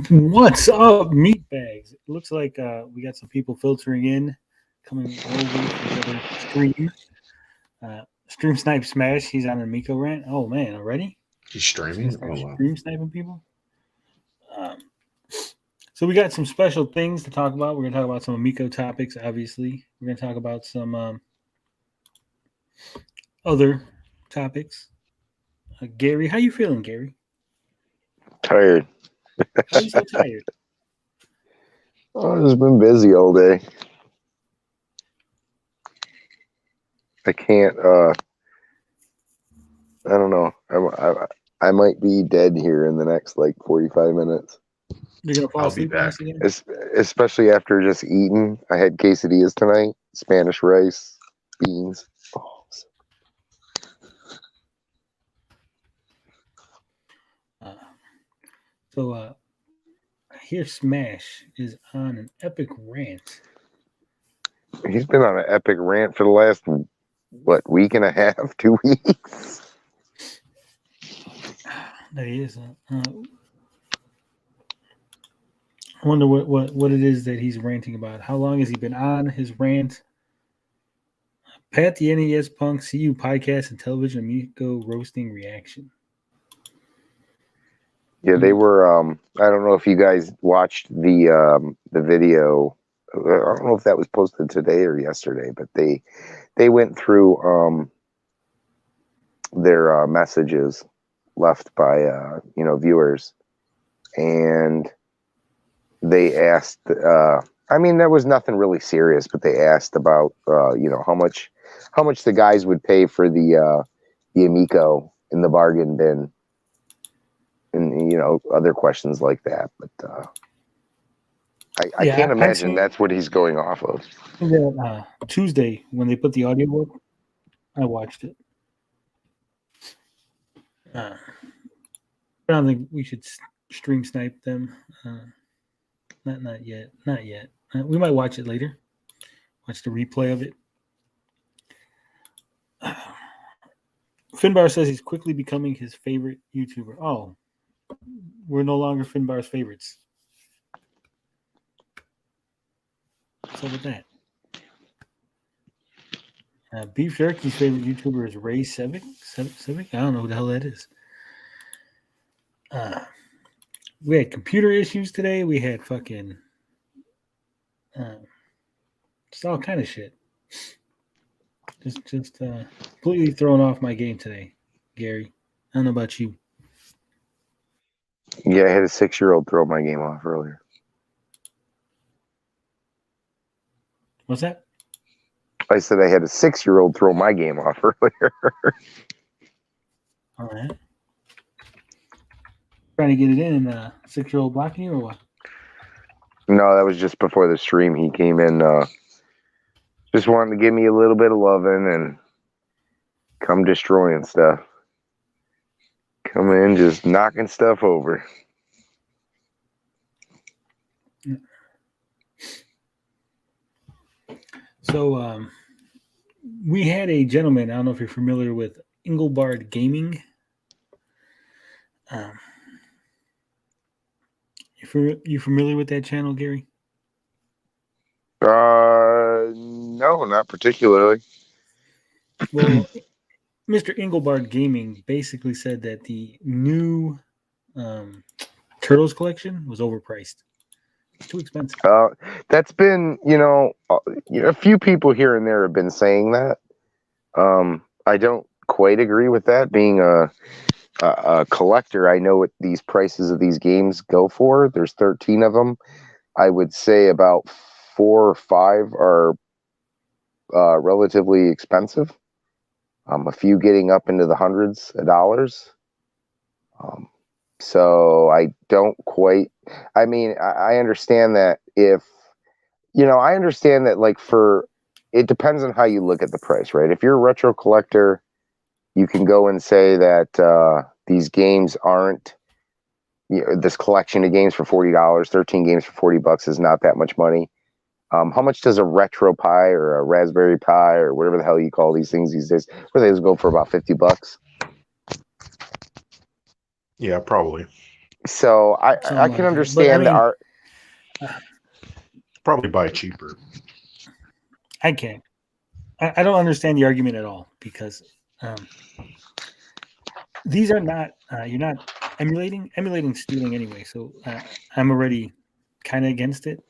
What's up, meat bags? It looks like we got some people filtering in, coming over for another stream. Stream snipe smash. He's on an Amico rant. Oh man, already? He's He's gonna streaming. start Oh wow. stream sniping people. Um, so we got some special things to talk about. We're gonna talk about some Amico topics. Obviously, we're gonna talk about some other topics. Gary, how you feeling, Gary? Tired. Why are you so tired? Oh, I've been busy all day. I can't. I don't know. I might be dead here in the next like 45 minutes. You're gonna fall I'll be asleep on back. us again? Especially after just eating. I had quesadillas tonight. Spanish rice, beans. Oh, So I hear Smash is on an epic rant. he's been on an epic rant for the last week and a half, 2 weeks. That he is. I wonder what it is that he's ranting about. How long has he been on his rant? Pat the NES Punk, CU Podcast, and Intellivision Amico roasting reaction. Yeah, they were. I don't know if you guys watched the video. I don't know if that was posted today or yesterday, but they went through their messages left by viewers, and they asked. I mean, there was nothing really serious, but they asked about how much the guys would pay for the Amico in the bargain bin. And other questions like that, but I can't imagine that's what he's going off of. Tuesday when they put the audio up, I watched it. I don't think we should stream snipe them. Not yet. Not yet. We might watch it later. Watch the replay of it. Finbar says he's quickly becoming his favorite YouTuber. Oh. We're no longer Finbar's favorites. What's up with that? Beef Jerky's favorite YouTuber is Ray Civic. Civic? I don't know who the hell that is. We had computer issues today. We had fucking just all kind of shit. Just completely thrown off my game today, Gary. I don't know about you. Yeah, I had a 6-year-old throw my game off earlier. What's that? I said I had a 6-year-old throw my game off earlier. All right. Trying to get it in, and 6-year-old blocking you or what? No, that was just before the stream. He came in, just wanting to give me a little bit of loving and come destroying stuff. Come in, just knocking stuff over. So we had a gentleman. I don't know if you're familiar with Engelbart Gaming. You familiar with that channel, Gary? No, not particularly. Well, Mr. Engelbart Gaming basically said that the new Turtles collection was overpriced. It's too expensive. That's been, a few people here and there have been saying that. I don't quite agree with that. Being a collector, I know what these prices of these games go for. There's 13 of them. I would say about 4 or 5 are relatively expensive. A few getting up into the hundreds of dollars. So I don't quite. I mean, I understand that I understand that it depends on how you look at the price, right? If you're a retro collector, you can go and say that these games aren't, this collection of games for $40, 13 games for $40 is not that much money. How much does a Retro Pi or a Raspberry Pi or whatever the hell you call these things these days, where they go for about $50? Yeah, probably. So I something can like that. understand But I mean, our. Probably buy it cheaper. I can't. I don't understand the argument at all because these are not. You're not emulating stealing anyway. So I'm already kind of against it.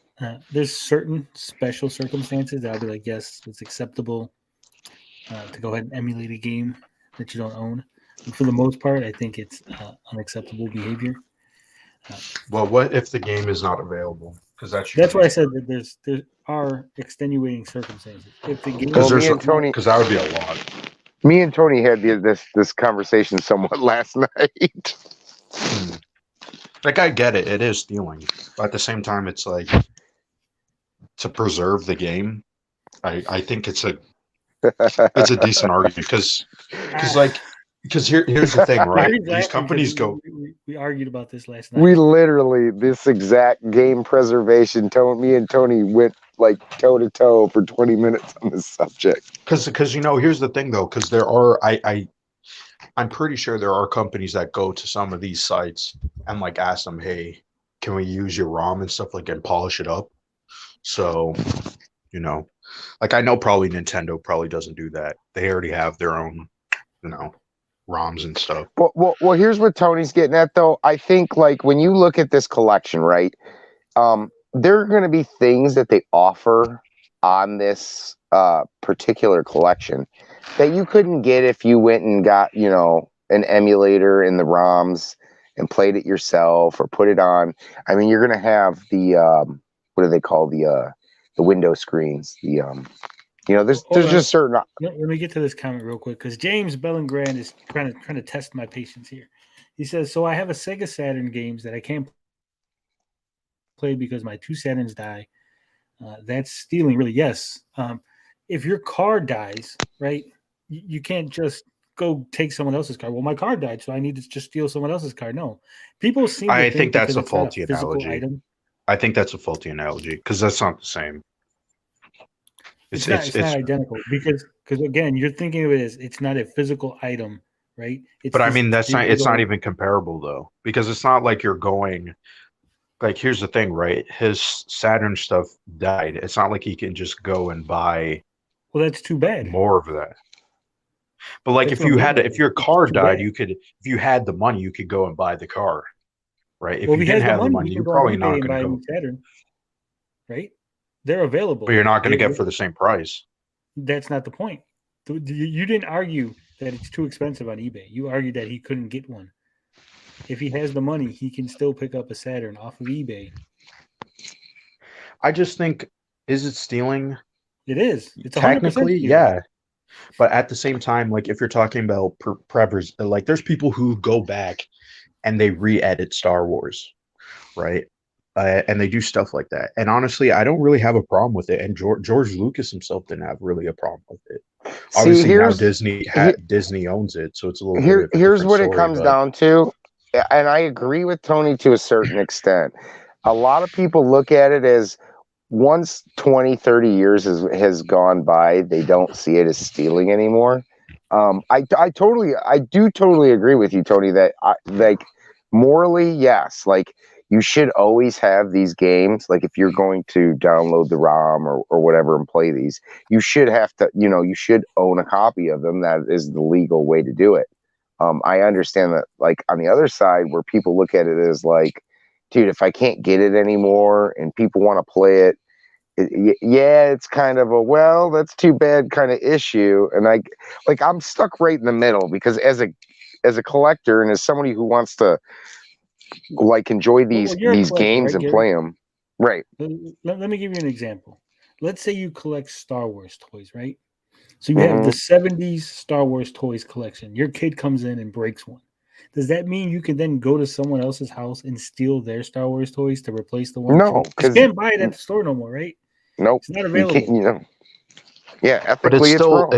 There's certain special circumstances that I'll be like, yes, it's acceptable to go ahead and emulate a game that you don't own. But for the most part, I think it's unacceptable behavior. Well, what if the game is not available? Because That's why I said that there are extenuating circumstances. If the game, Well, because me that would be a lot. and Tony had this conversation somewhat last night. Like I get it, it is stealing, but at the same time, it's like to preserve the game. I think it's a decent argument because here's the thing, right? These companies go. We argued about this last night. We literally this exact game preservation. Me and Tony went like toe to toe for 20 minutes on this subject. Because here's the thing though, because I'm pretty sure there are companies that go to some of these sites and like ask them, hey, can we use your ROM and stuff like and polish it up? So, like I know probably Nintendo probably doesn't do that. They already have their own, ROMs and stuff. Well, here's what Tony's getting at though. I think like when you look at this collection, right? There are going to be things that they offer on this particular collection that you couldn't get if you went and got, an emulator in the ROMs and played it yourself or put it on. I mean, you're going to have the what do they call the window screens? There's just certain. Let me get to this comment real quick because James Bellingrand is trying to test my patience here. He says, "So I have a Sega Saturn games that I can't play because my two Saturns die. That's stealing, really." Yes. If your car dies, right, you can't just go take someone else's car. Well, my car died, so I need to just steal someone else's car. No, people seem to think that's a it's faulty not a physical analogy. item. I think that's a faulty analogy because that's not the same. It's not identical because again, you're thinking of it as it's not a physical item, right? But I mean, it's not even comparable though because it's not like you're going. Like, here's the thing, right? His Saturn stuff died. It's not like he can just go and buy. Well, that's too bad. More of that. But like, if your car died, if you had the money, you could go and buy the car, right? If you didn't have the money, you're probably not going to go. Saturn, right? They're available. But you're not going to get for the same price. That's not the point. You didn't argue that it's too expensive on eBay. You argued that he couldn't get one. If he has the money, he can still pick up a Saturn off of eBay. I just think, is it stealing? It is. It's technically, yeah. But at the same time, like if you're talking about preppers, like there's people who go back and they re-edit Star Wars, right? And they do stuff like that. And honestly, I don't really have a problem with it. And George Lucas himself didn't have really a problem with it. Obviously, now Disney owns it, so it's a little bit. Here's what it comes down to. And I agree with Tony to a certain extent. A lot of people look at it as once 20, 30 years has gone by, they don't see it as stealing anymore. I do totally agree with you, Tony, that like morally, yes, like you should always have these games. Like if you're going to download the ROM or whatever and play these, you should have to, you should own a copy of them. That is the legal way to do it. I understand that, like, on the other side, where people look at it as like, dude, if I can't get it anymore and people want to play it, it's kind of a, well, that's too bad kind of issue. And I'm stuck right in the middle because as a collector and as somebody who wants to like enjoy these games and play them, right? Let me give you an example. Let's say you collect Star Wars toys, right? So you have the 70s Star Wars toys collection. Your kid comes in and breaks one. Does that mean you can then go to someone else's house and steal their Star Wars toys to replace the one? No, because you can't buy it at the store no more, right? Nope. It's not available. Yeah, ethically, it's wrong.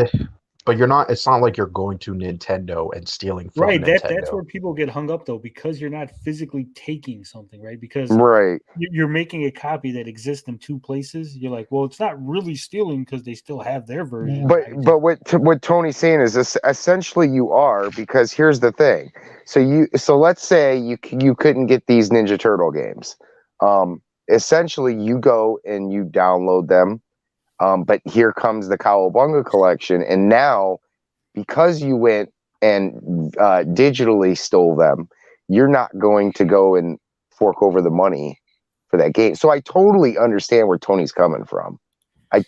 But you're not. It's not like you're going to Nintendo and stealing from Right. Nintendo. That's where people get hung up though, because you're not physically taking something, right? Because Right. you're making a copy that exists in two places. You're like, well, it's not really stealing because they still have their version. But what Tony's saying is this, essentially you are, because here's the thing. So let's say you couldn't get these Ninja Turtle games. Essentially you go and you download them. But here comes the Cowabunga collection, and now because you went and digitally stole them, you're not going to go and fork over the money for that game. So I totally understand where Tony's coming from. I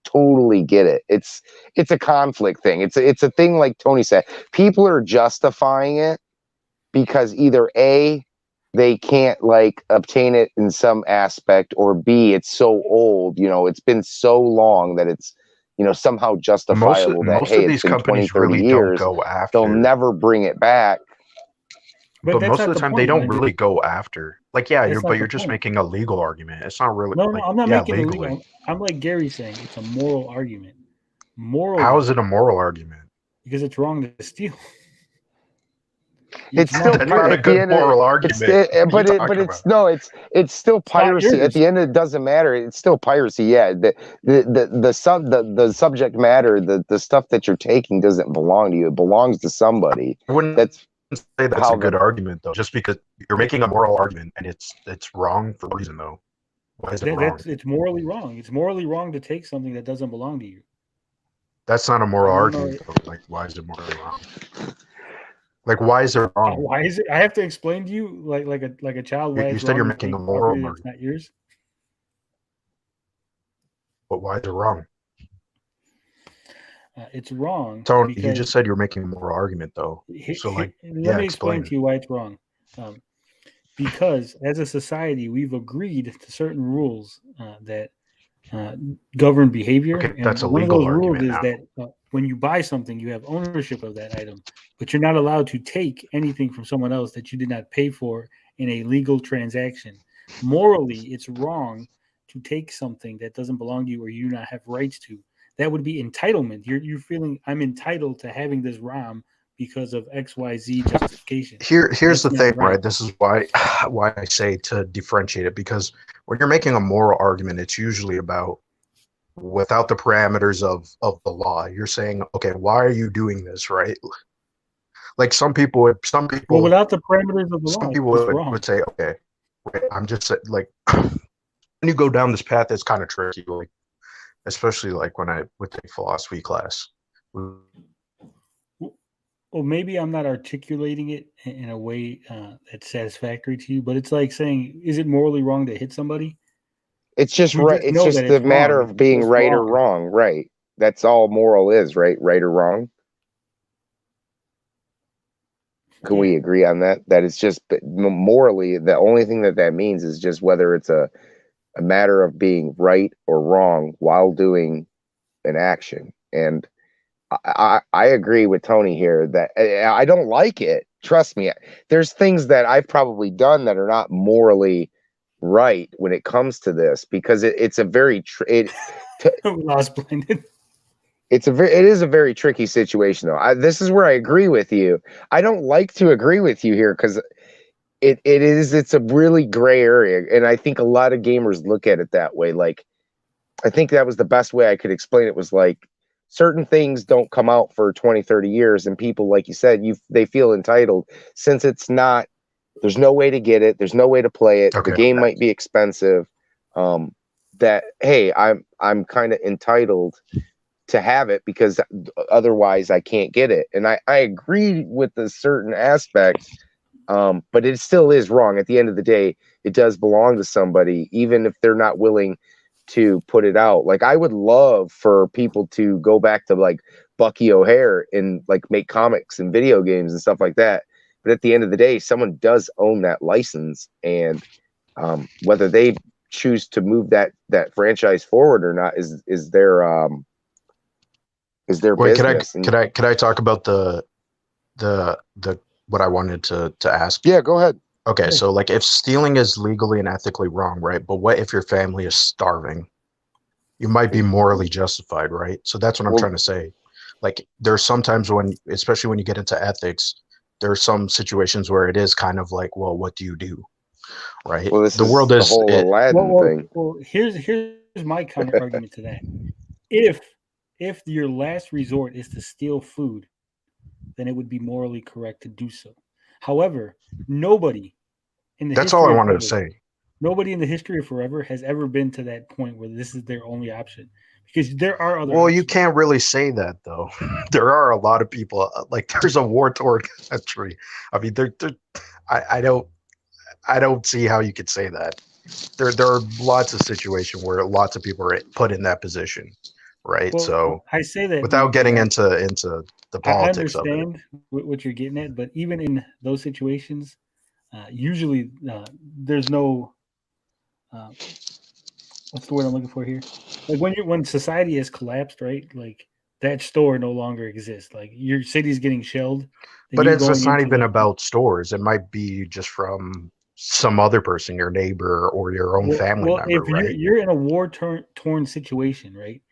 totally get it. It's a conflict thing. It's a thing like Tony said. People are justifying it because either A, they can't like obtain it in some aspect, or B, it's so old, it's been so long that it's, somehow justifiable that, most hey, of it's these been 20, companies 30 really years. don't go after. They'll never bring it back. But most of the time, they don't Linda. really go after. Like, yeah, That's you're just making a legal argument. It's not really. No, I'm not making legally. a legal. I'm like Gary saying it's a moral argument. Morally, how is it a moral argument? Because it's wrong to steal. It's still that's not a good moral argument. It's still piracy. At the end, it doesn't matter. It's still piracy. Yeah, the subject matter, the stuff that you're taking doesn't belong to you. It belongs to somebody. I wouldn't say that's a good argument though. Just because you're making a moral argument and it's wrong for a reason though. Why is it wrong? It's morally wrong. It's morally wrong to take something that doesn't belong to you. That's not a moral argument though. Like, why is it morally wrong? Like, why is it wrong? Why is it? I have to explain to you, like a child. Why you said you're making a moral argument. It's not yours. But why is it wrong? It's wrong. Tony, you just said you're making a moral argument, though. So, let me explain to you why it's wrong. Because as a society, we've agreed to certain rules that govern behavior. Okay, and that's a one legal of those rules argument is that when you buy something, you have ownership of that item, but you're not allowed to take anything from someone else that you did not pay for in a legal transaction. Morally, it's wrong to take something that doesn't belong to you or you do not have rights to. That would be entitlement. You're feeling I'm entitled to having this ROM because of XYZ justification. Here's the thing, right? This is why I say to differentiate it, because when you're making a moral argument, it's usually about without the parameters of the law. You're saying, okay, why are you doing this, right? Like some people well, without the parameters of the law, some people would say, okay, right, I'm just like when you go down this path, it's kind of tricky, like especially like when I would take philosophy class. Well, maybe I'm not articulating it in a way that's satisfactory to you, but it's like saying, is it morally wrong to hit somebody? It's just right. It's just the matter of being right or wrong. Right. That's all moral is, right? Right or wrong. Can we agree on that? That it's just morally, the only thing that means is just whether it's a matter of being right or wrong while doing an action. And I agree with Tony here that I don't like it. Trust me. There's things that I've probably done that are not morally right when it comes to this, because it's a very it is a very tricky situation though. This is where I agree with you. I don't like to agree with you here because it's a really gray area, and I think a lot of gamers look at it that way. Like, I think that was the best way I could explain it, was like certain things don't come out for 20, 30 years, and people, like you said, they feel entitled since it's not. There's no way to get it. There's no way to play it. Okay. The game might be expensive. That, hey, I'm kind of entitled to have it because otherwise I can't get it. And I agree with a certain aspect, but it still is wrong. At the end of the day, it does belong to somebody, even if they're not willing to put it out. Like, I would love for people to go back to like Bucky O'Hare and like make comics and video games and stuff like that. But at the end of the day, someone does own that license, and whether they choose to move that franchise forward or not is their business. Could I talk about the what I wanted to ask? Yeah, go ahead. Okay, yeah. So like if stealing is legally and ethically wrong, right? But what if your family is starving? You might be morally justified, right? So that's what I'm trying to say. like there's sometimes when, especially when you get into ethics, there's some situations where it is kind of like, well, what do you do, right? Well, this The is world the is whole it. Aladdin thing. Here's my counter argument to that. If your last resort is to steal food, then it would be morally correct to do so. However, nobody in the That's all I history of wanted to ever, say. nobody in the history of forever has ever been to that point where this is their only option, because there are other Well, you options. can't really say that though. There are a lot of people like there's a war-torn country. I mean, I don't see how you could say that. There are lots of situations where lots of people are put in that position, right? Well, So I say that without because getting into the I politics of it, understand what you're getting at, but even in those situations, usually there's no uh, what's the word I'm looking for here? Like when society has collapsed, right? Like that store no longer exists. Like your city's getting shelled, then but you it's going not into even like about stores. It might be just from some other person, your neighbor or your own family well member, if right? you're in a torn situation, right?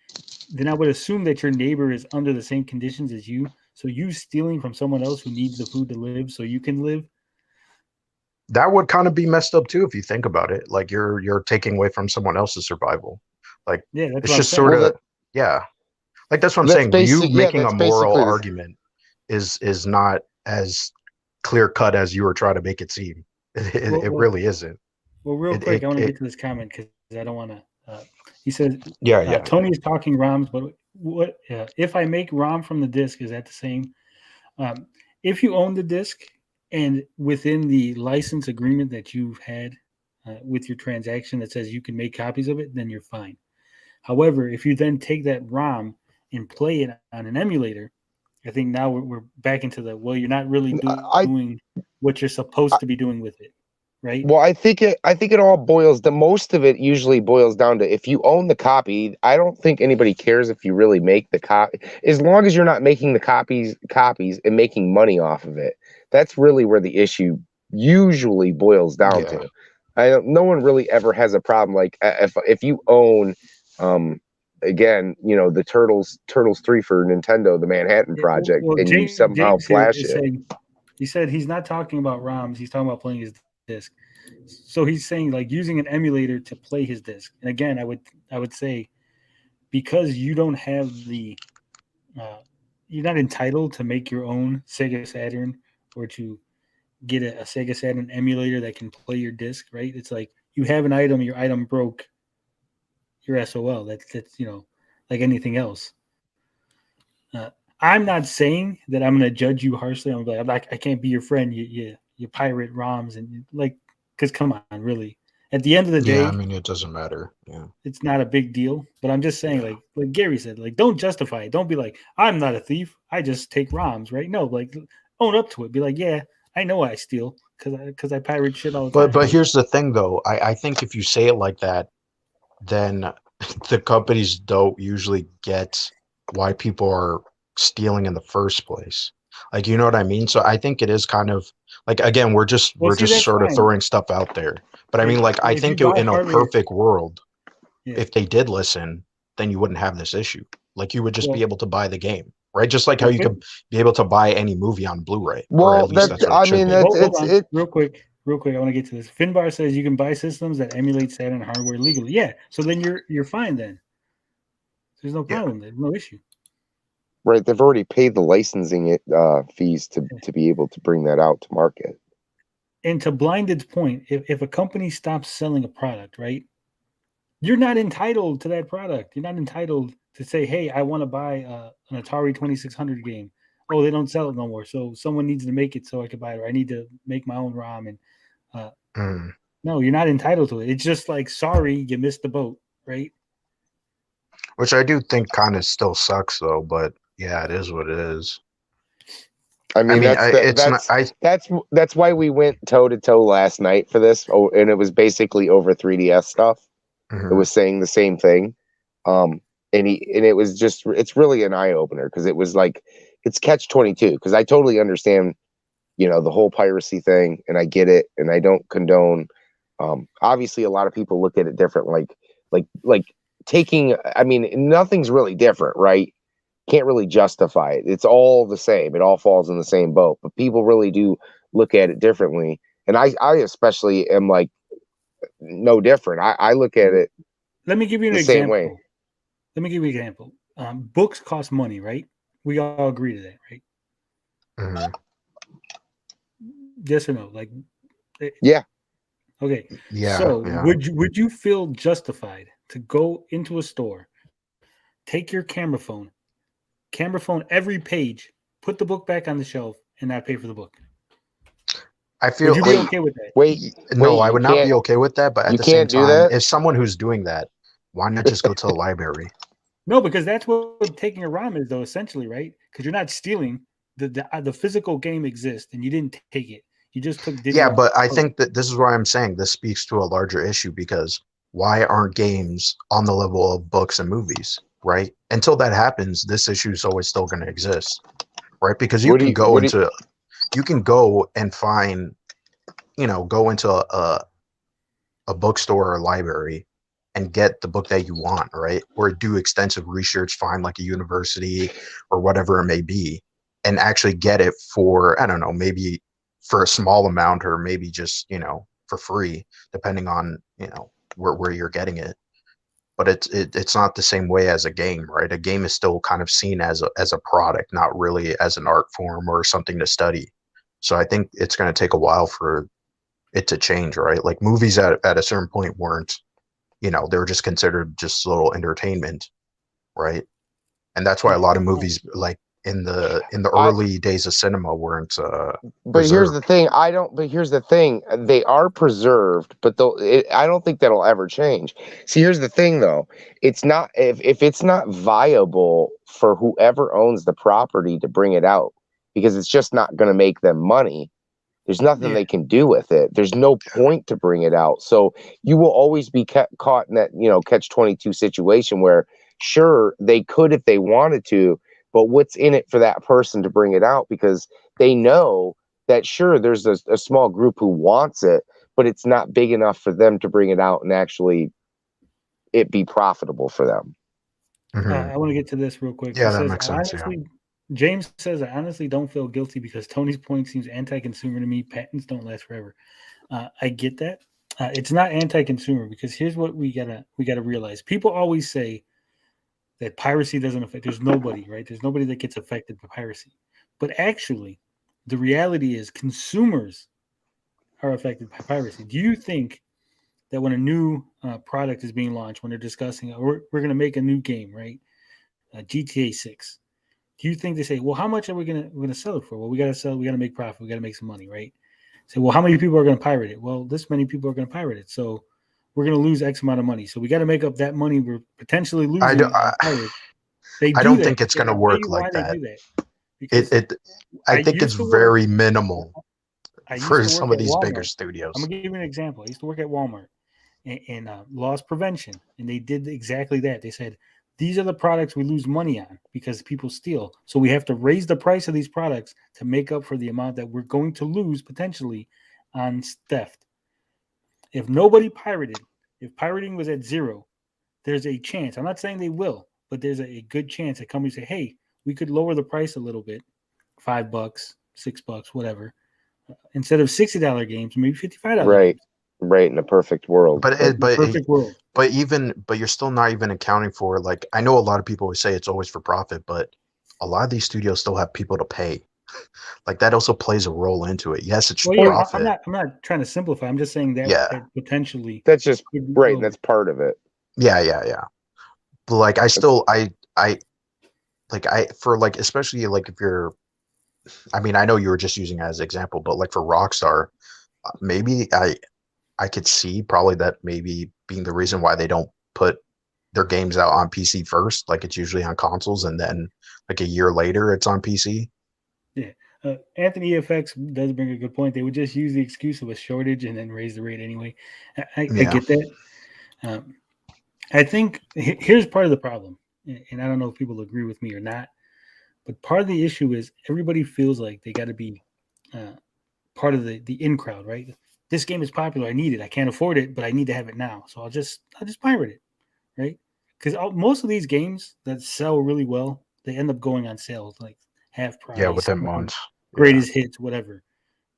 Then I would assume that your neighbor is under the same conditions as you. So you stealing from someone else who needs the food to live so you can live. That would kind of be messed up too if you think about it. Like you're taking away from someone else's survival. Like Yeah, that's it's what I'm just saying. sort Well, of, yeah. Like that's what I'm that's saying. You basic. Yeah, making a that's moral basically the. argument is not as clear cut as you were trying to make it seem. Well, It well, really isn't. well real quick, I want to get to this comment because I don't want to. He says Yeah, yeah. Tony is talking ROMs, but what if I make ROM from the disk? Is that the same? Um, if you own the disk and within the license agreement that you've had with your transaction that says you can make copies of it, then you're fine. However, if you then take that ROM and play it on an emulator, I think now we're back into the well, you're not really I doing what you're supposed to be doing with it, right? Well, I think it all boils. The most of it usually boils down to if you own the copy. I don't think anybody cares if you really make the copy, as long as you're not making the copies and making money off of it. That's really where the issue usually boils down Yeah. to. No one really ever has a problem like if you own, um, again, the Turtles 3 for Nintendo, the Manhattan Yeah, Project, well, and you somehow James here flash is it. saying he said he's not talking about ROMs. He's talking about playing his disc. So he's saying like using an emulator to play his disc. And again, I would say because you don't have uh, you're not entitled to make your own Sega Saturn or to get a Sega Saturn emulator that can play your disc. Right? It's like you have an item, your item broke, your SOL. That's like anything else. Uh, I'm not saying that I'm going to judge you harshly. I'm like, I can't be your friend. You pirate ROMs and like, because come on, really. At the end of the Yeah, I day, mean it doesn't matter. Yeah. it's not a big deal. But I'm just saying, Yeah. like Gary said, like don't justify it. Don't be like, I'm not a thief. I just take ROMs, right? No, like own up to it. Be like, yeah, I know I steal because I pirate shit all the But time. here's the thing though. I think if you say it like that, then the companies don't usually get why people are stealing in the first place. Like, you know what I mean? So I think it is kind of like, again, Well, we're see, just that's sort of fine. throwing stuff out there. But I mean, like, I If you think buy in a hardware, perfect world, yeah. if they did listen, then you wouldn't have this issue. Like, you would just be Well, able to buy the game, right? Just like how well, you could be able to buy any movie on Blu-ray, or at Well, least that's what it I should mean, be. that's hold it's on, it. real quick. I want to get to this. Finbar says you can buy systems that emulate Saturn hardware legally. Yeah, so then you're fine. Then there's no Yeah. problem. There's no issue. Right, they've already paid the licensing fees to be able to bring that out to market. And to Blinded's point, if a company stops selling a product, right, you're not entitled to that product. You're not entitled to say, hey, I want to buy an Atari 2600 game. Oh, they don't sell it no more, so someone needs to make it so I can buy it, or I need to make my own ROM. And uh, Mm. no, you're not entitled to it. It's just like, sorry, you missed the boat, right? Which I do think kind of still sucks though, but yeah, it is what it is. I I mean, mean, that's it's not. that's why we went toe to toe last night for this. Oh, and it was basically over 3DS stuff. It Mhm. was saying the same thing. Um, and it was just it's really an eye opener because it was like it's catch 22 because I totally understand the whole piracy thing and I get it and I don't condone. Obviously, a lot of people look at it different, like taking. I mean, nothing's really different, right? can't really justify it. It's all the same. It all falls in the same boat. But people really do look at it differently. And I especially am like no different. I look at it Let me give you an the same example. way. Let me give you an example. Books cost money, right? We all agree to that, right? Mhm. Yes or no? Like, Yeah. okay. Yeah, So yeah. would you feel justified to go into a store, take your camera phone every page, put the book back on the shelf, and not pay for the book? I Would feel you be okay with that? no, I You would not be can't okay with that. But at you the same can't do time, that? if someone who's doing that, why not just go to a library? No, because that's what taking a ROM is, though, essentially, right? Because you're not stealing. The physical game exists, and you didn't take it. You just took Yeah, digital. but I think that this is why I'm saying this speaks to a larger issue because why aren't games on the level of books and movies, right? Until that happens, this issue is always still going to exist, right? Because you can go and find, go into a bookstore or library and get the book that you want, right? Or do extensive research, find like a university or whatever it may be, and actually get it for, I don't know, maybe for a small amount or maybe just, for free, depending on, where you're getting it. But it's not the same way as a game, right? A game is still kind of seen as a product, not really as an art form or something to study. So I think it's going to take a while for it to change, right? Like movies at a certain point weren't, they were just considered just little entertainment, right? And that's why a lot of movies, like in the I early days of cinema, weren't But here's the preserved. thing. I don't. But here's the thing. They are preserved, but I don't think that'll ever change. See, here's the thing, though. It's not if it's not viable for whoever owns the property to bring it out because it's just not going to make them money. There's nothing Yeah. they can do with it. There's no point to bring it out. So you will always be caught in that catch-22 situation where sure they could if they wanted to, but what's in it for that person to bring it out because they know that sure there's a small group who wants it, but it's not big enough for them to bring it out and actually it be profitable for them. Hmm. I want to get to this real quick. He Yeah, that says, makes sense. Yeah. James says, I honestly don't feel guilty because Tony's point seems anti-consumer to me. Patents don't last forever. I get that. It's not anti-consumer because here's what we gotta realize. People always say that piracy doesn't affect. There's nobody, right? There's nobody that gets affected by piracy. But actually, the reality is consumers are affected by piracy. Do you think that when a new product is being launched, when they're discussing, we're going to make a new game, right? GTA 6. Do you think they say, well, how much are we're gonna sell it for? Well, we got to make profit, we got to make some money, right? Say, well, how many people are going to pirate it? Well, this many people are going to pirate it, so we're going to lose X amount of money. So we got to make up that money we're potentially I do, losing on pirates. They I do don't that. think it's And going to I'll tell work you why like they that. do that. It Because it I I think it's used to work. very minimal I used for to some work of at these bigger Walmart. I'm studios. gonna give you an example. I used to work at Walmart in loss prevention, and they did exactly that. They said these are the products we lose money on because people steal. So we have to raise the price of these products to make up for the amount that we're going to lose potentially on theft. If nobody pirated, if pirating was at zero, there's a chance. I'm not saying they will, but there's a good chance that companies say, "Hey, we could lower the price a little bit, $5, $6, whatever." Instead of $60 games, maybe $55 Right. games. Right. In a perfect world. But But it, In a but it, perfect world. but you're still not even accounting for, like, I know a lot of people would say it's always for profit, but a lot of these studios still have people to pay. Like that also plays a role into it. Yes, it's Well, yeah, I'm profit. not trying to simplify. I'm just saying Yeah, that potentially that's just could be right. And lower. that's part of it. yeah. But like I That's still I like I for like especially like if you're, I mean, I know you were just using it as an example, but like for Rockstar, maybe I could see probably that maybe being the reason why they don't put their games out on PC first. Like it's usually on consoles, and then like a year later it's on PC. Yeah. Anthony FX does bring a good point. They would just use the excuse of a shortage and then raise the rate anyway. I Yeah. get that. Um, I think here's part of the problem, and I don't know if people agree with me or not, but part of the issue is everybody feels like they got to be part of the in crowd, right? This game is popular. I need it. I can't afford it, but I need to have it now. So I'll just pirate it, right? Because most of these games that sell really well, they end up going on sale like half price. Yeah, within months. Greatest hits, whatever.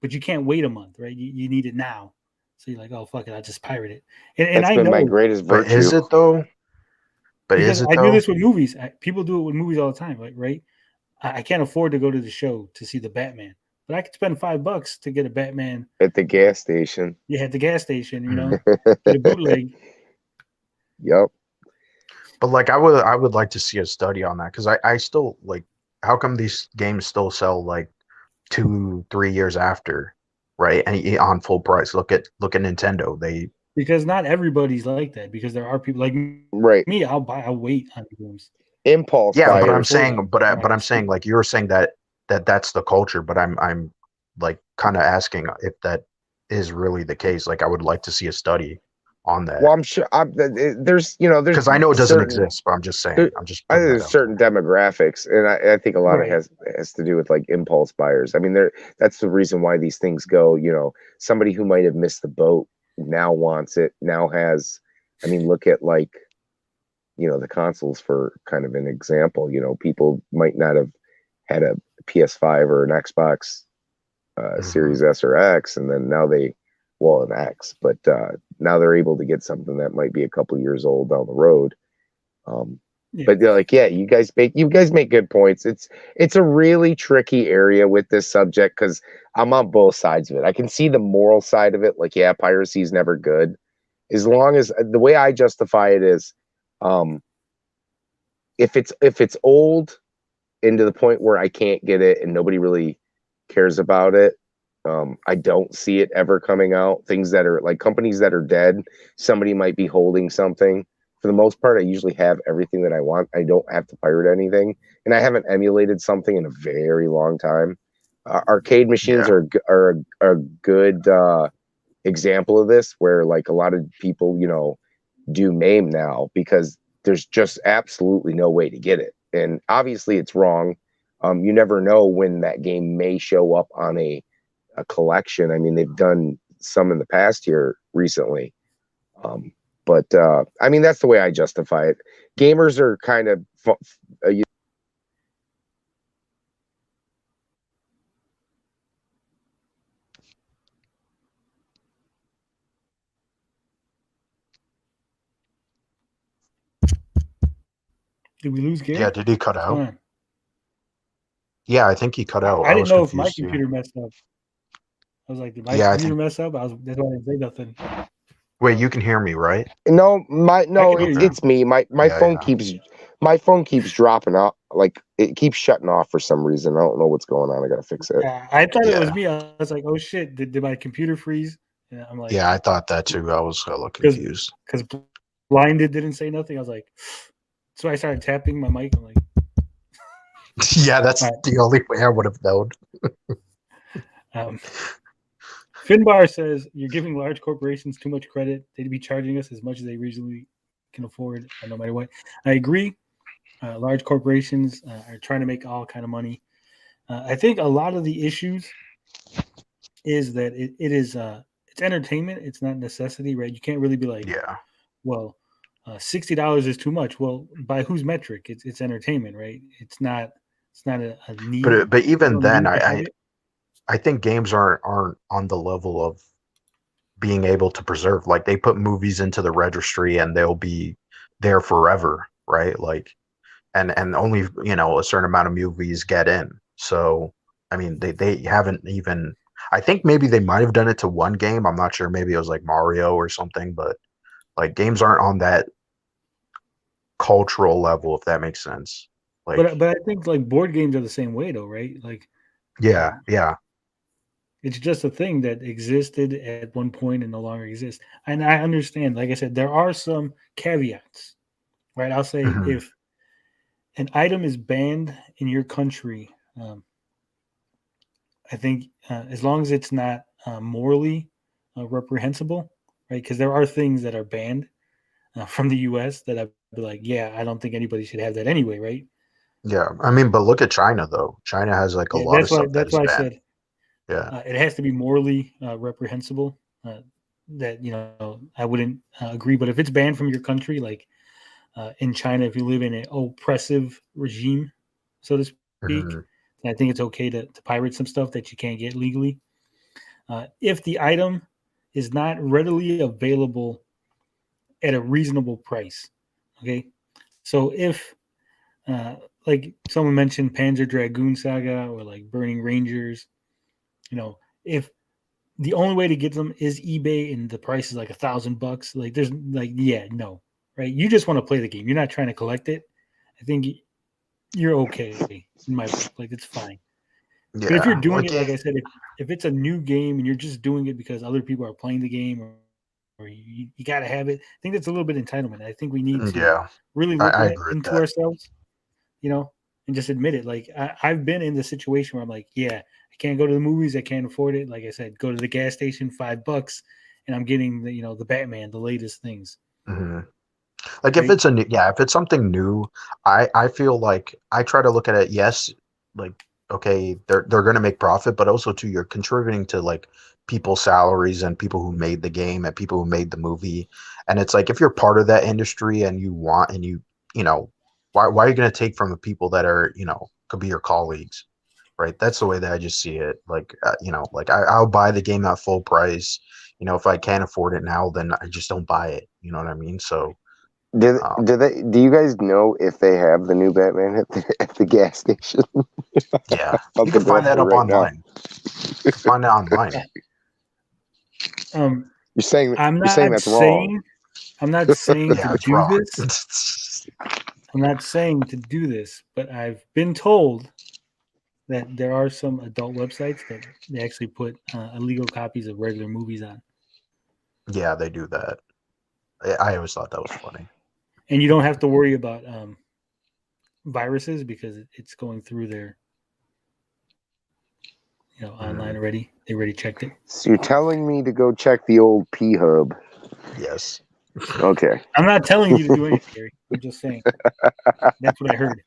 But you can't wait a month, right? You need it now. So you're like, oh fuck it, I'll just pirate it. And That's I been my know, greatest But virtue. is it though? But because is it I do though? this with movies. People do it with movies all the time, like right? I can't afford to go to the show to see the Batman, but I could spend $5 to get a Batman. At the gas station. Yeah, at the gas station, get a bootleg. Yep. But like I would like to see a study on that, because I still like, how come these games still sell like 2-3 years after, right? And on full price. Look at Nintendo. They Because not everybody's like that. Because there are people like Right. me. I'll wait on games. Impulse yeah, but I'm buyers. saying, but I'm saying, like, you're saying that's the culture, but I'm like kind of asking if that is really the case. Like, I would like to see a study on that, Well, I'm sure there's there's because I know it doesn't certain, exist, but I'm just saying, there, I'm just I think putting that there's out certain demographics, and I think a lot of Right. has to do with like impulse buyers. I mean, that's the reason why these things go. Somebody who might have missed the boat now wants it. Now has, I mean, look at like, the consoles for kind of an example. People might not have had a PS5 or an Xbox there. Series S or X, and then now an X, but now they're able to get something that might be a couple years old down the road. Yeah. But they're like, yeah, you guys make good points. It's a really tricky area with this subject, because I'm on both sides of it. I can see the moral side of it, like, yeah, piracy is never good, as long as the way I justify it is, if it's old and to the point where I can't get it and nobody really cares about it, I don't see it ever coming out. Things that are like companies that are dead, somebody might be holding something. For the most part, I usually have everything that I want. I don't have to pirate anything, and I haven't emulated something in a very long time. Arcade machines Yeah. are a good example of this, where like a lot of people, do MAME now because there's just absolutely no way to get it, and obviously it's wrong. You never know when that game may show up on a collection. I mean, they've done some in the past here recently. But I mean, that's the way I justify it. Gamers are kind of Did we lose Gary? Yeah, did he cut What's out? going on? Yeah, I think he cut out. I I didn't was know if my confused too. computer messed up. I was like, did my Yeah, I computer think. mess up? That's why I didn't say nothing. Wait, you can hear me, right? no, I can hear you. it's me. My Yeah, phone yeah. keeps dropping off. Like it keeps shutting off for some reason. I don't know what's going on. I gotta fix it. I thought it was Yeah. me. I was like, oh shit, did my computer freeze? And I'm like, Yeah, I thought that too. I was a little because confused. Blinded didn't say nothing. I was like, so I started tapping my mic. I'm like, Yeah, that's all right. the only way I would have known. Finbar says you're giving large corporations too much credit. They'd be charging us as much as they reasonably can afford, no matter what. I agree. Large corporations are trying to make all kind of money. I think a lot of the issues is that it is it's entertainment. It's not necessity, right? You can't really be like, Yeah. well, $60 is too much. Well, by whose metric? It's entertainment, right? It's not a need. But You even don't then, need to have it. I think games aren't on the level of being able to preserve. Like, they put movies into the registry and they'll be there forever, right? Like, and only, a certain amount of movies get in. So I mean, they haven't even. I think maybe they might have done it to one game. I'm not sure. Maybe it was like Mario or something. But like, games aren't on that cultural level, if that makes sense. Like, But I think like board games are the same way though, right? Like yeah, yeah. it's just a thing that existed at one point and no longer exists. And I understand, like I said, there are some caveats, right? I'll say Mhm. if an item is banned in your country, I think as long as it's not morally reprehensible, right? Because there are things that are banned from the U.S. that I'd be like, yeah, I don't think anybody should have that anyway, right? Yeah. I mean, but look at China though. China has like a Yeah, lot of stuff that that's is why I banned. said Yeah. it has to be morally reprehensible. That I wouldn't agree, but if it's banned from your country, like in China, if you live in an oppressive regime, so to speak. Mhm. I think it's okay to pirate some stuff that you can't get legally. If the item is not readily available at a reasonable price. Okay. So if, like someone mentioned Panzer Dragoon Saga or like Burning Rangers, if the only way to get them is eBay and the price is like $1,000, like there's like, yeah, no, right? You just want to play the game. You're not trying to collect it. I think you're okay in my book. Like it's fine. But if you're Yeah, doing like it, like I said, if it's a new game and you're just doing it because other people are playing the game or you got to have it, I think that's a little bit entitlement. I think we need to yeah, really look I at agree with into that. ourselves, and just admit it. Like I've been in the situation where I'm like, yeah, I can't go to the movies. I can't afford it. Like I said, go to the gas station, $5, and I'm getting the Batman, the latest things. Mhm. Like if Right? it's if it's something new, I feel like I try to look at it. Yes, like okay, they're gonna make profit, but also too you're contributing to like people's salaries and people who made the game and people who made the movie. And it's like if you're part of that industry and you know why are you gonna take from the people that are could be your colleagues, right? That's the way that I just see it. Like like I'll buy the game at full price. If I can't afford it now, then I just don't buy it. You know what I mean? So. Um, Do you guys know if they have the new Batman at the gas station? Yeah, About you to can go find that there up right now. online. You can find it online. Um, You're saying I'm you're saying not that's wrong. saying I'm not saying Yeah, to it's do wrong. this. I'm not saying to do this, but I've been told that there are some adult websites that they actually put illegal copies of regular movies on, Yeah, they do that. I always thought that was funny. and you don't have to worry about viruses because it's going through their online Mhm. already. They already checked it. So you're telling me to go check the old P Hub? Yes. Okay. I'm not telling you to do anything, Gary. I'm just saying that's what I heard.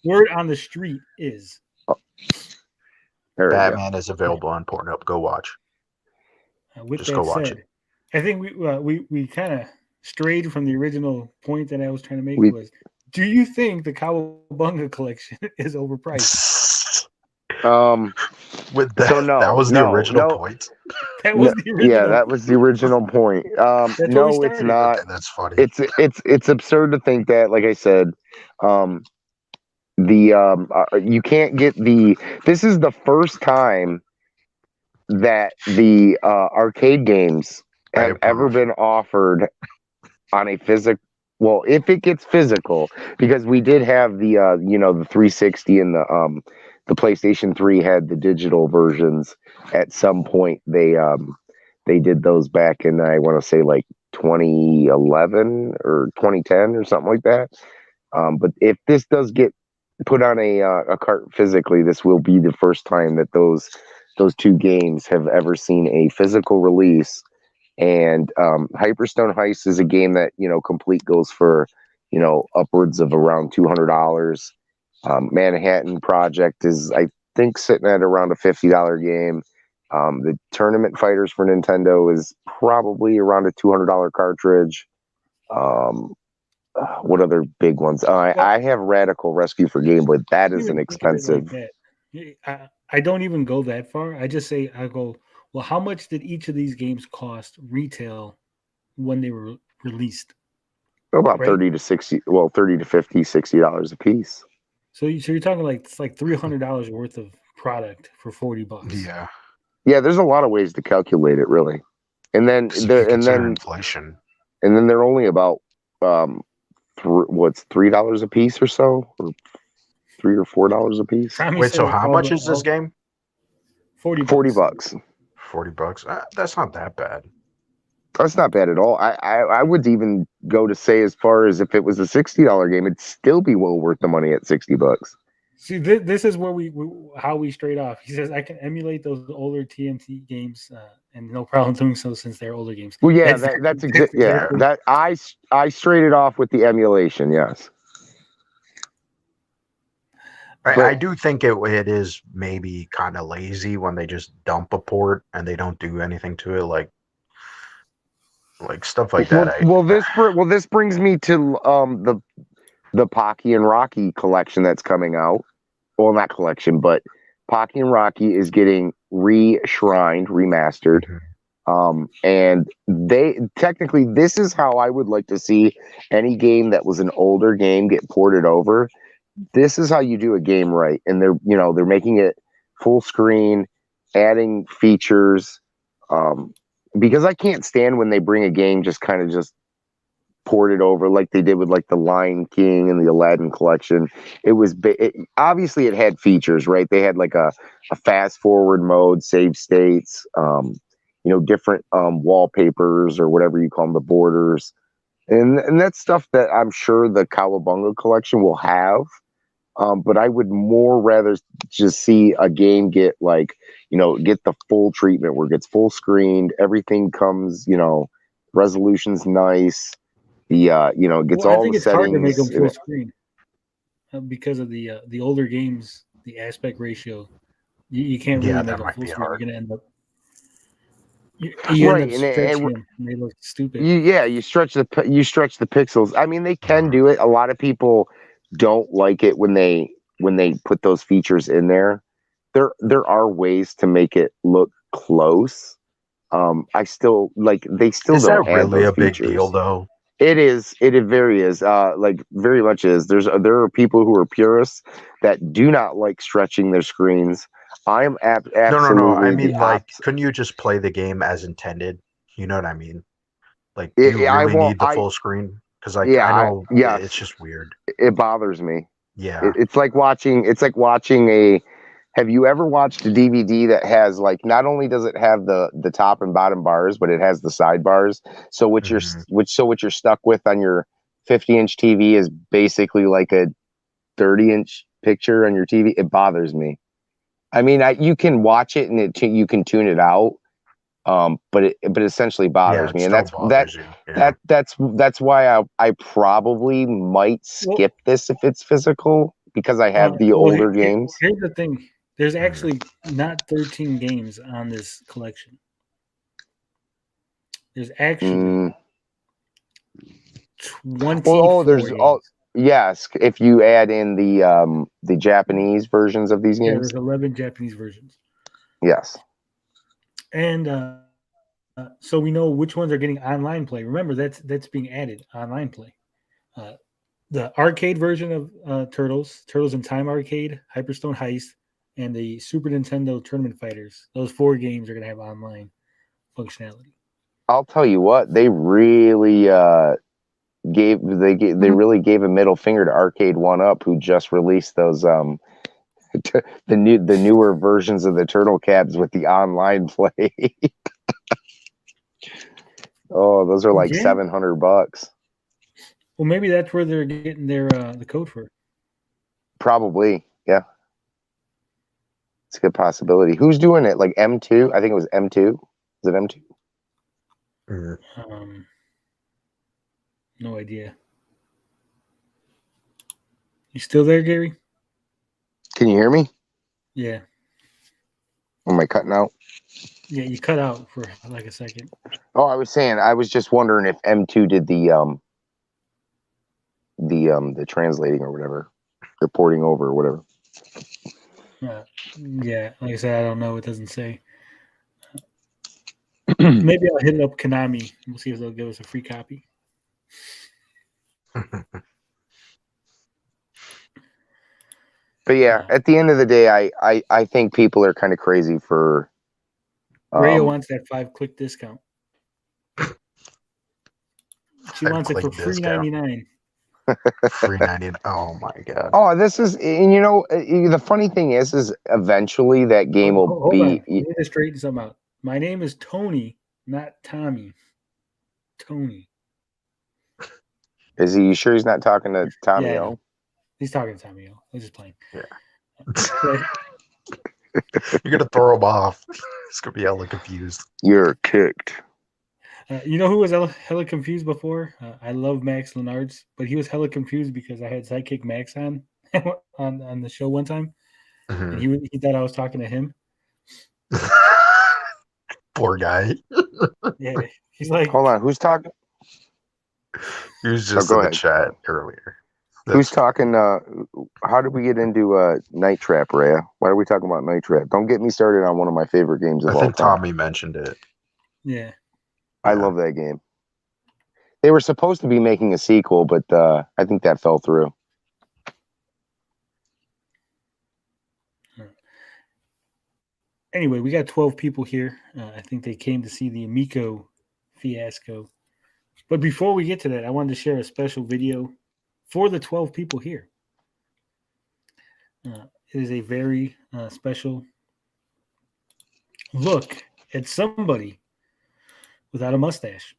Word on the street is. There we go. Batman is available on Pornhub. Go watch. With Just go that watch it. said, I think we kind of strayed from the original point that I was trying to make. We Was do you think the Cowabunga collection is overpriced? With so that was the original no, point. That no, was the yeah, original. that was the original point. That's where we No, it's started. not. Okay, that's funny. It's absurd to think that. Like I said, you can't get the. This is the first time that the arcade games I have ever approve. been offered on a physical. Well, if it gets physical, because we did have the 360 and the PlayStation 3 had the digital versions. At some point, they did those back in, I want to say, like 2011 or 2010 or something like that. But if this does get put on a cart physically, this will be the first time that those two games have ever seen a physical release. And Hyperstone Heist is a game that complete goes for upwards of around $200. Manhattan Project is, I think, sitting at around a $50 game. The Tournament Fighters for Nintendo is probably around a $200 cartridge. What other big ones? Well, I have Radical Rescue for Game Boy. That I is don't an even think of it like expensive. that. I don't even go that far. I go, well, how much did each of these games cost retail when they were released? About Right. 30 to 60, well, 30 to 50, $60 a piece. So you're talking like it's like $300 worth of product for $40. Yeah. Yeah, there's a lot of ways to calculate it, really. And then Because if you they're consider inflation. only about what's $3 a piece or so, or $3 or $4 a piece. Tommy Wait, said so it's how all much is this game? $40. $40. That's not that bad. That's not bad at all. I would even go to say, as far as if it was a $60 game, it'd still be well worth the money at $60. See, this is where how we straight off. He says I can emulate those older TMT games and no problem doing so since they're older games. Well, yeah, That's yeah. exactly. That I straight it off with the emulation. Yes. I But do think it is maybe kind of lazy when they just dump a port and they don't do anything to it, like stuff like that. this brings me to the Pocky and Rocky collection that's coming out. well, not collection, but Pocky and Rocky is getting re-shrined, remastered. And they technically, this is how I would like to see any game that was an older game get ported over. This is how you do a game right, and they're making it full screen, adding features. Because I can't stand when they bring a game just kind of just ported over like they did with like the Lion King and the Aladdin collection. It was obviously it had features, right? They had like a fast forward mode, save states, different wallpapers or whatever you call them, the borders, and that's stuff that I'm sure the Cowabunga collection will have. But I would more rather just see a game get get the full treatment where it gets full screened, everything comes, resolution's nice. It gets I all think the it's hard to make settings. them full screen because of the older games, the aspect ratio. You can't really make them full screen. You're gonna end up right, end up stretching them, and they look stupid. You stretch the pixels. I mean, they can do it. A lot of people don't like it when they put those features in there. There are ways to make it look close. I still they still is don't that add really those a big features. deal though? It is. It very is. Very much is. There are people who are purists that do not like stretching their screens. I am absolutely. No. I mean, couldn't you just play the game as intended? You know what I mean? Like, do you really need the full screen? Because I know it's just weird. It bothers me. Yeah, it's like watching. It's like watching a. Have you ever watched a DVD that has not only does it have the top and bottom bars, but it has the sidebars. So what you're stuck with on your 50-inch TV is basically like a 30-inch picture on your TV. It bothers me. I mean, you can watch it and you can tune it out, but it essentially bothers me, and that's why I probably might skip this if it's physical because I have the older games. Here's the thing. There's actually not 13 games on this collection. There's actually 24 games. Yes, if you add in the Japanese versions of these games. Yeah, there's 11 Japanese versions. Yes. And so we know which ones are getting online play. Remember, that's being added, online play. The arcade version of Turtles in Time Arcade, Hyperstone Heist, and the Super Nintendo Tournament Fighters. Those 4 games are going to have online functionality. I'll tell you what, they really really gave a middle finger to Arcade 1-Up, who just released those the newer versions of the Turtle Cabs with the online play. Oh, those are like $700. Well, maybe that's where they're getting their the code for. Probably, yeah. It's a good possibility. Who's doing it? Like M2? I think it was M2. Is it M2? No idea. You still there, Gary? Can you hear me? Yeah. Am I cutting out? Yeah, you cut out for like a second. Oh, I was just wondering if M2 did the translating or whatever, the porting over or whatever. Yeah, like I said, I don't know. It doesn't say. Maybe I'll hit up Konami. We'll see if they'll give us a free copy. But yeah, at the end of the day, I think people are kind of crazy for. Rhea wants that 5-click discount. She wants it for $3.99. $3.99. Oh my god. Oh, this is, and the funny thing is eventually that game will be. On. You need to straighten something out. My name is Tony, not Tommy. Tony. Is he? You sure he's not talking to Tommy? Yeah, no. He's talking to Tommy. He's just playing. Yeah. You're gonna throw him off. He's gonna be hella confused. You're kicked. You know who was hella confused before? I love Max Lenards, but he was hella confused because I had Sidekick Max on on the show one time, and he thought I was talking to him. Poor guy. Yeah, he's like, hold on, who's talking? He was just in the chat earlier. Who's talking? How did we get into Night Trap, Rhea? Why are we talking about Night Trap? Don't get me started on one of my favorite games of I all think time. Tommy mentioned it. Yeah. I love that game. They were supposed to be making a sequel, but I think that fell through. Anyway, we got 12 people here. I think they came to see the Amico fiasco. But before we get to that, I wanted to share a special video for the 12 people here. It is a very special look at somebody without a mustache.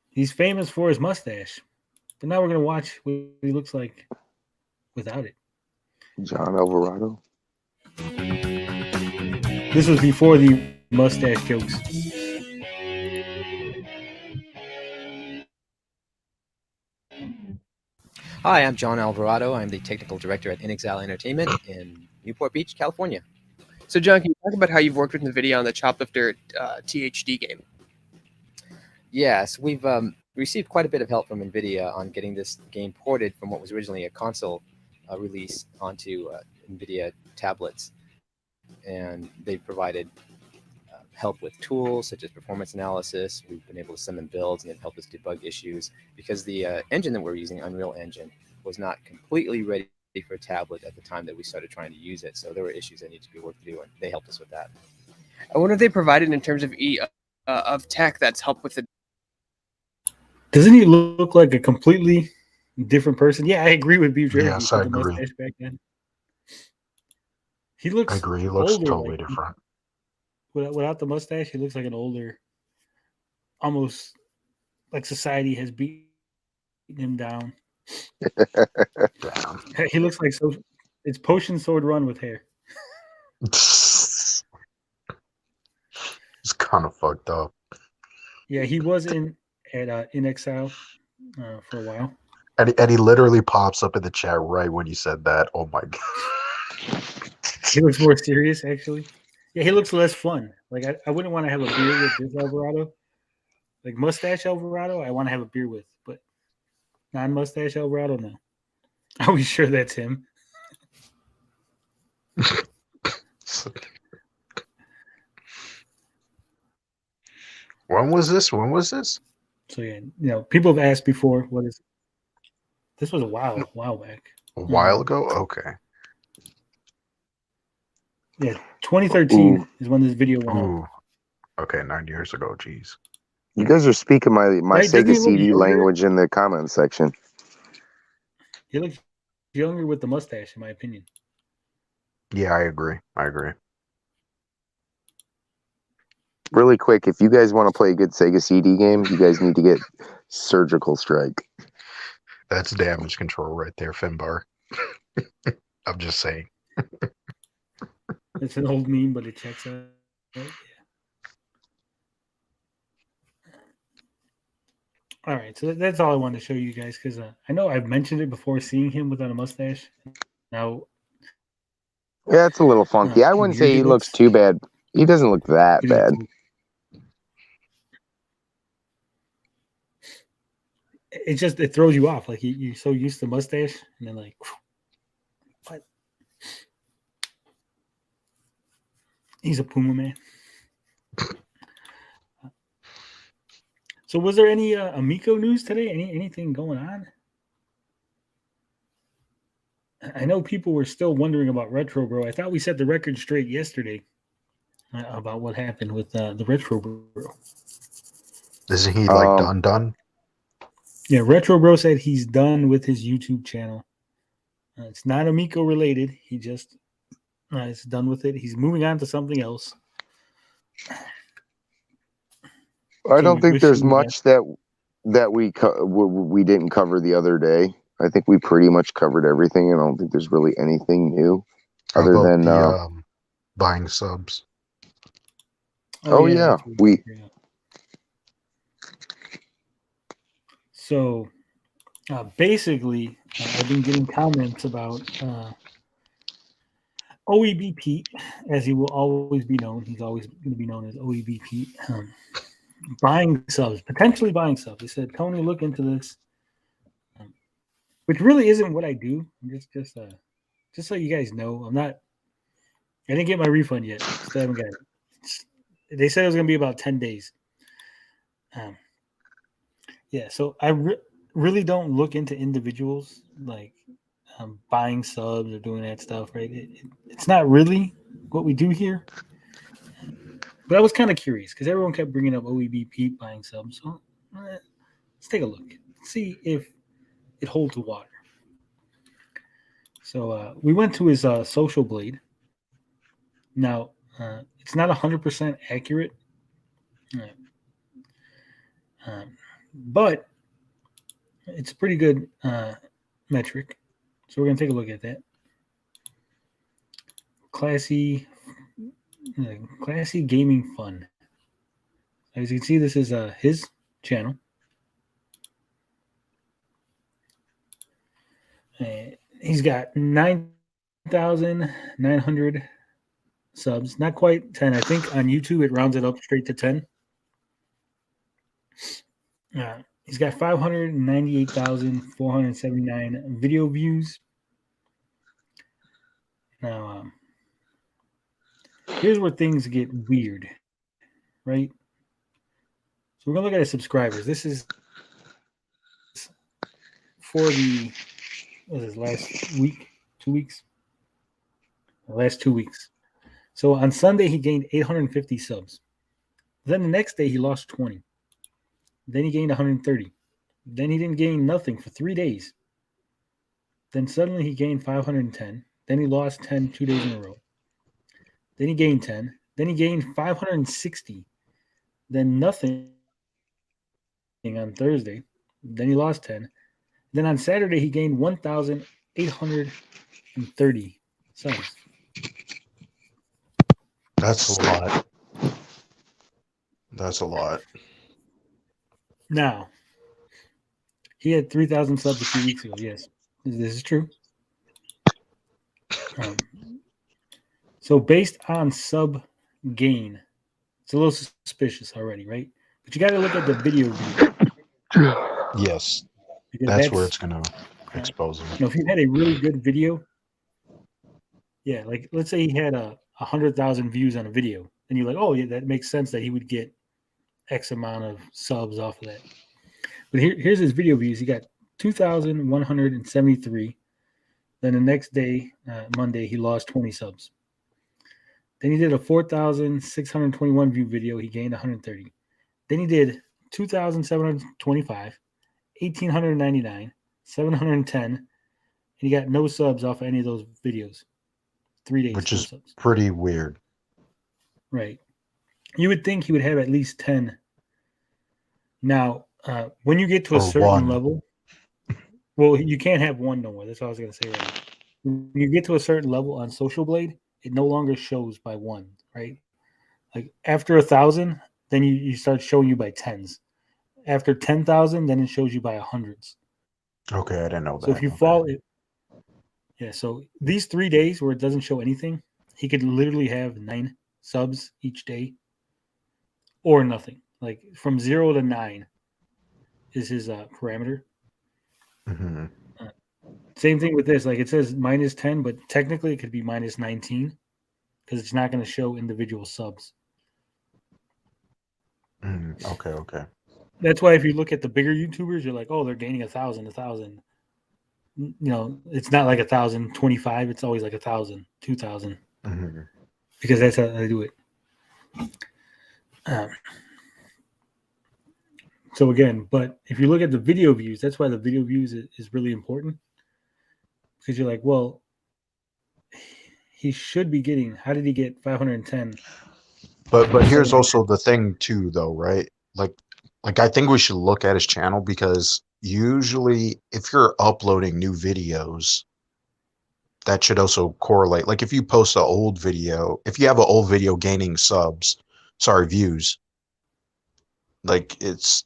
He's famous for his mustache, but now we're going to watch what he looks like without it. John Alvarado. This was before the mustache jokes. Hi, I'm John Alvarado. I'm the technical director at Inexal Entertainment in Newport Beach, California. So, John, can you talk about how you've worked with NVIDIA on the Choplifter THD game? Yes, we've received quite a bit of help from NVIDIA on getting this game ported from what was originally a console release onto NVIDIA tablets. And they've provided help with tools such as performance analysis. We've been able to send them builds and they've helped us debug issues because the engine that we're using, Unreal Engine, was not completely ready for a tablet at the time that we started trying to use it. So there were issues that needed to be worked through, and they helped us with that. I wonder if they provided in terms of tech that's helped with the. Doesn't he look like a completely different person? Yeah, I agree with Beef Jeremy. Yes, I The agree. mustache back then. He looks. I agree. He looks older, totally like, different. Without the mustache, he looks like an older, almost like society has beaten him down. Damn. He looks like so. It's Potion Sword Run with hair. It's kind of fucked up. Yeah, he was in Exile for a while. And he literally pops up in the chat right when you said that. Oh my god. He looks more serious, actually. Yeah, he looks less fun. Like I wouldn't want to have a beer with this Alvarado. Like mustache Alvarado, I want to have a beer with, but non-mustache Alvarado, no. Are we sure that's him? When was this? So yeah, people have asked before, what is this? Was a while back. A while ago? Okay. Yeah, 2013 is when this video went up. Ooh. Okay, 9 years ago. Jeez. You guys are speaking my Right, doesn't he Sega look CD younger? language in the comment section. He looks younger with the mustache, in my opinion. Yeah, I agree. Really quick, if you guys want to play a good Sega CD game, you guys need to get Surgical Strike. That's damage control right there, Finbar. I'm just saying. It's an old meme, but it checks out. Yeah. All right, so that's all I wanted to show you guys because I know I've mentioned it before, seeing him without a mustache. Now, Yeah, it's a little funky. I wouldn't say he looks too bad. He doesn't look that bad. It throws you off. Like you're so used to mustache, and then like, what? He's a Puma man. So, was there any Amico news today? Anything going on? I know people were still wondering about Retro Bro. I thought we set the record straight yesterday about what happened with the Retro Bro. Isn't he like done? Yeah, Retro Bro said he's done with his YouTube channel. It's not Amico related. He just is done with it. He's moving on to something else. I don't think there's much that we didn't cover the other day. I think we pretty much covered everything, and I don't think there's really anything new other than the, buying subs. Oh yeah, So basically, I've been getting comments about OEB Pete, as he will always be known. He's always going to be known as OEB Pete. Buying subs, potentially buying subs. He said, Tony, look into this. which really isn't what I do. I'm just so you guys know, I didn't get my refund yet. Still haven't got it. They said it was gonna be about 10 days. Yeah, so I really don't look into individuals like buying subs or doing that stuff, right? It's not really what we do here. But I was kind of curious because everyone kept bringing up OEB Pete buying subs. So let's take a look. See if it holds water. So we went to his Social Blade. Now, it's not 100% accurate, but it's a pretty good metric. So we're going to take a look at that. Classy gaming fun. As you can see, this is his channel. He's got 9,900 subs. Not quite 10. I think on YouTube it rounds it up straight to 10. He's got 598,479 video views. Now, here's where things get weird, right? So we're going to look at his subscribers. This is for the last week, 2 weeks? The last 2 weeks. So on Sunday, he gained 850 subs. Then the next day, he lost 20. Then he gained 130. Then he didn't gain nothing for 3 days. Then suddenly he gained 510. Then he lost 10 2 days in a row. Then he gained 10. Then he gained 560. Then nothing on Thursday. Then he lost 10. Then on Saturday, he gained 1,830 subs. That's a lot. That's a lot. Now, he had 3,000 subs a few weeks ago. Yes, this is true. So based on sub gain, it's a little suspicious already, right? But you got to look at the video view. Yes, that's where it's going to expose him. If he had a really good video, yeah, like let's say he had 100,000 views on a video, and you're like, oh yeah, that makes sense that he would get X amount of subs off of that. But here's his video views. He got 2,173. Then the next day, Monday, he lost 20 subs. Then he did a 4,621 view video. He gained 130. Then he did 2,725, 1,899, 710, and he got no subs off of any of those videos. 3 days. Which no is subs. pretty weird. Right. You would think he would have at least 10. Now, when you get to a certain level, well, you can't have one no more. That's what I was going to say right now. When you get to a certain level on Social Blade, it no longer shows by one, right? Like after 1,000, then you start showing you by tens. After 10,000, then it shows you by hundreds. Okay, I didn't know that. So if you fall, so these 3 days where it doesn't show anything, he could literally have 9 subs each day or nothing. Like from 0 to 9 is his parameter. Mm-hmm. Same thing with this. Like it says -10, but technically it could be -19 because it's not going to show individual subs. Okay. That's why if you look at the bigger YouTubers, you're like, oh, they're gaining 1,000. It's not like 1,025. It's always like 1,000, 2,000, because that's how they do it. So again, but if you look at the video views, that's why the video views is really important, because you're like, well, he should be getting. How did he get 510? But here's also the thing too, though, right? Like I think we should look at his channel, because usually if you're uploading new videos, that should also correlate. Like if you post an old video, if you have an old video gaining views, like it's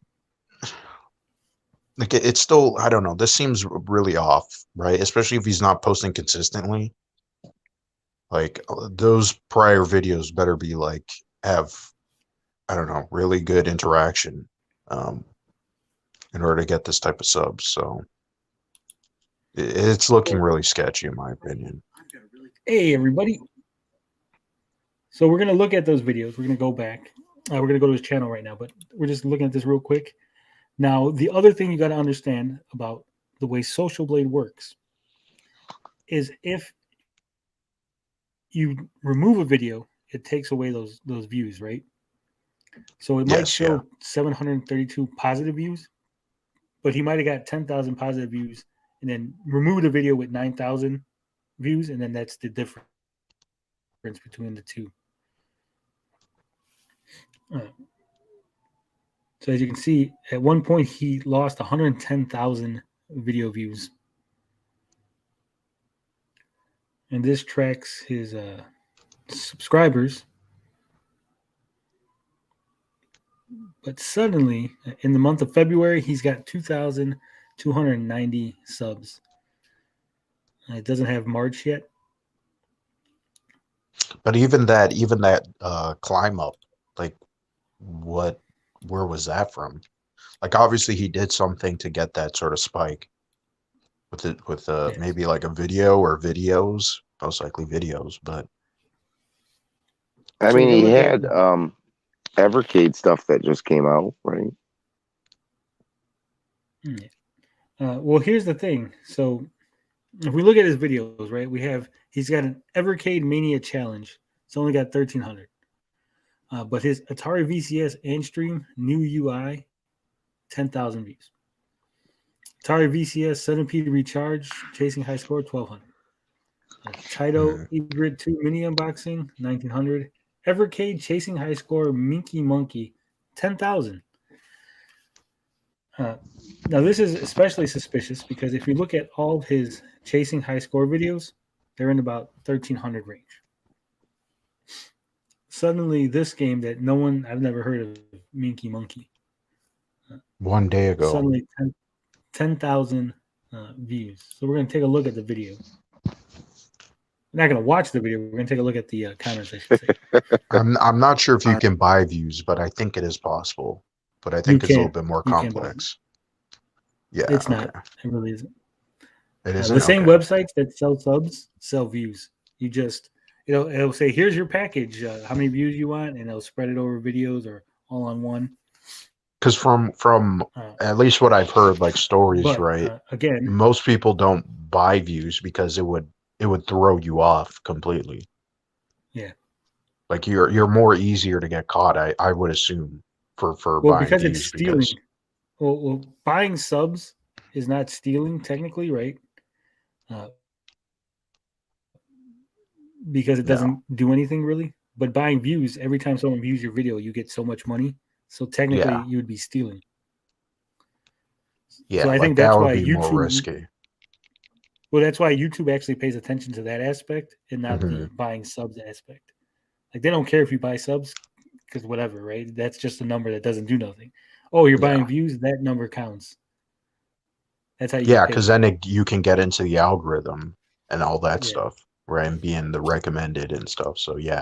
still, I don't know, this seems really off, right? Especially if he's not posting consistently. Like those prior videos better be like have, I don't know, really good interaction in order to get this type of subs. So It's looking really sketchy, in my opinion. Hey, everybody. So we're going to look at those videos. We're going to go back. We're going to go to his channel right now, but we're just looking at this real quick. Now, the other thing you got to understand about the way Social Blade works is if you remove a video, it takes away those views, right? So it might Yes, show yeah. 732 positive views, but he might have got 10,000 positive views and then removed a video with 9,000 views, and then that's the difference between the two. So as you can see, at one point he lost 110,000 video views. And this tracks his subscribers. But suddenly, in the month of February, he's got 2,290 subs. It doesn't have March yet. But even that climb up, like, where was that from? Like, obviously he did something to get that sort of spike with Yes. maybe like a video or videos, most likely videos. But I So mean, we're he gonna look had at- Evercade stuff that just came out, right? Well, here's the thing. So if we look at his videos, right, he's got an Evercade Mania Challenge. It's only got 1,300. But his Atari VCS and stream, new UI, 10,000 views. Atari VCS 7P to recharge, chasing high score, 1,200. Taito eGrid 2 mini unboxing, 1,900. Evercade chasing high score, Minky Monkey, 10,000. Now, this is especially suspicious because if you look at all of his chasing high score videos, they're in about 1,300 range. Suddenly, this game that I've never heard of, Minky Monkey. one day ago, Suddenly 10,000 views. So we're going to take a look at the video. We're not going to watch the video. We're going to take a look at the comments, I should say. I'm not sure if you can buy views, but I think it is possible. But I think it's a little bit more complex. Yeah, it's not. It really isn't. It isn't. The same websites that sell subs sell views. You just it'll say, here's your package, how many views you want, and it'll spread it over videos or all on one. Because from at least what I've heard, like stories, right? Again, most people don't buy views because it would throw you off completely. Yeah, like you're more easier to get caught. I would assume for buying because views, it's stealing. Well, buying subs is not stealing technically, right? Because it doesn't do anything really. But buying views, every time someone views your video, you get so much money. So technically, you would be stealing. Yeah, so I think that that's would why be YouTube more risky. Well, that's why YouTube actually pays attention to that aspect and not the buying subs aspect. Like they don't care if you buy subs because whatever, right? That's just a number that doesn't do nothing. Oh, you're buying views, that number counts. That's how you get paid. Because then you can get into the algorithm and all that stuff, right? And being the recommended and stuff. So you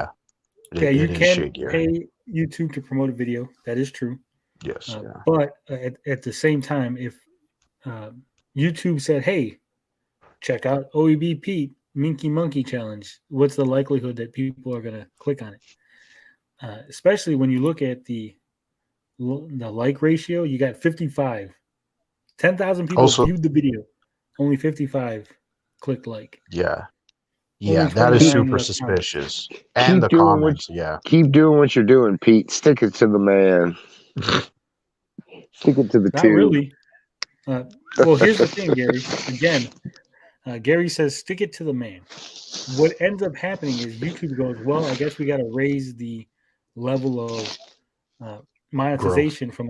can shadier. pay YouTube to promote a video. That is true. Yes. But at the same time, if YouTube said, "Hey, check out OEB Pete Minky Monkey Challenge," what's the likelihood that people are going to click on it? Especially when you look at the like ratio, you got 55. 10,000 people viewed the video. Only 55 clicked like. Yeah, that is super suspicious. And the comments, Keep doing what you're doing, Pete. Stick it to the man. Stick it to the Not tube. really. Well, here's the thing, Gary. Again, Gary says, stick it to the man. What ends up happening is YouTube goes, well, I guess we got to raise the level of monetization from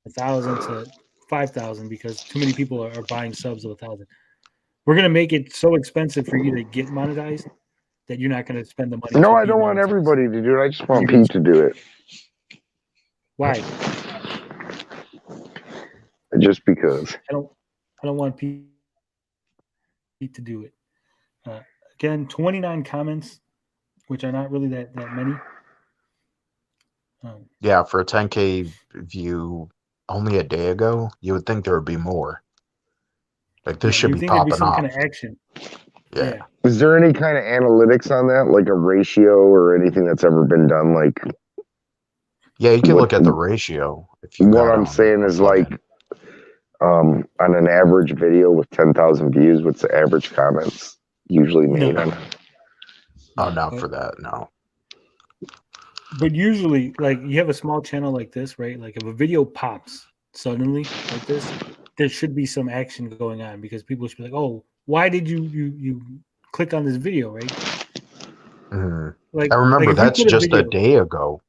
1,000 to 5,000 because too many people are buying subs of 1,000. We're going to make it so expensive for you to get monetized that you're not going to spend the money. No, I don't want everybody to do it. I just want Pete to do it. Why? Just because. I don't want Pete to do it. Again, 29 comments, which are not really that many. For a 10K view only a day ago, you would think there would be more. Like this should you be think there'd be popping some off. kind of action. Yeah. Is there any kind of analytics on that, like a ratio or anything that's ever been done? Like, Yeah, you can what look at the ratio if you what got I'm saying a is like, plugin. on an average video with 10,000 views, what's the average comments usually made No. on it? Oh, not for that, no. But usually, like, you have a small channel like this, right? Like, if a video pops suddenly like this, there should be some action going on because people should be like, "Oh, why did you click on this video?" Right? Mhm. Like, I remember if we that's put a just a video, day ago.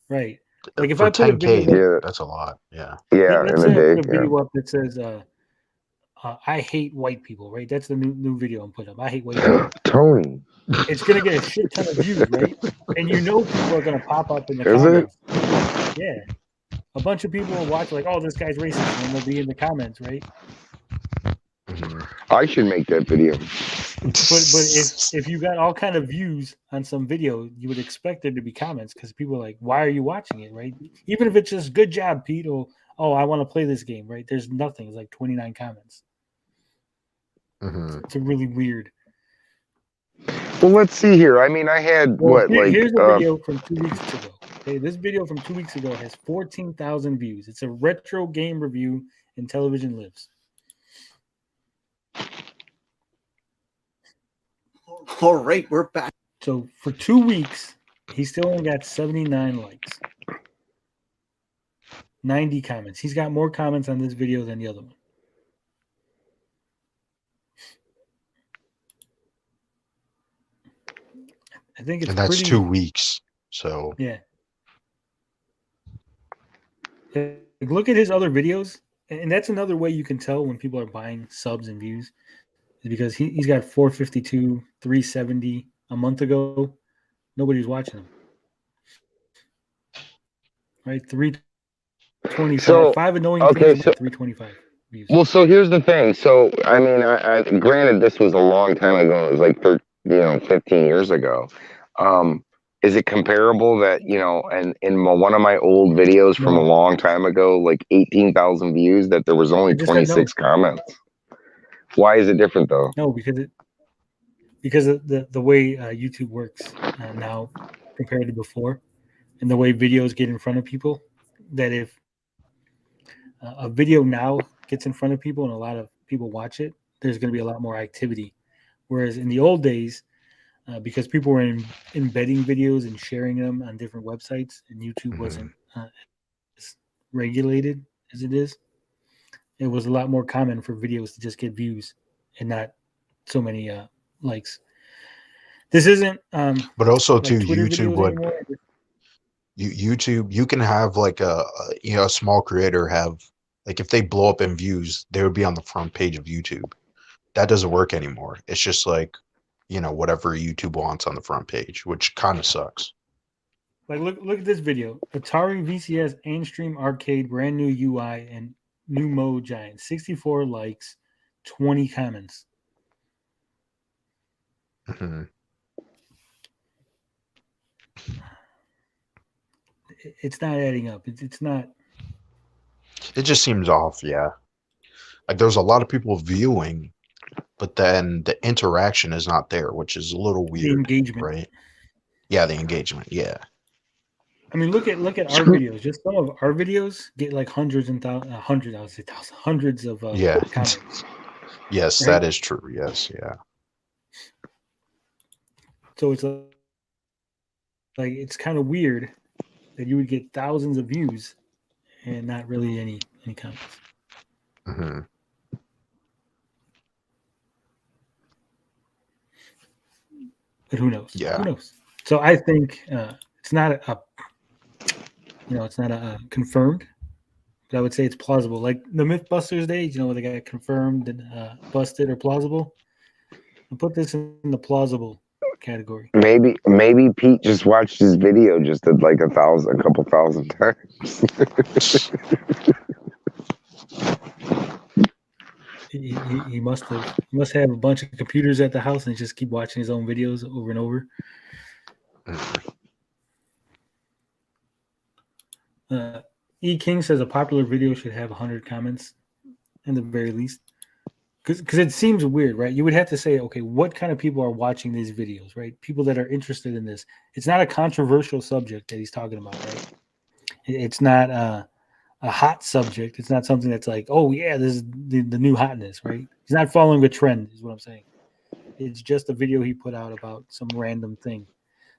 right? Like, if For I put a video, 10K, Yeah, that's a lot. Yeah. yeah, let's in a say I day. put a Yeah. video up that says, "I hate white people," right? That's the new video I'm putting up. I hate white people. Tony, It's gonna get a shit ton of views, right? And people are gonna pop up in the is it? comments. Yeah. A bunch of people will watch like, "Oh, this guy's racist," and they'll be in the comments, right? Mhm. I should make that video. But if you got all kind of views on some video, you would expect there to be comments because people are like, "Why are you watching it?" Right? Even if it's just "Good job, Pete," or "Oh, I want to play this game," right? There's nothing. It's like 29 comments. Mhm. It's really weird. Well, let's see here. I mean, I had Well, what, like, here's a video from 2 weeks ago. Okay, this video from 2 weeks ago has 14,000 views. It's a retro game review in Intellivision Lives. All right, we're back. So for 2 weeks, he still only got 79 likes, 90 comments. He's got more comments on this video than the other one. I think it's And that's pretty. 2 weeks. So Yeah. Look at his other videos, and that's another way you can tell when people are buying subs and views, is because he's got 452, 370 a month ago. Nobody's watching him. Right? 325. So, 5 annoying okay, things so, about 325 views. well, so here's the thing. So, I mean, I granted this was a long time ago. It was like 15 years ago. Is it comparable that, and in one of my old videos from a No. long time ago, like 18,000 views, that there was only I just said no. 26 comments? Why is it different though? No, because of the way YouTube works now compared to before, and the way videos get in front of people, that if a video now gets in front of people and a lot of people watch it, there's going to be a lot more activity. Whereas in the old days, because people were embedding videos and sharing them on different websites, and YouTube wasn't as regulated as it is, it was a lot more common for videos to just get views and not so many likes. This isn't but also like too, Twitter YouTube videos would anymore. YouTube, you can have like a small creator have, like, if they blow up in views, they would be on the front page of YouTube. That doesn't work anymore. It's just like, whatever YouTube wants on the front page, which kind of sucks. Like look at this video. Atari VCS and Stream Arcade, brand new UI and new mode giant. 64 likes, 20 comments. Hmm. It's not adding up. It's not. It just seems off, yeah. Like there's a lot of people viewing, but then the interaction is not there, which is a little weird. The engagement, right? Yeah, the engagement, yeah. I mean, look at our videos. Just some of our videos get like hundreds and hundreds of Yeah. comments. Yes, right? that is true. Yes, yeah. So it's like it's kind of weird that you would get thousands of views and not really any comments. Mm-hmm. But who knows? Yeah. Who knows? So I think it's not it's not confirmed, but I would say it's plausible. Like the MythBusters days, where they got confirmed and busted or plausible. I'll put this in the plausible category. Maybe Pete just watched his video just at like a couple thousand times. He must have. He must have a bunch of computers at the house and just keep watching his own videos over and over. E King says a popular video should have 100 comments, in the very least. because it seems weird, right? You would have to say, okay, what kind of people are watching these videos, right? People that are interested in this. It's not a controversial subject that he's talking about, right? It's not a hot subject. It's not something that's like, oh yeah, this is the new hotness, right? He's not following a trend, is what I'm saying. It's just a video he put out about some random thing.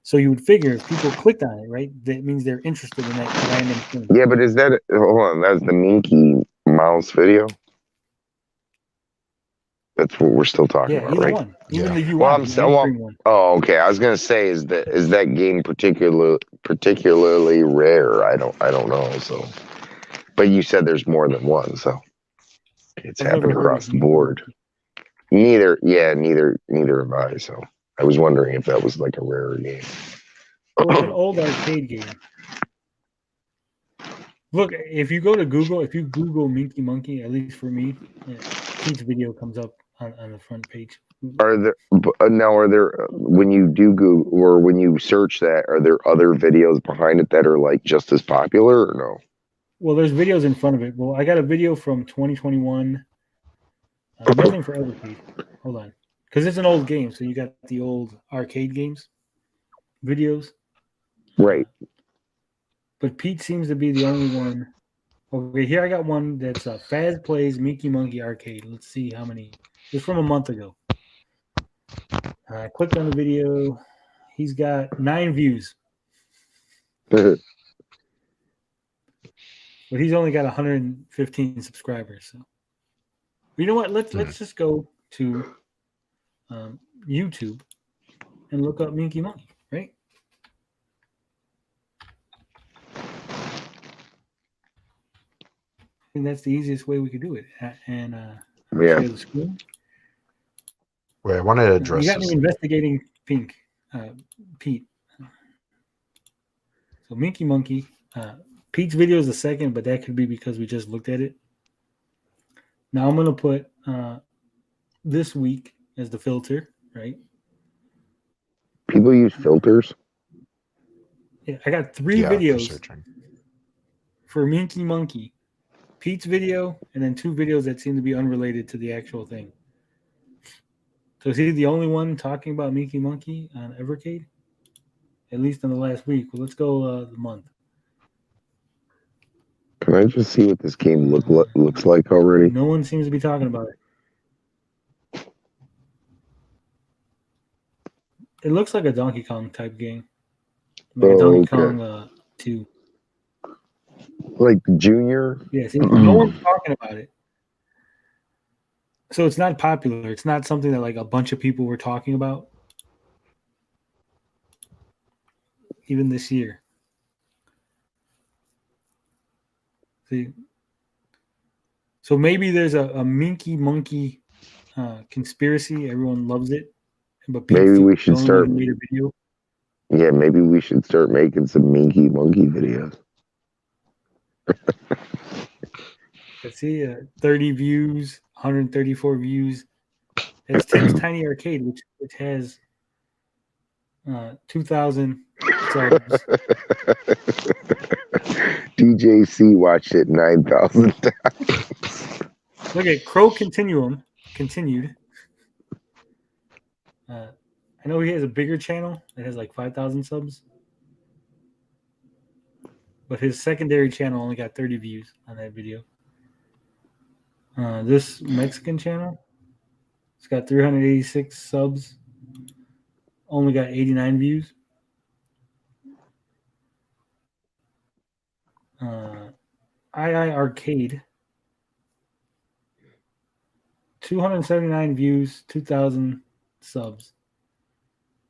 So you would figure if people clicked on it, right, that means they're interested in that random thing. Yeah, but is that hold on? That's the Minky Mouse video. That's what we're still talking Yeah, about, either right? one, even Yeah. the UI, Well, I'm the saying, well, on-screen one. oh, okay. I was gonna say, is that game particularly rare? I don't know. So, but you said there's more than one, so it's I've never happened heard across of the board. Neither have I. So I was wondering if that was like a rarer game. Well, it's an old arcade game. Look, if you go to Google, if you Google Minky Monkey, at least for me, Pete's video comes up on the front page. Are there when you do Google or when you search that, are there other videos behind it that are like just as popular or no? Well, there's videos in front of it. Well, I got a video from 2021. Nothing for Evercade. Hold on, because it's an old game, so you got the old arcade games videos. Right. But Pete seems to be the only one. Okay, here I got one that's Faz Plays Minky Monkey Arcade. Let's see how many. It's from a month ago. I clicked on the video. He's got 9 views, but he's only got 115 subscribers. So, you know what? Let's just go to YouTube and look up Minky Monkey, right? I think that's the easiest way we could do it. And Yeah. share the screen. Wait, I want to address You got this. me investigating Pete. So Minky Monkey. Pete's video is the second, but that could be because we just looked at it. Now I'm going to put this week as the filter, right? People use filters. Yeah, I got 3 For videos searching. for Minky Monkey. Pete's video, and then 2 videos that seem to be unrelated to the actual thing. So is he the only one talking about Minky Monkey on Evercade? At least in the last week. Well, let's go the month. Can I just see what this game looks like already? No one seems to be talking about it. It looks like a Donkey Kong type game. Like a Donkey Kong 2. Like Junior? Yeah, see, no one's talking about it. So it's not popular. It's not something that like a bunch of people were talking about. Even this year. See? So maybe there's a Minky Monkey conspiracy. Everyone loves it. But Maybe we should start. Made a video. Yeah, maybe we should start making some Minky Monkey videos. Let's see, 30 views, 134 views. It's Tim's Tiny Arcade, which has 2,000 subs. DJC watched it 9,000 times. Look at Crow continued. I know he has a bigger channel that has like 5,000 subs. But his secondary channel only got 30 views on that video. This Mexican channel, it's got 386 subs. Only got 89 views. II Arcade, 279 views, 2,000 subs.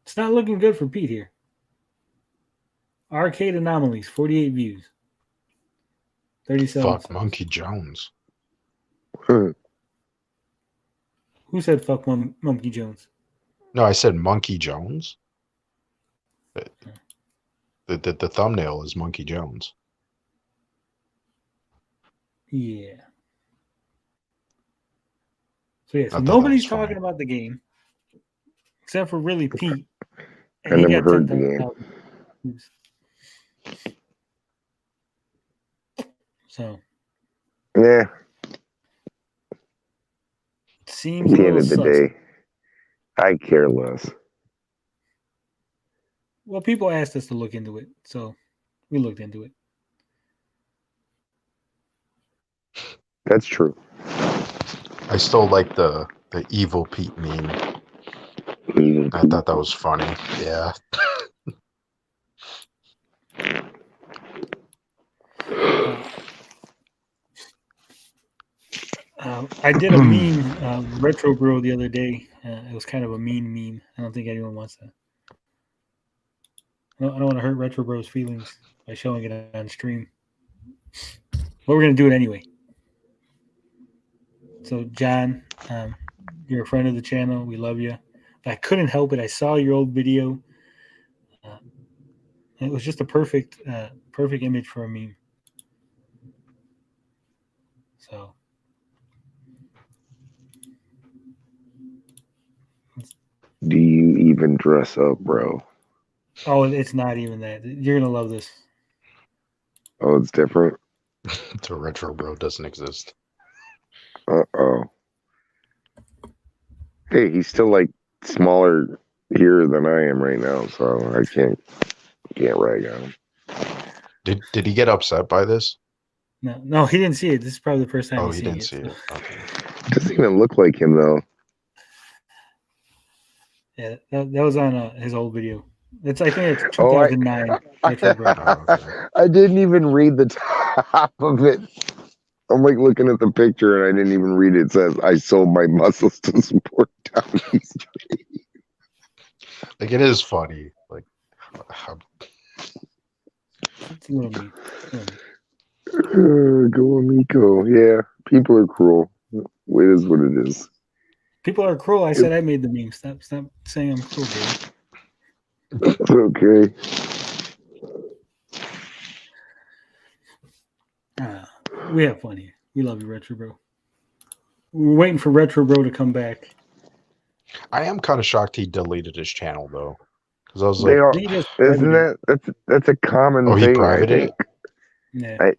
It's not looking good for Pete here. Arcade Anomalies, 48 views. 37 Fuck subs. Monkey Jones. Who said fuck Monkey Jones? No, I said Monkey Jones. The thumbnail is Monkey Jones. Yeah. So yeah, so I thought that nobody's was funny. talking about the game except for really Pete. I never heard the game. views. So Yeah. Seems At a the end little of the sus. day, I care less. Well, people asked us to look into it, so we looked into it. That's true. I still like the evil Pete meme. I thought that was funny. Yeah. I did a meme, Retro Bro, the other day. It was kind of a mean meme. I don't think anyone wants that. I don't want to hurt Retro Bro's feelings by showing it on stream. But we're going to do it anyway. So, John, you're a friend of the channel. We love you. I couldn't help it. I saw your old video. It was just a perfect image for a meme. So, Do you even dress up, bro? oh, it's not even that. You're gonna love this. Oh, it's different. The Retro Bro doesn't exist. Uh-oh. Hey, he's still like smaller here than I am right now, so I can't rag on him. Did he get upset by this? No, he didn't see it. This is probably the first time Oh, he's he seeing didn't it. see it. Okay. Doesn't even look like him though. Yeah, that was on his old video. I think it's Oh, 2009. Retro Bro. Oh, okay. I didn't even read the top of it. I'm like looking at the picture and I didn't even read it. It says, I sold my muscles to support Tommy's. Like, it is funny. Like, It's a little mean. Go Amico. Yeah, people are cruel. It is what it is. People are cruel. I said I made the meme. Stop saying I'm cruel, baby. It's okay. We have fun here. We love you, Retro Bro. We're waiting for Retro Bro to come back. I am kind of shocked he deleted his channel though, because I was They like, are, He just isn't privated that's a common oh, he thing, I privated think. it. Yeah.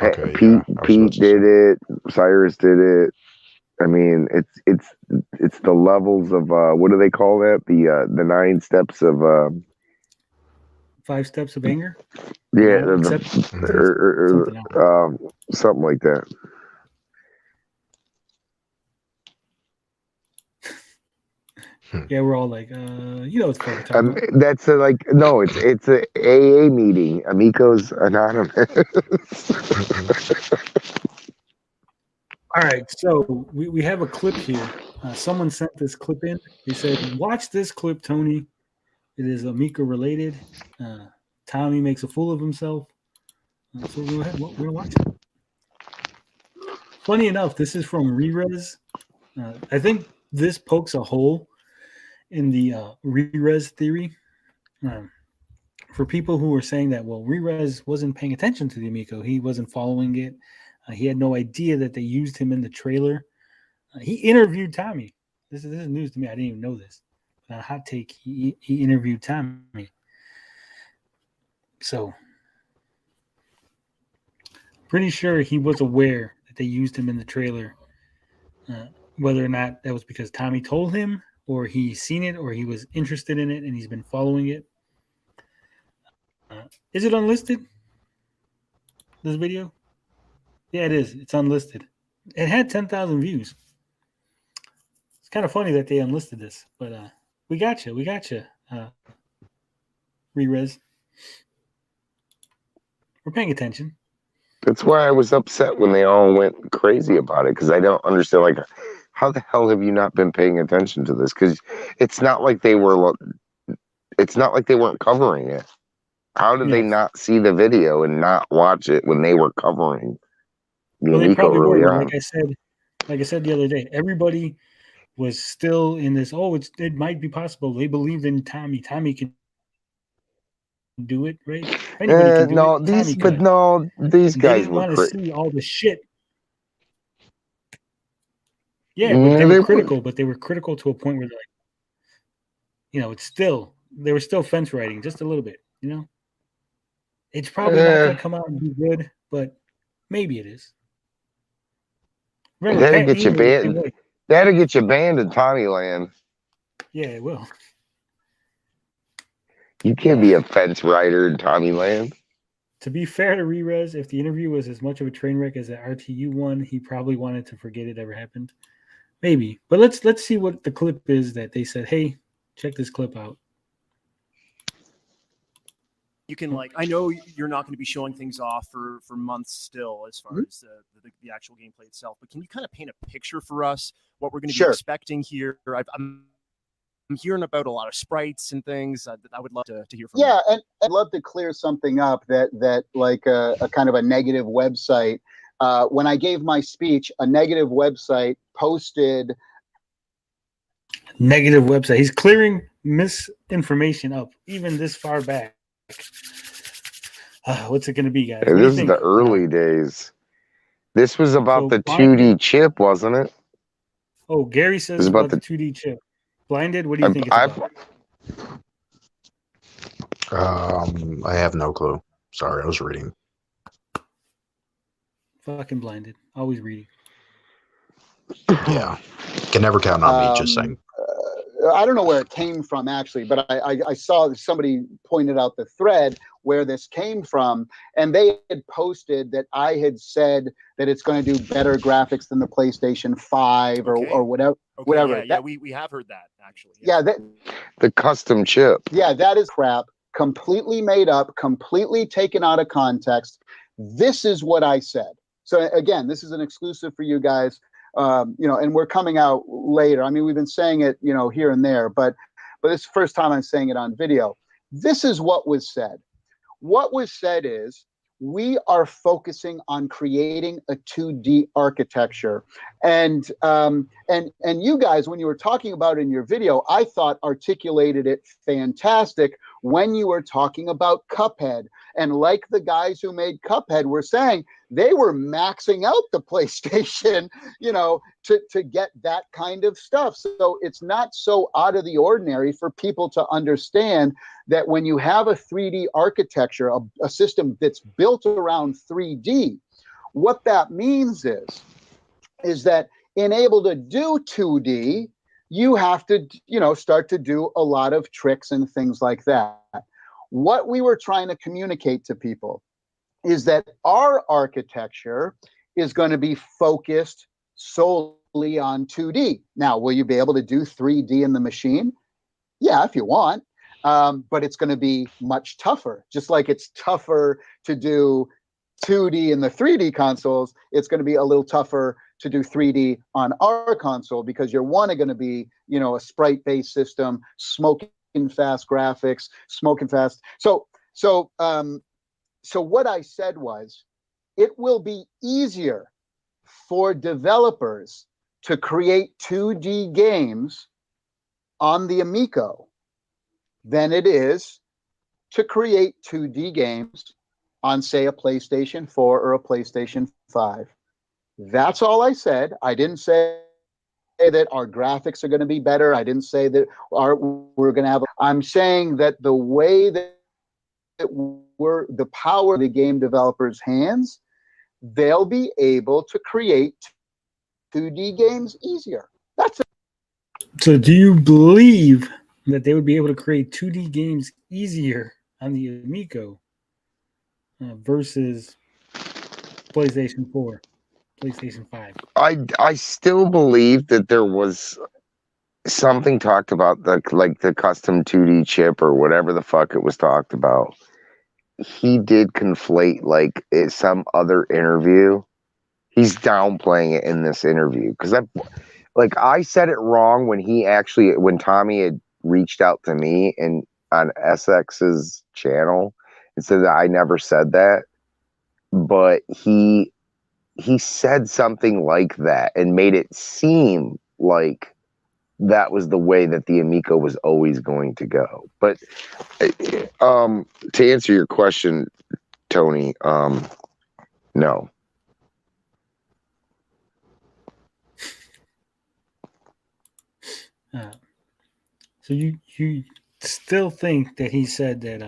Okay, Pete yeah, I was about Pete to did say. it. Cyrus did it. I mean, it's the levels of what do they call that? The 9 steps of 5 steps of anger. yeah, Something else. something like that. Yeah, we're all like, it's fun to talk about. That's no, it's a AA meeting. Amigos Anonymous. All right, so we have a clip here. Someone sent this clip in. They said, watch this clip, Tony. It is Amico related. Tommy makes a fool of himself. So go ahead. We're going to watch it. Funny enough, this is from Rerez. I think this pokes a hole in the Rerez theory. For people who were saying that, well, Rerez wasn't paying attention to the Amico. He wasn't following it. He had no idea that they used him in the trailer. He interviewed Tommy. This is news to me. I didn't even know this. On Hot Take, he interviewed Tommy. So, pretty sure he was aware that they used him in the trailer. Whether or not that was because Tommy told him, or he's seen it, or he was interested in it and he's been following it. Is it unlisted? This video? Yeah, it is. It's unlisted. It had 10,000 views. It's kind of funny that they unlisted this, but we got you. Rerez. We're paying attention. That's why I was upset when they all went crazy about it, because I don't understand, like, how the hell have you not been paying attention to this? Because it's not like they weren't covering it. How did they not see the video and not watch it when they were covering the Amico early on? Like I said the other day, everybody was still in this. Oh, it might be possible. They believed in Tommy. Tommy can do it, right? Anybody can do it. These and guys they didn't were want to crazy. see all the shit. Yeah, but they were critical. But they were critical to a point where they're like, they were still fence riding just a little bit. It's probably not going to come out and be good, but maybe it is. Remember, That'll get you banned. That'll get you banned in Tommyland. Yeah, it will. You can't be a fence rider in Tommyland. To be fair to Rerez, if the interview was as much of a train wreck as the RTU one, he probably wanted to forget it ever happened. Maybe. But let's see what the clip is that they said, hey, check this clip out. You can I know you're not going to be showing things off for months still as far as the actual gameplay itself, but can you kind of paint a picture for us what we're going to be expecting here? I'm hearing about a lot of sprites and things. I would love to hear from you. Yeah, and I'd love to clear something up that like a kind of a negative website. When I gave my speech, a negative website posted. Negative website. He's clearing misinformation up, even this far back. What's it going to be, guys? Yeah, this is the early days. This was about the 2D chip, wasn't it? Oh, Gary says it's about the 2D chip. Blinded, what do you think it's about? I have no clue. Sorry, I was reading. Fucking blinded. Always reading. Yeah. Can never count on me, just saying. I don't know where it came from, actually, but I saw somebody pointed out the thread where this came from, and they had posted that I had said that it's going to do better graphics than the PlayStation 5 or whatever. Okay, whatever. Yeah, we have heard that, actually. Yeah, the custom chip. Yeah, that is crap. Completely made up, completely taken out of context. This is what I said. So again, this is an exclusive for you guys. And we're coming out later. I mean, we've been saying it, here and there, but it's the first time I'm saying it on video. This is what was said. What was said is we are focusing on creating a 2D architecture. And you guys, when you were talking about it in your video, I thought articulated it fantastic when you were talking about Cuphead. And like the guys who made Cuphead were saying, they were maxing out the PlayStation, to get that kind of stuff. So it's not so out of the ordinary for people to understand that when you have a 3D architecture, a system that's built around 3D, what that means is that in able to do 2D, you have to, start to do a lot of tricks and things like that. What we were trying to communicate to people is that our architecture is going to be focused solely on 2D. Now, will you be able to do 3D in the machine? Yeah, if you want, but it's going to be much tougher. Just like it's tougher to do 2D in the 3D consoles, it's going to be a little tougher to do 3D on our console because you're going to be, a sprite-based system, smoking fast graphics, smoking fast. So what I said was, it will be easier for developers to create 2D games on the Amico than it is to create 2D games on, say, a PlayStation 4 or a PlayStation 5. That's all I said. I didn't say that our graphics are going to be better. I didn't say that we're going to have. I'm saying that the way that we're the power of the game developers' hands, they'll be able to create 2D games easier. That's it. So do you believe that they would be able to create 2D games easier on the Amico versus PlayStation 4, PlayStation 5? I still believe that there was something talked about the custom 2D chip or whatever the fuck it was talked about. He did conflate some other interview. He's downplaying it in this interview because I said it wrong when Tommy had reached out to me and on SX's channel and said that I never said that, but he said something like that and made it seem like that was the way that the Amico was always going to go. But to answer your question, Tony, no. So you still think that he said that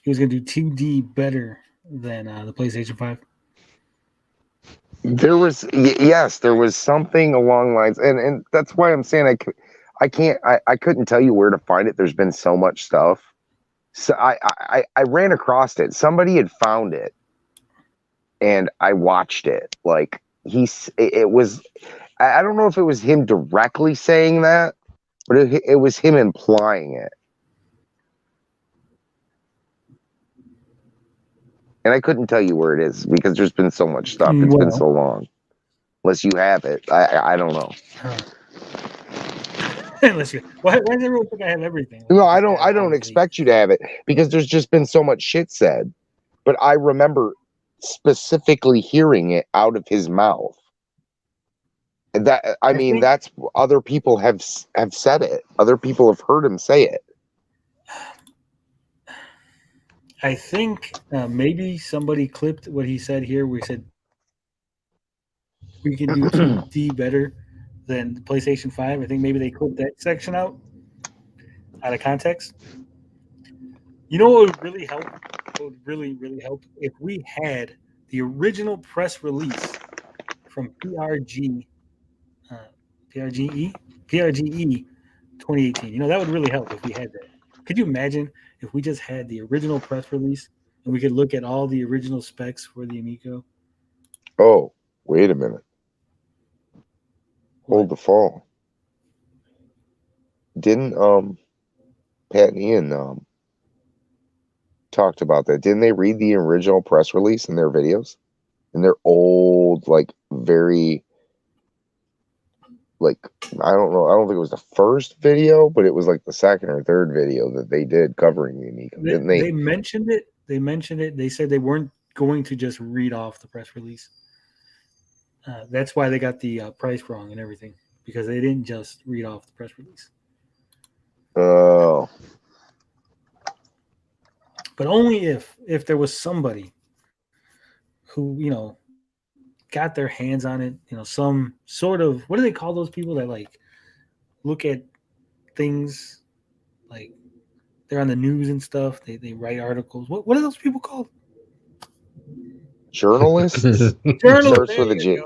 he was going to do 2D better than the PlayStation 5? There was yes, there was something along lines, and that's why I'm saying I couldn't tell you where to find it. There's been so much stuff. So I ran across it. Somebody had found it, and I watched it. Like it was. I don't know if it was him directly saying that, but it was him implying it. And I couldn't tell you where it is because there's been so much stuff. It's been so long. Unless you have it, I don't know. Unless you, why does everyone think I have everything? No, I don't expect you to have it because there's just been so much shit said. But I remember specifically hearing it out of his mouth. And that I mean, that's other people have said it. Other people have heard him say it. I think maybe somebody clipped what he said here. We said we can do 2D better than the PlayStation 5. I think maybe they clipped that section out of context. You know what would really help? What would really, really help if we had the original press release from PRGE 2018. You know, that would really help if we had that. Could you imagine if we just had the original press release and we could look at all the original specs for the Amico? Oh, wait a minute. Hold the phone. Didn't Pat and Ian talked about that? Didn't they read the original press release in their videos? In their old, like, very, like, I don't know. I don't think it was the first video, but it was like the second or third video that they did covering the Amico. Didn't they? They mentioned it. They said they weren't going to just read off the press release. That's why they got the price wrong and everything, because they didn't just read off the press release. Oh. But only if there was somebody who, you know, got their hands on it, you know, some sort of, what do they call those people that like look at things, like they're on the news and stuff, they write articles. What are those people called? Journalists? Journalists. Starts with a J.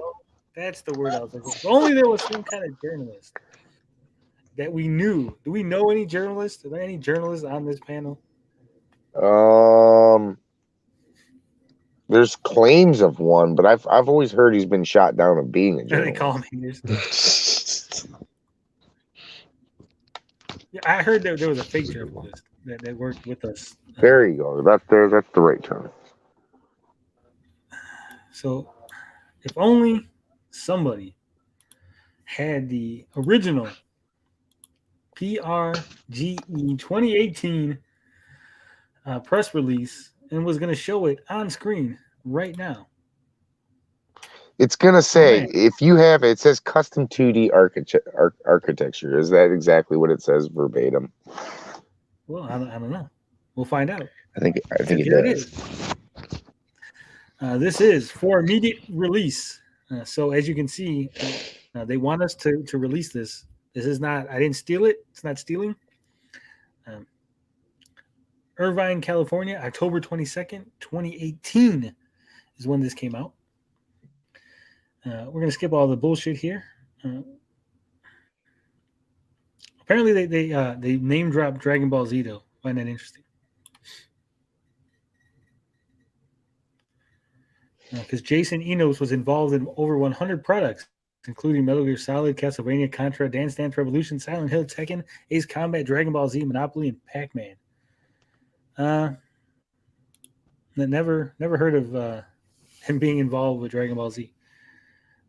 That's the word I was looking for. If only there was some kind of journalist that we knew. Do we know any journalists? Are there any journalists on this panel? There's claims of one, but I've always heard he's been shot down of being a journalist. They call him haters. Yeah, I heard there was a fake journalist that worked with us. There you go. That's the right term. So, if only somebody had the original PRGE 2018 press release and was going to show it on screen right now. It's going to say, if you have it, it says custom 2D architecture. Is that exactly what it says verbatim? Well, I don't know. We'll find out. I think it does. This is for immediate release. So as you can see, they want us to release this. This is not, I didn't steal it. It's not stealing. Irvine, California, October 22nd, 2018 is when this came out. We're going to skip all the bullshit here. Apparently they name dropped Dragon Ball Z though. Find that interesting. Because Jason Enos was involved in over 100 products, including Metal Gear Solid, Castlevania, Contra, Dance Dance Revolution, Silent Hill, Tekken, Ace Combat, Dragon Ball Z, Monopoly, and Pac-Man. Never heard of him being involved with Dragon Ball Z.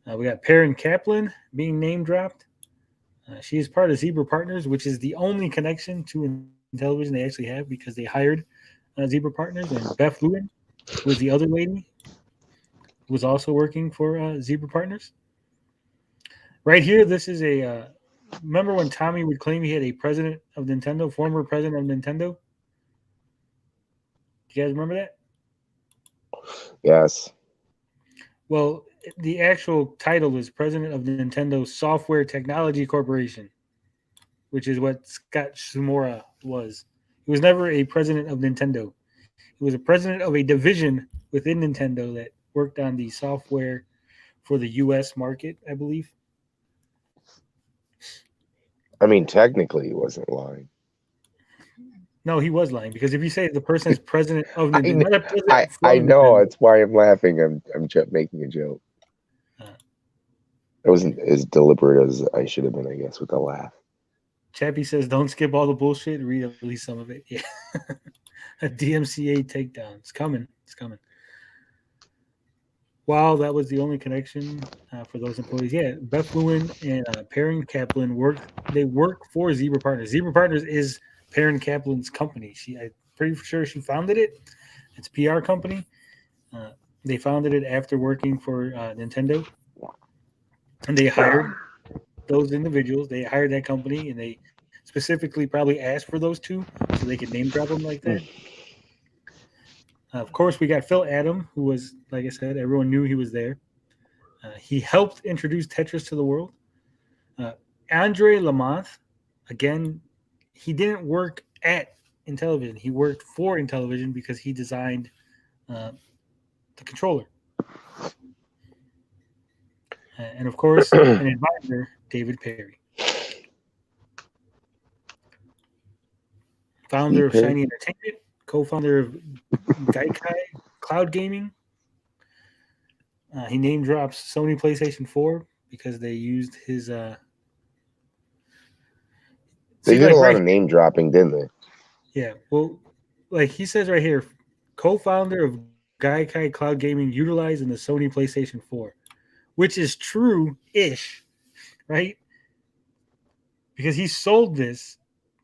We got Perrin Kaplan being name dropped. She is part of Zebra Partners, which is the only connection to Intellivision they actually have because they hired Zebra Partners. And Beth Lewin was the other lady who was also working for Zebra Partners. Right here, this is a remember when Tommy would claim he had a president of Nintendo, former president of Nintendo? Do you guys remember that? Yes. Well, the actual title is President of Nintendo Software Technology Corporation, which is what Scott Shimura was. He was never a president of Nintendo. He was a president of a division within Nintendo that worked on the software for the U.S. market, I believe. I mean, technically, he wasn't lying. No, he was lying, because if you say the person is president of Nintendo, not a president I from know. Nintendo. That's why I'm laughing. I'm making a joke. It wasn't as deliberate as I should have been, I guess, with the laugh. Chappie says, "Don't skip all the bullshit. Read at least some of it." Yeah, a DMCA takedown. It's coming. It's coming. Wow, that was the only connection for those employees. Yeah, Beth Lewin and Perrin Kaplan work for Zebra Partners. Zebra Partners is Perrin Kaplan's company. I'm pretty sure she founded it. It's a PR company. They founded it after working for Nintendo, and they hired those individuals. They hired that company, and they specifically probably asked for those two so they could name drop them like that. Of course, we got Phil Adam, who was, like I said, everyone knew he was there. He helped introduce Tetris to the world. Andre Lamont, again, he didn't work at Intellivision. He worked for Intellivision because he designed the controller. And of course, an advisor, David Perry. Founder of Shiny Entertainment, co-founder of GwG Cloud Gaming. He name drops Sony PlayStation 4 because they used his. They did a lot of name dropping, didn't they? Yeah, well, like he says right here, co-founder of GwG Cloud Gaming utilizing the Sony PlayStation 4, which is true-ish, right? Because he sold this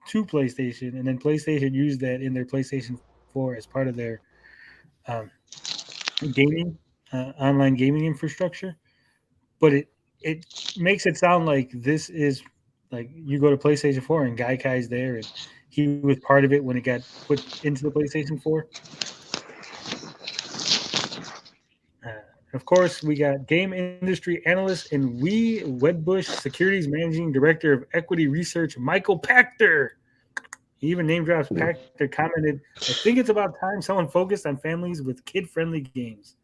to PlayStation, and then PlayStation used that in their PlayStation 4 as part of their gaming, online gaming infrastructure. But it makes it sound like this is like you go to PlayStation 4 and GwG is there, and he was part of it when it got put into the PlayStation 4. Of course, we got game industry analyst and Wedbush Securities Managing Director of Equity Research, Michael Pachter. He even name drops Pachter, commented, "I think it's about time someone focused on families with kid-friendly games."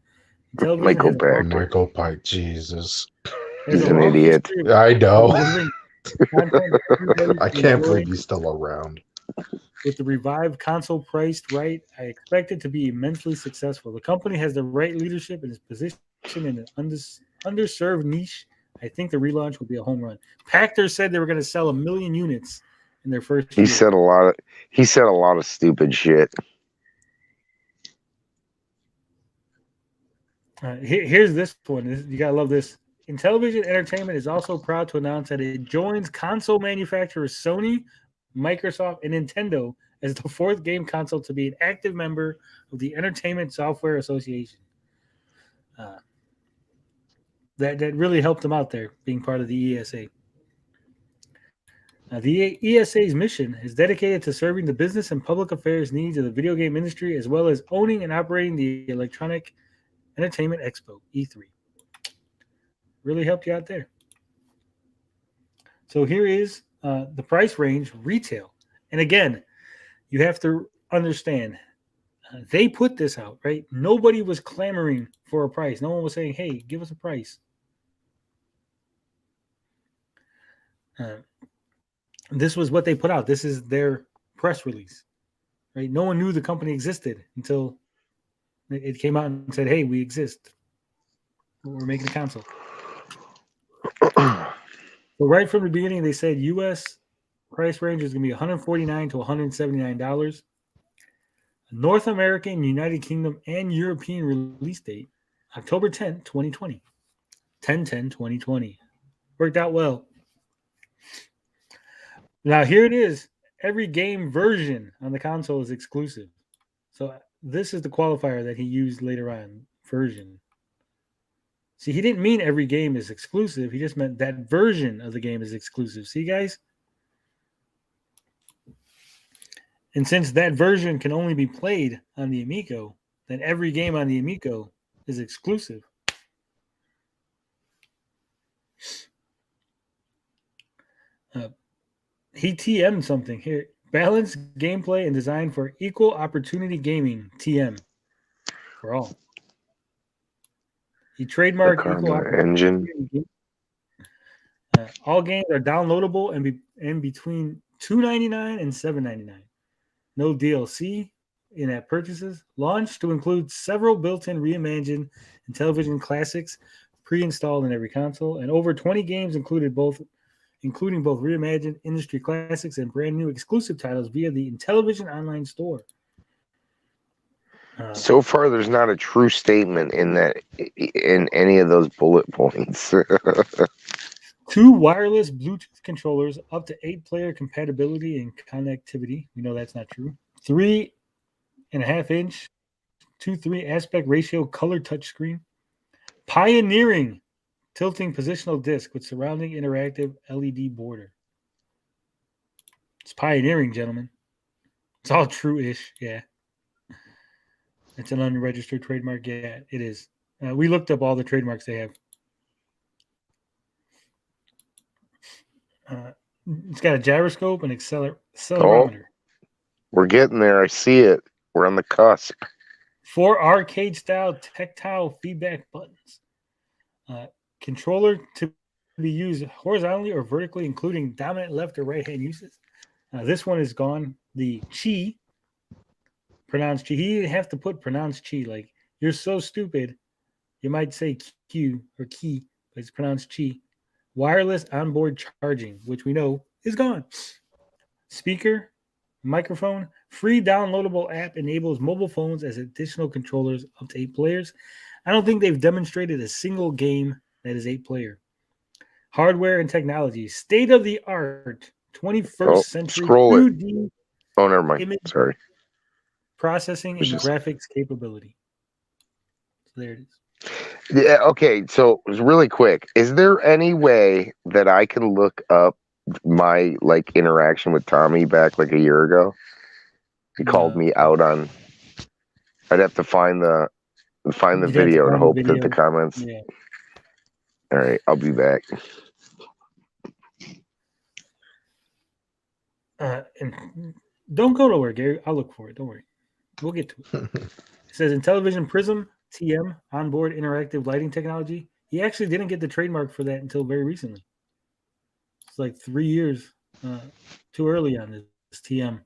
Michael Pachter. Jesus. He's an idiot. I know. I can't believe he's still around. With the revived console priced right, I expect it to be immensely successful. The company has the right leadership and is positioned in an underserved niche. I think the relaunch will be a home run. Pachter said they were going to sell 1 million units in their first year. He said a lot of stupid shit. Here's this one. You gotta love this. Intellivision Entertainment is also proud to announce that it joins console manufacturers Sony, Microsoft, and Nintendo as the fourth game console to be an active member of the Entertainment Software Association. That really helped them out there, being part of the ESA. The ESA's mission is dedicated to serving the business and public affairs needs of the video game industry, as well as owning and operating the Electronic Entertainment Expo, E3. Really helped you out there. So here is the price range retail. And again, you have to understand, they put this out, right? Nobody was clamoring for a price. No one was saying, hey, give us a price. This was what they put out. This is their press release, right? No one knew the company existed until it came out and said, hey, we exist. We're making a console. So right from the beginning, they said U.S. price range is going to be $149 to $179. North American, United Kingdom, and European release date, October 10th, 2020. 10/10/2020. Worked out well. Now, here it is. Every game version on the console is exclusive. So this is the qualifier that he used later on, version. See, he didn't mean every game is exclusive. He just meant that version of the game is exclusive. See, guys? And since that version can only be played on the Amico, then every game on the Amico is exclusive. He TM'd something here. Balanced gameplay and design for equal opportunity gaming, TM, for all. He The trademarked Karma Eco Engine. All games are downloadable and between $2.99 and $7.99. No DLC in-app purchases. Launched to include several built-in reimagined Intellivision classics pre-installed in every console, and over 20 games including both reimagined industry classics and brand new exclusive titles via the Intellivision online store. So far, there's not a true statement in any of those bullet points. 2 wireless Bluetooth controllers, up to 8-player compatibility and connectivity. We know that's not true. 3.5-inch 2:3 aspect ratio color touchscreen. Pioneering tilting positional disc with surrounding interactive LED border. It's pioneering, gentlemen. It's all true-ish, yeah. It's an unregistered trademark, yeah, it is. We looked up all the trademarks they have. It's got a gyroscope and accelerometer. We're getting there. I see it. We're on the cusp. 4 arcade-style tactile feedback buttons. Controller to be used horizontally or vertically, including dominant left or right-hand uses. This one is gone. The Chi, pronounced Chi. He didn't have to put pronounced Chi. Like, you're so stupid. You might say Q or key, but it's pronounced Chi. Wireless onboard charging, which we know is gone. Speaker, microphone, free downloadable app enables mobile phones as additional controllers up to 8 players. I don't think they've demonstrated a single game that is 8-player. Hardware and technology, state of the art, 21st century scroll 2D Oh, never mind. image Sorry. processing and It's just- graphics capability. So there it is. Yeah. Okay. So really quick, is there any way that I can look up my interaction with Tommy back a year ago? He called me out on. I'd have to find the You'd have to video and find the hope that the video. comments. Yeah. All right, I'll be back. And don't go nowhere, Gary. I'll look for it. Don't worry. We'll get to it. It says Intellivision Prism TM onboard interactive lighting technology. He actually didn't get the trademark for that until very recently. It's like 3 years too early on this TM.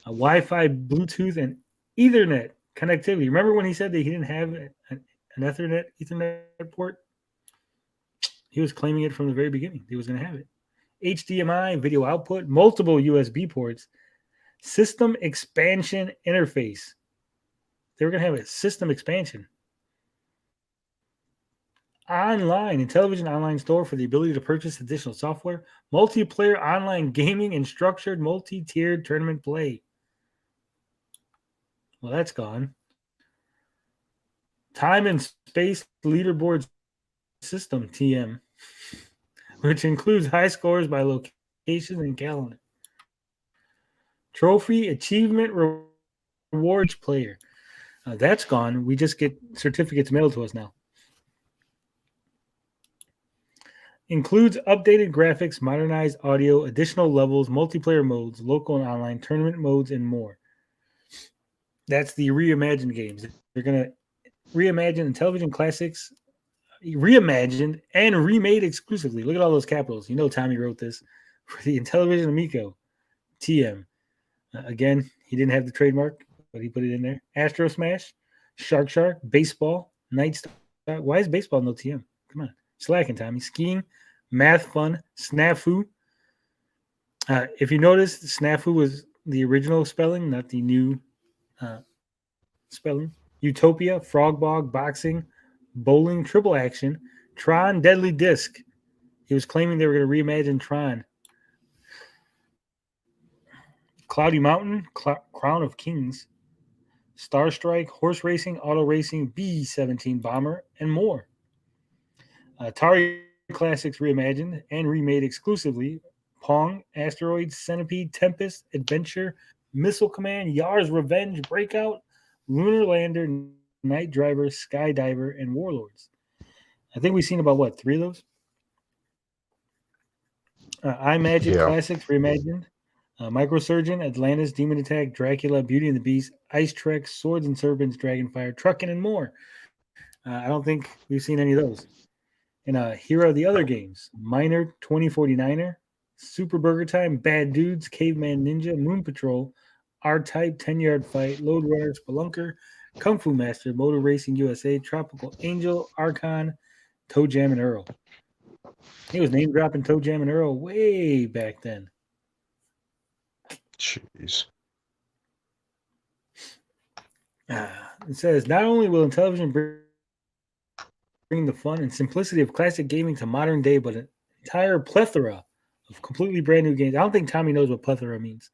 Wi-Fi, Bluetooth, and Ethernet connectivity. Remember when he said that he didn't have an Ethernet port? He was claiming it from the very beginning. He was going to have it. HDMI, video output, multiple USB ports, system expansion interface. They were going to have a system expansion. Online, Intellivision online store for the ability to purchase additional software, multiplayer online gaming, and structured multi-tiered tournament play. Well, that's gone. Time and space leaderboard system, TM, which includes high scores by location and calendar. Trophy achievement rewards player. That's gone. We just get certificates mailed to us now. Includes updated graphics, modernized audio, additional levels, multiplayer modes, local and online tournament modes, and more. That's the reimagined games. They're going to reimagine Intellivision classics, reimagined and remade exclusively. Look at all those capitals. You know Tommy wrote this for the Intellivision Amico TM. Again, he didn't have the trademark, but he put it in there. Astro Smash, Shark, Baseball, Night Star. Why is baseball no TM? Come on. Slacking, Tommy. Skiing, Math Fun, Snafu. If you notice, Snafu was the original spelling, not the new spelling. Utopia, Frog Bog, Boxing, Bowling, Triple Action, Tron, Deadly Disc. He was claiming they were going to reimagine Tron. Cloudy Mountain, Crown of Kings, Star Strike, Horse Racing, Auto Racing, B-17 Bomber, and more. Atari Classics reimagined and remade exclusively. Pong, Asteroids, Centipede, Tempest, Adventure, Missile Command, Yar's Revenge, Breakout, Lunar Lander, Night Driver, Skydiver, and Warlords. I think we've seen about, 3 of those? iMagic Classics reimagined. Microsurgeon, Atlantis, Demon Attack, Dracula, Beauty and the Beast, Ice Trek, Swords and Serpents, Dragonfire, Truckin', and more. I don't think we've seen any of those. And here are the other games: Miner 2049er, Super Burger Time, Bad Dudes, Caveman Ninja, Moon Patrol, R-Type, 10-Yard Fight, Load Runner, Spelunker, Kung Fu Master, Motor Racing USA, Tropical Angel, Archon, Toe Jam, and Earl. He was name dropping Toe Jam and Earl way back then. Jeez. It says, not only will Intellivision bring the fun and simplicity of classic gaming to modern day, but an entire plethora of completely brand new games. I don't think Tommy knows what plethora means.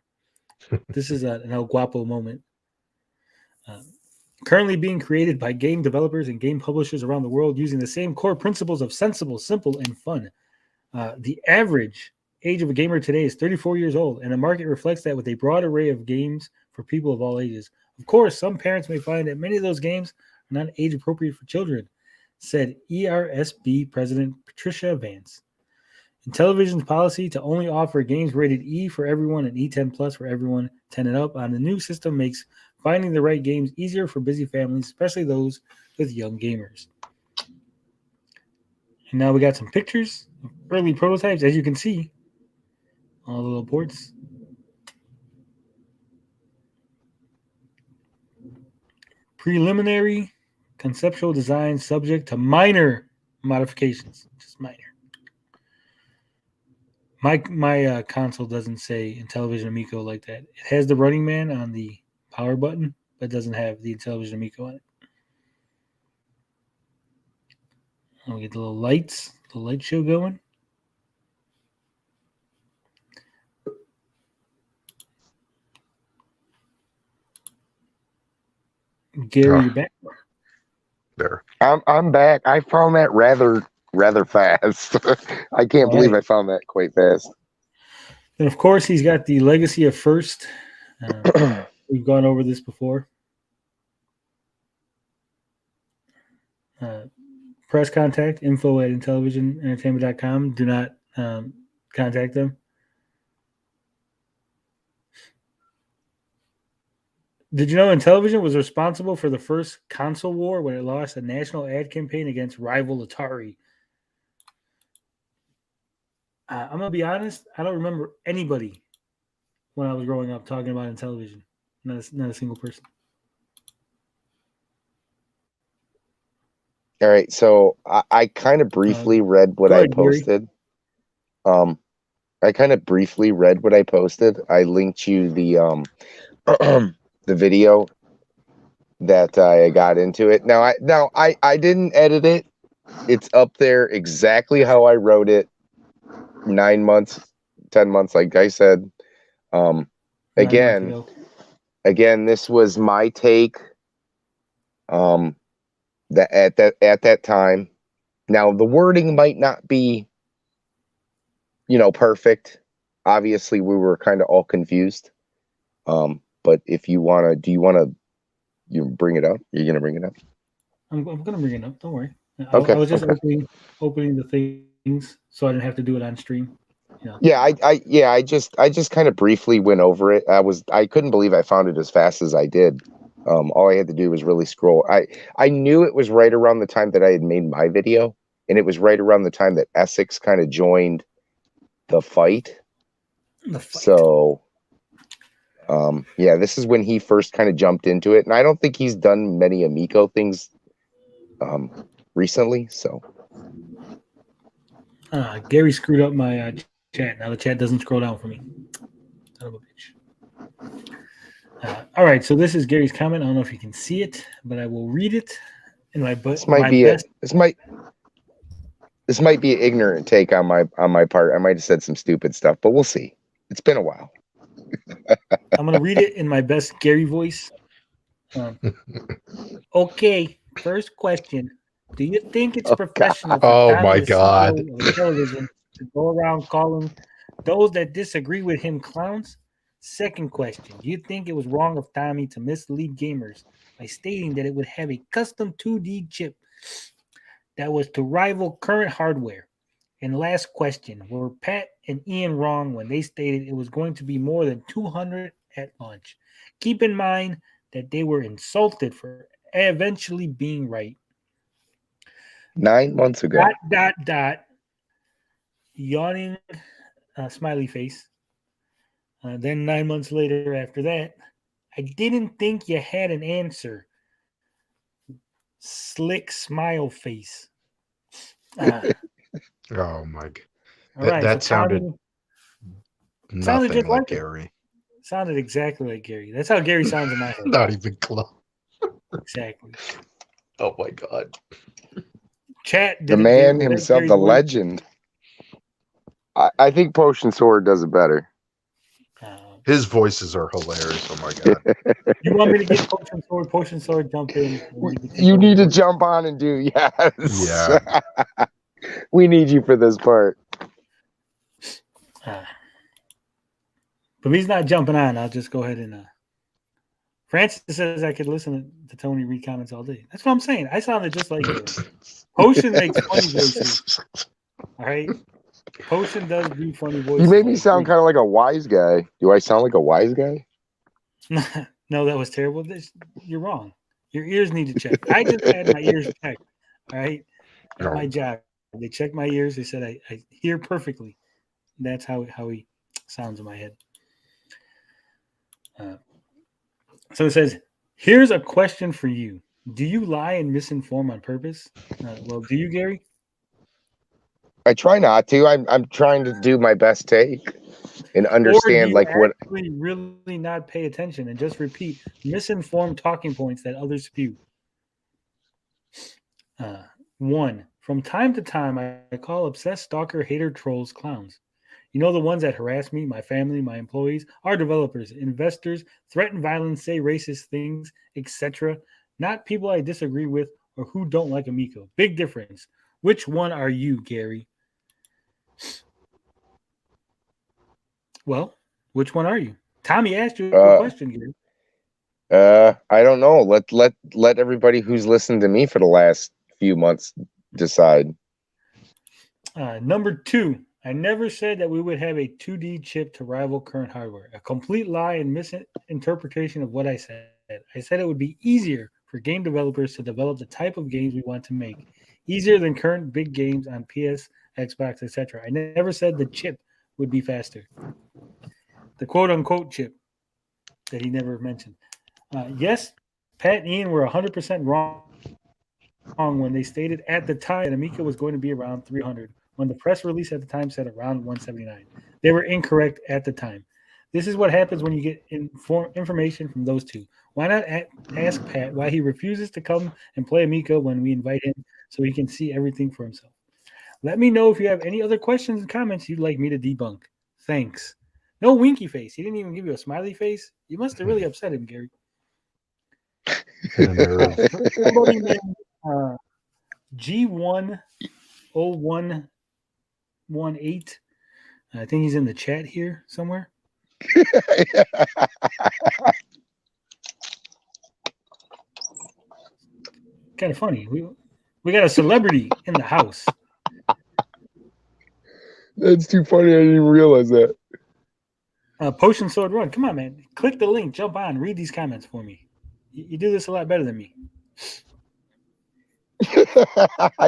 This is an El Guapo moment. Currently being created by game developers and game publishers around the world using the same core principles of sensible, simple, and fun. The average age of a gamer today is 34 years old, and the market reflects that with a broad array of games for people of all ages. Of course, some parents may find that many of those games are not age appropriate for children, said ERSB President Patricia Vance. Intellivision's policy to only offer games rated E for everyone and E10 plus for everyone 10 and up on the new system makes finding the right games easier for busy families, especially those with young gamers. And now we got some pictures of early prototypes, as you can see. All the little ports. Preliminary conceptual design subject to minor modifications, just minor. My console doesn't say Intellivision Amico like that. It has the Running Man on the power button, but doesn't have the Intellivision Amico on it. I'll get the little lights, the light show going. Gary, you're back. There. I'm back. I found that rather fast. I can't believe I found that quite fast. And of course, he's got the Legacy of First. We've gone over this before. Press contact, info at intellivisionentertainment.com. Do not contact them. Did you know Intellivision was responsible for the first console war when it lost a national ad campaign against rival Atari? I'm going to be honest. I don't remember anybody when I was growing up talking about Intellivision. Not a single person. All right, so I kind of briefly read what I posted. I kind of briefly read what I posted. I linked you the the video that I got into it. Now I didn't edit it. It's up there exactly how I wrote it. 9 months, 10 months, like I said. Again, this was my take. That at that time. Now the wording might not be, perfect. Obviously, we were kind of all confused. But if you wanna, you bring it up? You're gonna bring it up? I'm gonna bring it up. Don't worry. Okay. I was just opening the things, so I didn't have to do it on stream. Yeah, I just kind of briefly went over it. I couldn't believe I found it as fast as I did. All I had to do was really scroll. I knew it was right around the time that I had made my video, and it was right around the time that Essex kind of joined the fight. So, this is when he first kind of jumped into it, and I don't think he's done many Amico things recently. So, Gary screwed up my chat. Now the chat doesn't scroll down for me. Son of a bitch. All right, so this is Gary's comment. I don't know if you can see it, but I will read it in my best. This might be an ignorant take on my part. I might have said some stupid stuff, but we'll see. It's been a while. I'm gonna read it in my best Gary voice. Okay, first question: do you think it's professional for Tommy, the CEO of television, to go around calling those that disagree with him clowns? Second question: do you think it was wrong of Tommy to mislead gamers by stating that it would have a custom 2D chip that was to rival current hardware? And last question: were Pat and Ian wrong when they stated it was going to be more than 200 at launch? Keep in mind that they were insulted for eventually being right. 9 months ago. Dot. Yawning smiley face. Then 9 months later after that, I didn't think you had an answer. Slick smile face. Oh my god. All right. That so sounded Tommy, nothing just like like it. Gary. Sounded exactly like Gary. That's how Gary sounds in my head. Not even close. Exactly. Oh my god. Chat did The it man did it himself, Gary's the voice. legend. I think Potion Sword does it better. His voices are hilarious. Oh my god. You want me to get Potion Sword, jump in. You need to jump on and do, yes. Yeah. We need you for this part. But if he's not jumping on, I'll just go ahead and. Francis says I could listen to Tony read comments all day. That's what I'm saying. I sounded just like him. Potion makes funny voices. All right. Potion does do funny voices. You made me sound kind of like a wise guy. Do I sound like a wise guy? No, that was terrible. You're wrong. Your ears need to check. I just had my ears checked. All right. At my job. They checked my ears. They said I hear perfectly. That's how he sounds in my head. So it says, here's a question for you. Do you lie and misinform on purpose? Well, do you, Gary? I try not to. I'm trying to do my best take and understand what really not pay attention and just repeat misinformed talking points that others spew. 1. From time to time, I call obsessed stalker hater trolls clowns. You know, the ones that harass me, my family, my employees, our developers, investors, threaten violence, say racist things, etc. Not people I disagree with or who don't like Amico. Big difference. Which one are you, Gary? Well, which one are you? Tommy asked you a question, Gary. I don't know. Let everybody who's listened to me for the last few months decide. Number 2. I never said that we would have a 2D chip to rival current hardware. A complete lie and misinterpretation of what I said. I said it would be easier for game developers to develop the type of games we want to make. Easier than current big games on PS, Xbox, etc. I never said the chip would be faster. The quote-unquote chip that he never mentioned. Yes, Pat and Ian were 100% wrong when they stated at the time that Amico was going to be around 300, when the press release at the time said around 179. They were incorrect at the time. This is what happens when you get information from those two. Why not ask Pat why he refuses to come and play Amico when we invite him so he can see everything for himself? Let me know if you have any other questions and comments you'd like me to debunk. Thanks. No winky face. He didn't even give you a smiley face. You must have really upset him, Gary. Somebody named G10118. I think he's in the chat here somewhere. Kind of funny. We got a celebrity in the house. That's too funny. I didn't even realize that. Potion Sword Run. Come on, man. Click the link. Jump on. Read these comments for me. You do this a lot better than me.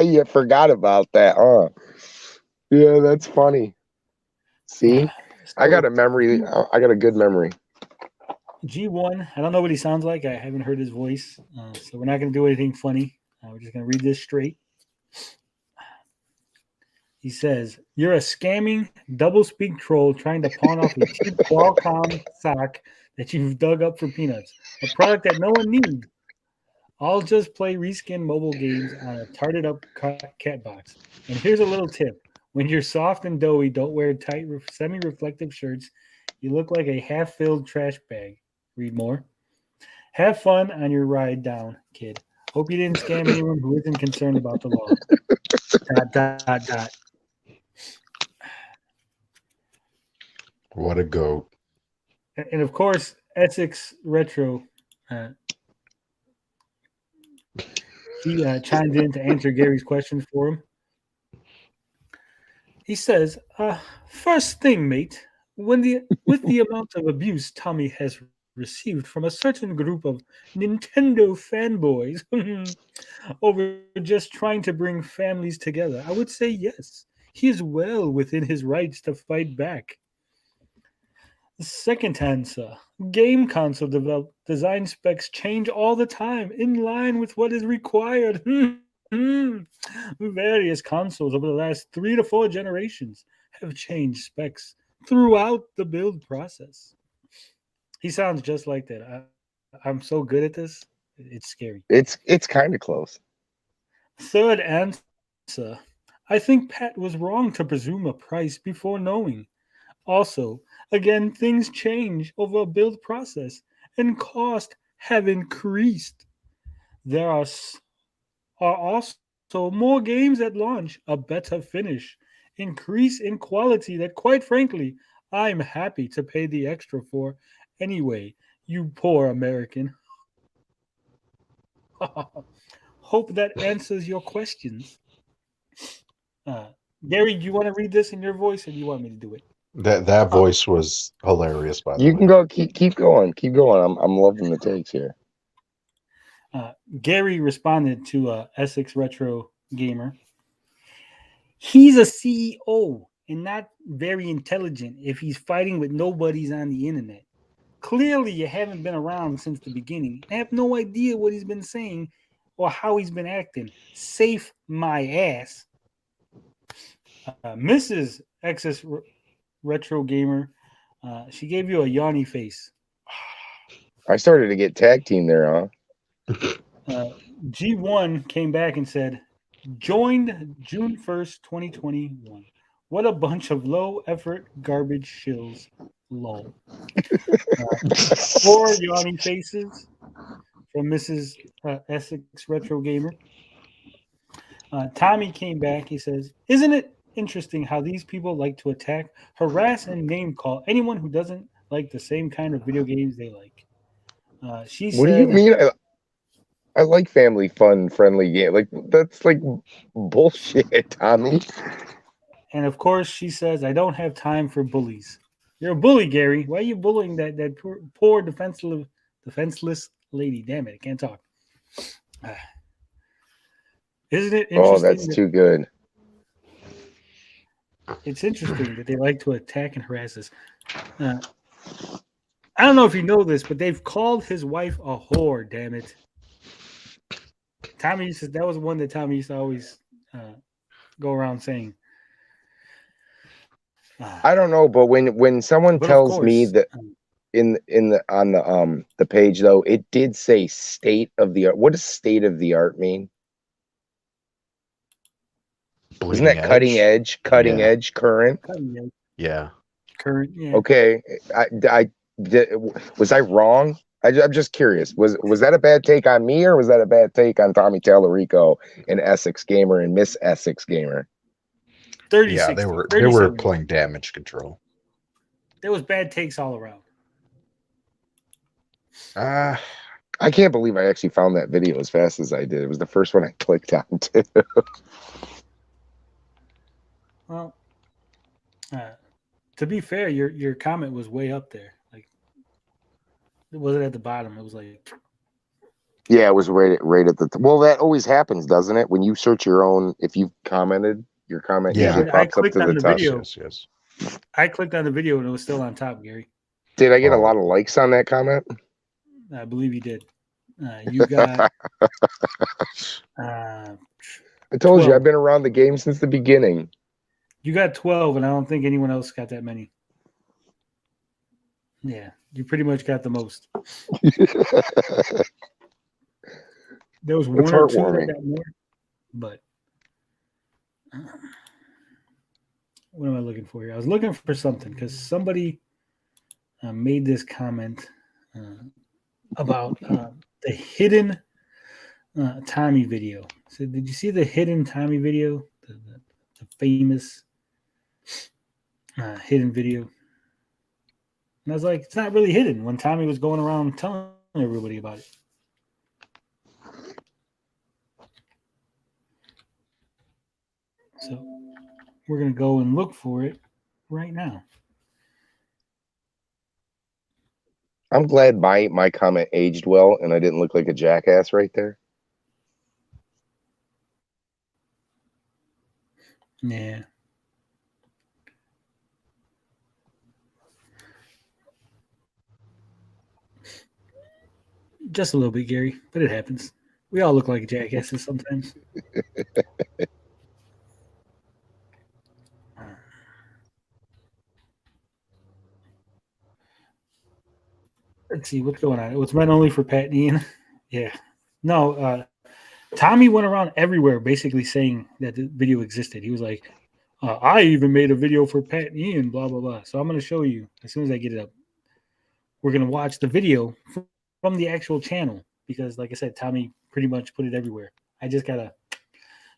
You forgot about that, huh? Yeah, that's funny. See? I got a memory. I got a good memory. G1. I don't know what he sounds like. I haven't heard his voice. So we're not going to do anything funny. We're just going to read this straight. He says, you're a scamming, double-speak troll trying to pawn off a cheap Qualcomm sock that you've dug up for peanuts. A product that no one needs. I'll just play reskin mobile games on a tarted-up cat box. And here's a little tip. When you're soft and doughy, don't wear tight, semi-reflective shirts. You look like a half-filled trash bag. Read more. Have fun on your ride down, kid. Hope you didn't scam anyone who isn't concerned about the law. ... What a goat. And of course, Essex Retro, he chimed in to answer Gary's questions for him. He says, first thing, mate, with the amount of abuse Tommy has received from a certain group of Nintendo fanboys over just trying to bring families together, I would say yes. He is well within his rights to fight back. Second answer. Game console design specs change all the time in line with what is required. Various consoles over the last 3 to 4 generations have changed specs throughout the build process. He sounds just like that. I'm so good at this. It's scary. It's kind of close. Third answer. I think Pat was wrong to presume a price before knowing. Also, again, things change over a build process and cost have increased. There are also more games at launch, a better finish, increase in quality that, quite frankly, I'm happy to pay the extra for anyway, you poor American. Hope that answers your questions. Gary, do you want to read this in your voice or do you want me to do it? That voice was hilarious, by the You way. can go. Keep going. Keep going. I'm loving the takes here. Gary responded to Essex Retro Gamer. He's a CEO and not very intelligent if he's fighting with nobodies on the internet. Clearly, you haven't been around since the beginning. I have no idea what he's been saying or how he's been acting. Safe my ass. Mrs. Excess Retro Gamer, she gave you a yawny face. I started to get tag team there, huh? G1 came back and said, joined June 1st, 2021. What a bunch of low effort garbage shills. Lol. 4 yawning faces from Mrs. Essex Retro Gamer. Tommy came back. He says, isn't it interesting how these people like to attack, harass, and name call anyone who doesn't like the same kind of video games they like? She What do said, you mean? I like family fun, friendly game. Like that's like bullshit, Tommy. and of course she says, I don't have time for bullies. You're a bully, Gary. Why are you bullying that poor defenseless lady? Damn it, I can't talk. Isn't it interesting? Oh, that's too good. It's interesting that they like to attack and harass us. I don't know if you know this, but they've called his wife a whore. Damn it! Tommy used to, that was one that Tommy used to always go around saying. I don't know, but when someone tells course, me that on the page though, it did say state of the art. What does state of the art mean? Isn't that cutting edge, current? Cutting edge. Yeah. Current, yeah. Okay, was I wrong? I'm just curious. Was that a bad take on me, or was that a bad take on Tommy Tallarico and Essex Gamer and Miss Essex Gamer? 30, yeah, 60, they were playing damage control. There was bad takes all around. I can't believe I actually found that video as fast as I did. It was the first one I clicked on too. Well, to be fair, your comment was way up there. Like, it wasn't at the bottom. It was like, yeah, it was right at the. Well, that always happens, doesn't it? When you search your own, if you've commented, your comment usually pops up to the top. Video. Yes. I clicked on the video and it was still on top, Gary. Did I get a lot of likes on that comment? I believe you did. You got. I told 12. you I've been around the game since the beginning. You got 12, and I don't think anyone else got that many. Yeah, you pretty much got the most. There was one or two that got more, but what am I looking for here? I was looking for something because somebody made this comment about the hidden Tommy video. So, did you see the hidden Tommy video? The famous hidden video. And I was like, it's not really hidden when Tommy was going around telling everybody about it. So we're going to go and look for it right now. I'm glad my comment aged well and I didn't look like a jackass right there. Yeah. Just a little bit, Gary, but it happens. We all look like jackasses sometimes. Let's see what's going on. It was meant only for Pat and Ian. Yeah. No, Tommy went around everywhere basically saying that the video existed. He was like, I even made a video for Pat and Ian, blah, blah, blah. So I'm going to show you as soon as I get it up. We're going to watch the video from the actual channel because, like I said, Tommy pretty much put it everywhere. I just got to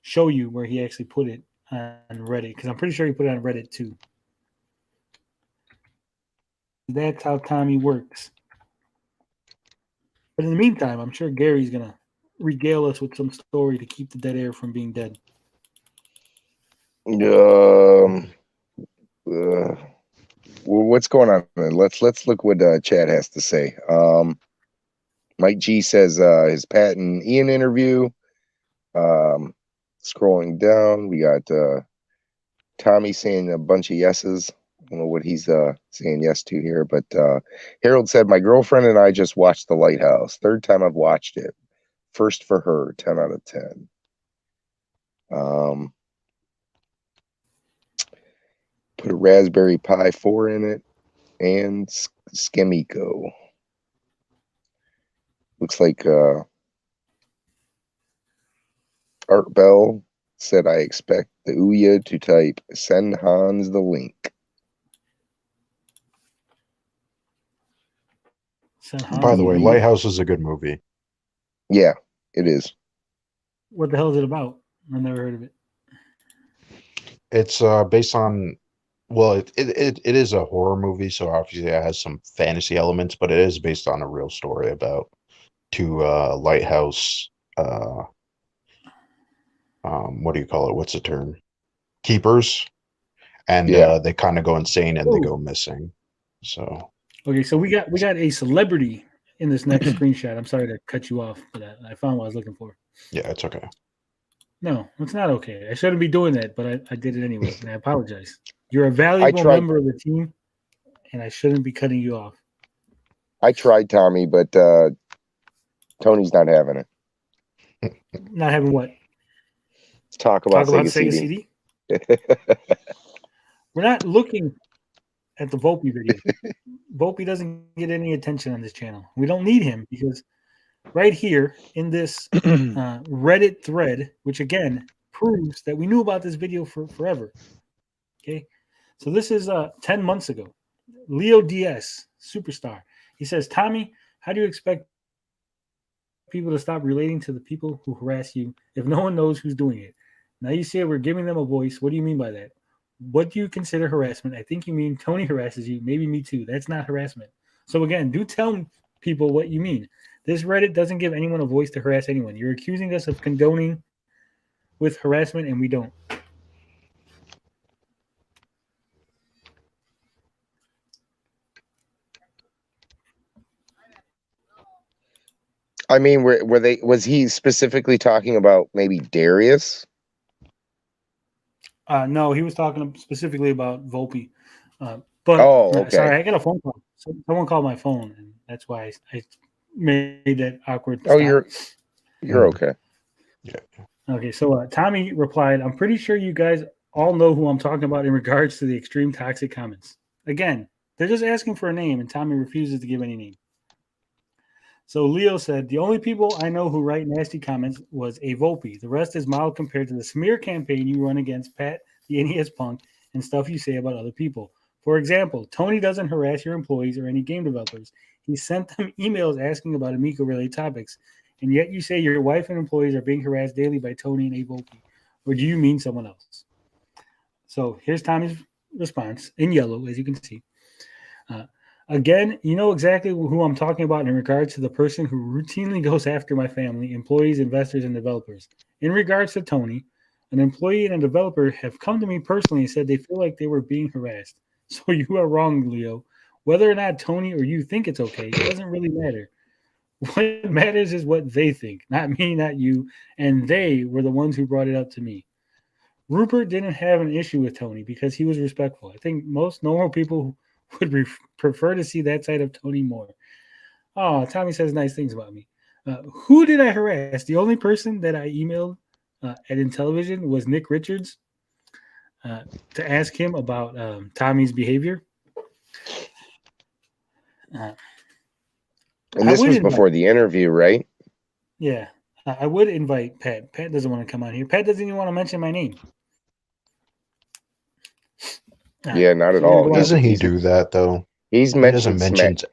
show you where he actually put it on Reddit because I'm pretty sure he put it on Reddit too. That's how Tommy works. But in the meantime, I'm sure Gary's going to regale us with some story to keep the dead air from being dead. What's going on? Let's look what Chad has to say. Mike G says his Pat and Ian interview. Scrolling down, we got Tommy saying a bunch of yeses. I don't know what he's saying yes to here, but Harold said, my girlfriend and I just watched The Lighthouse. Third time I've watched it. First for her, 10 out of 10. Put a Raspberry Pi 4 in it and Skemico. Looks like Art Bell said, I expect the Ouya to type, send Hans the link. By the way, Lighthouse is a good movie. Yeah, it is. What the hell is it about? I've never heard of it. It's based on, well, it is a horror movie, so obviously it has some fantasy elements, but it is based on a real story about two lighthouse, what do you call it? What's the term? Keepers. And they kind of go insane and they go missing. So okay, so we got a celebrity in this next screenshot. I'm sorry to cut you off, but I found what I was looking for. Yeah, it's okay. No, it's not okay. I shouldn't be doing that, but I did it anyway, and I apologize. You're a valuable member of the team, and I shouldn't be cutting you off. I tried, Tommy, but Tony's not having it. Not having what? Talk about Sega CD. We're not looking at the Volpe video. Volpe doesn't get any attention on this channel. We don't need him because right here in this Reddit thread, which again proves that we knew about this video for forever. Okay, so this is 10 months ago. Leo DS, superstar. He says, Tommy, how do you expect people to stop relating to the people who harass you if no one knows who's doing it? Now you say we're giving them a voice. What do you mean by that? What do you consider harassment? I think you mean Tony harasses you. Maybe me too. That's not harassment. So again, do tell people what you mean. This Reddit doesn't give anyone a voice to harass anyone. You're accusing us of condoning with harassment, and we don't. I mean, was he specifically talking about maybe Darius? No, he was talking specifically about Volpe. Sorry, I got a phone call. Someone called my phone, and that's why I made that awkward. Oh, stop. You're okay. Yeah. Okay, so Tommy replied, I'm pretty sure you guys all know who I'm talking about in regards to the extreme toxic comments. Again, they're just asking for a name, and Tommy refuses to give any name. So Leo said, the only people I know who write nasty comments was a Volpe. The rest is mild compared to the smear campaign you run against Pat, the NES punk, and stuff you say about other people. For example, Tony doesn't harass your employees or any game developers. He sent them emails asking about Amico-related topics, and yet you say your wife and employees are being harassed daily by Tony and a Volpe. Or do you mean someone else? So here's Tommy's response in yellow, as you can see. Again, you know exactly who I'm talking about in regards to the person who routinely goes after my family, employees, investors, and developers. In regards to Tony, an employee and a developer have come to me personally and said they feel like they were being harassed. So you are wrong, Leo. Whether or not Tony or you think it's okay, it doesn't really matter. What matters is what they think, not me, not you. And they were the ones who brought it up to me. Rupert didn't have an issue with Tony because he was respectful. I think most normal people would prefer to see that side of Tony more. Oh, Tommy says nice things about me. Who did I harass? The only person that I emailed at Intellivision was Nick Richards to ask him about Tommy's behavior. And this was before the interview, right? Yeah. I would invite Pat. Pat doesn't want to come on here. Pat doesn't even want to mention my name. Yeah, not at all. Doesn't he do that, though? He's mentioned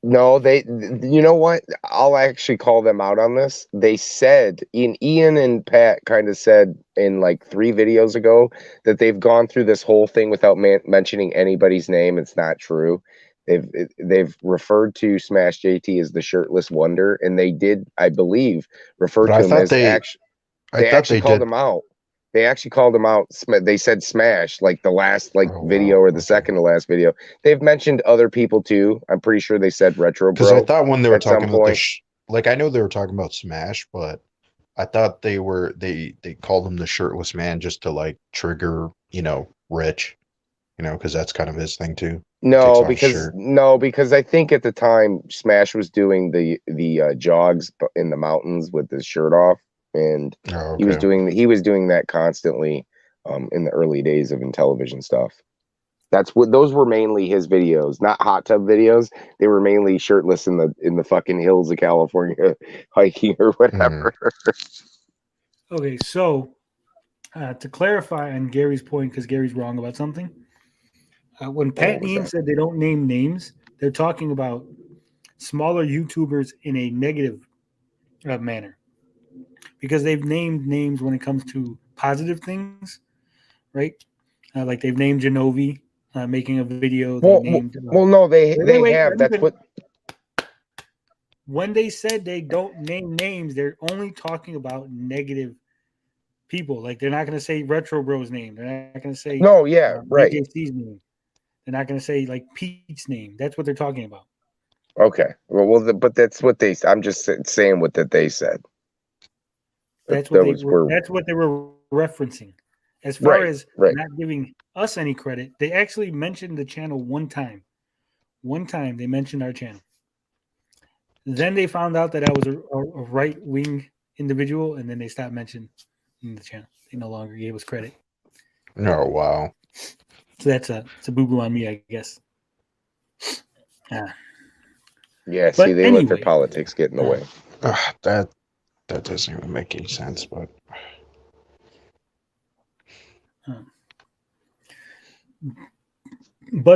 No, you know what? I'll actually call them out on this. They said, Ian and Pat kind of said in like 3 videos ago that they've gone through this whole thing without mentioning anybody's name. It's not true. They've referred to Smash JT as the shirtless wonder, and they did, I believe, refer to him as they actually called him out. They actually called him out. They said Smash, like the last video or the second to last video. They've mentioned other people too. I'm pretty sure they said Retro Bro. Because I thought when they were talking about I know they were talking about Smash, but I thought they called him the shirtless man just to like trigger, Rich, because that's kind of his thing too. No, because I think at the time Smash was doing the jogs in the mountains with his shirt off. And he was doing that constantly in the early days of Intellivision stuff. Those were mainly his videos, not hot tub videos. They were mainly shirtless in the fucking hills of California hiking or whatever. Okay, so to clarify on Gary's point, because Gary's wrong about something. When Pat and Ian said they don't name names, they're talking about smaller YouTubers in a negative manner. Because they've named names when it comes to positive things, right? Like they've named Genovi making a video. They have. That's what. When they said they don't name names, they're only talking about negative people. Like they're not going to say Retro Bro's name. They're not going to say right. JC's name. They're not going to say like Pete's name. That's what they're talking about. Okay. But that's what they. I'm just saying what they said. That's what they were referencing. As far as not giving us any credit, they actually mentioned the channel one time. One time they mentioned our channel. Then they found out that I was a right-wing individual, and then they stopped mentioning the channel. They no longer gave us credit. Oh, wow. So it's a boo-boo on me, I guess. Yeah, see, they let their politics get in the way. That doesn't even make any sense, but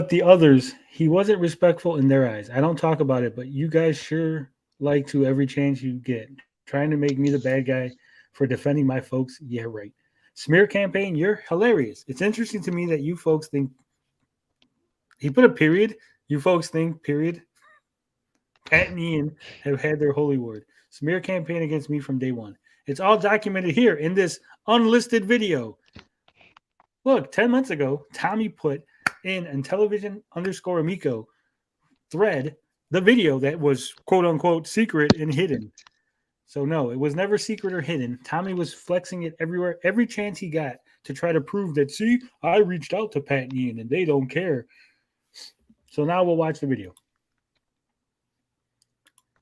the others, he wasn't respectful in their eyes. I don't talk about it, but you guys sure like to every chance you get. Trying to make me the bad guy for defending my folks. Yeah, right. Smear campaign, you're hilarious. It's interesting to me that you folks think he put a period. You folks think period. Pat and Ian have had their holy word. Smear campaign against me from day one. It's all documented here in this unlisted video. Look, 10 months ago, Tommy put in Intellivision _Amico thread the video that was quote unquote secret and hidden. So no, it was never secret or hidden. Tommy was flexing it everywhere, every chance he got to try to prove that, see, I reached out to Pat and Ian and they don't care. So now we'll watch the video.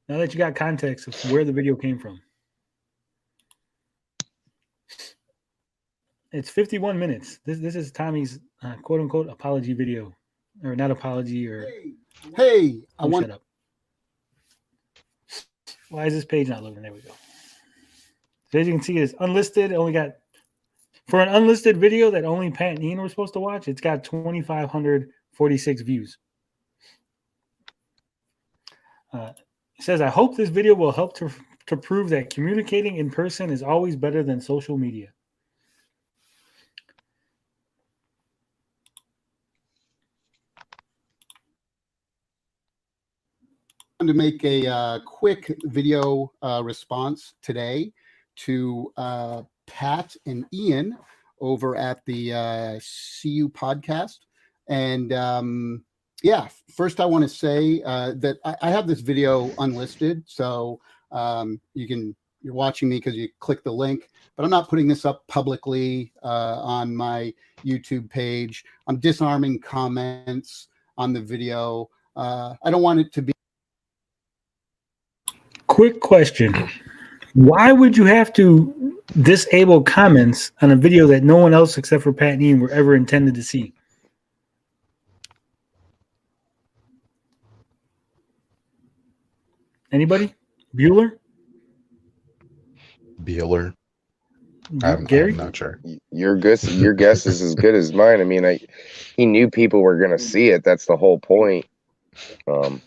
Now that you got context of where the video came from. It's 51 minutes. This is Tommy's quote-unquote apology video. Or not apology, or... Hey, shut up. Why is this page not loading? There we go. So as you can see, it's unlisted. It only got... For an unlisted video that only Pat and Ian were supposed to watch, it's got 2,546 views. It says, I hope this video will help to prove that communicating in person is always better than social media. To make a quick video response today to Pat and Ian over at the CU podcast. And yeah, first I want to say that I have this video unlisted, so you're watching me because you click the link, but I'm not putting this up publicly on my YouTube page. I'm disarming comments on the video. I don't want it to be. Quick question. Why would you have to disable comments on a video that no one else except for Pat and Ian were ever intended to see? Anybody? Bueller? Bueller. Gary? I'm not sure. Your guess is as good as mine. I mean, he knew people were going to see it. That's the whole point. I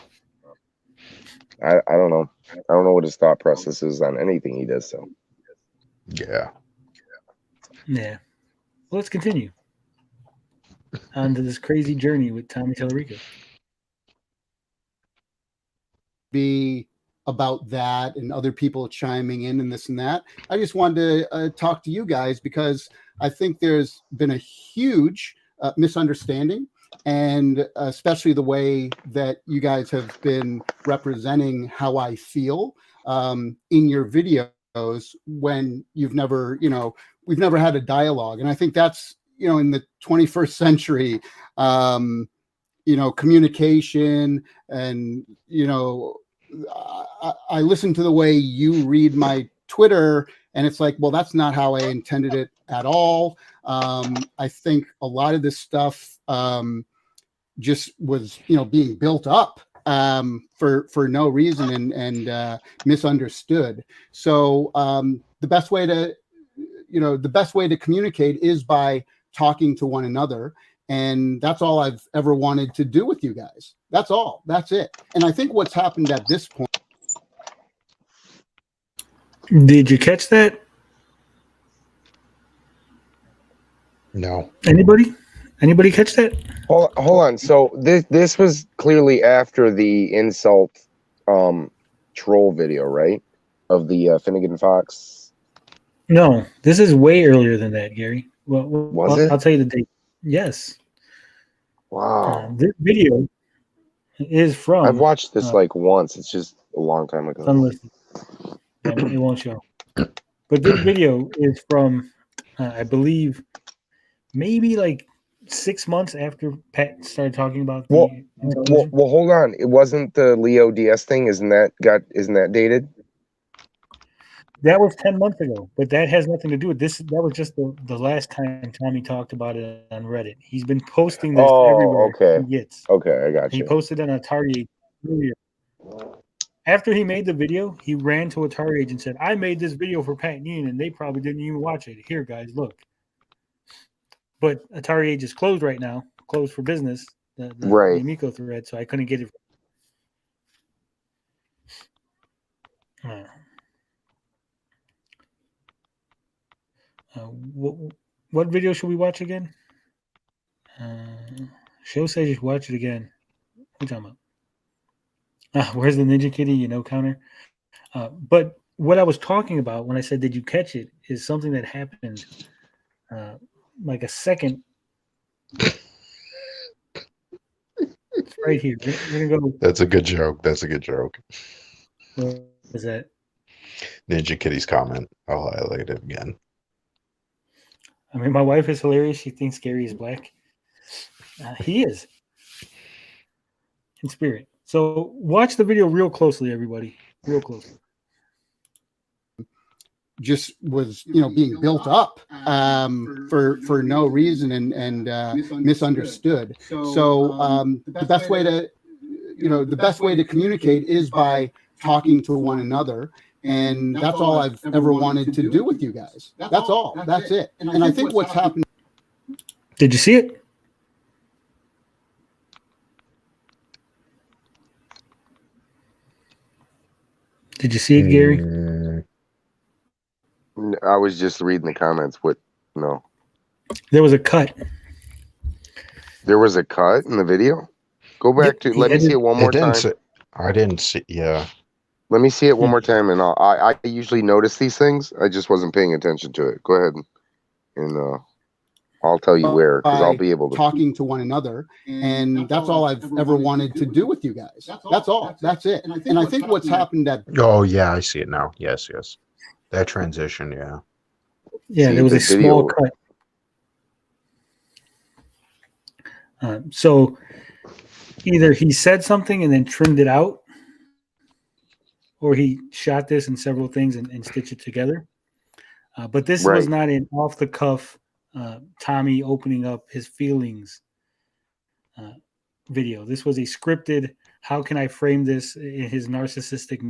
don't know. I don't know what his thought process is on anything he does. So, Yeah. Yeah. Well, let's continue on to this crazy journey with Tommy Tallarico. Be about that and other people chiming in and this and that. I just wanted to talk to you guys because I think there's been a huge misunderstanding, and especially the way that you guys have been representing how I feel in your videos when you've never, we've never had a dialogue. And I think that's, in the 21st century, communication and, I listen to the way you read my Twitter, and it's like, well, that's not how I intended it at all. I think a lot of this stuff just was, being built up for no reason and misunderstood. So the best way to communicate is by talking to one another. And that's all I've ever wanted to do with you guys. That's all. That's it. And I think what's happened at this point. Did you catch that? No. Anybody catch that? Hold on. So this was clearly after the insult troll video, right? Of the Finnegan Fox. No, this is way earlier than that, Gary. Was it? I'll tell you the date. Yes. Wow. This video is from. I've watched this like once. It's just a long time ago. Unlisted. Yeah, it won't show. But this video is from, I believe, maybe like 6 months after Pat started talking about. Well, hold on. It wasn't the Leo DS thing. Isn't that dated? That was 10 months ago, but that has nothing to do with this. That was just the last time Tommy talked about it on Reddit. He's been posting this everywhere he gets. Okay, I got you. He posted on Atari earlier. After he made the video, he ran to Atari Age and said, I made this video for Pat and Ian, and they probably didn't even watch it. Here, guys, look. But Atari Age is closed right now, closed for business, the Amico thread, so I couldn't get it. What video should we watch again? Show says you should watch it again. What are you talking about? Where's the Ninja Kitty, counter? But what I was talking about when I said, did you catch it, is something that happened like a second. It's right here. We're gonna go. That's a good joke. What is that? Ninja Kitty's comment. I'll highlight it again. I mean, my wife is hilarious. She thinks Gary is black. He is. In spirit. So watch the video real closely, everybody. Real closely. Just was, being built up for no reason and misunderstood. So the best way to communicate is by talking to one another. And that's all I've ever wanted to do with you guys. That's all. That's it. And I think what's happened. Did you see it? Did you see it, Gary? I was just reading the comments. No. There was a cut. There was a cut in the video? Go back to. Let me see it one more time. I didn't see. Yeah. Let me see it one more time, and I usually notice these things. I just wasn't paying attention to it. Go ahead and I'll tell you where, because I'll be able to talking to one another, and that's all I've ever wanted to do with you guys. That's all. That's it. And I think what's happened at Oh yeah, I see it now. Yes, yes. That transition, yeah. Yeah, See, there was the a small video- cut. So either he said something and then trimmed it out, or he shot this in several things and stitched it together. But this was Right. not an off-the-cuff Tommy opening up his feelings video. This was a scripted, how can I frame this in his narcissistic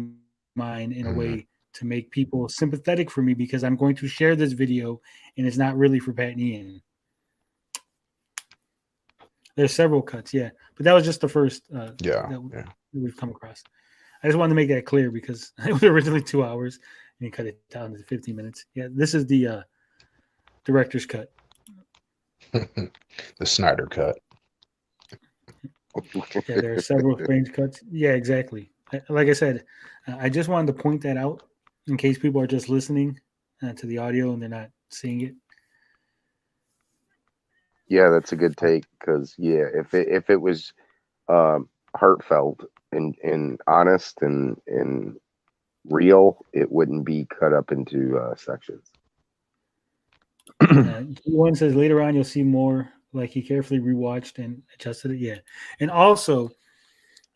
mind in a way to make people sympathetic for me, because I'm going to share this video and it's not really for Pat and Ian. There's several cuts, yeah. But that was just the first that we've come across. I just wanted to make that clear because it was originally 2 hours and he cut it down to 15 minutes. Yeah, this is the director's cut. The Snyder cut. Yeah, there are several strange cuts. Yeah, exactly. Like I said, I just wanted to point that out in case people are just listening to the audio and they're not seeing it. Yeah, that's a good take, because if it was heartfelt and honest and real, it wouldn't be cut up into sections. One says later on you'll see more, like he carefully rewatched and adjusted it. Yeah, and also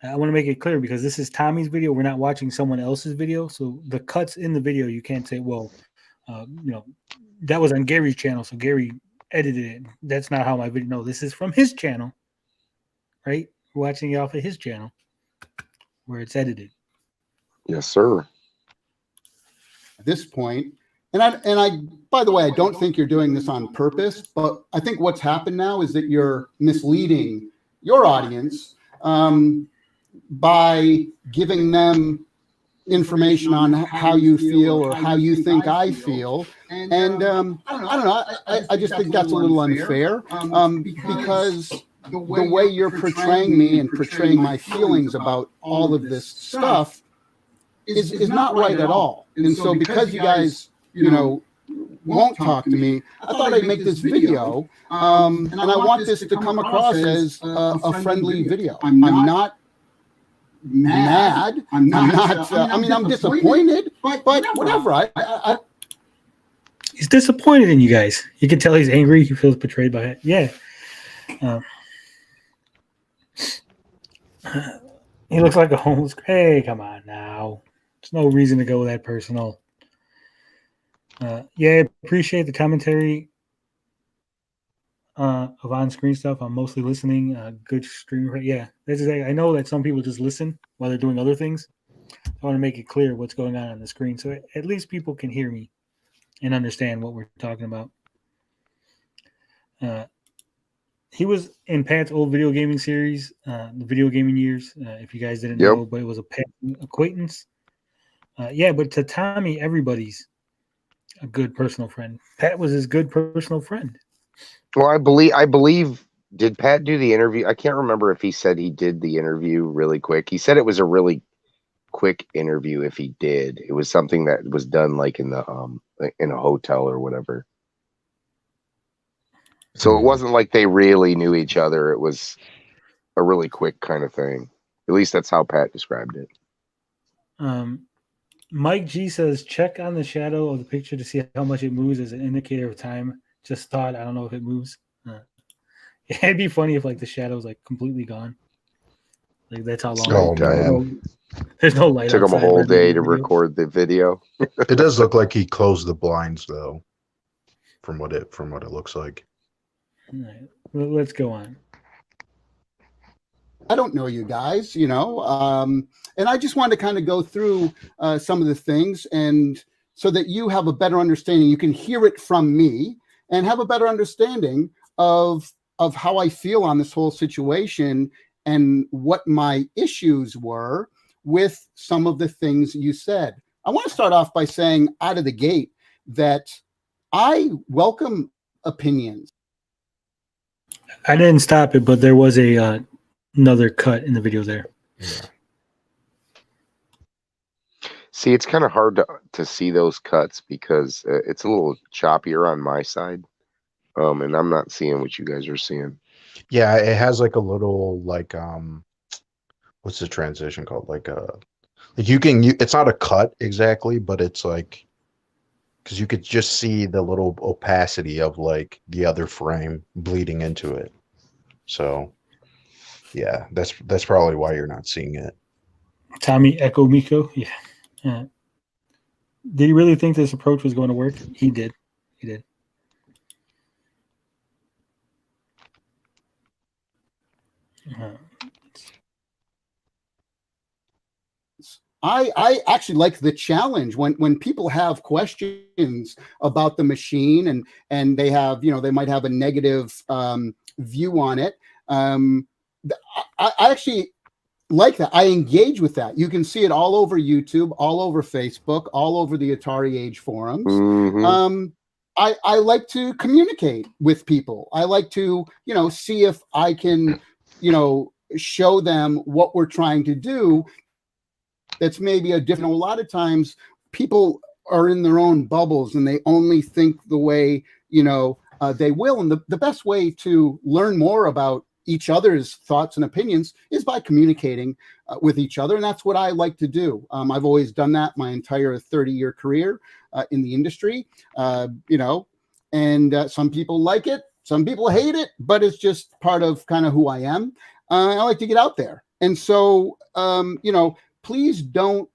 I want to make it clear, because this is Tommy's video. We're not watching someone else's video, so the cuts in the video you can't say, well, that was on Gary's channel, so Gary edited it. That's not how my video. No, this is from his channel, right? We're watching it off of his channel where it's edited. Yes, sir. At this point, and I by the way, I don't think you're doing this on purpose, but I think what's happened now is that you're misleading your audience by giving them information on how you feel or how you think I feel. And I don't know. I just think that's a little unfair because the way you're portraying me and portraying my feelings about all of this stuff is not right at all. And so because you guys, won't talk to me, I thought I'd make this video. And I want this to come across as a friendly video. I'm not mad. I'm not. I'm disappointed, but whatever. He's disappointed in you guys. You can tell he's angry. He feels betrayed by it. Yeah. He looks like a homeless. Hey, come on now. There's no reason to go that personal. Yeah, appreciate the commentary of on-screen stuff. I'm mostly listening. Good stream. Yeah, that's exactly. I know that some people just listen while they're doing other things. I want to make it clear what's going on the screen, so at least people can hear me and understand what we're talking about. He was in Pat's old video gaming series, the video gaming years. If you guys didn't know, but it was a Pat acquaintance. Yeah, but to Tommy, everybody's a good personal friend. Pat was his good personal friend. Well, I believe. Did Pat do the interview? I can't remember if he said he did the interview really quick. He said it was a really quick interview. If he did, it was something that was done like in the in a hotel or whatever. So it wasn't like they really knew each other. It was a really quick kind of thing. At least that's how Pat described it. Mike G says, check on the shadow of the picture to see how much it moves as an indicator of time. Just thought, I don't know if it moves. It'd be funny if like the shadow's like completely gone. Like that's how long. Oh man, there's no light. Took him a whole day to record the video. It does look like he closed the blinds though, from what it looks like. All right. Well, let's go on. I don't know you guys, and I just wanted to kind of go through some of the things, and so that you have a better understanding. You can hear it from me and have a better understanding of how I feel on this whole situation and what my issues were with some of the things you said. I want to start off by saying out of the gate that I welcome opinions. I didn't stop it, but there was a another cut in the video there. Yeah. See, it's kind of hard to see those cuts because it's a little choppier on my side. and I'm not seeing what you guys are seeing. Yeah, it has like a little like what's the transition called? Like it's not a cut exactly, but it's like because you could just see the little opacity of like the other frame bleeding into it. So yeah, that's probably why you're not seeing it. Tommy Echo Miko. Yeah. Did he really think this approach was going to work? He did. He did. I actually like the challenge when people have questions about the machine and they have, they might have a negative view on it. I actually like that. I engage with that. You can see it all over YouTube, all over Facebook, all over the Atari Age forums. Mm-hmm. I like to communicate with people. I like to, see if I can, show them what we're trying to do. That's maybe a different. A lot of times people are in their own bubbles and they only think the way, they will. And the best way to learn more about each other's thoughts and opinions is by communicating with each other. And that's what I like to do. I've always done that my entire 30-year career in the industry, and some people like it, some people hate it, but it's just part of kind of who I am. I like to get out there. And so, please don't.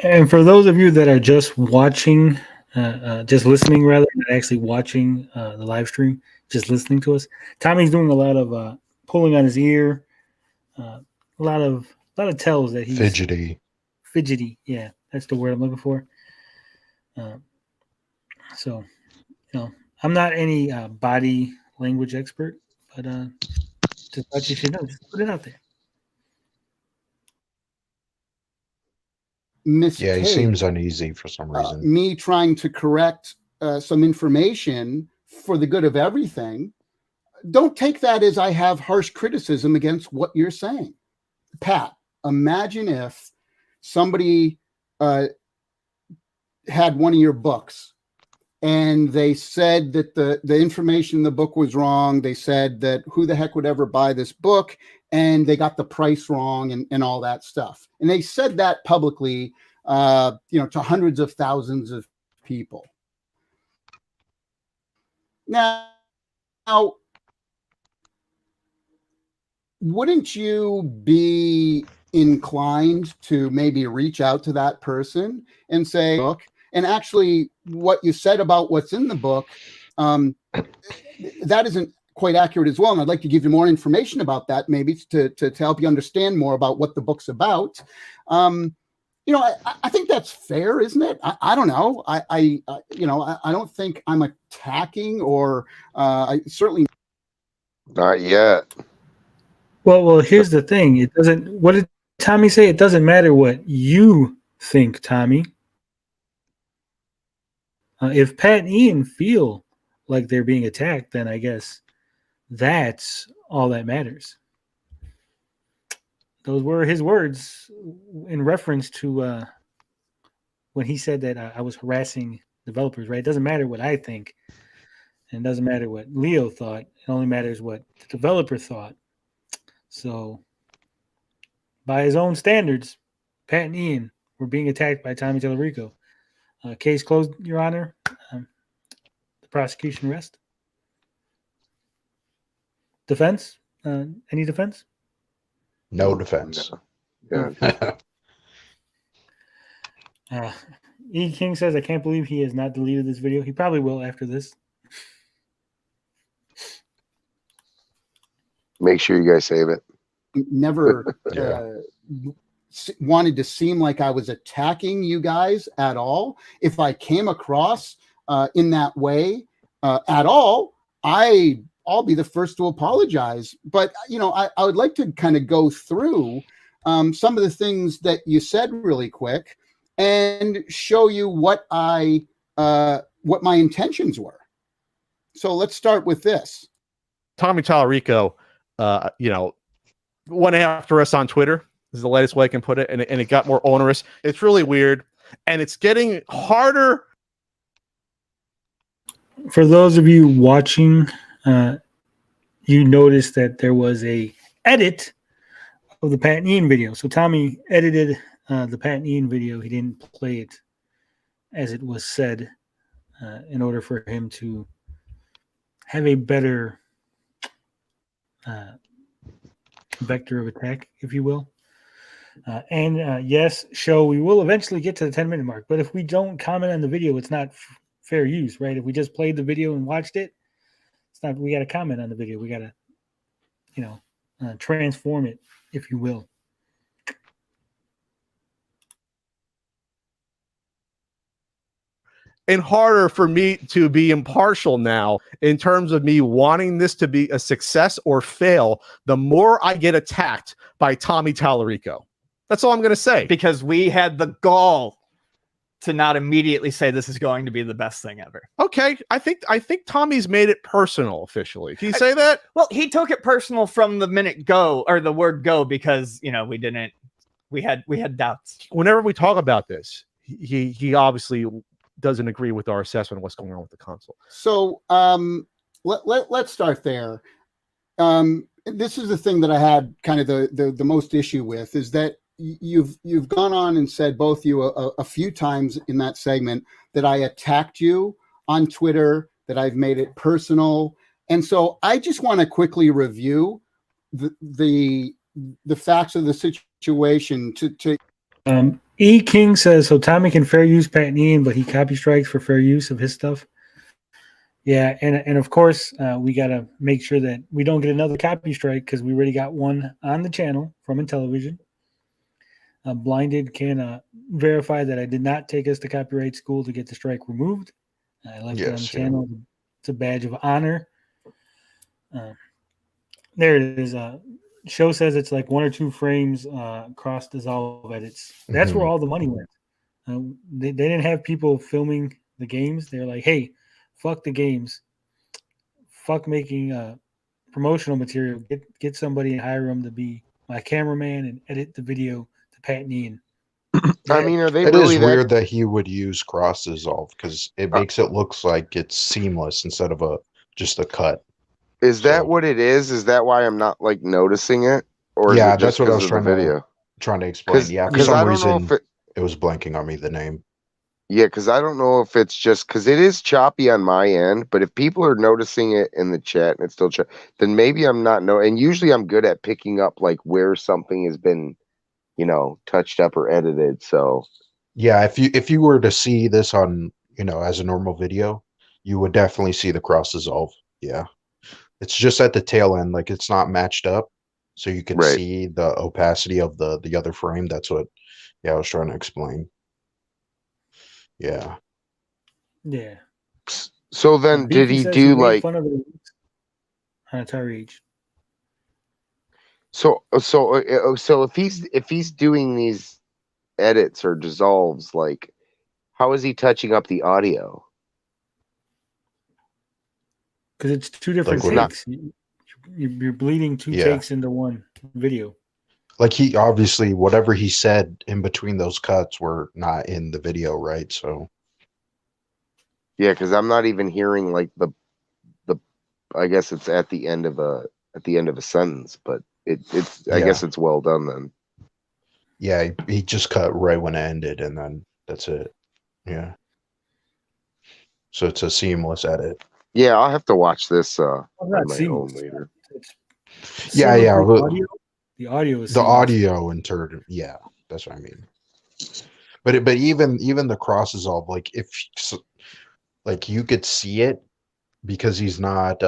And for those of you that are just watching, just listening rather than actually watching the live stream, just listening to us, Tommy's doing a lot of pulling on his ear, a lot of tells that he's fidgety. Yeah, that's the word I'm looking for. So, I'm not any body language expert, but just thought you should know. Just put it out there. Miss Yeah, he Kate, seems uneasy for some reason. Me trying to correct some information for the good of everything. Don't take that as I have harsh criticism against what you're saying. Pat, imagine if somebody had one of your books and they said that the information in the book was wrong. They said that who the heck would ever buy this book, and they got the price wrong and all that stuff. And they said that publicly, to hundreds of thousands of people. Now, wouldn't you be inclined to maybe reach out to that person and say, look, and actually what you said about what's in the book, that isn't quite accurate as well. And I'd like to give you more information about that, maybe to help you understand more about what the book's about. I think that's fair, isn't it? I don't know. I don't think I'm attacking or I certainly Not yet. Well, here's the thing. It doesn't. What did Tommy say? It doesn't matter what you think, Tommy. If Pat and Ian feel like they're being attacked, then I guess that's all that matters. Those were his words in reference to when he said that I was harassing developers, right? It doesn't matter what I think, and it doesn't matter what Leo thought. It only matters what the developer thought. So, by his own standards, Pat and Ian were being attacked by Tommy Tallarico. Case closed, Your Honor. The prosecution rest. Defense? Any defense? No defense. Yeah. E. King says, I can't believe he has not deleted this video. He probably will after this. Make sure you guys save it. Never wanted to seem like I was attacking you guys at all. If I came across in that way at all, I'll be the first to apologize. But, I would like to kind of go through some of the things that you said really quick and show you what my intentions were. So let's start with this. Tommy Tallarico, went after us on Twitter. This is the latest way I can put it. And it got more onerous. It's really weird. And it's getting harder. for those of you watching, you noticed that there was a edit of the Pat and Ian video. So Tommy edited the Pat and Ian video. He didn't play it as it was said in order for him to have a better vector of attack, if you will. Yes, show we will eventually get to the 10-minute mark. But if we don't comment on the video, it's not fair use, right? If we just played the video and watched it, it's not. We got to comment on the video. We got to, transform it, if you will. And harder for me to be impartial now in terms of me wanting this to be a success or fail, the more I get attacked by Tommy Tallarico. That's all I'm going to say. Because we had the gall to not immediately say this is going to be the best thing ever. Okay, I think Tommy's made it personal officially. Can you say that? Well, he took it personal from the minute go, or the word go, because we had doubts. Whenever we talk about this, he obviously doesn't agree with our assessment of what's going on with the console. So let's start there. This is the thing that I had kind of the most issue with, is that you've gone on and said, both you a few times in that segment, that I attacked you on Twitter, that I've made it personal. And so I just want to quickly review the facts of the situation to E King says, so Tommy can fair use Pat and Ian, but he copy strikes for fair use of his stuff. Yeah, and of course, we got to make sure that we don't get another copy strike, because we already got one on the channel from Intellivision. Blinded can verify that I did not take us to copyright school to get the strike removed. I left it on the channel. It's a badge of honor. There it is. Show says it's like 1 or 2 frames cross dissolve edits. That's where all the money went. They didn't have people filming the games. They're like, hey, fuck the games. Fuck making promotional material. Get somebody and hire them to be my cameraman and edit the video to Pat and Ian. I mean, are they It really is weird that he would use cross dissolve, because it makes it look like it's seamless instead of just a cut. Is that what it is? Is that why I'm not like noticing it? Or is it just that's what I was because of the video? trying to explain. Yeah, for some reason it was blanking on me, the name. Yeah, because I don't know if it's just because it is choppy on my end, but if people are noticing it in the chat and it's still choppy, then maybe I'm not and usually I'm good at picking up like where something has been, touched up or edited. So yeah, if you were to see this on, as a normal video, you would definitely see the cross dissolve. Yeah. It's just at the tail end, like it's not matched up, so you can see the opacity of the other frame. That's what, I was trying to explain. Yeah. Yeah. So then, did he do like fun of it on Atari Age? So if he's doing these edits or dissolves, like, how is he touching up the audio? Because it's 2 different takes. You're bleeding 2 takes into one video. Like he obviously, whatever he said in between those cuts were not in the video, right? So yeah, because I'm not even hearing like the I guess it's at the end of a sentence, but it's I guess it's well done then. Yeah, he just cut right when it ended, and then that's it. Yeah. So it's a seamless edit. Yeah, I'll have to watch this on my own later. Yeah. The audio is the audio in turn. Yeah, that's what I mean. But even the cross dissolve, like if like you could see it because he's not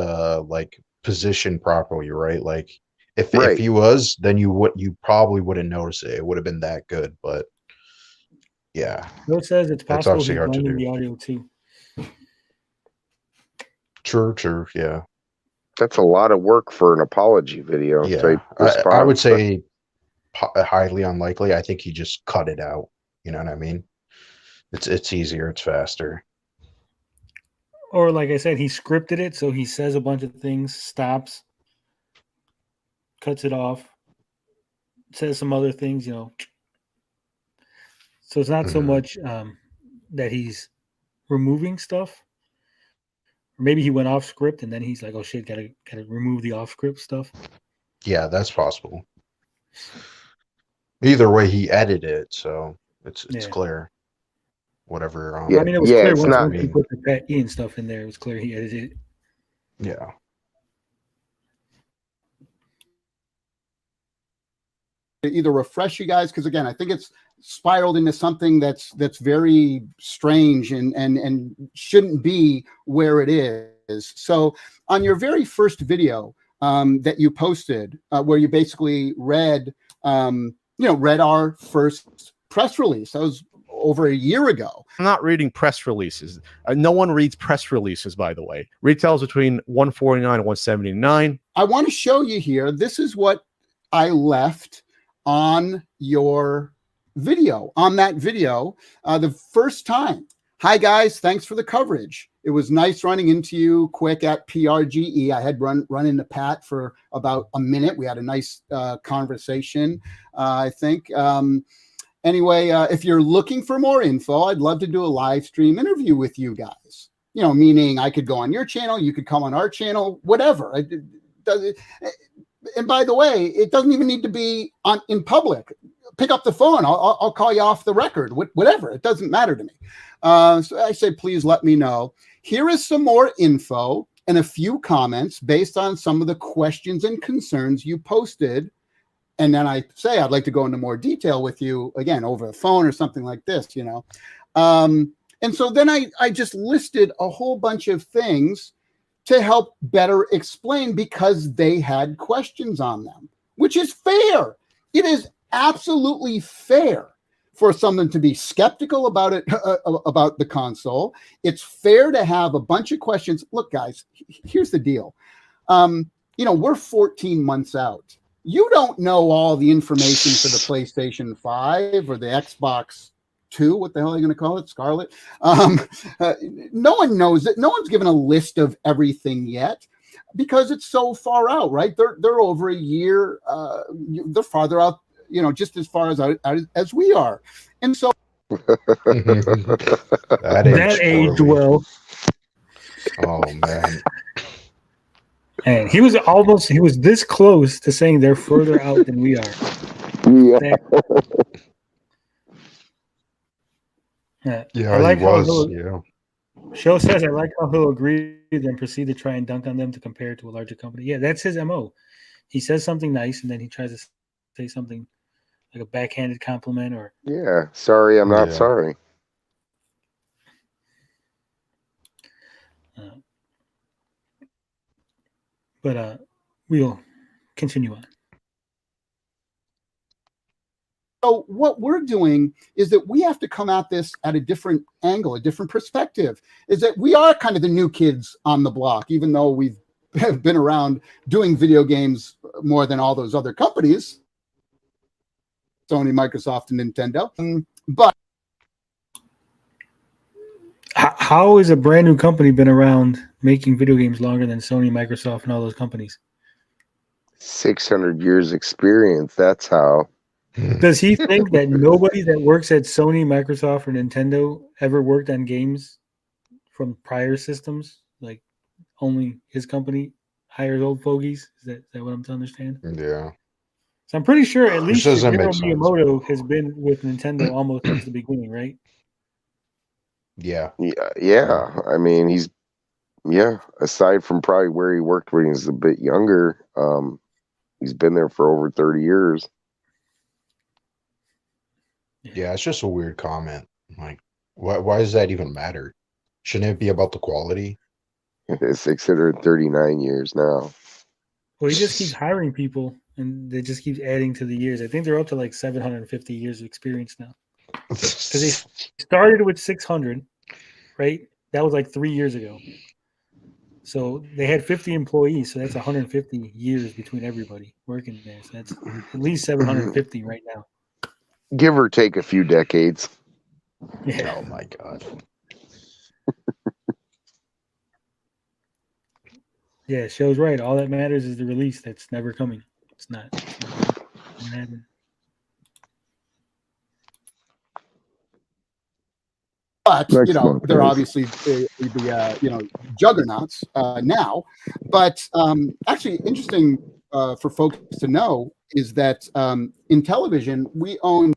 like positioned properly, right? Like if he was, then you probably wouldn't notice it. It would have been that good, but yeah. It says it's possible he's blending the audio too. True, yeah. That's a lot of work for an apology video. Yeah, I would say highly unlikely. I think he just cut it out. You know what I mean? It's easier. It's faster. Or like I said, he scripted it, so he says a bunch of things, stops, cuts it off, says some other things, So it's not so much that he's removing stuff Or maybe he went off script and then he's like, "Oh shit, gotta remove the off script stuff." Yeah, that's possible. Either way, he edited it, so it's clear. Whatever. I mean, it was clear it's once not. he put the Pat Ian stuff in there. It was clear he edited it. Yeah. Either refresh you guys, because again, I think it's spiraled into something that's very strange and shouldn't be where it is. So on your very first video that you posted, where you basically read our first press release, that was over a year ago. I'm not reading press releases. No one reads press releases, by the way. Retails between $149 and $179. I want to show you here. This is what I left on your video, on that video, the first time. Hi guys, thanks for the coverage. It was nice running into you quick at PRGE. I had run into Pat for about a minute. We had a nice conversation, I think. Anyway, if you're looking for more info, I'd love to do a live stream interview with you guys. You know, meaning I could go on your channel, you could come on our channel, whatever. And by the way, it doesn't even need to be in public. Pick up the phone. I'll call you off the record. Whatever. It doesn't matter to me. So I say, please let me know. Here is some more info and a few comments based on some of the questions and concerns you posted. And then I say, I'd like to go into more detail with you again over the phone or something like this, you know. And so then I just listed a whole bunch of things to help better explain because they had questions on them, which is fair. It is absolutely fair for someone to be skeptical about it, about the console. It's fair to have a bunch of questions. Look, guys, here's the deal. We're 14 months out. You don't know all the information for the PlayStation 5 or the Xbox 2, what the hell are you going to call it? Scarlet? No one knows it. No one's given a list of everything yet because it's so far out, right? They're over a year. They're farther out, just as far as we are. And so that age well. Oh man. And he was this close to saying they're further out than we are. Yeah. I like he was. Yeah. Show says, I like how he'll agree then proceed to try and dunk on them to compare it to a larger company. Yeah, that's his MO. He says something nice and then he tries to say something like a backhanded compliment or sorry, I'm not sorry. But we'll continue on. So what we're doing is that we have to come at this at a different angle, a different perspective, is that we are kind of the new kids on the block, even though we've been around doing video games more than all those other companies, Sony, Microsoft, and Nintendo. But how is a brand new company been around making video games longer than Sony, Microsoft, and all those companies? 600 years experience. That's how. Does he think that nobody that works at Sony, Microsoft, or Nintendo ever worked on games from prior systems? Like only his company hires old fogies? Is that what I'm to understand? Yeah. So I'm pretty sure at least doesn't Shigeru make sense. Miyamoto has been with Nintendo almost since the beginning, right? Yeah. Yeah. I mean, aside from probably where he worked when he was a bit younger, he's been there for over 30 years. Yeah, it's just a weird comment. Like, why does that even matter? Shouldn't it be about the quality? 639 years now. Well, he just keeps hiring people, and they just keeps adding to the years. I think they're up to like 750 years of experience now. Because they started with 600, right? That was like 3 years ago. So they had 50 employees, so that's 150 years between everybody working there. So that's at least 750 right now. Give or take a few decades. Yeah. Oh my god. Yeah, show's right. All that matters is the release that's never coming. It's not gonna happen. but Next you know month, they're guys. obviously the juggernauts now. But actually, interesting for folks to know is that Intellivision, we own.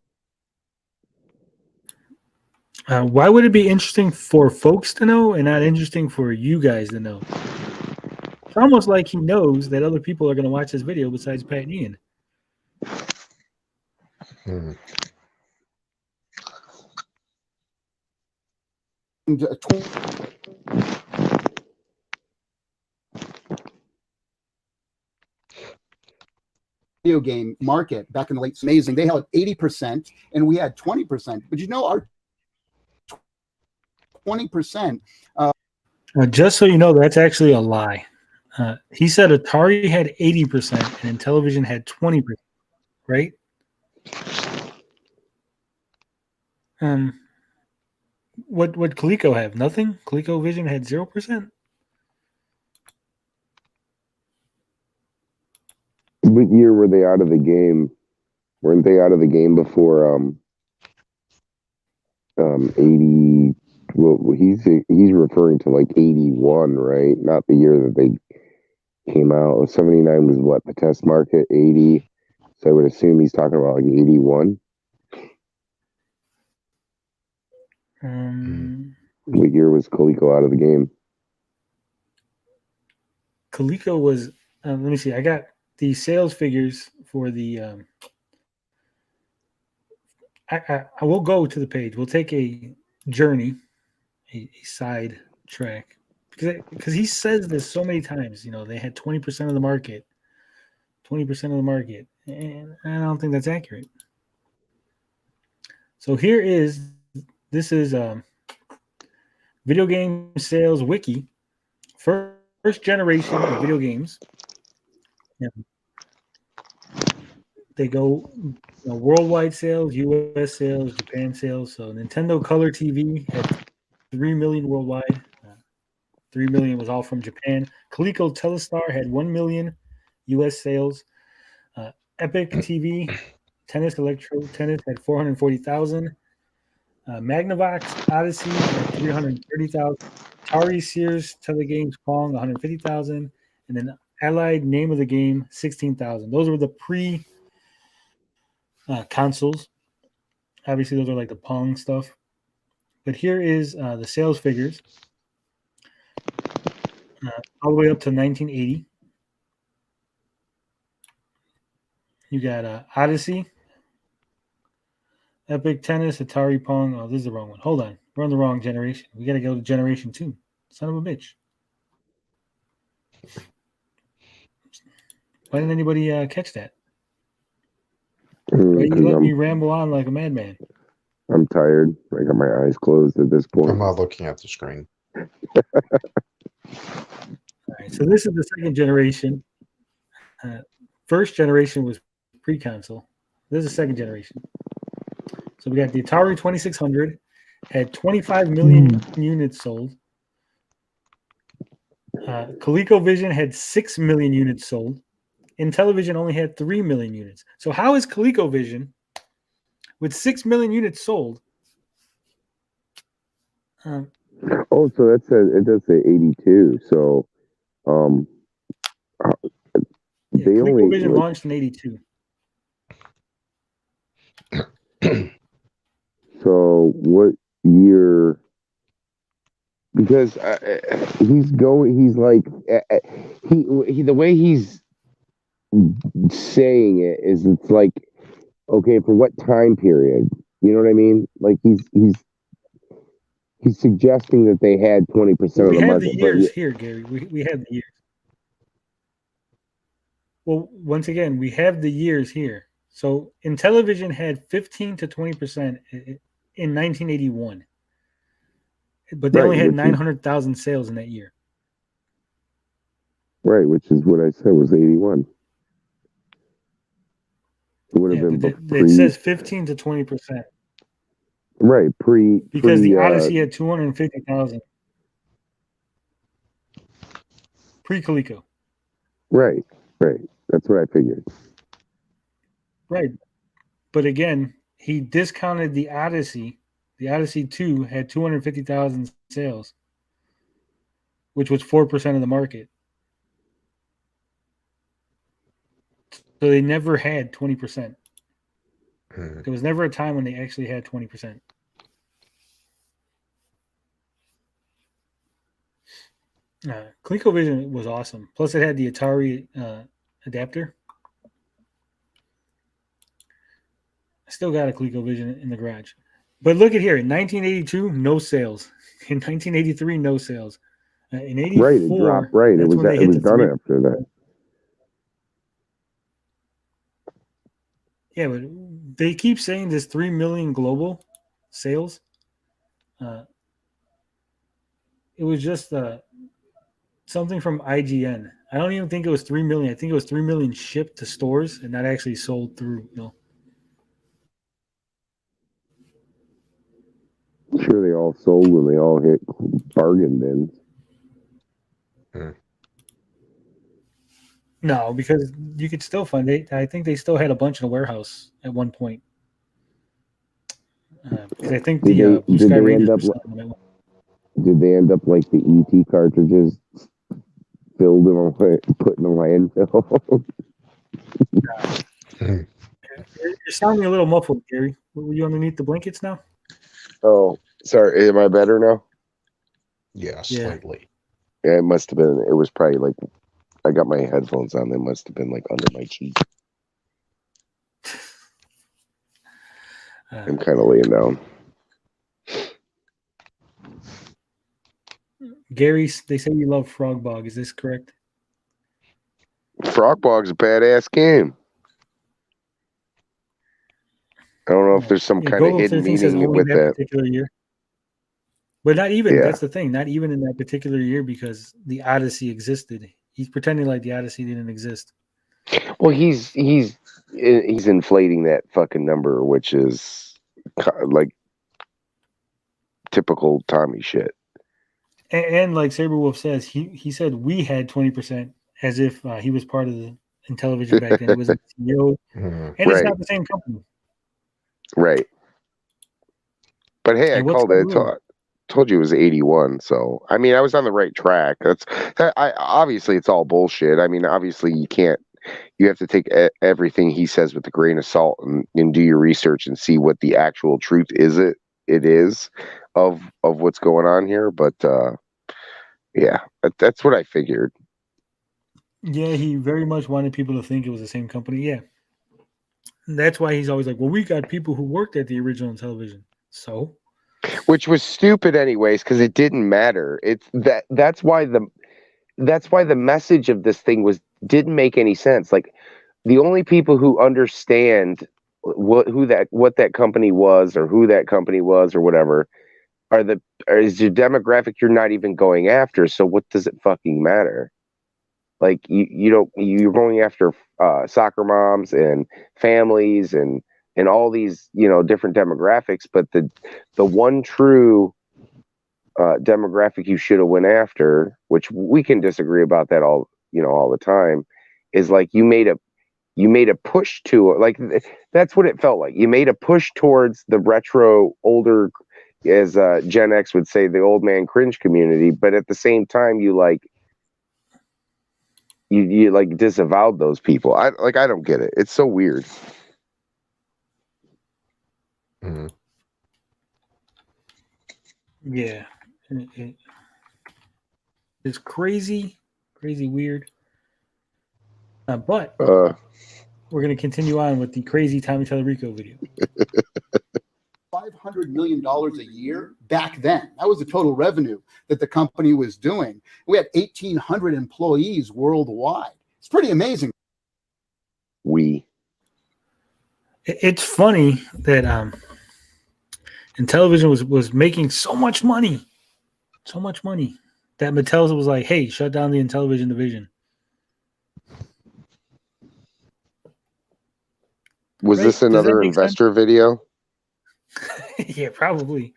Why would it be interesting for folks to know and not interesting for you guys to know? It's almost like he knows that other people are going to watch this video besides Pat and Ian. Video game market back in the late, amazing. They held 80% and we had 20%. But you know, our 20%. Just so you know, that's actually a lie. He said Atari had 80% and Intellivision had 20%, right? What would Coleco have? Nothing? ColecoVision had 0%? What year were they out of the game? Weren't they out of the game before 80? Well, he's referring to like 81, right? Not the year that they came out. 79 was what, the test market? 80. So I would assume he's talking about like 81. What year was Coleco out of the game? Coleco was, let me see, I got the sales figures for the, I will go to the page. We'll take a journey, a side track, because he says this so many times. You know, they had 20% of the market, 20% of the market, and I don't think that's accurate. So this is video game sales wiki, first generation of video games. Yeah. They go worldwide sales, U.S. sales, Japan sales. So Nintendo Color TV had 3 million worldwide. 3 million was all from Japan. Coleco Telestar had 1 million U.S. sales. Epic TV, Electro Tennis had 440,000. Magnavox Odyssey had 330,000. Atari Sears Telegames Pong 150,000. And then Allied Name of the Game 16,000. Those were the pre consoles. Obviously, those are like the Pong stuff. But here is the sales figures all the way up to 1980. You got Odyssey, Epic Tennis, Atari Pong. Oh, this is the wrong one. Hold on. We're on the wrong generation. We got to go to generation 2. Son of a bitch. Why didn't anybody catch that? Why you let me ramble on like a madman? I'm tired. I got my eyes closed at this point. I'm not looking at the screen. All right, so this is the second generation. First generation was pre-console. This is the second generation. So we got the Atari 2600, had 25 million units sold. ColecoVision had 6 million units sold. Intellivision only had 3 million units. So how is ColecoVision, with 6 million units sold? So it does say 82. So they only ColecoVision launched in 82. So what year? Because he's like the way he's saying it is, it's like, okay, for what time period? You know what I mean? Like he's suggesting that they had 20% of the market. We have the years here, Gary. We have the years. Well, once again, we have the years here. So Intellivision had 15 to 20% in 1981, but they only had 900,000 sales in that year. Right, which is what I said was 81. It would have been. It says 15 to 20%. Right, because the Odyssey had 250,000 pre-Coleco. Right. That's what I figured. Right, but again, he discounted the Odyssey, The Odyssey 2 had 250,000 sales, which was 4% of the market. So they never had 20%. There was never a time when they actually had 20%. ColecoVision was awesome. Plus, it had the Atari adapter. I still got a ColecoVision in the garage. But look at here. In 1982, no sales. In 1983, no sales. In 84, right, it dropped. Right, it was done after that. Yeah, but they keep saying this 3 million global sales. It was just something from IGN. I don't even think it was 3 million. I think it was 3 million shipped to stores and not actually sold through. I'm sure they all sold when they all hit bargain bins. No, because you could still find it. I think they still had a bunch in a warehouse at one point. Because I think the Blue Sky Rangers were selling them at one. Did they end up like the ET cartridges filled in put in a landfill? You're sounding a little muffled, Gary. Were you underneath the blankets now? Oh, sorry. Am I better now? Yeah, slightly. Yeah, it must have been. It was probably like I got my headphones on. They must have been like under my cheek. I'm kind of laying down. Gary, they say you love Frogbog. Is this correct? Frogbog's a badass game. I don't know if there's some kind of hidden meaning with that. Particular year. But not even. That's the thing. Not even in that particular year because the Odyssey existed. He's pretending like the Odyssey didn't exist. Well, he's inflating that fucking number, which is like typical Tommy shit. And like Saberwolf says, he said we had 20% as if he was part of the Intellivision back then. It was a CEO, and it's not the same company. Right. But hey, I called it. Told you it was 81. So I mean, I was on the right track. Obviously it's all bullshit. I mean, obviously you have to take everything he says with a grain of salt and do your research and see what the actual truth is. It is of what's going on here. But yeah, that's what I figured. Yeah, he very much wanted people to think it was the same company. Yeah. And that's why he's always like, well, we got people who worked at the original Intellivision. So, which was stupid anyways, because it didn't matter. That's why the message of this thing didn't make any sense. Like the only people who understand what that company was or who that company was or whatever is your demographic you're not even going after. So what does it fucking matter? Like you're going after soccer moms and families and all these different demographics, but the one true demographic you should have went after, which we can disagree about that all the time, is like you made a push to like that's what it felt like. You made a push towards the retro older, as Gen X would say, the old man cringe community, but at the same time you disavowed those people. I don't get it. It's so weird. Mm-hmm. Yeah, it's crazy weird. But we're going to continue on with the crazy Tommy Tallarico video. $500 million a year back then. That was the total revenue that the company was doing. We had 1,800 employees worldwide. It's pretty amazing. It's funny that Intellivision was making so much money that Mattel was like, hey, shut down the Intellivision division. Was this another investor video? Yeah, probably.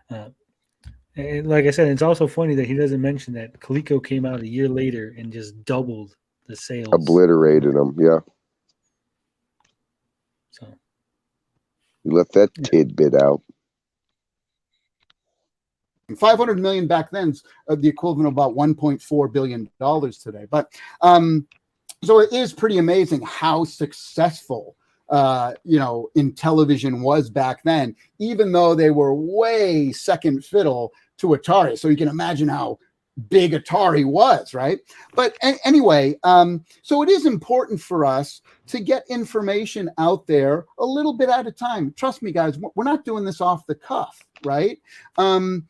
And like I said, it's also funny that he doesn't mention that Coleco came out a year later and just doubled the sales. Obliterated them, yeah. So you left that tidbit out. $500 million back then's the equivalent of about $1.4 billion today. But so it is pretty amazing how successful Intellivision was back then, even though they were way second fiddle to Atari. So you can imagine how big Atari was, right? But anyway, so it is important for us to get information out there a little bit at a time. Trust me, guys, we're not doing this off the cuff, right? So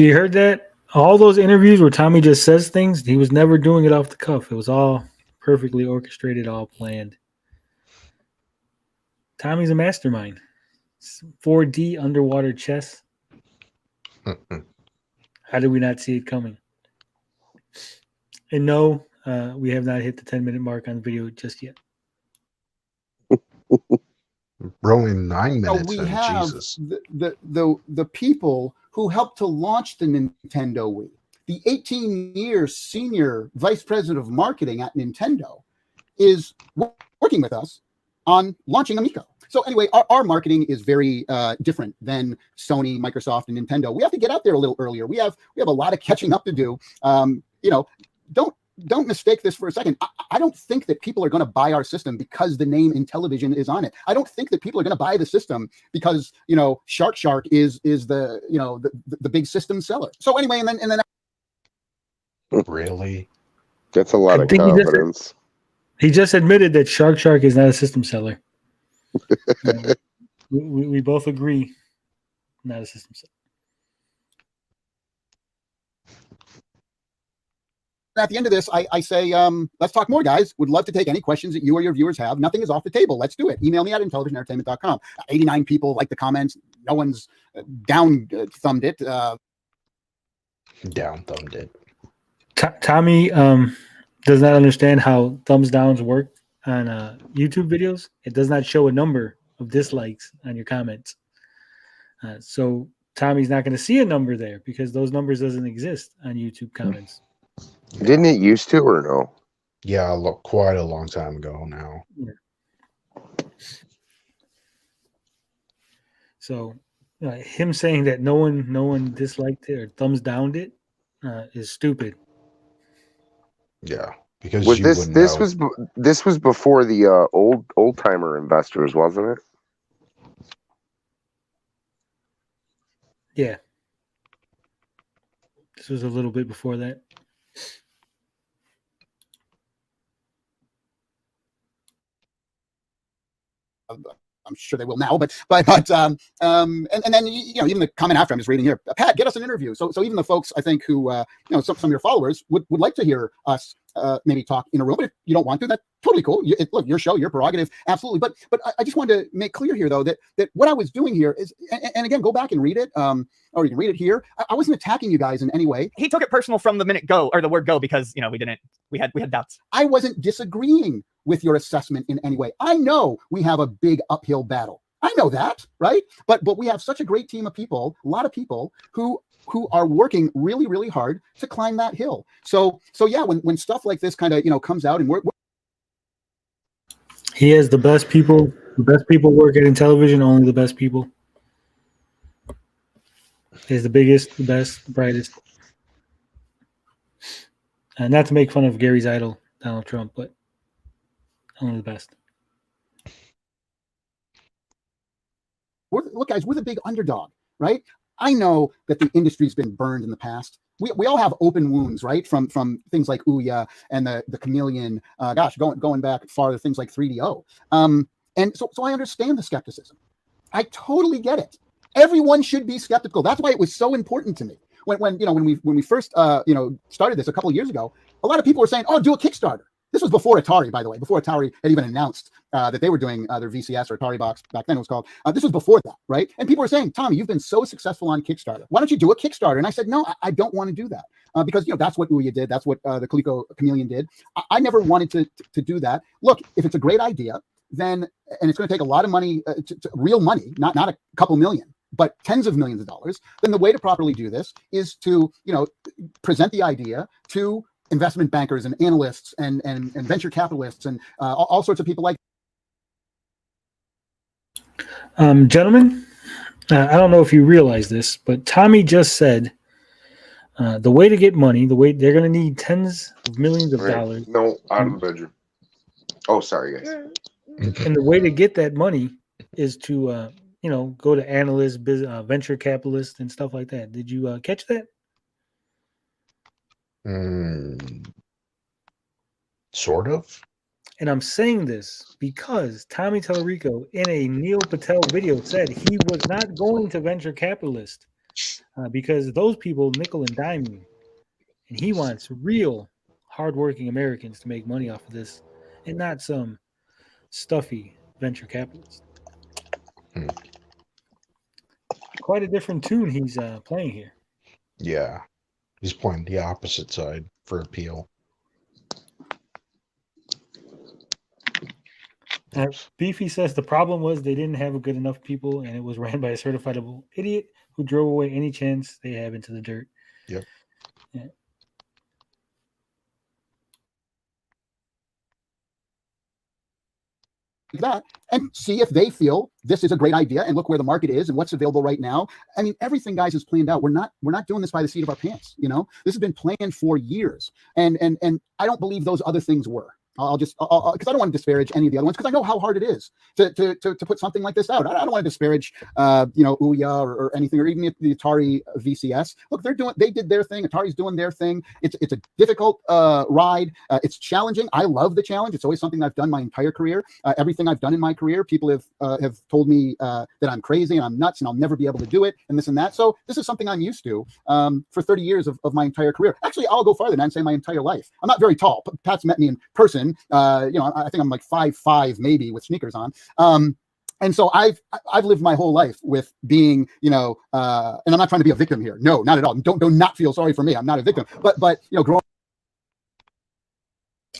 you heard that? All those interviews where Tommy just says things, he was never doing it off the cuff. It was all perfectly orchestrated, all planned. Tommy's a mastermind. 4D underwater chess. How did we not see it coming? And no, we have not hit the 10-minute mark on the video just yet. We're only 9 minutes. We in, have Jesus. the people who helped to launch the Nintendo Wii. The 18-year senior vice president of marketing at Nintendo is working with us on launching Amico. So anyway, our marketing is very different than Sony, Microsoft, and Nintendo. We have to get out there a little earlier. We have a lot of catching up to do. Don't mistake this for a second. I don't think that people are going to buy our system because the name Intellivision is on it. I don't think that people are going to buy the system because Shark is the big system seller. So anyway, and then really, that's a lot of confidence. He just admitted that Shark is not a system seller. we both agree, not a system seller. At the end of this, I say, let's talk more, guys. Would love to take any questions that you or your viewers have. Nothing is off the table. Let's do it. Email me at intellivisionentertainment.com. 89 people like the comments. No one's down-thumbed it. Down-thumbed it. Tommy does not understand how thumbs downs work on YouTube videos. It does not show a number of dislikes on your comments. So Tommy's not going to see a number there because those numbers doesn't exist on YouTube comments. Didn't it used to, or no? Yeah, quite a long time ago now. Yeah. So him saying that no one disliked it or thumbs downed it is stupid. Yeah, because was this was before the old timer investors, wasn't it? Yeah, this was a little bit before that. I'm sure they will now, but and then even the comment after I'm just reading here, Pat, get us an interview. So even the folks I think who some of your followers would like to hear us maybe talk in a room, but if you don't want to, that's totally cool. Look, your show, your prerogative, absolutely. But I just wanted to make clear here though that what I was doing here is, and again, go back and read it, or you can read it here. I wasn't attacking you guys in any way. He took it personal from the minute go, or the word go, because we had doubts. I wasn't disagreeing with your assessment in any way. I know we have a big uphill battle. I know that, right? But we have such a great team of people, a lot of people who are working really, really hard to climb that hill. So yeah, when stuff like this kind of comes out, and we're he has the best people. The best people work at Intellivision. Only the best people. He's the biggest, the best, the brightest. Not to make fun of Gary's idol, Donald Trump, but only the best. Look, guys, we're the big underdog, right? I know that the industry's been burned in the past. We all have open wounds, right? From things like Ouya and the Chameleon. Going back farther, things like 3DO. And so I understand the skepticism. I totally get it. Everyone should be skeptical. That's why it was so important to me. When we first started this a couple of years ago, a lot of people were saying, "Oh, do a Kickstarter." This was before Atari, by the way, before Atari had even announced that they were doing their VCS or Atari Box, back then it was called. This was before that, right? And people were saying, "Tommy, you've been so successful on Kickstarter. Why don't you do a Kickstarter?" And I said, "No, I don't want to do that because that's what Ouya did. That's what the Coleco Chameleon did. I never wanted to do that. Look, if it's a great idea, then and it's going to take a lot of money, real money, not a couple million, but tens of millions of dollars. Then the way to properly do this is to present the idea to investment bankers and analysts and venture capitalists and all sorts of people like. Gentlemen, I don't know if you realize this, but Tommy just said the way to get money, the way they're going to need tens of millions of dollars. No, out of the bedroom. Oh, sorry, guys. And the way to get that money is to, go to analysts, venture capitalists, and stuff like that. Did you catch that? Sort of. And I'm saying this because Tommy Tallarico in a Neil Patel video said he was not going to venture capitalist because those people nickel and dime you. And he wants real hardworking Americans to make money off of this and not some stuffy venture capitalist. Quite a different tune he's playing here. Yeah. He's playing the opposite side for appeal. Beefy says the problem was they didn't have good enough people, and it was ran by a certifiable idiot who drove away any chance they have into the dirt. Yep. Yeah. That and see if they feel this is a great idea and look where the market is and what's available right now. I mean, everything, guys, is planned out. We're not doing this by the seat of our pants. This has been planned for years, and I don't believe those other things were. I'll because I don't want to disparage any of the other ones because I know how hard it is to put something like this out. I don't want to disparage, Ouya or anything, or even the Atari VCS. Look, they did their thing. Atari's doing their thing. It's a difficult ride. It's challenging. I love the challenge. It's always something I've done my entire career. Everything I've done in my career, people have told me that I'm crazy and I'm nuts and I'll never be able to do it and this and that. So this is something I'm used to for 30 years of my entire career. Actually, I'll go farther than say my entire life. I'm not very tall. Pat's met me in person. I think I'm like 5'5", maybe, with sneakers on. And so I've lived my whole life with being, and I'm not trying to be a victim here. No, not at all. Don't not feel sorry for me. I'm not a victim. But growing.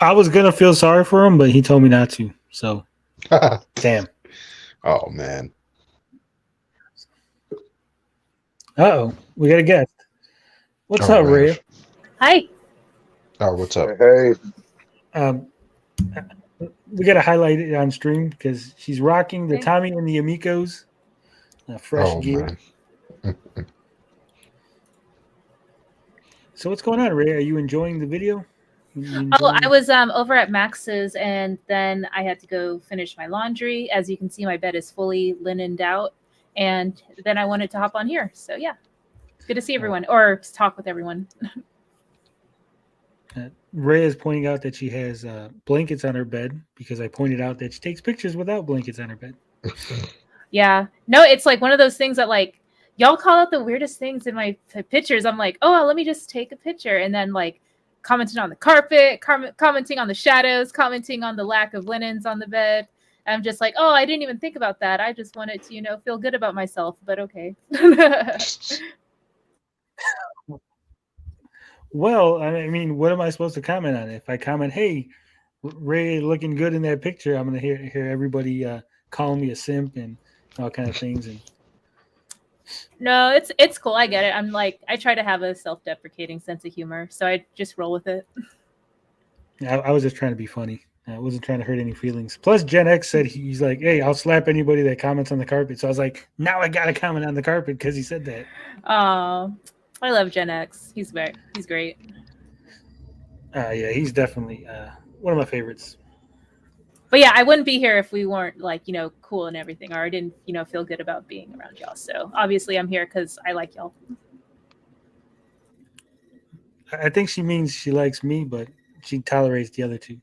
I was gonna feel sorry for him, but he told me not to. So, damn. Oh man. Uh-oh, we got a guest. What's up, man. Rhea? Hi. Oh, what's up? Hey. We got to highlight it on stream because she's rocking the Tommy and the Amicos fresh gear. So what's going on, Ray? Are you enjoying the video? I was over at Max's, and then I had to go finish my laundry. As you can see, my bed is fully linened out, and then I wanted to hop on here. So yeah, it's good to see everyone or to talk with everyone. Ray is pointing out that she has blankets on her bed because I pointed out that she takes pictures without blankets on her bed. Yeah. No, it's like one of those things that like y'all call out the weirdest things in my pictures. I'm like, oh, let me just take a picture. And then like commenting on the carpet, commenting on the shadows, commenting on the lack of linens on the bed. I'm just like, oh, I didn't even think about that. I just wanted to, feel good about myself, but okay. Well, I mean, what am I supposed to comment on? If I comment, hey, Ray looking good in that picture, I'm going to hear everybody calling me a simp and all kind of things. And no, it's cool. I get it. I'm like, I try to have a self-deprecating sense of humor, so I just roll with it. I was just trying to be funny. I wasn't trying to hurt any feelings. Plus, Gen X said he's like, hey, I'll slap anybody that comments on the carpet. So I was like, now I got to comment on the carpet because he said that. Oh, I love Gen X. He's great. Yeah, he's definitely one of my favorites. But yeah, I wouldn't be here if we weren't like, cool and everything, or I didn't, feel good about being around y'all. So obviously I'm here because I like y'all. I think she means she likes me, but she tolerates the other two.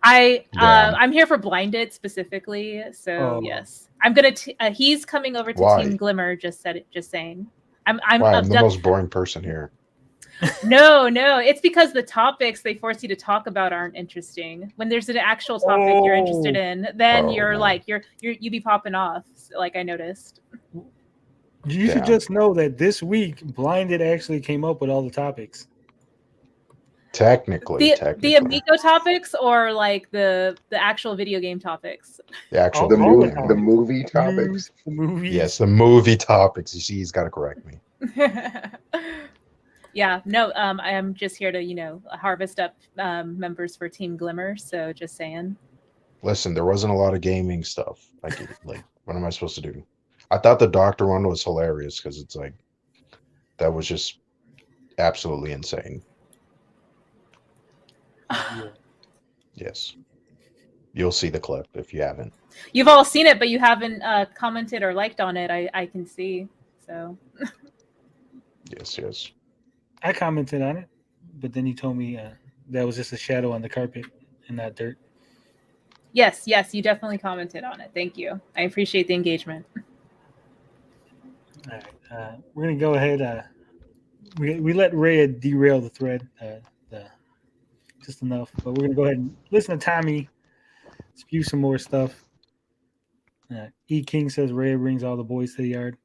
I'm here for Blinded specifically. So yes, I'm gonna. He's coming over to Team Glimmer. Just saying. I'm the most boring person here. No, it's because the topics they force you to talk about aren't interesting. When there's an actual topic you're interested in, then you're like you be popping off. Like I noticed. You should just know that this week Blinded actually came up with all the topics. Technically. The Amico topics or like the actual video game topics? The actual the movie topics. The movies. Yes, the movie topics. You see, he's got to correct me. Yeah, no, I am just here to, harvest up members for Team Glimmer. So just saying. Listen, there wasn't a lot of gaming stuff. Like what am I supposed to do? I thought the doctor one was hilarious because it's like that was just absolutely insane. Yes. You'll see the clip if you haven't. You've all seen it, but you haven't commented or liked on it. I can see. So. Yes. I commented on it, but then you told me that was just a shadow on the carpet and not dirt. Yes, you definitely commented on it. Thank you. I appreciate the engagement. All right, we're gonna go ahead. We let Ray derail the thread just enough, but we're gonna go ahead and listen to Tommy spew some more stuff. E King says Ray brings all the boys to the yard.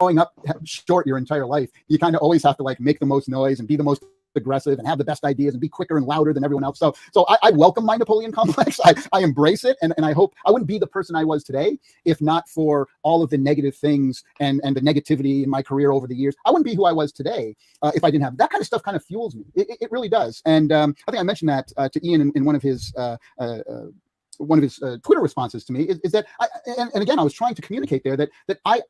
Growing up short your entire life, you kind of always have to like make the most noise and be the most aggressive and have the best ideas and be quicker and louder than everyone else. So I welcome my Napoleon complex. I embrace it, and I hope I wouldn't be the person I was today if not for all of the negative things and the negativity in my career over the years. I wouldn't be who I was today if I didn't have that kind of stuff. Kind of fuels me. It really does. And I think I mentioned that to Ian in one of his Twitter responses to me is that and again I was trying to communicate there that I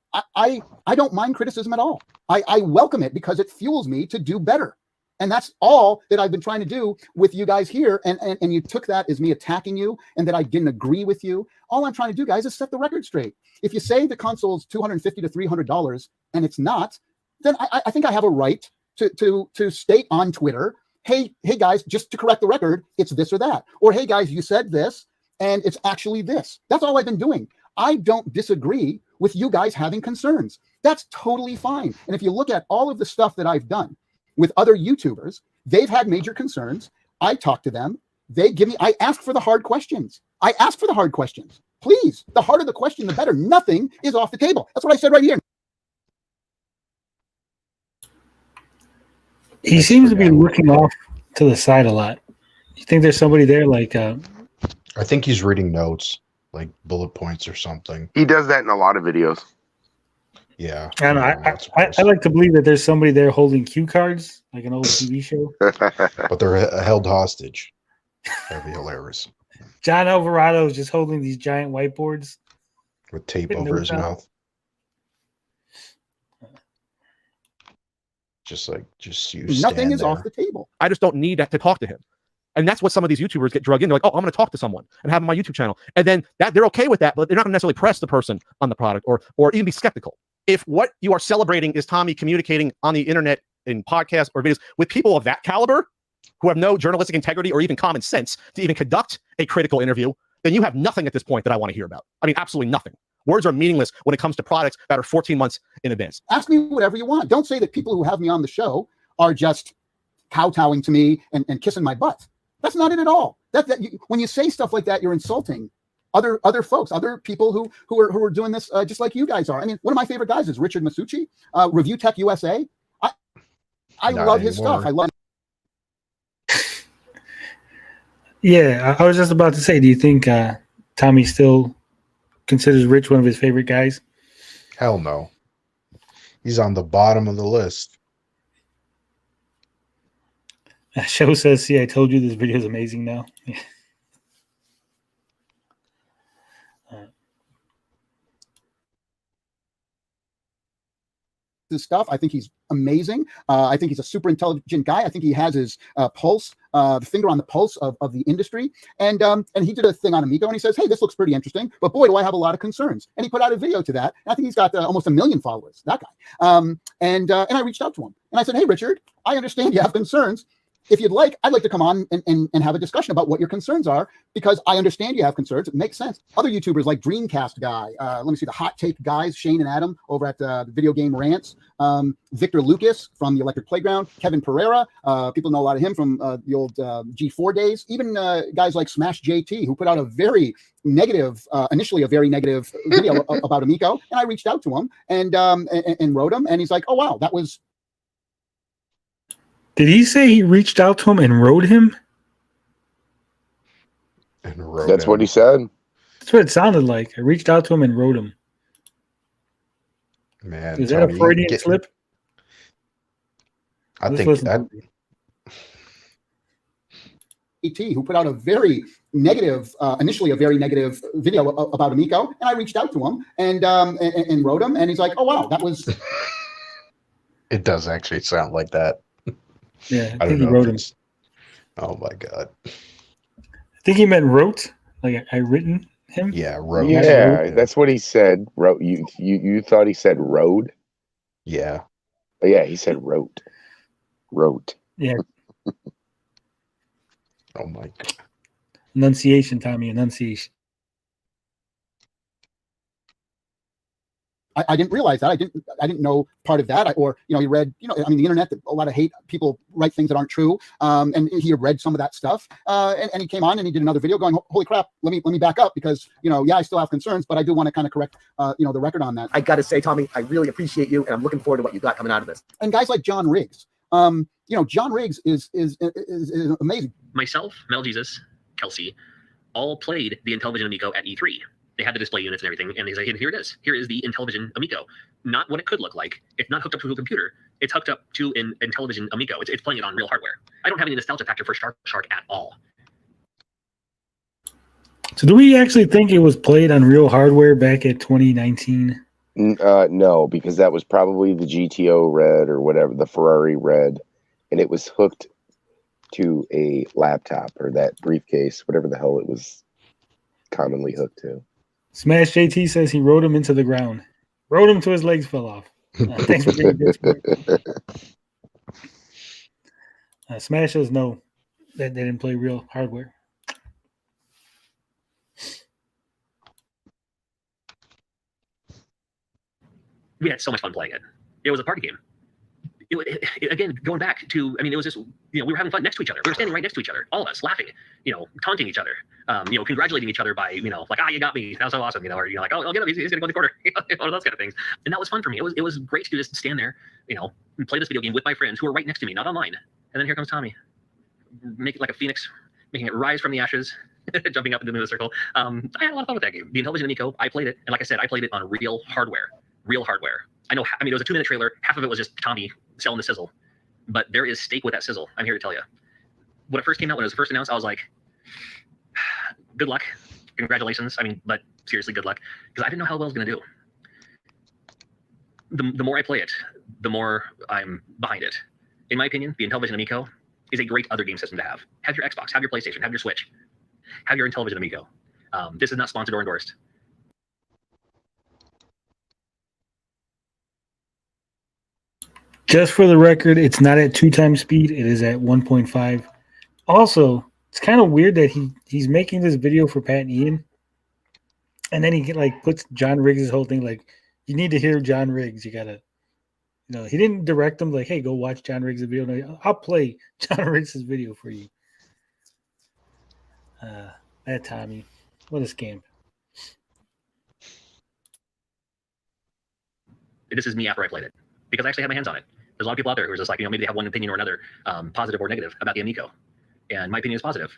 don't mind criticism at all. I welcome it because it fuels me to do better. And that's all that I've been trying to do with you guys here. And you took that as me attacking you and that I didn't agree with you. All I'm trying to do, guys, is set the record straight. If you say the console's $250 to $300 and it's not, then I think I have a right to state on Twitter, hey guys, just to correct the record, it's this or that. Or hey guys, you said this and it's actually this. That's all I've been doing. I don't disagree with you guys having concerns. That's totally fine. And if you look at all of the stuff that I've done with other YouTubers, they've had major concerns. I talk to them. I ask for the hard questions. Please, the harder the question, the better. Nothing is off the table. That's what I said right here. He seems to be looking off to the side a lot. You think there's somebody there like I think he's reading notes, like bullet points or something. He does that in a lot of videos. Yeah. I don't know. I like to believe that there's somebody there holding cue cards, like an old TV show. But they're held hostage. That'd be hilarious. John Alvarado is just holding these giant whiteboards with tape over his mouth. Just you. Nothing is off the table. I just don't need to talk to him. And that's what some of these YouTubers get drug in. They're like, oh, I'm going to talk to someone and have them on my YouTube channel. And then they're okay with that, but they're not going to necessarily press the person on the product or even be skeptical. If what you are celebrating is Tommy communicating on the internet in podcasts or videos with people of that caliber who have no journalistic integrity or even common sense to even conduct a critical interview, then you have nothing at this point that I want to hear about. I mean, absolutely nothing. Words are meaningless when it comes to products that are 14 months in advance. Ask me whatever you want. Don't say that people who have me on the show are just kowtowing to me and kissing my butt. That's not it at all. When you say stuff like that, you're insulting other folks, other people who are doing this just like you guys are. I mean, one of my favorite guys is Richard Masucci, Review Tech USA. I love his stuff. I love. Yeah, I was just about to say, do you think Tommy still considers Rich one of his favorite guys? Hell no. He's on the bottom of the list. Show says, see, I told you this video is amazing now. His stuff. I think he's amazing. I think he's a super intelligent guy. I think he has his pulse, finger on the pulse of the industry. And he did a thing on Amico and he says, hey, this looks pretty interesting, but boy, do I have a lot of concerns. And he put out a video to that. And I think he's got almost 1 million followers, that guy. And I reached out to him and I said, hey, Richard, I understand you have concerns. If you'd like, I'd like to come on and have a discussion about what your concerns are, because I understand you have concerns. It makes sense. Other YouTubers like Dreamcast Guy, let me see, the Hot Take Guys, Shane and Adam over at the Video Game Rants, Victor Lucas from the Electric Playground, Kevin Pereira, people know a lot of him from the old G4 days, even guys like Smash JT, who put out a very negative, initially a very negative video about Amico. And I reached out to him and wrote him, and he's like, oh, wow, that was. Did he say he reached out to him and wrote him? That's what he said. That's what it sounded like. I reached out to him and wrote him. Man, is that a Freudian slip? I think that. who put out a very negative, initially a very negative video about Amico, and I reached out to him and wrote him, and he's like, "Oh wow, that was." It does actually sound like that. Yeah, I don't he know. wrote him. Oh my god. I think he meant wrote, like I written him. Yeah, wrote. Yeah, that's what he said. Wrote. You thought he said road? Yeah. But yeah, he said wrote. Wrote. Yeah. Oh my god. Enunciation, Tommy. Enunciation. I didn't realize that. I didn't know part of that. He read, I mean, the internet, a lot of hate, people write things that aren't true. And he had read some of that stuff. And he came on and he did another video going, holy crap, let me back up because, I still have concerns, but I do want to kind of correct, the record on that. I got to say, Tommy, I really appreciate you, and I'm looking forward to what you got coming out of this. And guys like John Riggs, John Riggs is amazing. Myself, Mel Jesus, Kelsey, all played the Intellivision Amico at E3. They had the display units and everything, and they say, here it is. Here is the Intellivision Amico. Not what it could look like. It's not hooked up to a computer. It's hooked up to an Intellivision Amico. It's playing it on real hardware. I don't have any nostalgia factor for Shark at all. So do we actually think it was played on real hardware back at 2019? No, because that was probably the GTO Red or whatever, the Ferrari Red, and it was hooked to a laptop or that briefcase, whatever the hell it was commonly hooked to. Smash JT says he rode him into the ground. Rode him till his legs fell off. Thanks for being good. Smash says no, that they didn't play real hardware. We had so much fun playing it. It was a party game. Again, going back to, I mean, it was just, we were having fun next to each other. We were standing right next to each other, all of us, laughing, taunting each other, congratulating each other by, like, you got me, that was so awesome, or like, oh, I'll get him, he's gonna go in the corner, all those kind of things. And that was fun for me. It was great to just stand there, and play this video game with my friends who are right next to me, not online. And then here comes Tommy, making it like a phoenix, making it rise from the ashes, jumping up into the circle. I had a lot of fun with that game. The Intellivision Amico, I played it, and like I said, I played it on real hardware. I know, it was a 2-minute trailer. Half of it was just Tommy selling the sizzle, but there is steak with that sizzle. I'm here to tell you. When it first came out, when it was first announced, I was like, good luck. Congratulations. But seriously, good luck. Because I didn't know how well it was going to do. The more I play it, the more I'm behind it. In my opinion, the Intellivision Amico is a great other game system to have. Have your Xbox, have your PlayStation, have your Switch, have your Intellivision Amico. This is not sponsored or endorsed. Just for the record, it's not at 2 times speed. It is at 1.5. Also, it's kind of weird that he's making this video for Pat and Ian, and then he puts John Riggs' whole thing like, you need to hear John Riggs. You gotta, he didn't direct them like, hey, go watch John Riggs' video. No, I'll play John Riggs' video for you. That Tommy, what a scam. This is me after I played it, because I actually had my hands on it. There's a lot of people out there who are just like, maybe they have one opinion or another, positive or negative about the Amico. And my opinion is positive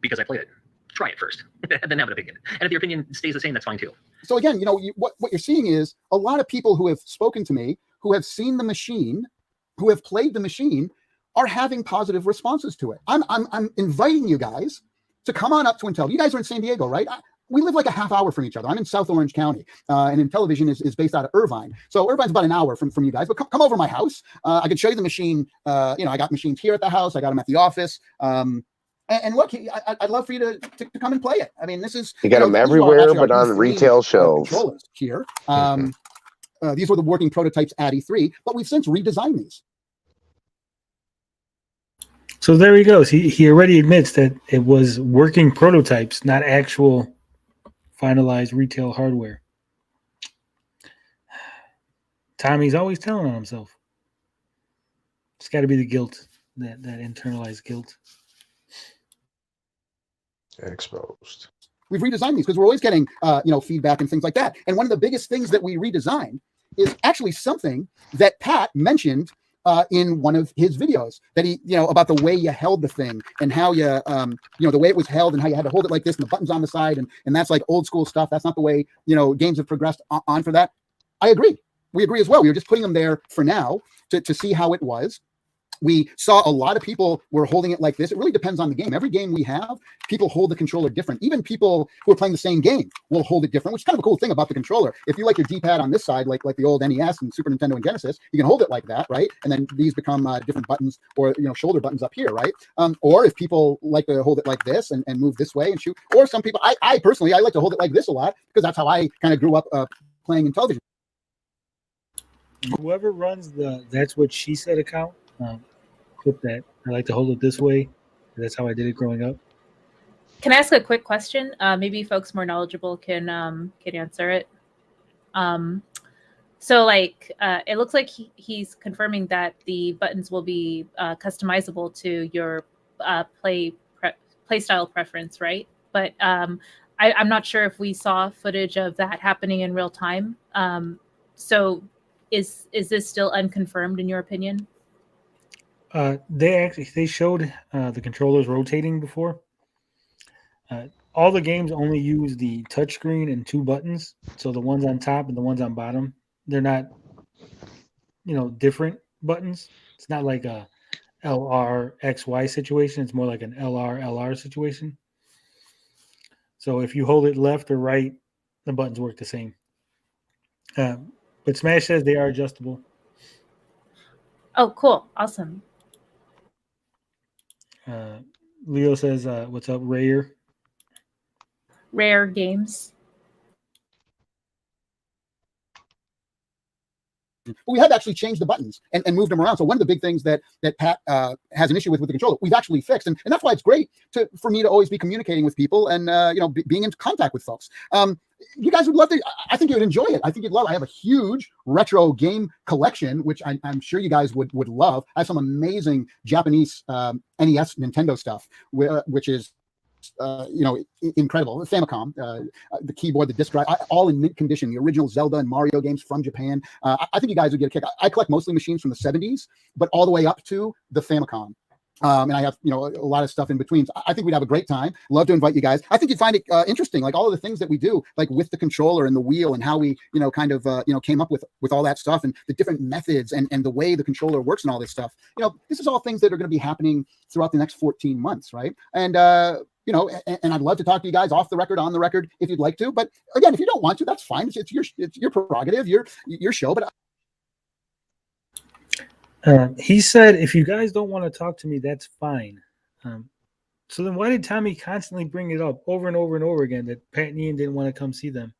because I played it. Try it first, and then have an opinion. And if your opinion stays the same, that's fine too. So again, what you're seeing is a lot of people who have spoken to me, who have seen the machine, who have played the machine, are having positive responses to it. I'm inviting you guys to come on up to Intel. You guys are in San Diego, right? We live like a half hour from each other. I'm in South Orange County, and Intellivision is based out of Irvine. So Irvine's about an hour from you guys, but come over to my house. I can show you the machine. I got machines here at the house. I got them at the office. And look, I'd love for you to come and play it. This is... You got them everywhere, but on retail shelves. Here. These were the working prototypes at E3, but we've since redesigned these. So there he goes. He already admits that it was working prototypes, not actual finalized retail hardware. Tommy's always telling on himself. It's got to be the guilt, that internalized guilt. Exposed. We've redesigned these because we're always getting feedback and things like that. And one of the biggest things that we redesigned is actually something that Pat mentioned in one of his videos, that he, about the way you held the thing and how you, the way it was held and how you had to hold it like this and the buttons on the side. And that's like old school stuff. That's not the way, games have progressed on for that. I agree. We agree as well. We were just putting them there for now to see how it was. we saw a lot of people were holding it like this. It really depends on the game. Every game we have, people hold the controller different. Even people who are playing the same game will hold it different, which is kind of a cool thing about the controller. If you like your D-pad on this side, like the old NES and Super Nintendo and Genesis, you can hold it like that, right? And then these become different buttons, or shoulder buttons up here, right? Or if people like to hold it like this and move this way and shoot, or some people, I personally, I like to hold it like this a lot because that's how I kind of grew up playing Intellivision. Whoever runs the That's What She Said account, put that. I like to hold it this way. That's how I did it growing up. Can I ask a quick question? Maybe folks more knowledgeable can answer it. So like it looks like he's confirming that the buttons will be customizable to your play style preference, right? But I'm not sure if we saw footage of that happening in real time. So is this still unconfirmed in your opinion? They showed the controllers rotating before. All the games only use the touchscreen and 2 buttons. So the ones on top and the ones on bottom, they're not, different buttons. It's not like a LR XY situation. It's more like an LR LR situation. So if you hold it left or right, the buttons work the same. But Smash says they are adjustable. Oh, cool. Awesome. Leo says, what's up, Rare Games. We had to actually change the buttons and moved them around. So one of the big things that Pat has an issue with the controller, we've actually fixed. And that's why it's great for me to always be communicating with people and, being in contact with folks. You guys would love to, I think you would enjoy it. I think you'd love it. I have a huge retro game collection, which I'm sure you guys would love. I have some amazing Japanese NES Nintendo stuff, which is incredible. The Famicom, the keyboard, the disc drive, all in mint condition. The original Zelda and Mario games from Japan. I think you guys would get a kick. I collect mostly machines from the 70s, but all the way up to the Famicom. And I have, a lot of stuff in between. So I think we'd have a great time. Love to invite you guys. I think you'd find it interesting, like all of the things that we do, like with the controller and the wheel and how we, came up with all that stuff and the different methods and the way the controller works and all this stuff. This is all things that are going to be happening throughout the next 14 months, right? And, and I'd love to talk to you guys off the record, on the record, if you'd like to. But again, if you don't want to, that's fine. It's your prerogative, your show. But he said, if you guys don't want to talk to me, that's fine. So then why did Tommy constantly bring it up over and over and over again that Pat and Ian didn't want to come see them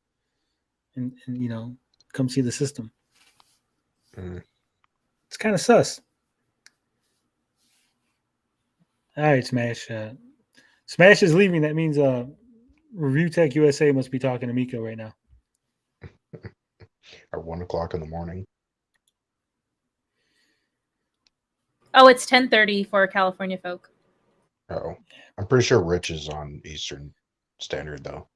and come see the system? It's kind of sus. All right, Smash. Smash is leaving. That means Review Tech USA must be talking to Amico right now. At 1 o'clock in the morning. Oh, it's 10:30 for California folk. Oh, I'm pretty sure Rich is on Eastern Standard though.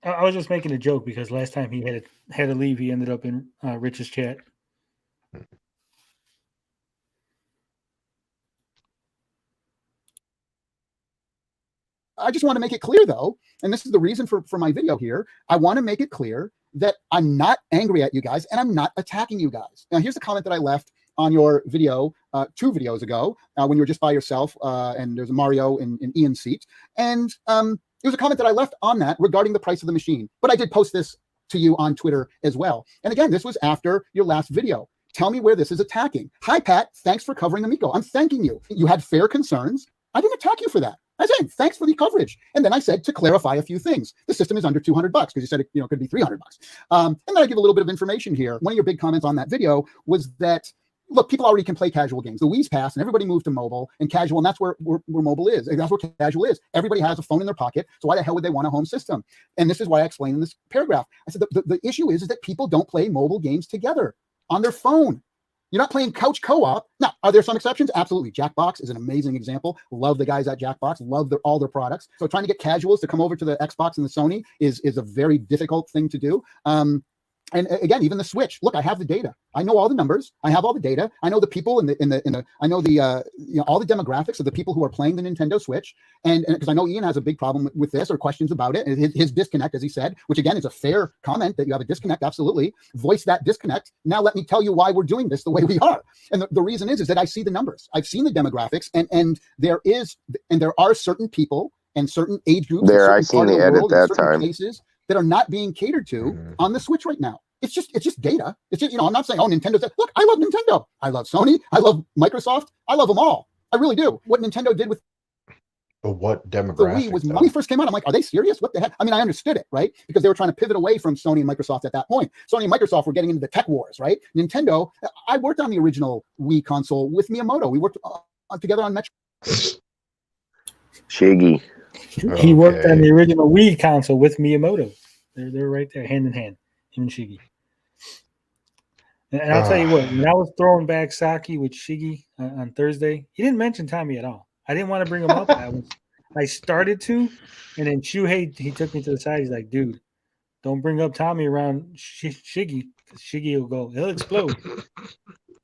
I was just making a joke because last time he had to leave, he ended up in Rich's chat. I just want to make it clear, though, and this is the reason for my video here. I want to make it clear that I'm not angry at you guys and I'm not attacking you guys. Now, here's a comment that I left on your video 2 videos ago when you were just by yourself and there's a Mario in Ian's seat. And it was a comment that I left on that regarding the price of the machine. But I did post this to you on Twitter as well. And again, this was after your last video. Tell me where this is attacking. Hi, Pat. Thanks for covering Amico. I'm thanking you. You had fair concerns. I didn't attack you for that. I said, thanks for the coverage. And then I said, to clarify a few things, the system is under $200 because you said it could be $300. And then I give a little bit of information here. One of your big comments on that video was that, look, people already can play casual games. The Wii's passed and everybody moved to mobile and casual, and that's where mobile is. That's where casual is. Everybody has a phone in their pocket, so why the hell would they want a home system? And this is why I explained in this paragraph. I said the issue is that people don't play mobile games together on their phone. You're not playing couch co-op. Now, are there some exceptions? Absolutely. Jackbox is an amazing example. Love the guys at Jackbox. Love all their products. So trying to get casuals to come over to the Xbox and the Sony is a very difficult thing to do. And again, even the Switch. Look, I have the data. I know all the numbers. I have all the data. I know the people in the. I know the all the demographics of the people who are playing the Nintendo Switch. And because I know Ian has a big problem with this or questions about it. His disconnect, as he said, which again is a fair comment that you have a disconnect. Absolutely, voice that disconnect. Now let me tell you why we're doing this the way we are. And the reason is that I see the numbers. I've seen the demographics, and there are certain people and certain age groups. There, I seen the edit that time. Places that are not being catered to on the Switch right now. It's just data. It's just, I'm not saying, oh, Nintendo's that. Look, I love Nintendo. I love Sony. I love Microsoft. I love them all. I really do. What Nintendo did with But what demographic? the Wii was, when we first came out, I'm like, are they serious? What the heck? I mean, I understood it, right? Because they were trying to pivot away from Sony and Microsoft at that point. Sony and Microsoft were getting into the tech wars, right? Nintendo, I worked on the original Wii console with Miyamoto. We worked together on Metro. Shiggy. He worked on the original Wii console with Miyamoto. They're right there, hand in hand, him and Shiggy. And I'll tell you what, when I was throwing back Saki with Shiggy on Thursday, he didn't mention Tommy at all. I didn't want to bring him up. I started to, and then Shuhei, he took me to the side. He's like, dude, don't bring up Tommy around Shiggy, because Shiggy will go, he'll explode.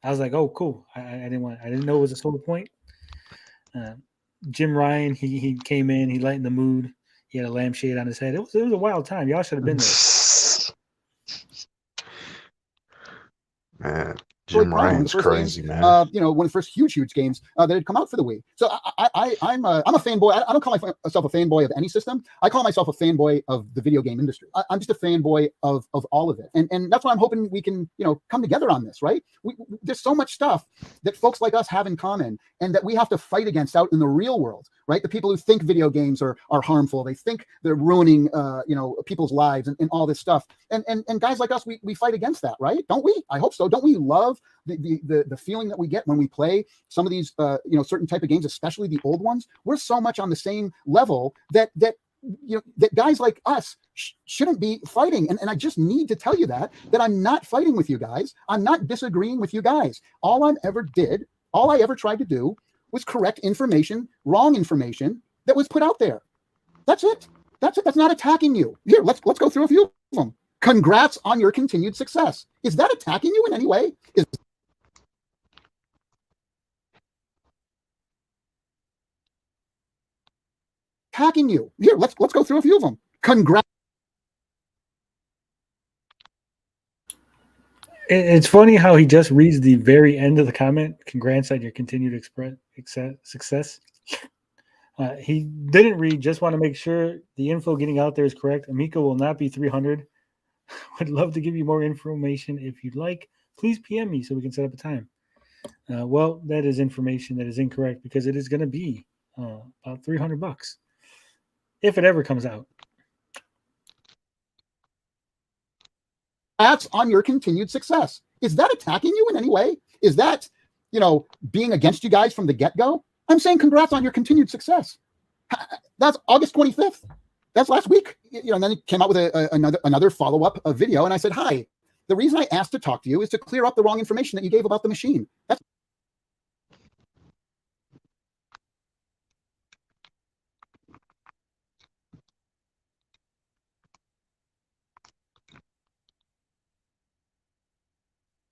I was like, oh, cool. I didn't know it was a sore point. Jim Ryan, he came in, he lightened the mood. He had a lampshade on his head. It was a wild time. Y'all should have been there. Man, Jim Ryan's crazy, games, man. One of the first huge games that had come out for the Wii. So I'm a fanboy. I don't call myself a fanboy of any system. I call myself a fanboy of the video game industry. I'm just a fanboy of all of it, and that's why I'm hoping we can come together on this. Right? There's so much stuff that folks like us have in common, and that we have to fight against out in the real world. Right? The people who think video games are harmful, they think they're ruining people's lives and all this stuff. And guys like us, we fight against that, right? Don't we? I hope so. Don't we love the feeling that we get when we play some of these certain type of games, especially the old ones? We're so much on the same level that guys like us shouldn't be fighting. And I just need to tell you that I'm not fighting with you guys. I'm not disagreeing with you guys. All I ever tried to do was correct information, wrong information that was put out there. That's it. That's not attacking you. Here, let's go through a few of them. Congrats on your continued success. Is that attacking you in any way? Attacking you. Here, let's go through a few of them. Congrats. It's funny how he just reads the very end of the comment. Congrats on your continued success. He didn't read, just want to make sure the info getting out there is correct. Amico will not be 300. Would love to give you more information if you'd like. Please PM me so we can set up a time. Well, that is information that is incorrect because it is going to be about $300 if it ever comes out. That's on your continued success. Is that attacking you in any way? Is that, being against you guys from the get-go? I'm saying congrats on your continued success. That's August 25th. That's last week. And then he came out with another follow-up video, and I said, hi, the reason I asked to talk to you is to clear up the wrong information that you gave about the machine. That's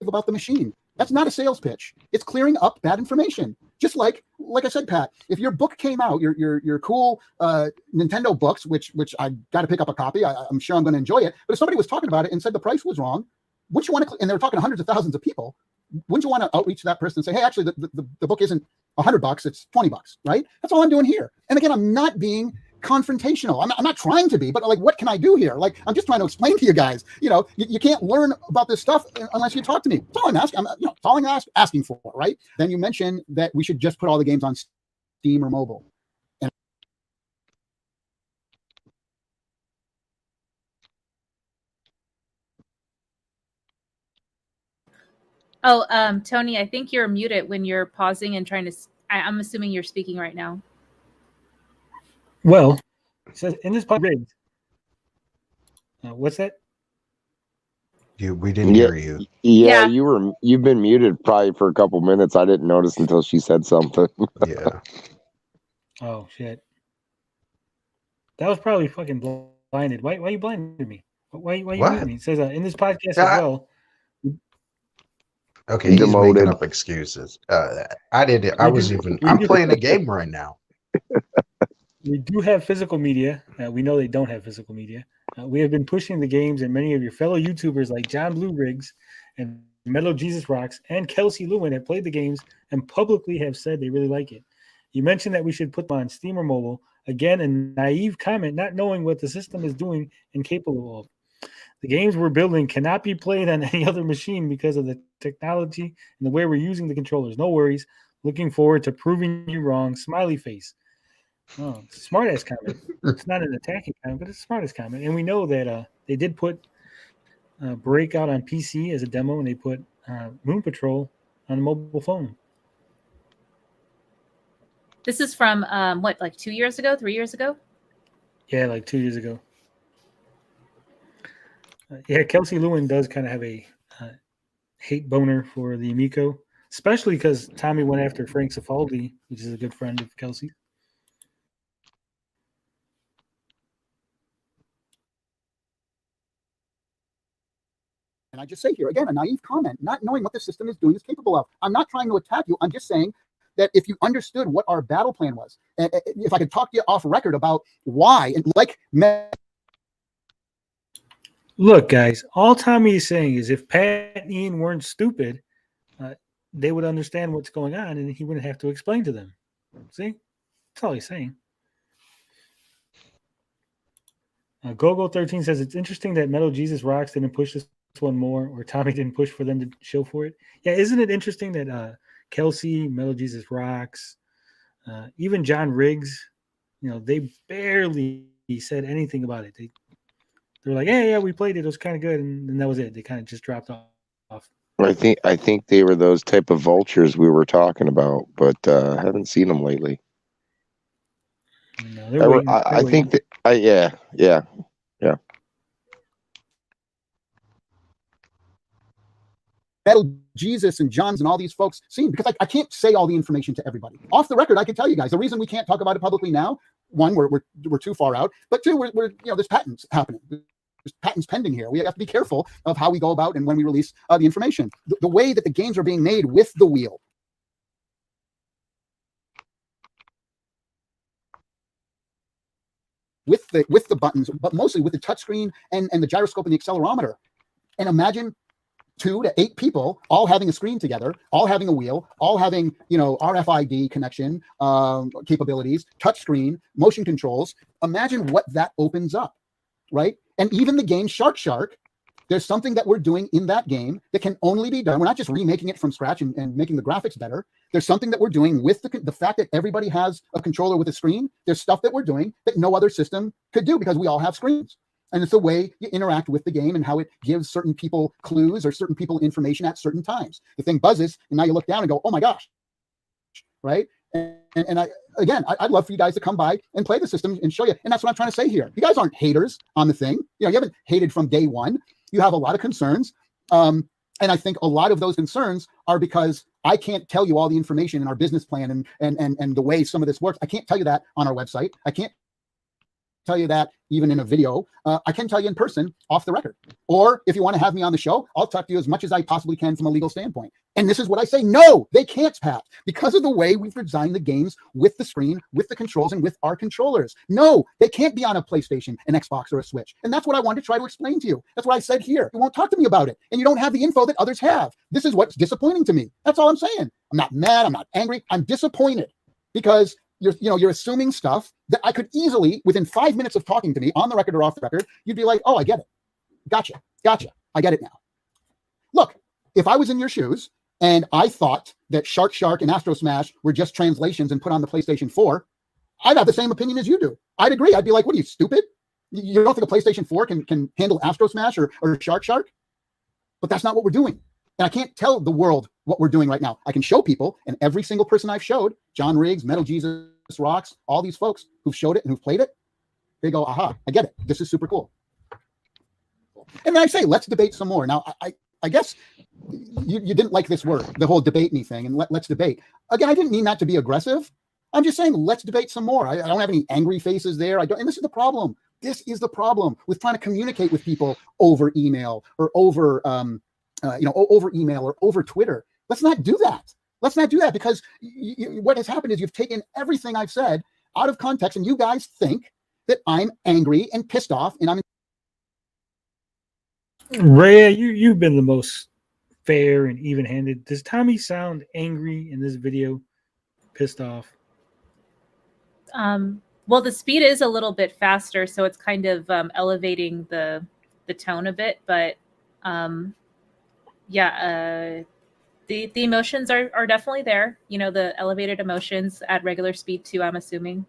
about the machine. That's not a sales pitch. It's clearing up bad information. Just like I said, Pat, if your book came out, your cool Nintendo books, which I got to pick up a copy. I'm sure I'm going to enjoy it. But if somebody was talking about it and said the price was wrong, wouldn't you want to? And they were talking to hundreds of thousands of people. Wouldn't you want to outreach to that person and say, hey, actually, the book isn't $100, it's $20, right? That's all I'm doing here. And again, I'm not being confrontational. I'm not trying to be, but what can I do here? I'm just trying to explain to you guys, you can't learn about this stuff unless you talk to me. That's all I'm asking. That's all I'm asking for, right? Then you mentioned that we should just put all the games on Steam or mobile. And Tony, I think you're muted when you're pausing and trying to. I'm assuming you're speaking right now. Well, it says in this rigged. What's that? We didn't hear you. Yeah, you've been muted probably for a couple minutes. I didn't notice until she said something. Yeah. Oh shit. That was probably fucking blinded. Why you blinded me? Why you What? mute me? It says in this podcast Yeah, as well. Okay, he's Demoted. making up excuses. I didn't. I We wasn't do- even. we I'm do- playing a game right now. We do have physical media. We know they don't have physical media. We have been pushing the games, and many of your fellow YouTubers like John Blue Riggs and Metal Jesus Rocks and Kelsey Lewin have played the games and publicly have said they really like it. You mentioned that we should put them on Steam or mobile. Again, a naive comment, not knowing what the system is doing and capable of. The games we're building cannot be played on any other machine because of the technology and the way we're using the controllers. No worries. Looking forward to proving you wrong. Smiley face. Oh, smart ass comment. It's not an attacking comment, but it's a smart ass comment. And we know that they did put Breakout on PC as a demo, and they put Moon Patrol on a mobile phone. This is from what, like 2 years ago, 3 years ago? Yeah, like 2 years ago. Yeah, Kelsey Lewin does kind of have a hate boner for the Amico, especially because Tommy went after Frank Cifaldi, which is a good friend of Kelsey. And I just say here, again, a naive comment, not knowing what the system is doing is capable of. I'm not trying to attack you. I'm just saying that if you understood what our battle plan was, and if I could talk to you off record about why, and like... Look, guys, all Tommy is saying is if Pat and Ian weren't stupid, they would understand what's going on, and he wouldn't have to explain to them. See? That's all he's saying. Gogo13 says, it's interesting that Metal Jesus Rocks didn't push this one more, or Tommy didn't push for them to show for it. Yeah, isn't it interesting that Kelsey, Metal Jesus Rocks, even John Riggs, they barely said anything about it. They were like, yeah, we played it. It was kind of good, and that was it. They kind of just dropped off. I think they were those type of vultures we were talking about, but I haven't seen them lately. No, I think that yeah. Metal Jesus and Johns and all these folks seen, because I can't say all the information to everybody. Off the record, I can tell you guys the reason we can't talk about it publicly now. One, we're too far out, but two, we're there's patents happening. There's patents pending here. We have to be careful of how we go about and when we release the information. The way that the games are being made with the wheel. With the buttons, but mostly with the touchscreen and the gyroscope and the accelerometer. And imagine 2 to 8 people all having a screen together, all having a wheel, all having, RFID connection capabilities, touchscreen, motion controls. Imagine what that opens up, right? And even the game Shark, there's something that we're doing in that game that can only be done. We're not just remaking it from scratch and making the graphics better. There's something that we're doing with the fact that everybody has a controller with a screen. There's stuff that we're doing that no other system could do because we all have screens. And it's the way you interact with the game and how it gives certain people clues or certain people information at certain times. The thing buzzes, and now you look down and go, oh my gosh, right? And I'd love for you guys to come by and play the system and show you. And that's what I'm trying to say here. You guys aren't haters on the thing. You haven't hated from day one. You have a lot of concerns. And I think a lot of those concerns are because I can't tell you all the information in our business plan and the way some of this works. I can't tell you that on our website. I can't tell you that even in a video. I can tell you in person off the record. Or if you want to have me on the show, I'll talk to you as much as I possibly can from a legal standpoint. And this is what I say. No, they can't, Pat, because of the way we've designed the games with the screen, with the controls, and with our controllers. No, they can't be on a PlayStation, an Xbox, or a Switch. And that's what I wanted to try to explain to you. That's what I said here. You won't talk to me about it. And you don't have the info that others have. This is what's disappointing to me. That's all I'm saying. I'm not mad. I'm not angry. I'm disappointed because you're assuming stuff that I could easily, within 5 minutes of talking to me on the record or off the record, you'd be like, oh, I get it. Gotcha. I get it now. Look, if I was in your shoes and I thought that Shark and Astro Smash were just translations and put on the PlayStation 4, I'd have the same opinion as you do. I'd agree. I'd be like, what are you, stupid? You don't think a PlayStation 4 can handle Astro Smash or Shark? But that's not what we're doing. And I can't tell the world what we're doing right now. I can show people, and every single person I've showed, John Riggs, Metal Jesus Rocks, all these folks who've showed it and who've played it, they go, aha, I get it. This is super cool. And then I say, let's debate some more. Now, I guess you didn't like this word, the whole debate me thing, and let's debate. Again, I didn't mean that to be aggressive. I'm just saying, let's debate some more. I don't have any angry faces there. And this is the problem. This is the problem with trying to communicate with people over email or over, over email or over Twitter. Let's not do that. Let's not do that, because what has happened is you've taken everything I've said out of context, and you guys think that I'm angry and pissed off, and I'm. Rhea, you've been the most fair and even-handed. Does Tommy sound angry in this video? Pissed off? Well, the speed is a little bit faster, so it's kind of elevating the tone a bit. But the emotions are definitely there. You know, the elevated emotions at regular speed too, I'm assuming.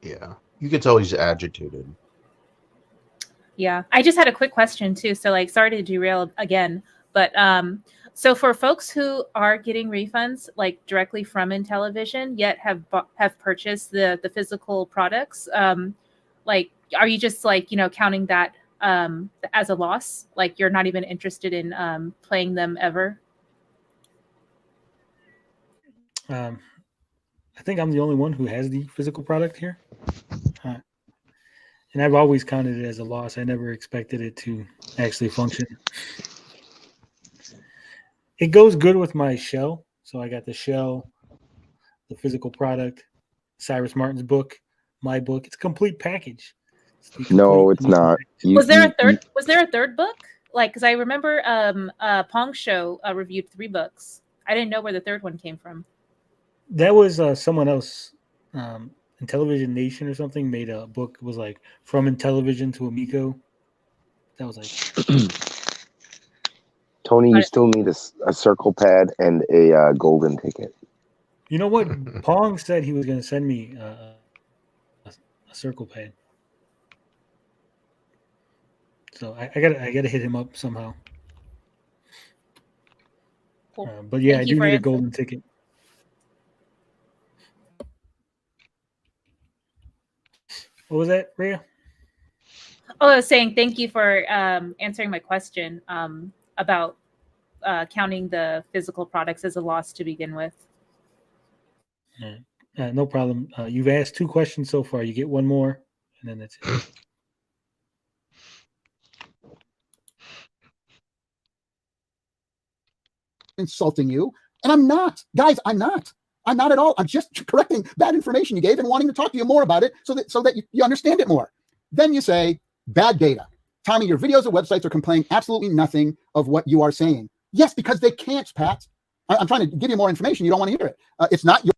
Yeah, you can tell he's agitated. Yeah, I just had a quick question too. So, like, sorry to derail again, but so for folks who are getting refunds like directly from Intellivision, yet have purchased the physical products, like, are you just like, counting that as a loss? Like, you're not even interested in playing them ever? I think I'm the only one who has the physical product here. And I've always counted it as a loss. I never expected it to actually function. It goes good with my shell. So I got the shell, the physical product, Cyrus Martin's book, my book. It's a complete package. No, it's not. Was there a third book? Like, because I remember Pong Show reviewed 3 books. I didn't know where the third one came from. That was someone else. Intellivision Nation or something made a book. It was like From Intellivision to Amico. That was like Tony, you still need a circle pad and a golden ticket. You know what? Pong said he was going to send me a circle pad. So I gotta hit him up somehow. Cool. But yeah, Thank I you do for need a answering. golden ticket. What was that, Rhea? Oh, I was saying thank you for answering my question about counting the physical products as a loss to begin with. No problem. You've asked 2 questions so far. You get 1 more, and then that's it. Insulting you, and I'm not, guys. I'm not at all. I'm just correcting bad information you gave and wanting to talk to you more about it so that you understand it more. Then you say bad data. Tommy, your videos and websites are complaining absolutely nothing of what you are saying. Yes, because they can't, Pat. I'm trying to give you more information. You don't want to hear it. It's not your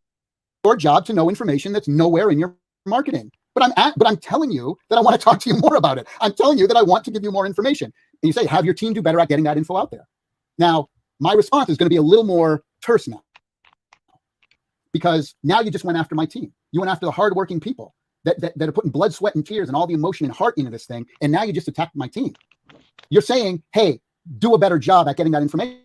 job to know information that's nowhere in your marketing. But I'm telling you that I want to talk to you more about it. I'm telling you that I want to give you more information. And you say, have your team do better at getting that info out there. Now, my response is going to be a little more terse now, because now you just went after my team. You went after the hardworking people that are putting blood, sweat, and tears and all the emotion and heart into this thing. And now you just attacked my team. You're saying, hey, do a better job at getting that information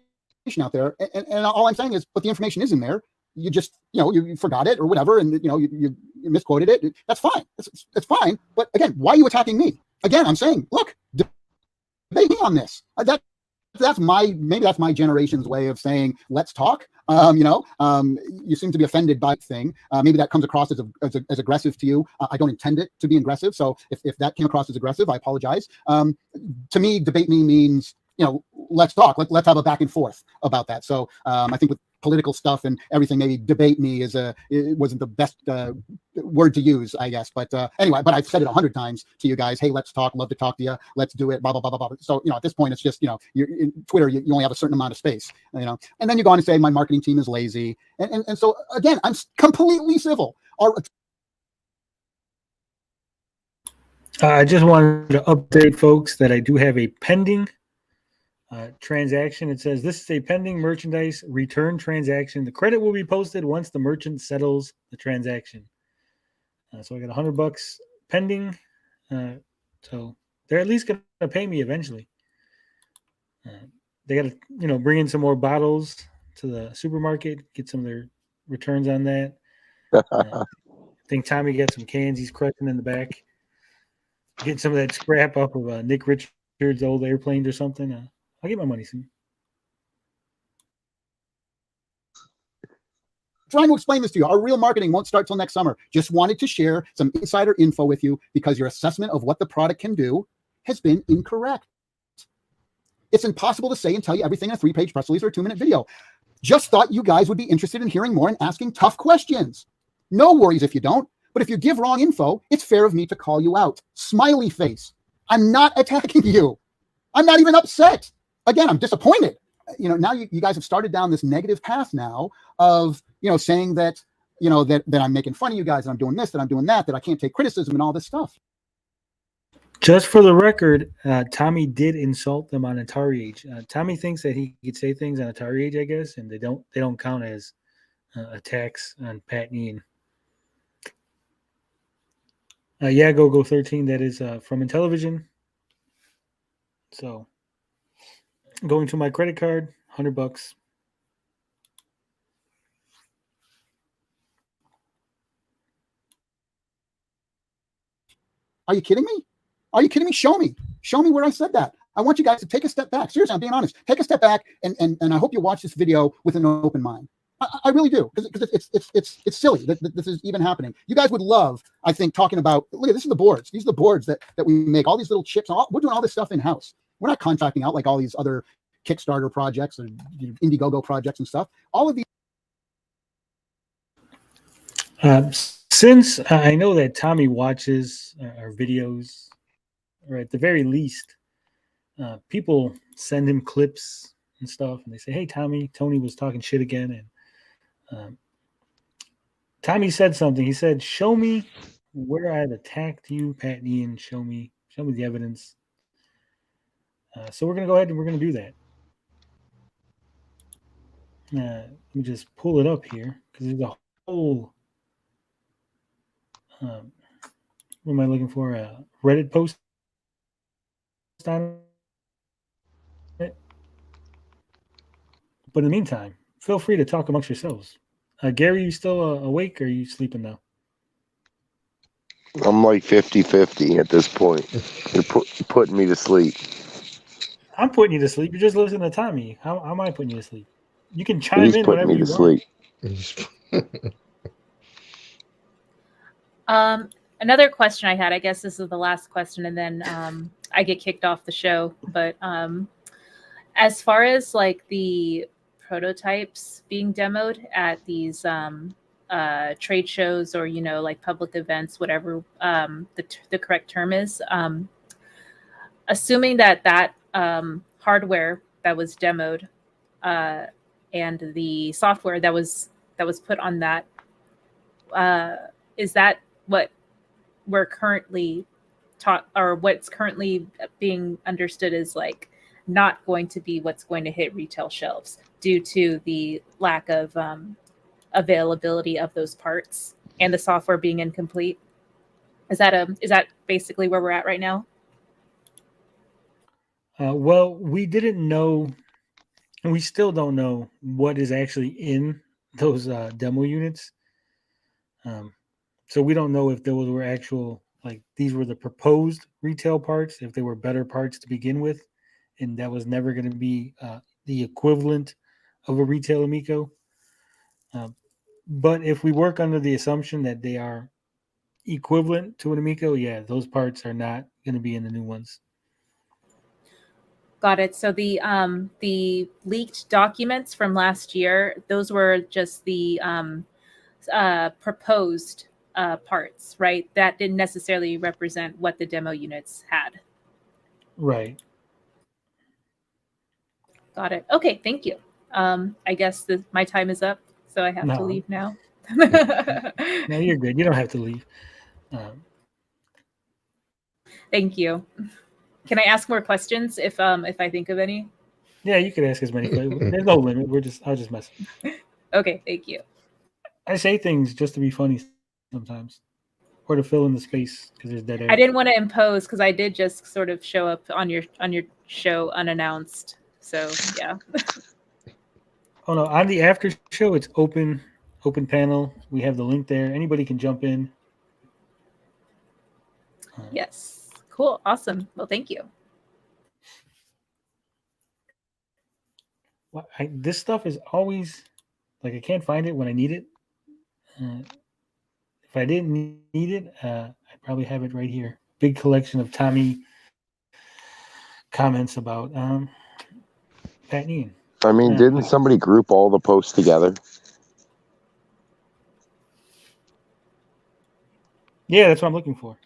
out there. And all I'm saying is, but the information is in there. You just, you forgot it or whatever. And, you misquoted it. That's fine. It's fine. But again, why are you attacking me? Again, I'm saying, look, debate me on this. That's my generation's way of saying, let's talk. You seem to be offended by the thing. Maybe that comes across as aggressive to you. I don't intend it to be aggressive. So if that came across as aggressive, I apologize. To me, debate me means, let's talk. Let's have a back and forth about that. So I think with political stuff and everything, maybe debate me it wasn't the best word to use, I guess. But anyway, but I've said it 100 times to you guys. Hey, let's talk. Love to talk to you. Let's do it. Blah blah blah blah blah. So at this point, it's just you're in Twitter. You only have a certain amount of space. And then you go on and say my marketing team is lazy. And so again, I'm completely civil. I just wanted to update folks that I do have a pending transaction. It says this is a pending merchandise return transaction. The credit will be posted once the merchant settles the transaction. So I got $100 pending. So they're at least going to pay me eventually. They got to, bring in some more bottles to the supermarket, get some of their returns on that. I think Tommy got some cans he's crushing in the back. Getting some of that scrap up of Nick Richards' old airplanes or something. I'll get my money soon. trying to explain this to you. Our real marketing won't start till next summer. Just wanted to share some insider info with you because your assessment of what the product can do has been incorrect. It's impossible to say and tell you everything in a 3-page press release or a 2-minute video. Just thought you guys would be interested in hearing more and asking tough questions. No worries if you don't, but if you give wrong info, it's fair of me to call you out. Smiley face. I'm not attacking you. I'm not even upset. Again, I'm disappointed. Now you guys have started down this negative path now of, saying that, that I'm making fun of you guys, and I'm doing this, that I'm doing that I can't take criticism and all this stuff. Just for the record, Tommy did insult them on Atari Age. Tommy thinks that he could say things on Atari Age, I guess, and they don't count as attacks on Pat and Ian. GwG 13, that is from Intellivision. So, going to my credit card, $100. Are you kidding me? Are you kidding me? Show me. Show me where I said that. I want you guys to take a step back. Seriously, I'm being honest. Take a step back, and I hope you watch this video with an open mind. I really do, because it's silly that this is even happening. You guys would love, I think, talking about, look, this is the boards. These are the boards that we make, all these little chips. We're doing all this stuff in-house. We're not contracting out like all these other Kickstarter projects or Indiegogo projects and stuff. All of these. Since I know that Tommy watches our videos, or at the very least, people send him clips and stuff, and they say, "Hey, Tommy, Tony was talking shit again." And Tommy said something. He said, "Show me where I've attacked you, Pat and Ian. Show me the evidence." So we're gonna go ahead and we're gonna do that. Let me just pull it up here because there's a whole. What am I looking for? A Reddit post on it. But in the meantime, feel free to talk amongst yourselves. Gary, you still awake, or are you sleeping now? I'm like 50-50 at this point. You're putting me to sleep. I'm putting you to sleep. You're just listening to Tommy. How am I putting you to sleep? You can chime in whenever you want. Another question I had, I guess this is the last question, and then I get kicked off the show. But as far as like the prototypes being demoed at these trade shows or like public events, whatever the correct term is, assuming that hardware that was demoed and the software that was put on that, is that what we're currently taught, or what's currently being understood as like not going to be what's going to hit retail shelves due to the lack of availability of those parts and the software being incomplete? Is that basically where we're at right now? Well, we didn't know, and we still don't know what is actually in those demo units. So we don't know if those were actual, like these were the proposed retail parts, if they were better parts to begin with, and that was never going to be the equivalent of a retail Amico. But if we work under the assumption that they are equivalent to an Amico, yeah, those parts are not going to be in the new ones. Got it. So the leaked documents from last year, those were just the proposed parts, right? That didn't necessarily represent what the demo units had. Right. Got it. Okay, thank you. I guess my time is up, so I have to leave now. No, you're good. You don't have to leave. Thank you. Can I ask more questions if I think of any? Yeah, you could ask as many questions. There's no limit. I'll just mess. Okay, thank you. I say things just to be funny sometimes, or to fill in the space because there's dead air. I didn't want to impose because I did just sort of show up on your show unannounced. So yeah. Oh no! On the after show, it's open panel. We have the link there. Anybody can jump in. Yes. Cool. Awesome. Well, thank you. Well, this stuff is always like I can't find it when I need it, If I didn't need it, I probably have it right here. Big collection of Tommy comments about Pat and Ian. I mean, didn't somebody group all the posts together? Yeah, that's what I'm looking for.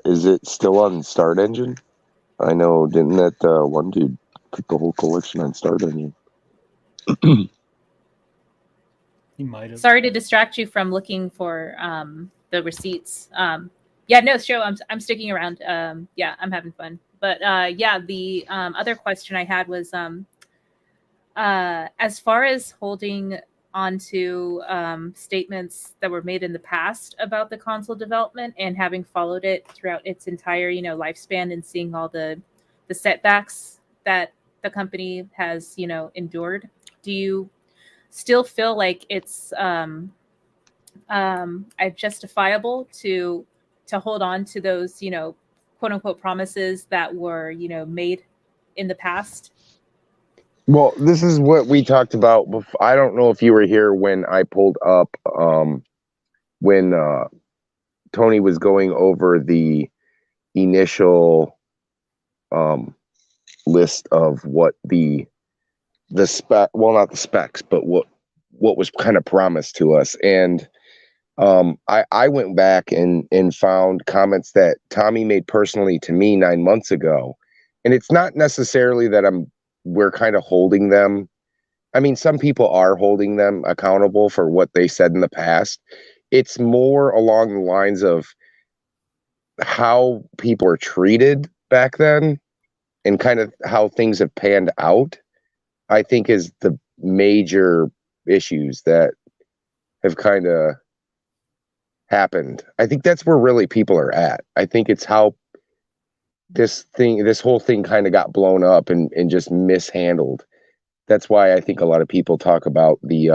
Is it still on Start Engine? I know, didn't that one dude put the whole collection on Start Engine? He might have. Sorry to distract you from looking for the receipts. Yeah, no, show. I'm sticking around. Yeah, I'm having fun. But yeah, the other question I had was as far as holding onto statements that were made in the past about the console development and having followed it throughout its entire, you know, lifespan and seeing all the setbacks that the company has, you know, endured. Do you still feel like it's justifiable to hold on to those, you know, quote unquote promises that were, you know, made in the past? Well, this is what we talked about before. I don't know if you were here when I pulled up when Tony was going over the initial list of what the spec, well, not the specs, but what was kind of promised to us. And I went back and found comments that Tommy made personally to me 9 months ago. And it's not necessarily that we're kind of holding them. I mean, some people are holding them accountable for what they said in the past. It's more along the lines of how people were treated back then and kind of how things have panned out, I think, is the major issues that have kind of happened. I think that's where really people are at. I think it's how this whole thing kind of got blown up and just mishandled. That's why I think a lot of people talk about the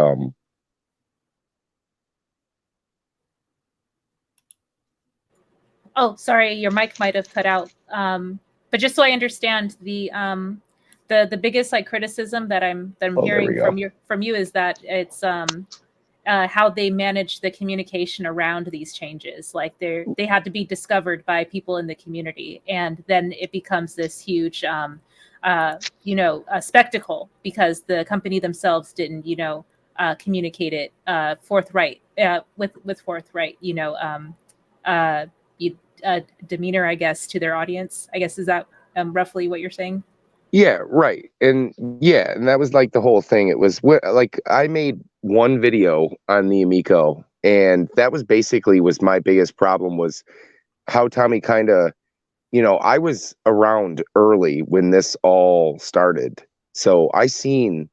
Oh, sorry, your mic might have cut out. But just so I understand, the biggest like criticism that I'm hearing from you is that it's how they manage the communication around these changes. Like they had to be discovered by people in the community, and then it becomes this huge you know, a spectacle because the company themselves didn't, you know, communicate it forthright with forthright, you know, demeanor, I guess, to their audience. I guess, is that roughly what you're saying? Yeah, right. And yeah, and that was like the whole thing. It was like I made one video on the Amico, and that was basically was my biggest problem was how Tommy kind of, you know, I was around early when this all started. So I seen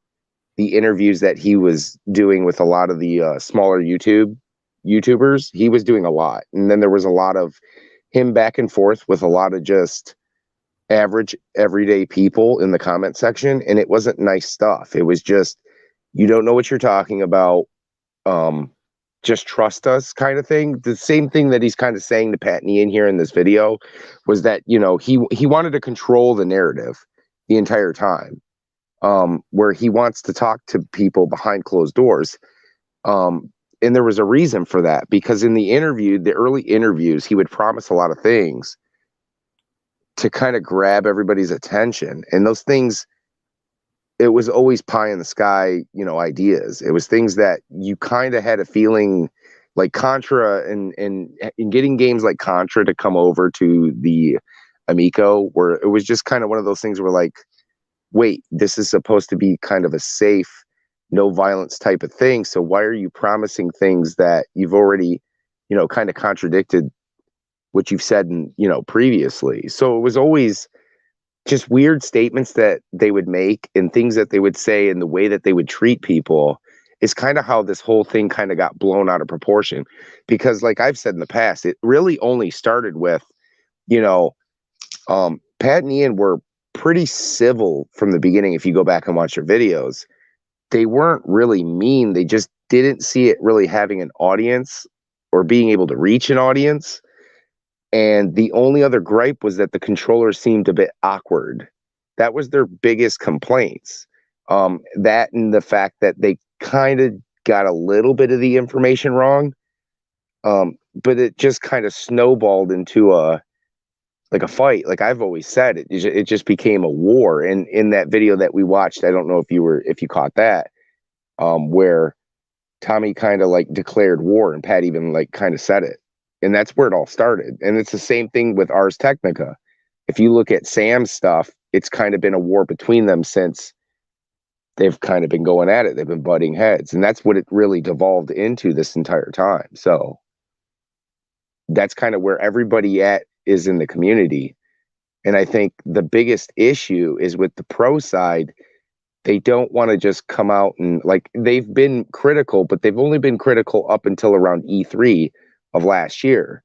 the interviews that he was doing with a lot of the smaller YouTubers. He was doing a lot. And then there was a lot of him back and forth with a lot of just average everyday people in the comment section, and it wasn't nice stuff. It was just, you don't know what you're talking about, just trust us kind of thing. The same thing that he's kind of saying to Pat and Ian here in this video was that, you know, he wanted to control the narrative the entire time, where he wants to talk to people behind closed doors. And there was a reason for that, because in the early interviews, he would promise a lot of things to kind of grab everybody's attention. And those things, it was always pie in the sky, you know, ideas. It was things that you kind of had a feeling like Contra and getting games like Contra to come over to the Amico, where it was just kind of one of those things where like, wait, this is supposed to be kind of a safe, no violence type of thing. So why are you promising things that you've already, you know, kind of contradicted what you've said, you know, previously? So it was always just weird statements that they would make and things that they would say and the way that they would treat people is kind of how this whole thing kind of got blown out of proportion. Because like I've said in the past, it really only started with, you know, Pat and Ian were pretty civil from the beginning. If you go back and watch their videos, they weren't really mean. They just didn't see it really having an audience or being able to reach an audience. And the only other gripe was that the controllers seemed a bit awkward. That was their biggest complaints. That and the fact that they kind of got a little bit of the information wrong. But it just kind of snowballed into a fight. Like I've always said, it just became a war. And in that video that we watched, I don't know if you caught that, where Tommy kind of like declared war, and Pat even like kind of said it. And that's where it all started. And it's the same thing with Ars Technica. If you look at Sam's stuff, it's kind of been a war between them since they've kind of been going at it. They've been butting heads. And that's what it really devolved into this entire time. So that's kind of where everybody is in the community. And I think the biggest issue is with the pro side. They don't want to just come out and like, they've been critical, but they've only been critical up until around E3 of last year.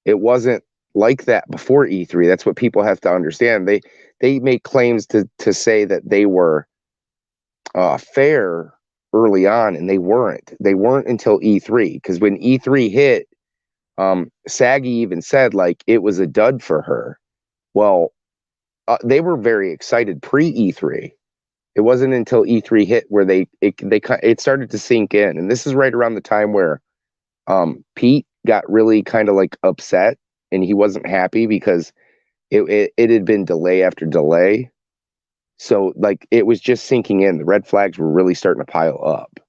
It wasn't like that before E3. That's what people have to understand. They make claims to say that they were fair early on, and they weren't. They weren't until E3, because when E3 hit, Saggy even said like it was a dud for her. Well, they were very excited pre E3. It wasn't until E3 hit where it started to sink in, and this is right around the time where Pete got really kind of like upset, and he wasn't happy because it had been delay after delay. So like it was just sinking in. The red flags were really starting to pile up.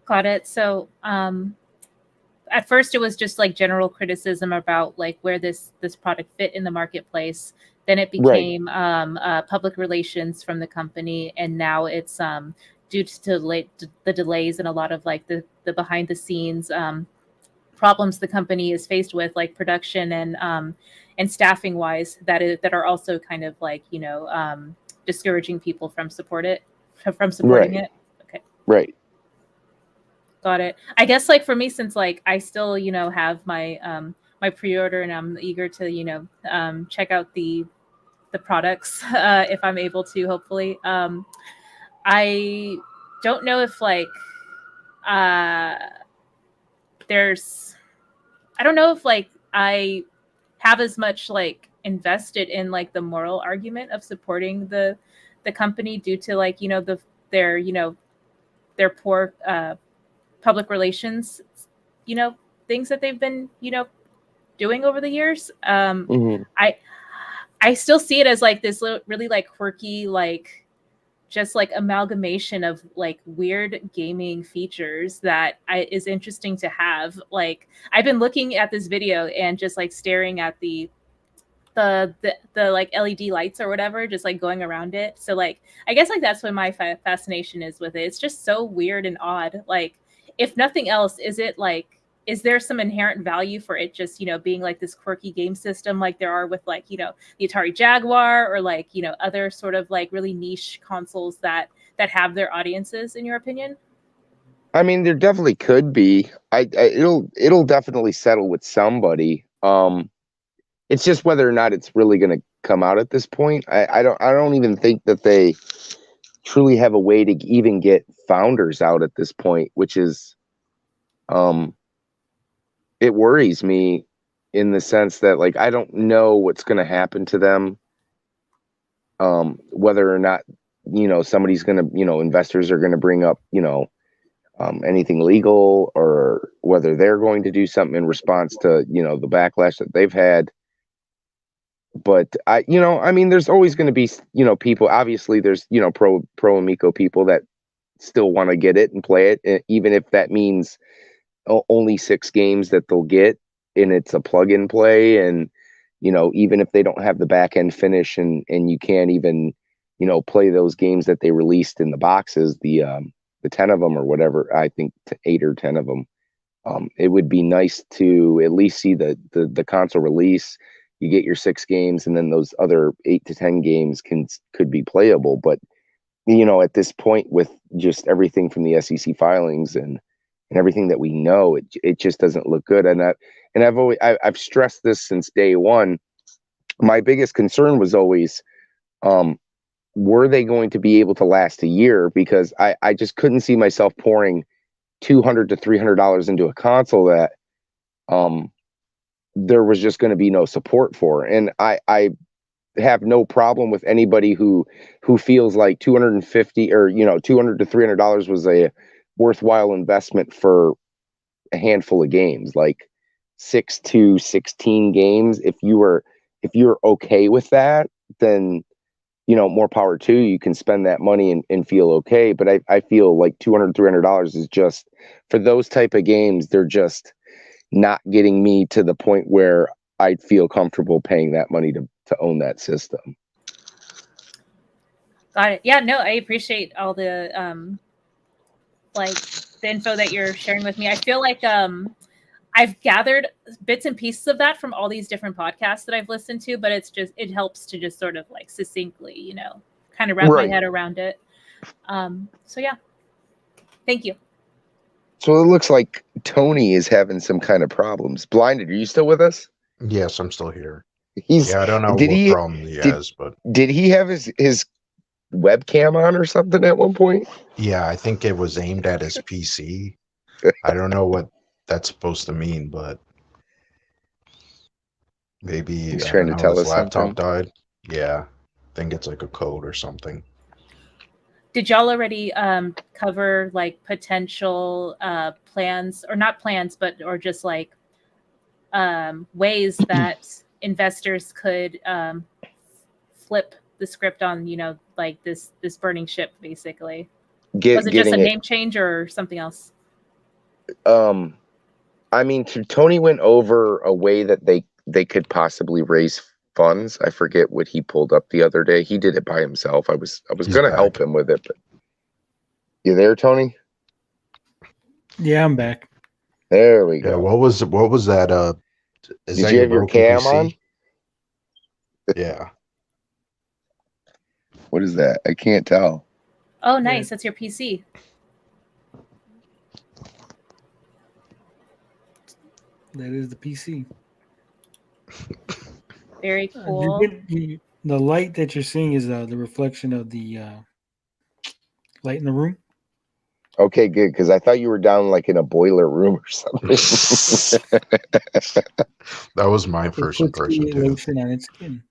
Got it. So at first it was just like general criticism about like where this product fit in the marketplace. Then it became public relations from the company, and now it's due to the delays and a lot of like the behind the scenes problems the company is faced with, like production and staffing wise, that are also kind of like discouraging people from supporting it. Okay. Right. Got it. I guess like for me, since like I still have my my pre-order, and I'm eager to check out the products if I'm able to, hopefully. I don't know if like I don't know if like I have as much like invested in like the moral argument of supporting the company due to like their poor public relations things that they've been doing over the years. I still see it as like this really like quirky, like just like amalgamation of like weird gaming features that is interesting to have. Like I've been looking at this video and just like staring at the like LED lights or whatever, just like going around it. So like I guess like that's what my fascination is with it. It's just so weird and odd. Like if nothing else, is there some inherent value for it just being like this quirky game system like there are with like the Atari Jaguar or like other sort of like really niche consoles that have their audiences, in your opinion? I mean, there definitely could be. It'll definitely settle with somebody. It's just whether or not it's really going to come out at this point. I don't even think that they truly have a way to even get founders out at this point, which is it worries me in the sense that like I don't know what's going to happen to them, whether or not somebody's going to investors are going to bring up anything legal, or whether they're going to do something in response to the backlash that they've had. But I mean, there's always going to be people. Obviously, there's pro Amico people that still want to get it and play it, even if that means only 6 games that they'll get, and it's a plug and play. And even if they don't have the back end finish, and you can't even play those games that they released in the boxes, the 10 of them or whatever, I think 8 or 10 of them, it would be nice to at least see the console release. You get your 6 games, and then those other 8 to 10 games could be playable. But at this point, with just everything from the SEC filings and everything that we know, it just doesn't look good. And I've stressed this since day one. My biggest concern was always, were they going to be able to last a year? Because I just couldn't see myself pouring $200 to $300 into a console that there was just going to be no support for. And I have no problem with anybody who feels like 250 or $200 to $300 was a worthwhile investment for a handful of games, like 6 to 16 games. If you're okay with that, then more power to you. You can spend that money and feel okay. But I feel like $200, $300 is just, for those type of games, they're just not getting me to the point where I'd feel comfortable paying that money to own that system. Got it. Yeah, no, I appreciate all the the info that you're sharing with me. I feel like I've gathered bits and pieces of that from all these different podcasts that I've listened to, but it helps to just sort of like succinctly, kind of wrap my head around it. So yeah, thank you. So it looks like Tony is having some kind of problems. Blinded, are you still with us? Yes, I'm still here. I don't know what problem he has, but did he have his webcam on or something at one point? Yeah, I think it was aimed at his PC. I don't know what that's supposed to mean, but maybe he's trying to tell his us laptop something. died. Yeah, I think it's like a code or something. Did y'all already cover like potential plans, or not plans, or just like ways that investors could flip the script on, like this burning ship, basically? Was it just a name change or something else? I mean, Tony went over a way that they could possibly raise funds. I forget what he pulled up the other day. He did it by himself. I was going to help him with it, but you there, Tony? Yeah, I'm back. There we go. Yeah, what was that? Did you have your cam on? Yeah. What is that? I can't tell. Oh, nice. That's your PC. That is the PC. Very cool. The light that you're seeing is the reflection of the light in the room. Okay, good, because I thought you were down like in a boiler room or something. That was my first impression too. Lotion on its skin.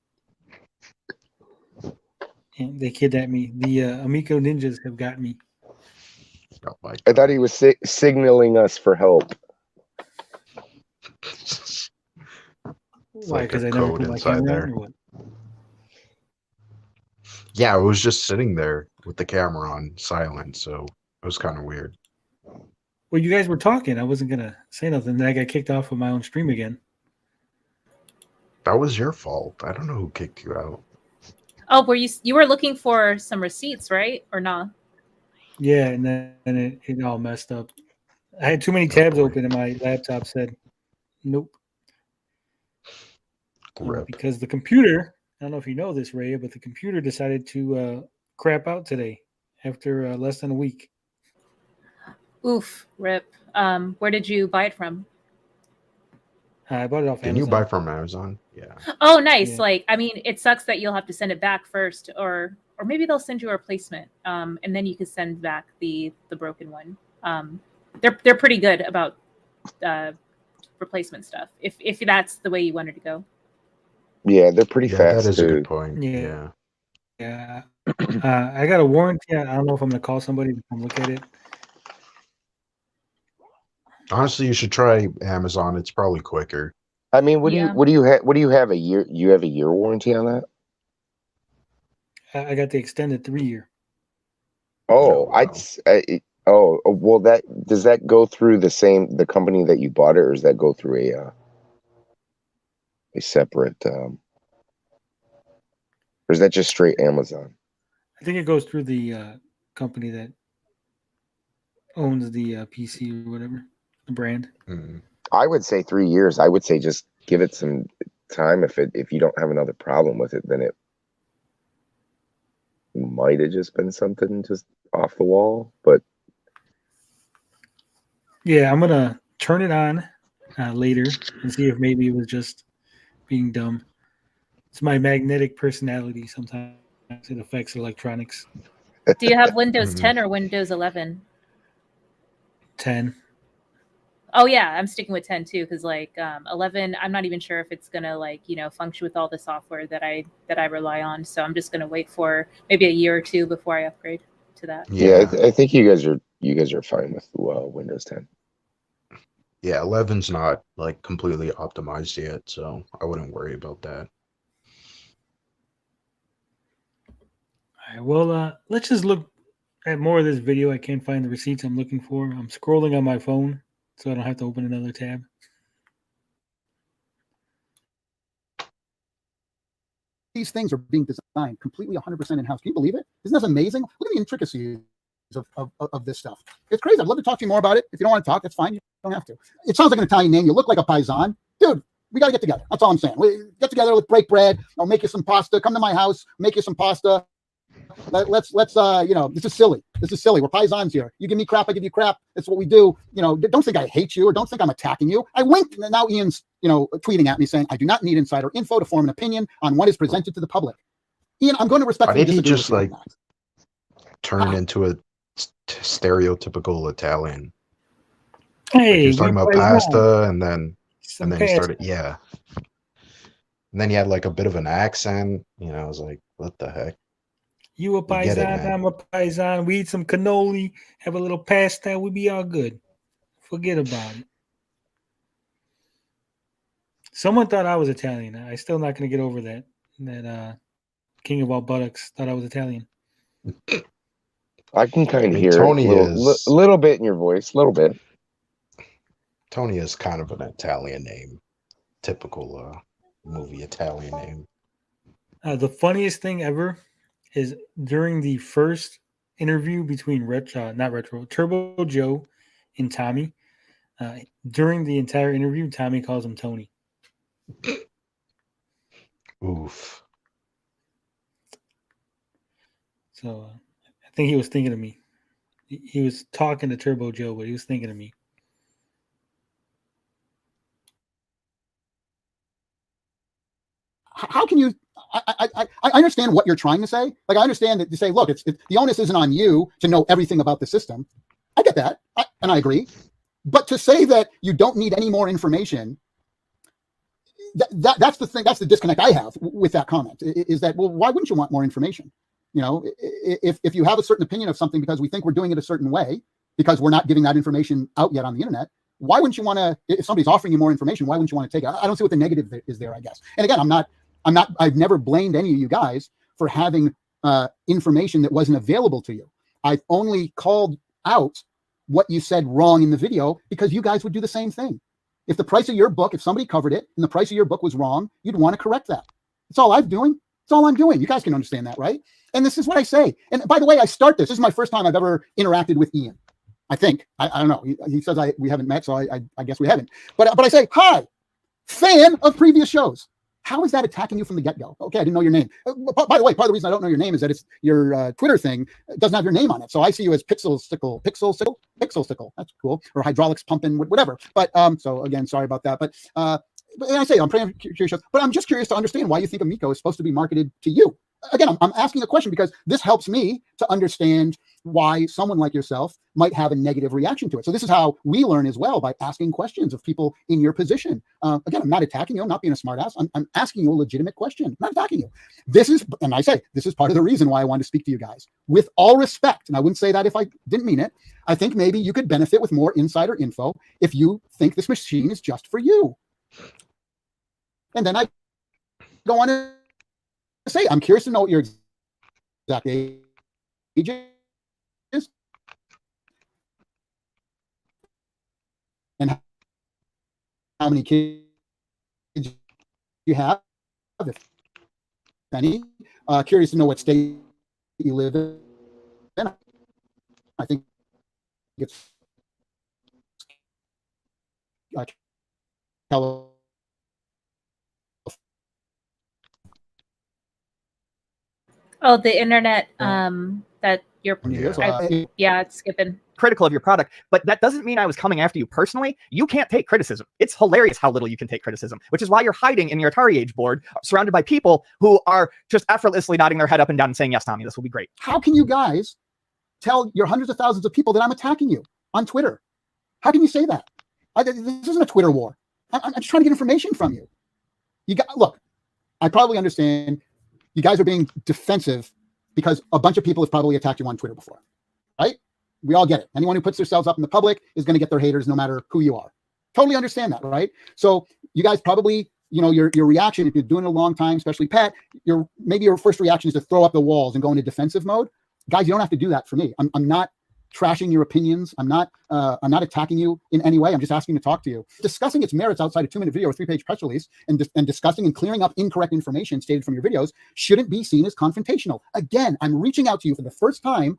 And they kidnapped me. The Amico ninjas have got me. Oh my God. I thought he was signaling us for help. Why? Because I never put my camera on, or what? Yeah, it was just sitting there with the camera on silent, so it was kind of weird. Well, you guys were talking. I wasn't gonna say nothing. Then I got kicked off of my own stream again. That was your fault. I don't know who kicked you out. Oh, you were looking for some receipts, right? Or not? Yeah, and then it all messed up. I had too many tabs open, and my laptop said, "Nope." Because the computer, I don't know if you know this, Ray, but the computer decided to crap out today after less than a week. Oof, rip. Where did you buy it from? I bought it off Amazon. Didn't you buy from Amazon? Yeah. Oh, nice. Yeah. Like, I mean, it sucks that you'll have to send it back first, or maybe they'll send you a replacement, and then you can send back the broken one. They're pretty good about replacement stuff if that's the way you wanted to go. Yeah, they're pretty fast. That is too. a good point. Yeah. I got a warranty. I don't know if I'm gonna call somebody to come look at it. Honestly, you should try Amazon. It's probably quicker. I mean, what do you have a year? You have a year warranty on that? I got the extended 3-year. Oh, well, does that go through the company that you bought it, or does that go through a separate? Or is that just straight Amazon? I think it goes through the company that owns the PC or whatever, the brand. Mm-hmm. I would say 3 years. I would say just give it some time. If you don't have another problem with it, then it might have just been something just off the wall. But yeah, I'm gonna turn it on later and see if maybe it was just being dumb. It's my magnetic personality. Sometimes it affects electronics. Do you have Windows 10 or Windows 11? 10. Oh yeah, I'm sticking with 10 too, because like 11, I'm not even sure if it's gonna like function with all the software that I rely on. So I'm just gonna wait for maybe a year or two before I upgrade to that. Yeah, I think you guys are fine with Windows 10. Yeah, 11's not like completely optimized yet, so I wouldn't worry about that. All right, well, let's just look at more of this video. I can't find the receipts I'm looking for. I'm scrolling on my phone, so I don't have to open another tab. These things are being designed completely 100% in-house. Can you believe it? Isn't this amazing? Look at the intricacies of this stuff. It's crazy. I'd love to talk to you more about it. If you don't want to talk, that's fine. You don't have to. It sounds like an Italian name. You look like a paisan. Dude, we got to get together. That's all I'm saying. We get together, let's break bread. I'll make you some pasta. Come to my house, make you some pasta. Let's this is silly. This is silly. We're paisans here. You give me crap, I give you crap. That's what we do. Don't think I hate you or don't think I'm attacking you. I winked, and now Ian's, tweeting at me saying, I do not need insider info to form an opinion on what is presented to the public. Ian, I'm going to respectfully disagree with you on that. Turn into a stereotypical Italian. Hey, he was talking about pasta, and then he pasta. started, yeah. And then he had like a bit of an accent. I was like, what the heck? You a paisan, I'm a paisan. We eat some cannoli, have a little pasta, we be all good. Forget about it. Someone thought I was Italian. I still not going to get over that. That King of all buttocks thought I was Italian. I can kind of hear Tony a little bit in your voice, a little bit. Tony is kind of an Italian name, typical movie Italian name. The funniest thing ever is during the first interview between Turbo Joe and Tommy. During the entire interview, Tommy calls him Tony. Oof. So I think he was thinking of me. He was talking to Turbo Joe, but he was thinking of me. How can you? I understand what you're trying to say. Like, I understand that you say, look, it's the onus isn't on you to know everything about the system. I get that, and I agree. But to say that you don't need any more information, that's the thing. That's the disconnect I have with that comment. Is that, well, why wouldn't you want more information? If you have a certain opinion of something because we think we're doing it a certain way, because we're not giving that information out yet on the internet, why wouldn't you want to? If somebody's offering you more information, why wouldn't you want to take it? I don't see what the negative is there, I guess. And again, I've never blamed any of you guys for having information that wasn't available to you. I've only called out what you said wrong in the video because you guys would do the same thing. If the price of your book, if somebody covered it and the price of your book was wrong, you'd want to correct that. That's all I'm doing. That's all I'm doing. You guys can understand that, right? And this is what I say. And by the way, I start this. This is my first time I've ever interacted with Ian. I think. I don't know. He says we haven't met, so I guess we haven't. But I say, hi, fan of previous shows. How is that attacking you from the get-go? Okay, I didn't know your name. By the way, part of the reason I don't know your name is that it's your Twitter thing doesn't have your name on it. So I see you as Pixel Sickle. That's cool. Or Hydraulics Pumping, whatever. But so again, sorry about that. But I say I'm pretty curious. But I'm just curious to understand why you think Amico is supposed to be marketed to you. Again, I'm asking a question because this helps me to understand why someone like yourself might have a negative reaction to it. So this is how we learn as well, by asking questions of people in your position. Again, I'm not attacking you. I'm not being a smartass. I'm asking you a legitimate question. I'm not attacking you. This is part of the reason why I wanted to speak to you guys. With all respect, and I wouldn't say that if I didn't mean it, I think maybe you could benefit with more insider info if you think this machine is just for you. And then I go on to say, I'm curious to know what your exact age is and how many kids you have, if any. Curious to know what state you live in. I think it's Oh, the internet that you're it's skipping. Critical of your product, but that doesn't mean I was coming after you personally. You can't take criticism. It's hilarious how little you can take criticism, which is why you're hiding in your Atari Age board, surrounded by people who are just effortlessly nodding their head up and down and saying, yes, Tommy, this will be great. How can you guys tell your hundreds of thousands of people that I'm attacking you on Twitter? How can you say that? This isn't a Twitter war. I'm just trying to get information from you. Look, I probably understand you guys are being defensive because a bunch of people have probably attacked you on Twitter before, right? We all get it. Anyone who puts themselves up in the public is going to get their haters no matter who you are. Totally understand that, right? So you guys probably, your reaction, if you're doing it a long time, especially Pat, maybe your first reaction is to throw up the walls and go into defensive mode. Guys, you don't have to do that for me. I'm not trashing your opinions. I'm not attacking you in any way. I'm just asking to talk to you. Discussing its merits outside a 2-minute video or 3-page press release and discussing and clearing up incorrect information stated from your videos shouldn't be seen as confrontational. Again, I'm reaching out to you for the first time,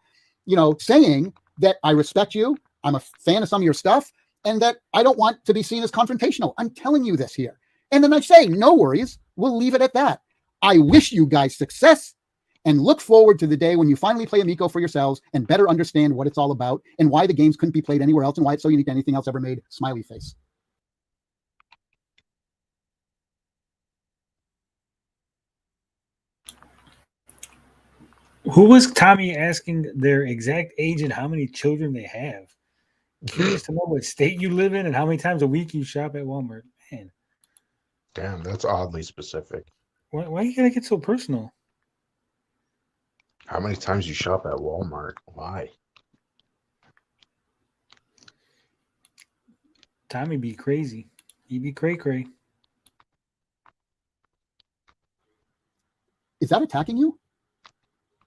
saying that I respect you. I'm a fan of some of your stuff and that I don't want to be seen as confrontational. I'm telling you this here. And then I say, no worries. We'll leave it at that. I wish you guys success and look forward to the day when you finally play Amico for yourselves and better understand what it's all about and why the games couldn't be played anywhere else and why it's so unique to anything else ever made. Smiley face. Who was Tommy asking their exact age and how many children they have? Curious to know what state you live in and how many times a week you shop at Walmart. Man. Damn, that's oddly specific. Why you gotta get so personal? How many times you shop at Walmart? Why? Tommy be crazy. He be cray-cray. Is that attacking you?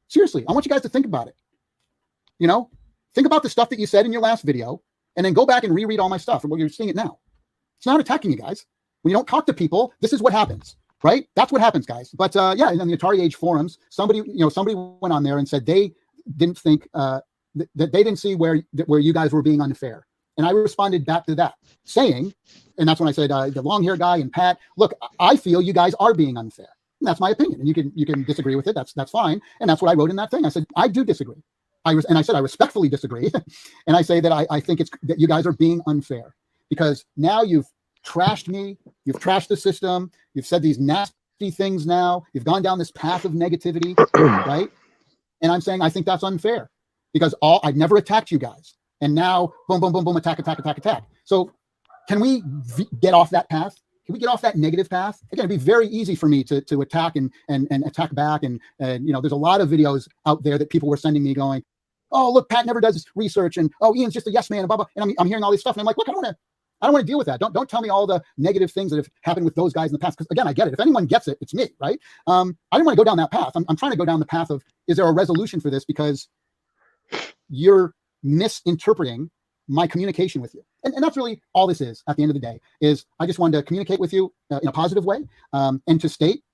Seriously, I want you guys to think about it. Think about the stuff that you said in your last video and then go back and reread all my stuff. Well, you're seeing it now. It's not attacking you guys. When you don't talk to people, this is what happens, right? That's what happens, guys. But yeah, in the Atari Age forums, somebody went on there and said they didn't think that they didn't see where you guys were being unfair. And I responded back to that saying, and that's when I said, the long hair guy and Pat, look, I feel you guys are being unfair. And that's my opinion. And you can disagree with it. That's fine. And that's what I wrote in that thing. I said, I do disagree. And I said, I respectfully disagree. And I say that I think that you guys are being unfair because now you've trashed me. You've trashed the system. You've said these nasty things now. You've gone down this path of negativity, right? And I'm saying, I think that's unfair because I've never attacked you guys. And now, boom, boom, boom, boom, attack. So can we get off that path? Can we get off that negative path? Again, it'd be very easy for me to attack and attack back. And there's a lot of videos out there that people were sending me going, oh, look, Pat never does this research. And, oh, Ian's just a yes man and blah, blah. And I'm hearing all this stuff. And I'm like, look, I don't want to deal with that. Don't tell me all the negative things that have happened with those guys in the past. Because again, I get it. If anyone gets it, it's me, right? I didn't want to go down that path. I'm trying to go down the path of, is there a resolution for this? Because you're misinterpreting my communication with you. And that's really all this is at the end of the day, is I just wanted to communicate with you in a positive way and to state,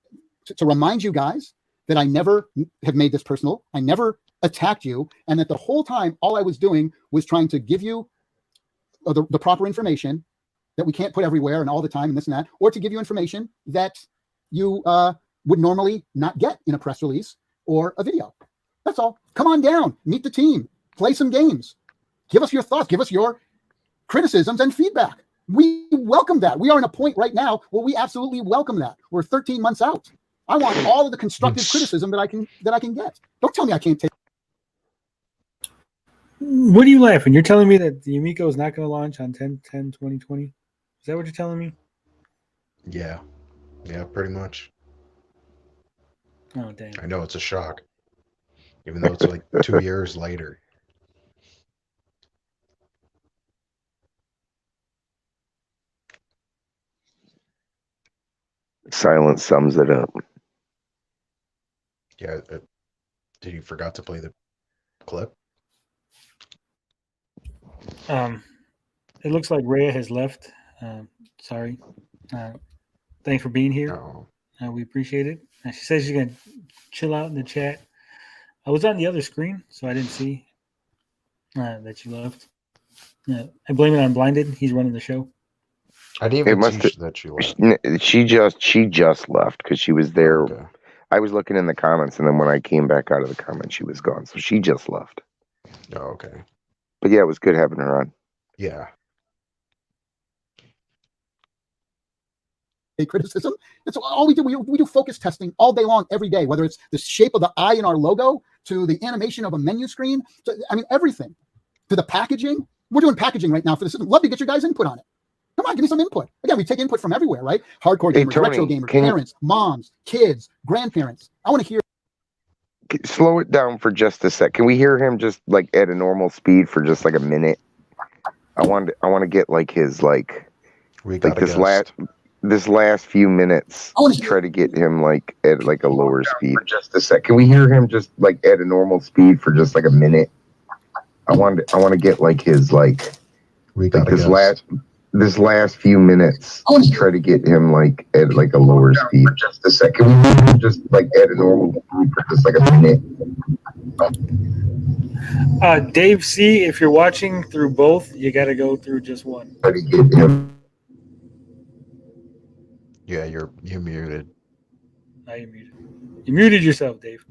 to remind you guys that I never have made this personal. I never attacked you. And that the whole time, all I was doing was trying to give you the proper information that we can't put everywhere and all the time and this and that, or to give you information that you would normally not get in a press release or a video. That's all. Come on down, meet the team, play some games. Give us your thoughts. Give us your criticisms and feedback. We welcome that. We are in a point right now where we absolutely welcome that. We're 13 months out. I want all of the constructive criticism that I can get. Don't tell me I can't take. What are you laughing? You're telling me that the Amico is not going to launch on 10/10/2020? Is that what you're telling me? Yeah, pretty much. Oh, dang. I know it's a shock, even though it's like 2 years later. Silence sums it up. Yeah. Did you forgot to play the clip? It looks like Rhea has left. Sorry. Thanks for being here. We appreciate it. She says she's going to chill out in the chat. I was on the other screen, so I didn't see that she left. I blame it on Blinded. He's running the show. I didn't even see that she left. She just left because she was there. Okay. I was looking in the comments, and then when I came back out of the comments, she was gone. So she just left. Oh, okay. But yeah, it was good having her on. Yeah. A criticism. That's all we do. We do focus testing all day long, every day, whether it's the shape of the eye in our logo, to the animation of a menu screen, everything. To the packaging. We're doing packaging right now for the system. Love to get your guys' input on it. Come on, give me some input. Again, we take input from everywhere, right? Hardcore Hey, gamers, Tony, retro gamers, can you- parents, moms, kids, grandparents. I want to hear. Slow it down for just a sec. Can we hear him just like at a normal speed for just like a minute? I want to get like his like this last few minutes. Try to get him like at like a lower speed for just a sec. Can we hear him just like at a normal speed for just like a minute? I want to get like his like this last few minutes. Try to get him like at like a lower speed for just a sec. Can we hear him just like at a normal speed for just like a minute? Dave C, if you're watching through both, you got to go through just one. Try to get him. Yeah, you're muted. Now you're muted. You muted yourself, Dave.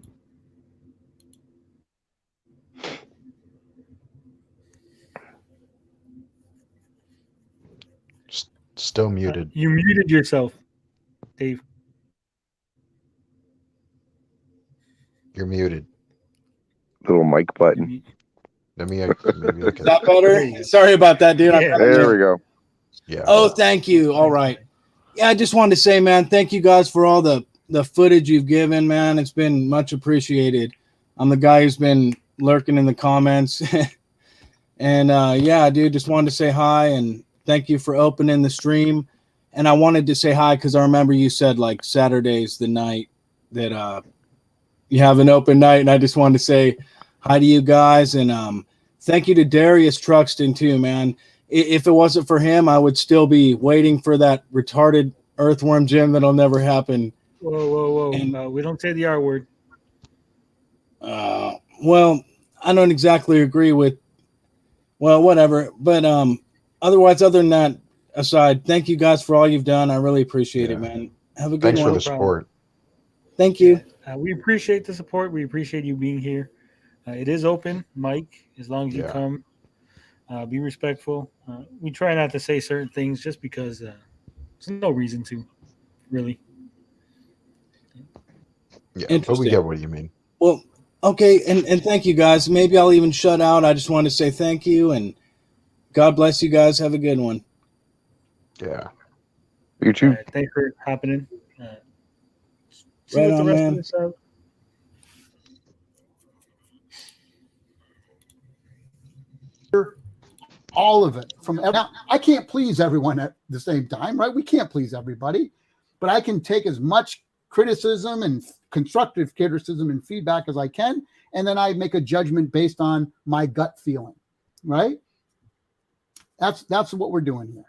Still muted. You muted yourself, Dave. You're muted. Little mic button. Let me maybe I can. Is that better? Sorry about that, dude. Yeah, there we go. Yeah. Oh, thank you. All right. Yeah, I just wanted to say, man, thank you guys for all the footage you've given, man. It's been much appreciated. I'm the guy who's been lurking in the comments. And yeah, dude, just wanted to say hi and thank you for opening the stream. And I wanted to say hi because I remember you said like Saturday's the night that you have an open night, and I just wanted to say hi to you guys. And thank you to Darius Truxton too, man. If it wasn't for him, I would still be waiting for that retarded earthworm gym that'll never happen. Whoa. And, we don't say the R word. Well, I don't exactly agree with, well, whatever. But otherwise, other than that, aside, thank you guys for all you've done. I really appreciate it, man. Have a good one. Thanks for the support. Thank you. We appreciate the support. We appreciate you being here. It is open, Mike, as long as you come. Be respectful. We try not to say certain things just because there's no reason to, really. Yeah, but we get what you mean. Well, okay, and thank you guys. Maybe I'll even shut out. I just want to say thank you, and God bless you guys. Have a good one. Yeah. You too. Thanks for hopping in. See Right what the on, rest man. of this All of it from now. I can't please everyone at the same time, right? We can't please everybody, but I can take as much criticism and constructive criticism and feedback as I can, and then I make a judgment based on my gut feeling, right? That's what we're doing here.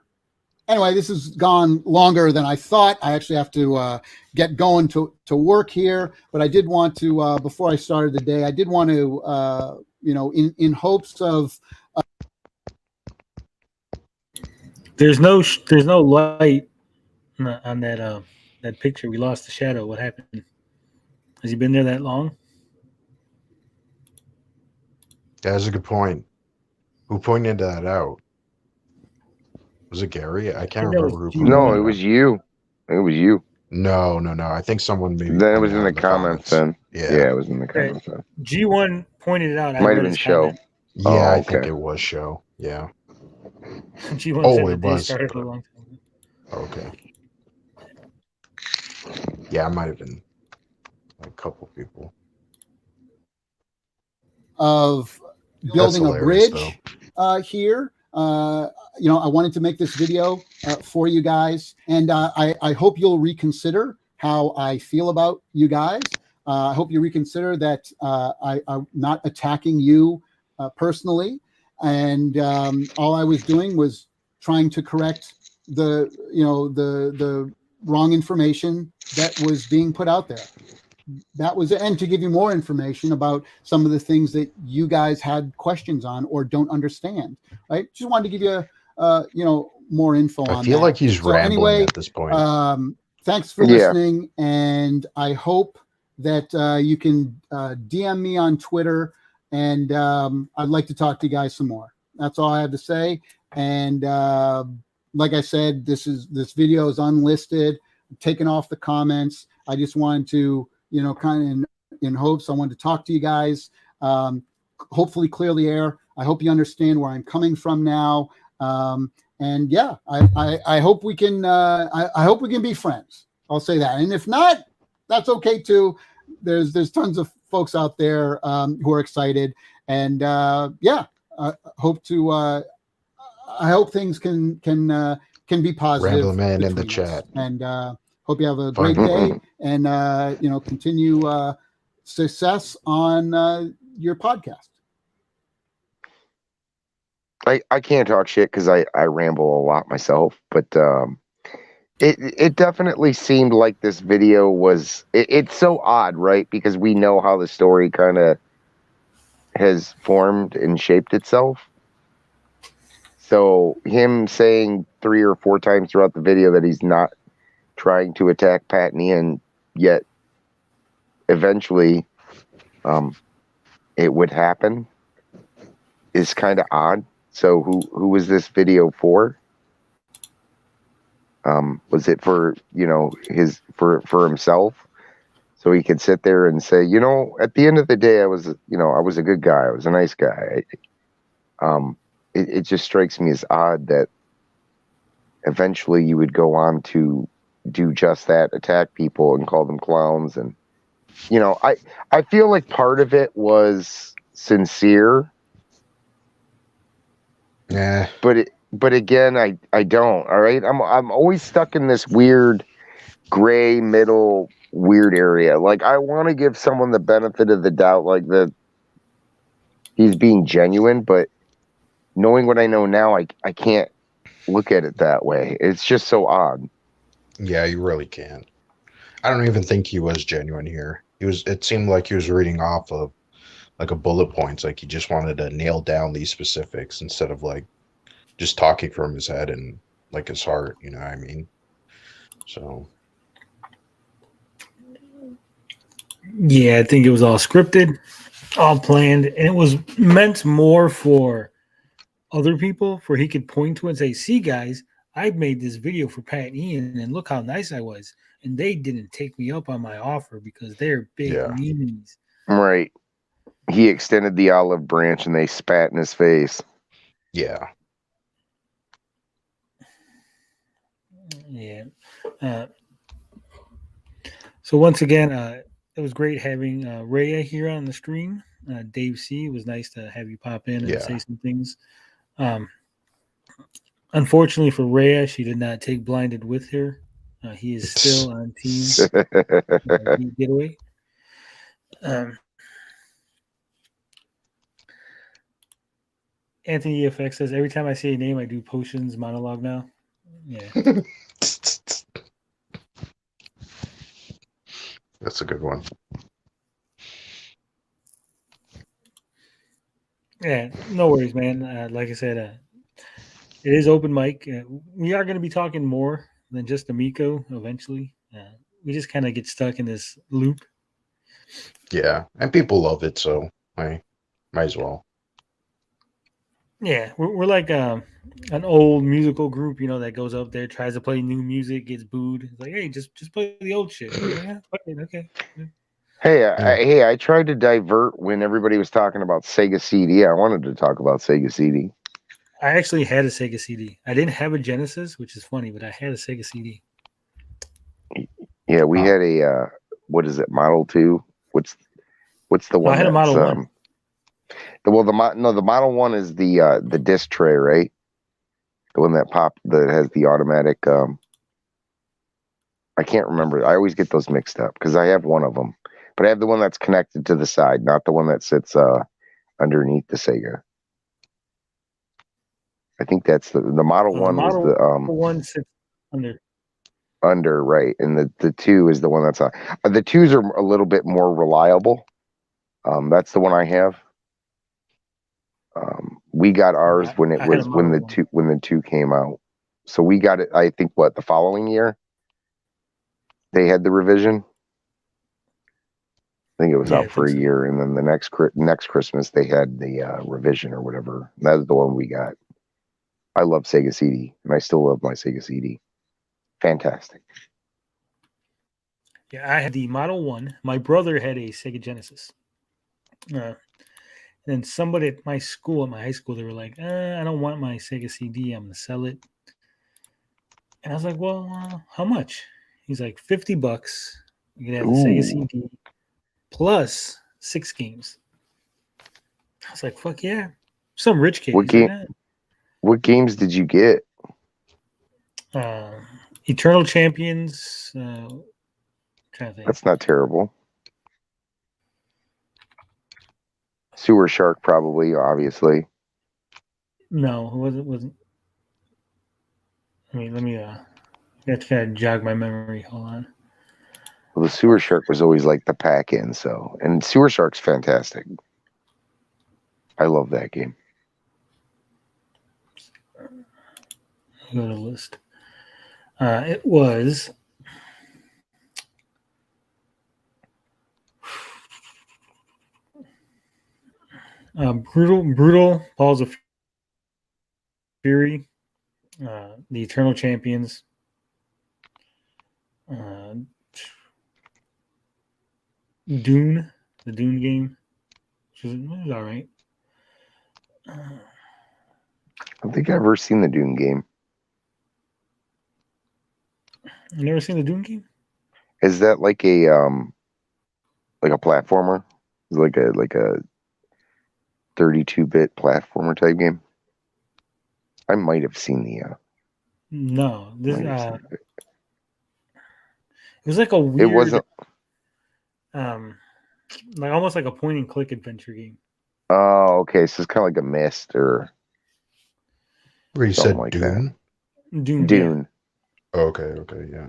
Anyway, this has gone longer than I thought. I actually have to get going to work here, but I did want to before I started the day, I did want to in hopes of. There's no light on that picture. We lost the shadow. What happened? Has he been there that long? That's a good point. Who pointed that out? Was it Gary? I can't remember who pointed No, it it out. was you. It was you. No. I think someone maybe. Then it was in the comments. Then Yeah, it was in the comments. Then. G1 pointed it out. Might have been Show. Yeah, I think it was Show. Yeah. G1 said the day started a long time ago. Okay. Yeah, it might have been a couple people. Of building a bridge here. I wanted to make this video for you guys, and I hope you'll reconsider how I feel about you guys. I hope you reconsider that I'm not attacking you personally, and all I was doing was trying to correct the wrong information that was being put out there. That was it, and to give you more information about some of the things that you guys had questions on or don't understand. Right? Just wanted to give you more info on. I feel like he's rambling at this point. Thanks for listening, and I hope that you can DM me on Twitter, and I'd like to talk to you guys some more. That's all I have to say. And like I said, this video is unlisted, taken off the comments. I just wanted to, kind of in hopes, I wanted to talk to you guys, hopefully clear the air. I hope you understand where I'm coming from now. And yeah, I hope we can I hope we can be friends. I'll say that. And if not, that's okay too. There's tons of folks out there who are excited, and yeah, hope to I hope things can be positive. Rambling Man in the between us. chat. And hope you have a great day, and continue success on your podcast. I can't talk shit because I ramble a lot myself, but it definitely seemed like this video was it's so odd, right? Because we know how the story kind of has formed and shaped itself. So him saying 3 or 4 times throughout the video that he's not trying to attack Pat and Ian, yet eventually it would happen, is kind of odd. So who was this video for? Was it for, for himself? So he could sit there and say, at the end of the day, I was a good guy. I was a nice guy. It just strikes me as odd that eventually you would go on to do just that, attack people and call them clowns. And, I feel like part of it was sincere. Yeah. But again, I don't. All right. I'm always stuck in this weird gray middle weird area. Like, I want to give someone the benefit of the doubt, like he's being genuine, but knowing what I know now, I can't look at it that way. It's just so odd. Yeah, you really can't. I don't even think he was genuine here. It seemed like he was reading off of like a bullet points, like he just wanted to nail down these specifics instead of like just talking from his head and like his heart, you know what I mean? So yeah, I think it was all scripted, all planned, and it was meant more for other people, for he could point to it and say, see guys, I made this video for Pat and Ian and look how nice I was, and they didn't take me up on my offer because they're big meanies. Right. He extended the olive branch and they spat in his face. Yeah. Yeah. So once again, it was great having Rhea here on the stream. Dave C, it was nice to have you pop in and say some things. Unfortunately for Rhea, she did not take Blinded with her. He is still on team Getaway. Anthony EFX says, every time I say a name, I do Potions monologue now. Yeah. That's a good one. Yeah, no worries, man. Like I said, it is open mic. We are going to be talking more than just Amico eventually. We just kind of get stuck in this loop. Yeah, and people love it, so I might as well. Yeah, we're like an old musical group, that goes up there, tries to play new music, gets booed. It's like, hey, just play the old shit. Yeah, okay. Hey, I tried to divert when everybody was talking about Sega CD. I wanted to talk about Sega CD. I actually had a Sega CD. I didn't have a Genesis, which is funny, but I had a Sega CD. Yeah, we had a what is it, Model 2? What's the one? I had a Model 1. The Model 1 is the disc tray, right? The one that has the automatic. I can't remember. I always get those mixed up because I have one of them, but I have the one that's connected to the side, not the one that sits underneath the Sega. I think that's the Model 1 was the one sits under, right, and the 2 is the one that's on. The 2s are a little bit more reliable. That's the one I have. We got ours when the 2 came out. So we got it, I think, the following year they had the revision. I think it was out for a year, and then the next Christmas they had the revision or whatever. That was the one we got. I love Sega CD, and I still love my Sega CD. Fantastic. Yeah, I had the Model 1. My brother had a Sega Genesis. And then somebody at my school, at my high school, they were like, I don't want my Sega CD. I'm going to sell it. And I was like, well, how much? He's like, $50. You can have the Sega CD plus 6 games. I was like, fuck yeah. Some rich kid. What games did you get? Eternal Champions. Trying to think. That's not terrible. Sewer Shark, probably, obviously. No, it wasn't. I mean, let me have to kind of jog my memory. Hold on. Well, the Sewer Shark was always like the pack-in, and Sewer Shark's fantastic. I love that game. Go to the list. It was brutal Balls of Fury, the Eternal Champions, Dune, the Dune game, which was all right. I don't think I've ever seen the Dune game. You never seen the Dune game? Is that like a platformer? Is it like a 32-bit platformer type game? I might have seen the. No, this it was like a weird. It wasn't. Like almost like a point and click adventure game. Oh, okay. So it's kind of like a Myst or. Where you said like Dune? Dune. Dune. Yeah. Okay, yeah.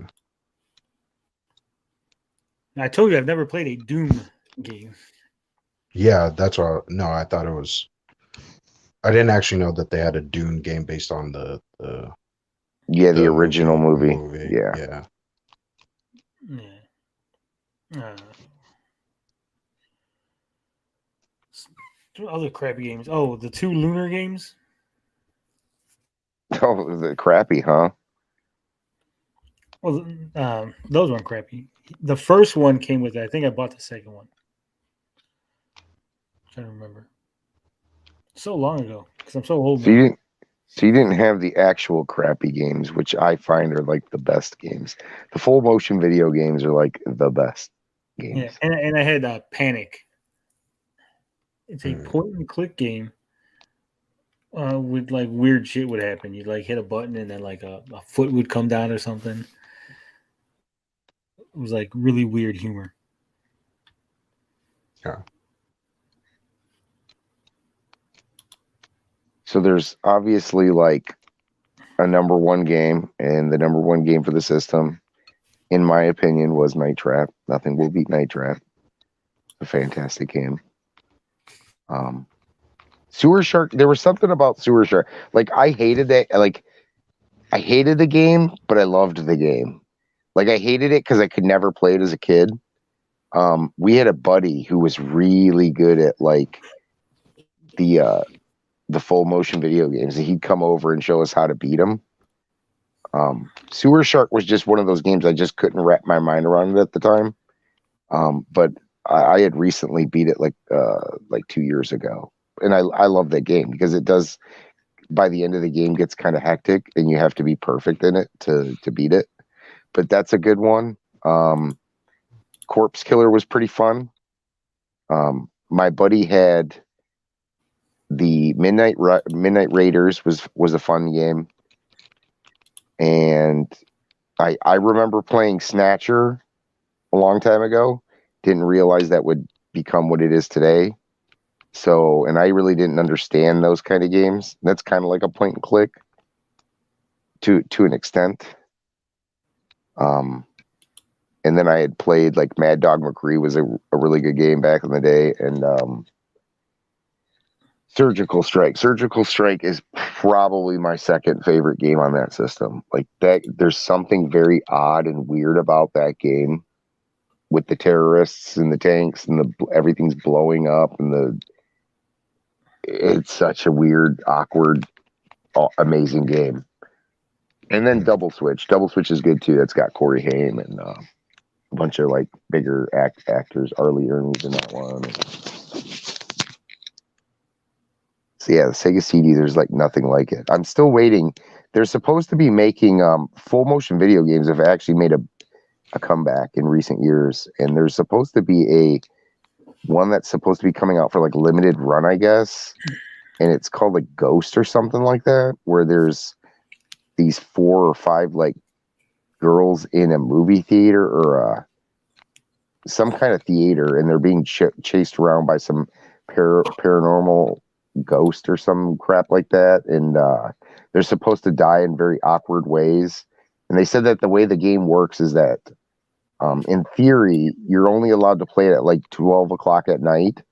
I told you I've never played a Doom game. Yeah, that's what. No, I thought it was. I didn't actually know that they had a Dune game based on the original movie. Yeah. Other crappy games. Oh, the 2 Lunar games. Oh, the crappy, huh? Well, those weren't crappy. The first one came with it. I think I bought the second one. I'm trying to remember. So long ago, because I'm so old. So you didn't have the actual crappy games, which I find are like the best games. The full motion video games are like the best games. Yeah, and I had Panic. It's a point and click game. With like weird shit would happen. You'd like hit a button and then like a foot would come down or something. It was like really weird humor. Yeah. So there's obviously like a number one game, and the number one game for the system, in my opinion, was Night Trap. Nothing will beat Night Trap. A fantastic game. Sewer Shark, there was something about Sewer Shark. Like, I hated that. Like, I hated the game, but I loved the game. Like, I hated it because I could never play it as a kid. We had a buddy who was really good at, like, the full motion video games. And he'd come over and show us how to beat them. Sewer Shark was just one of those games I just couldn't wrap my mind around it at the time. But I had recently beat it, like 2 years ago. And I love that game because it does, by the end of the game, gets kind of hectic and you have to be perfect in it to beat it. But that's a good one. Corpse Killer was pretty fun. My buddy had the Midnight Raiders was a fun game. And I remember playing Snatcher a long time ago. Didn't realize that would become what it is today. So, and I really didn't understand those kind of games. That's kind of like a point and click to an extent. And then I had played like Mad Dog McCree was a really good game back in the day. And Surgical Strike. Surgical Strike is probably my second favorite game on that system. Like that, there's something very odd and weird about that game with the terrorists and the tanks and everything's blowing up and it's such a weird, awkward, amazing game. And then Double Switch. Double Switch is good too. It's got Corey Haim and a bunch of like bigger actors. Arlie Ermey's in that one. So yeah, the Sega CD, there's like nothing like it. I'm still waiting. They're supposed to be making full motion video games have actually made a comeback in recent years, and there's supposed to be one that's supposed to be coming out for like limited run, I guess, and it's called like Ghost or something like that, where there's these 4 or 5 like girls in a movie theater or some kind of theater, and they're being chased around by some paranormal ghost or some crap like that, and they're supposed to die in very awkward ways. And they said that the way the game works is that in theory you're only allowed to play it at like 12 o'clock at night.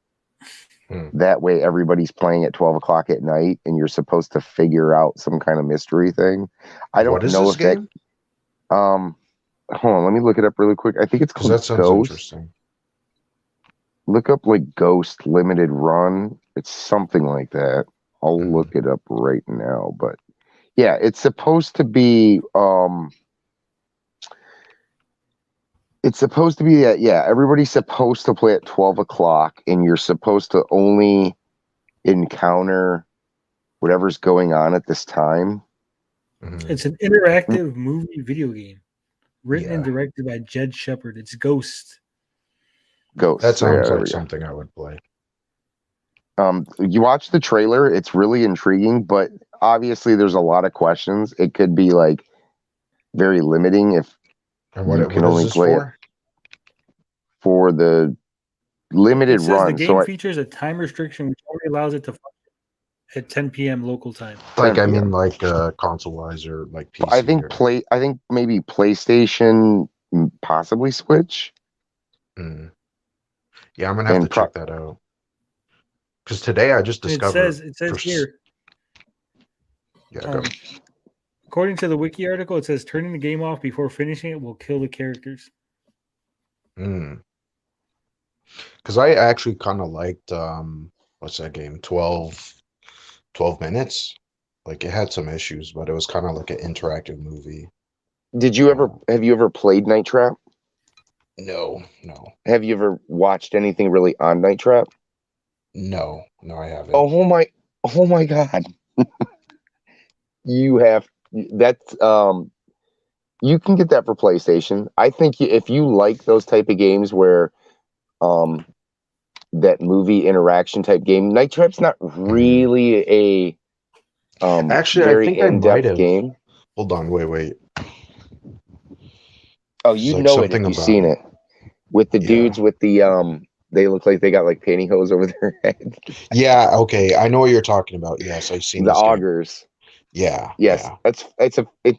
That way everybody's playing at 12 o'clock at night, and you're supposed to figure out some kind of mystery thing. I don't know if that hold on, let me look it up really quick. I think it's called that sounds Ghost. interesting. Look up like Ghost Limited Run. It's something like that. I'll look it up right now. But yeah, it's supposed to be that, yeah, everybody's supposed to play at 12 o'clock, and you're supposed to only encounter whatever's going on at this time. It's an interactive movie video game written and directed by Jed Shepard. It's Ghost. That sounds like something I would play. You watch the trailer, it's really intriguing, but obviously there's a lot of questions. It could be like very limiting if you can only play it for the limited run. The game features a time restriction which only allows it to function at 10 p.m. local time. Like I mean, like console wise or like PC. I think maybe PlayStation, possibly Switch. Yeah, I'm gonna have to check that out. Because today I just discovered. It says here. Yeah, go. According to the wiki article, it says turning the game off before finishing it will kill the characters. Because I actually kind of liked what's that game? 12 minutes. Like it had some issues, but it was kind of like an interactive movie. Have you ever played Night Trap? No. Have you ever watched anything really on Night Trap? No, I haven't. Oh my God. You have that's you can get that for PlayStation. I think if you like those type of games where that movie interaction type game, Night Trap's not really a actually very I think in-depth game. Hold on, wait. Oh, you know it if you've seen it. With the dudes with the they look like they got like pantyhose over their head. Yeah, okay. I know what you're talking about. Yes, I've seen the this augers. Game. Yeah. Yes. Yeah.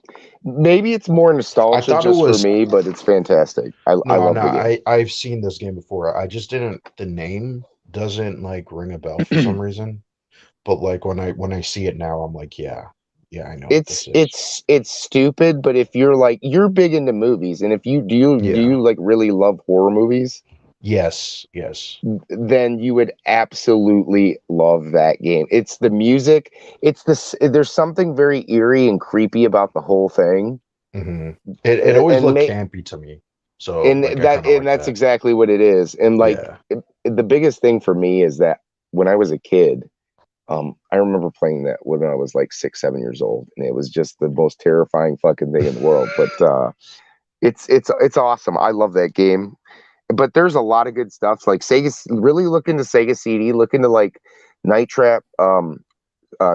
Maybe it's more nostalgia for me, but it's fantastic. I love the game. I've seen this game before. I just the name doesn't like ring a bell for some reason. But like when I see it now, I'm like, yeah, I know. It's stupid, but if you're big into movies, and if do you like really love horror movies? Yes. Then you would absolutely love that game. It's the music. There's something very eerie and creepy about the whole thing. It always looked campy to me. So that's exactly what it is. And the biggest thing for me is that when I was a kid, I remember playing that when I was like 6-7 years old, and it was just the most terrifying fucking thing in the world. But it's awesome. I love that game. But there's a lot of good stuff. Like Sega, really look into Sega CD. Look into like Night Trap,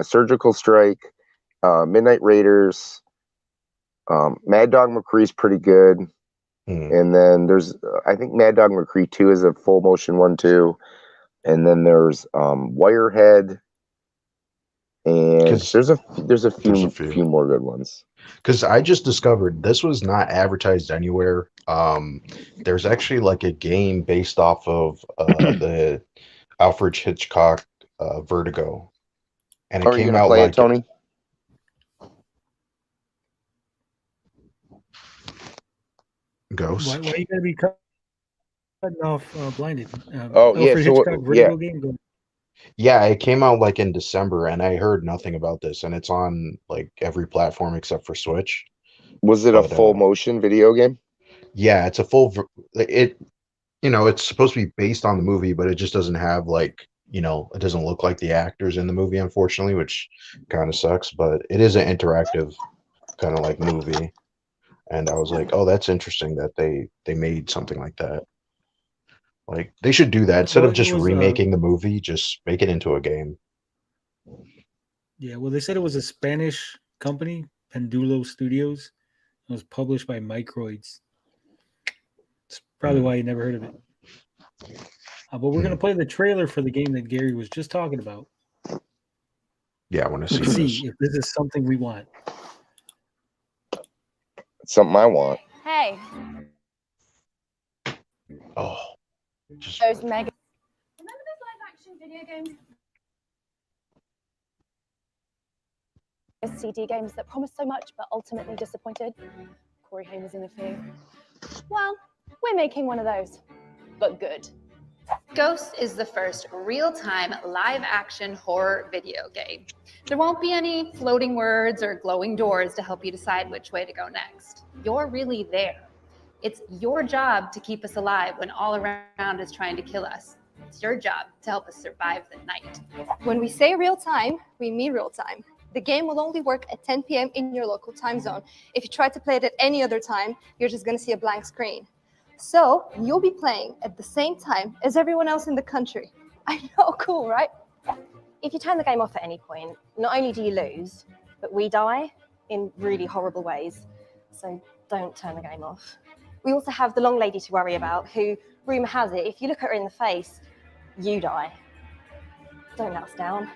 Surgical Strike, Midnight Raiders. Mad Dog McCree's pretty good. And then there's, I think Mad Dog McCree 2 is a full motion one too. And then there's Wirehead. And there's a few more good ones. Because I just discovered this was not advertised anywhere. There's actually like a game based off of the Alfred Hitchcock Vertigo, and it came out play like it, Tony. Ghost. Why you gotta be cutting off blinded? Vertigo game. Yeah, it came out like in December, and I heard nothing about this, and it's on like every platform except for Switch. Was it a full motion video game? Yeah, it's a it's supposed to be based on the movie, but it just doesn't have like you know, it doesn't look like the actors in the movie, unfortunately, which kind of sucks. But it is an interactive kind of like movie, and I was like, oh, that's interesting that they made something like that. Like they should do that instead Well, of it just was remaking the movie. Just make it into a game. yeah. Well, they said it was a Spanish company, Pendulo Studios. It was published by Microids. It's probably why you never heard of it. But we're gonna play the trailer for the game that Gary was just talking about. Yeah, I want to Let's see see if this is something we want. It's something I want. Hey, Oh, just those mega. Remember those live-action video games? CD games that promised so much but ultimately disappointed. Corey Haim was in the thing. Well, we're making one of those, but good. Ghost is the first real-time live-action horror video game. There won't be any floating words or glowing doors to help you decide which way to go next. You're really there. It's your job to keep us alive when all around is trying to kill us. It's your job to help us survive the night. When we say real time, we mean real time. The game will only work at 10 p.m. in your local time zone. If you try to play it at any other time, you're just going to see a blank screen. So you'll be playing at the same time as everyone else in the country. I know, cool, right? If you turn the game off at any point, not only do you lose, but we die in really horrible ways. So don't turn the game off. We also have the long lady to worry about, who, rumor has it, if you look at her in the face, you die. Don't let us down.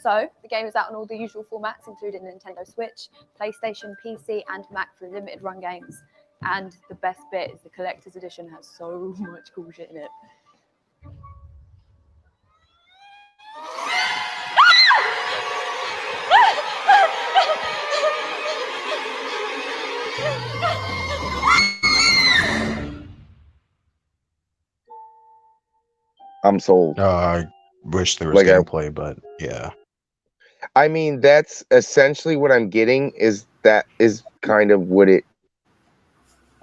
So the game is out on all the usual formats, including Nintendo Switch, PlayStation, PC, and Mac for limited run games. And the best bit is the collector's edition has so much cool shit in it. I'm sold. I wish there was Like gameplay, but yeah. I mean, that's essentially what I'm getting. That is kind of what it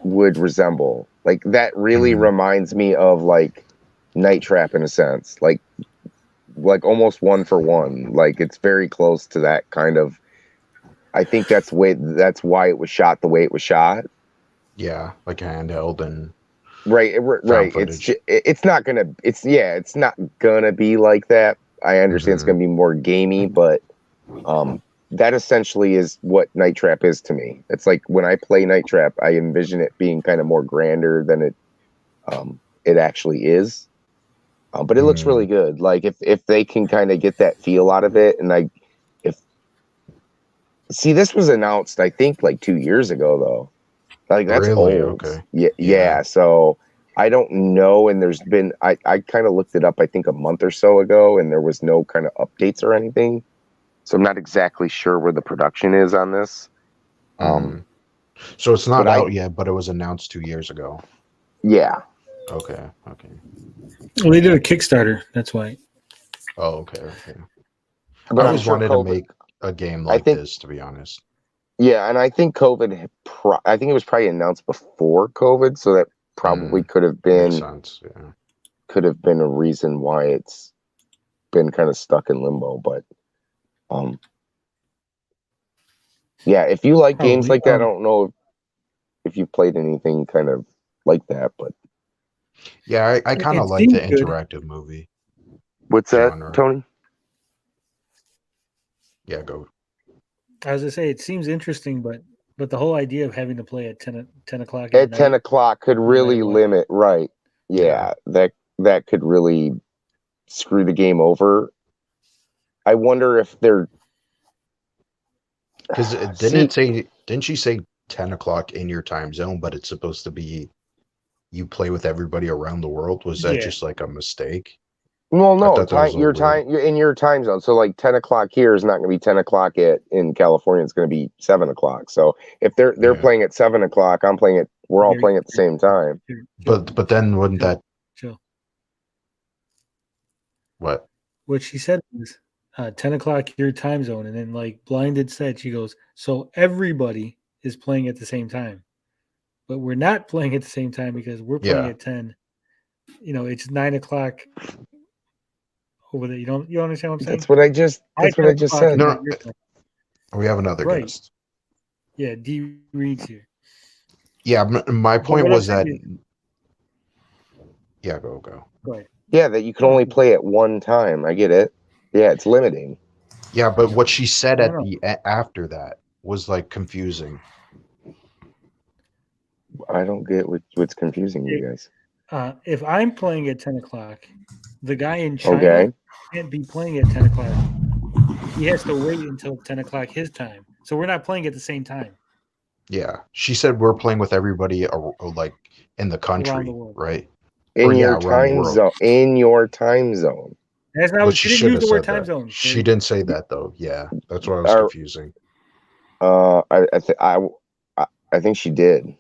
would resemble. Like that really reminds me of like Night Trap in a sense. Like almost one for one. Like it's very close to that kind of. I think that's why it was shot the way it was shot. Yeah, like handheld and right. It's not gonna be like that. I understand it's gonna be more gamey, but that essentially is what Night Trap is to me. It's like when I play Night Trap, I envision it being kind of more grander than it actually is. But it looks really good. Like if they can kind of get that feel out of it, and this was announced I think like 2 years ago though. Like that's really? old. Okay. Yeah. So I don't know, and there's been I kind of looked it up I think a month or so ago, and there was no kind of updates or anything. So I'm not exactly sure where the production is on this. So it's not out yet, but it was announced 2 years ago. Yeah. Okay. Well, they did a Kickstarter. That's why. Oh, okay. But I I'm always sure wanted COVID, to make a game like this, to be honest. Yeah, and I think COVID. I think it was probably announced before COVID, so that probably could have been Makes sense. Yeah. Could have been a reason why it's been kind of stuck in limbo. But yeah, if you like games like that, I don't know if you've played anything kind of like that, but yeah, I kind of like the interactive movie. What's that, genre. Tony? Yeah, go. I was gonna say it seems interesting, but the whole idea of having to play at 10 o'clock at 10 o'clock could really limit, right? Yeah, that could really screw the game over. I wonder if they're because didn't she say 10 o'clock in your time zone, but it's supposed to be you play with everybody around the world? Was that just like a mistake? Well, no, your time, you're in your time zone. So like 10 o'clock here is not going to be 10 o'clock in California. It's going to be 7 o'clock. So if they're playing at 7 o'clock, we're all playing at the same time. But then wouldn't that? What? What she said was 10 o'clock your time zone, and then like Blinded said, she goes, so everybody is playing at the same time, but we're not playing at the same time because we're playing at 10. You know, it's 9 o'clock over there. You don't understand what I'm saying? That's what I just said. No, we have another Right. guest. Yeah, D Reed's here. Yeah, my But point what I'm was that. saying Yeah, go. Go ahead. Yeah, that you can only play at one time. I get it. Yeah, it's limiting. Yeah, but what she said No, at no. the after that was like confusing. I don't get what's confusing you guys. If I'm playing at 10 o'clock, the guy in China Okay. can't be playing at 10 o'clock. He has to wait until 10 o'clock his time. So we're not playing at the same time. Yeah, she said we're playing with everybody like in the country, world. right? In your around the time world. zone. In your time zone. That's not But what she she didn't should use have the word said time that. zone. She didn't say that though. Yeah, that's why it was Are- confusing. I think she did.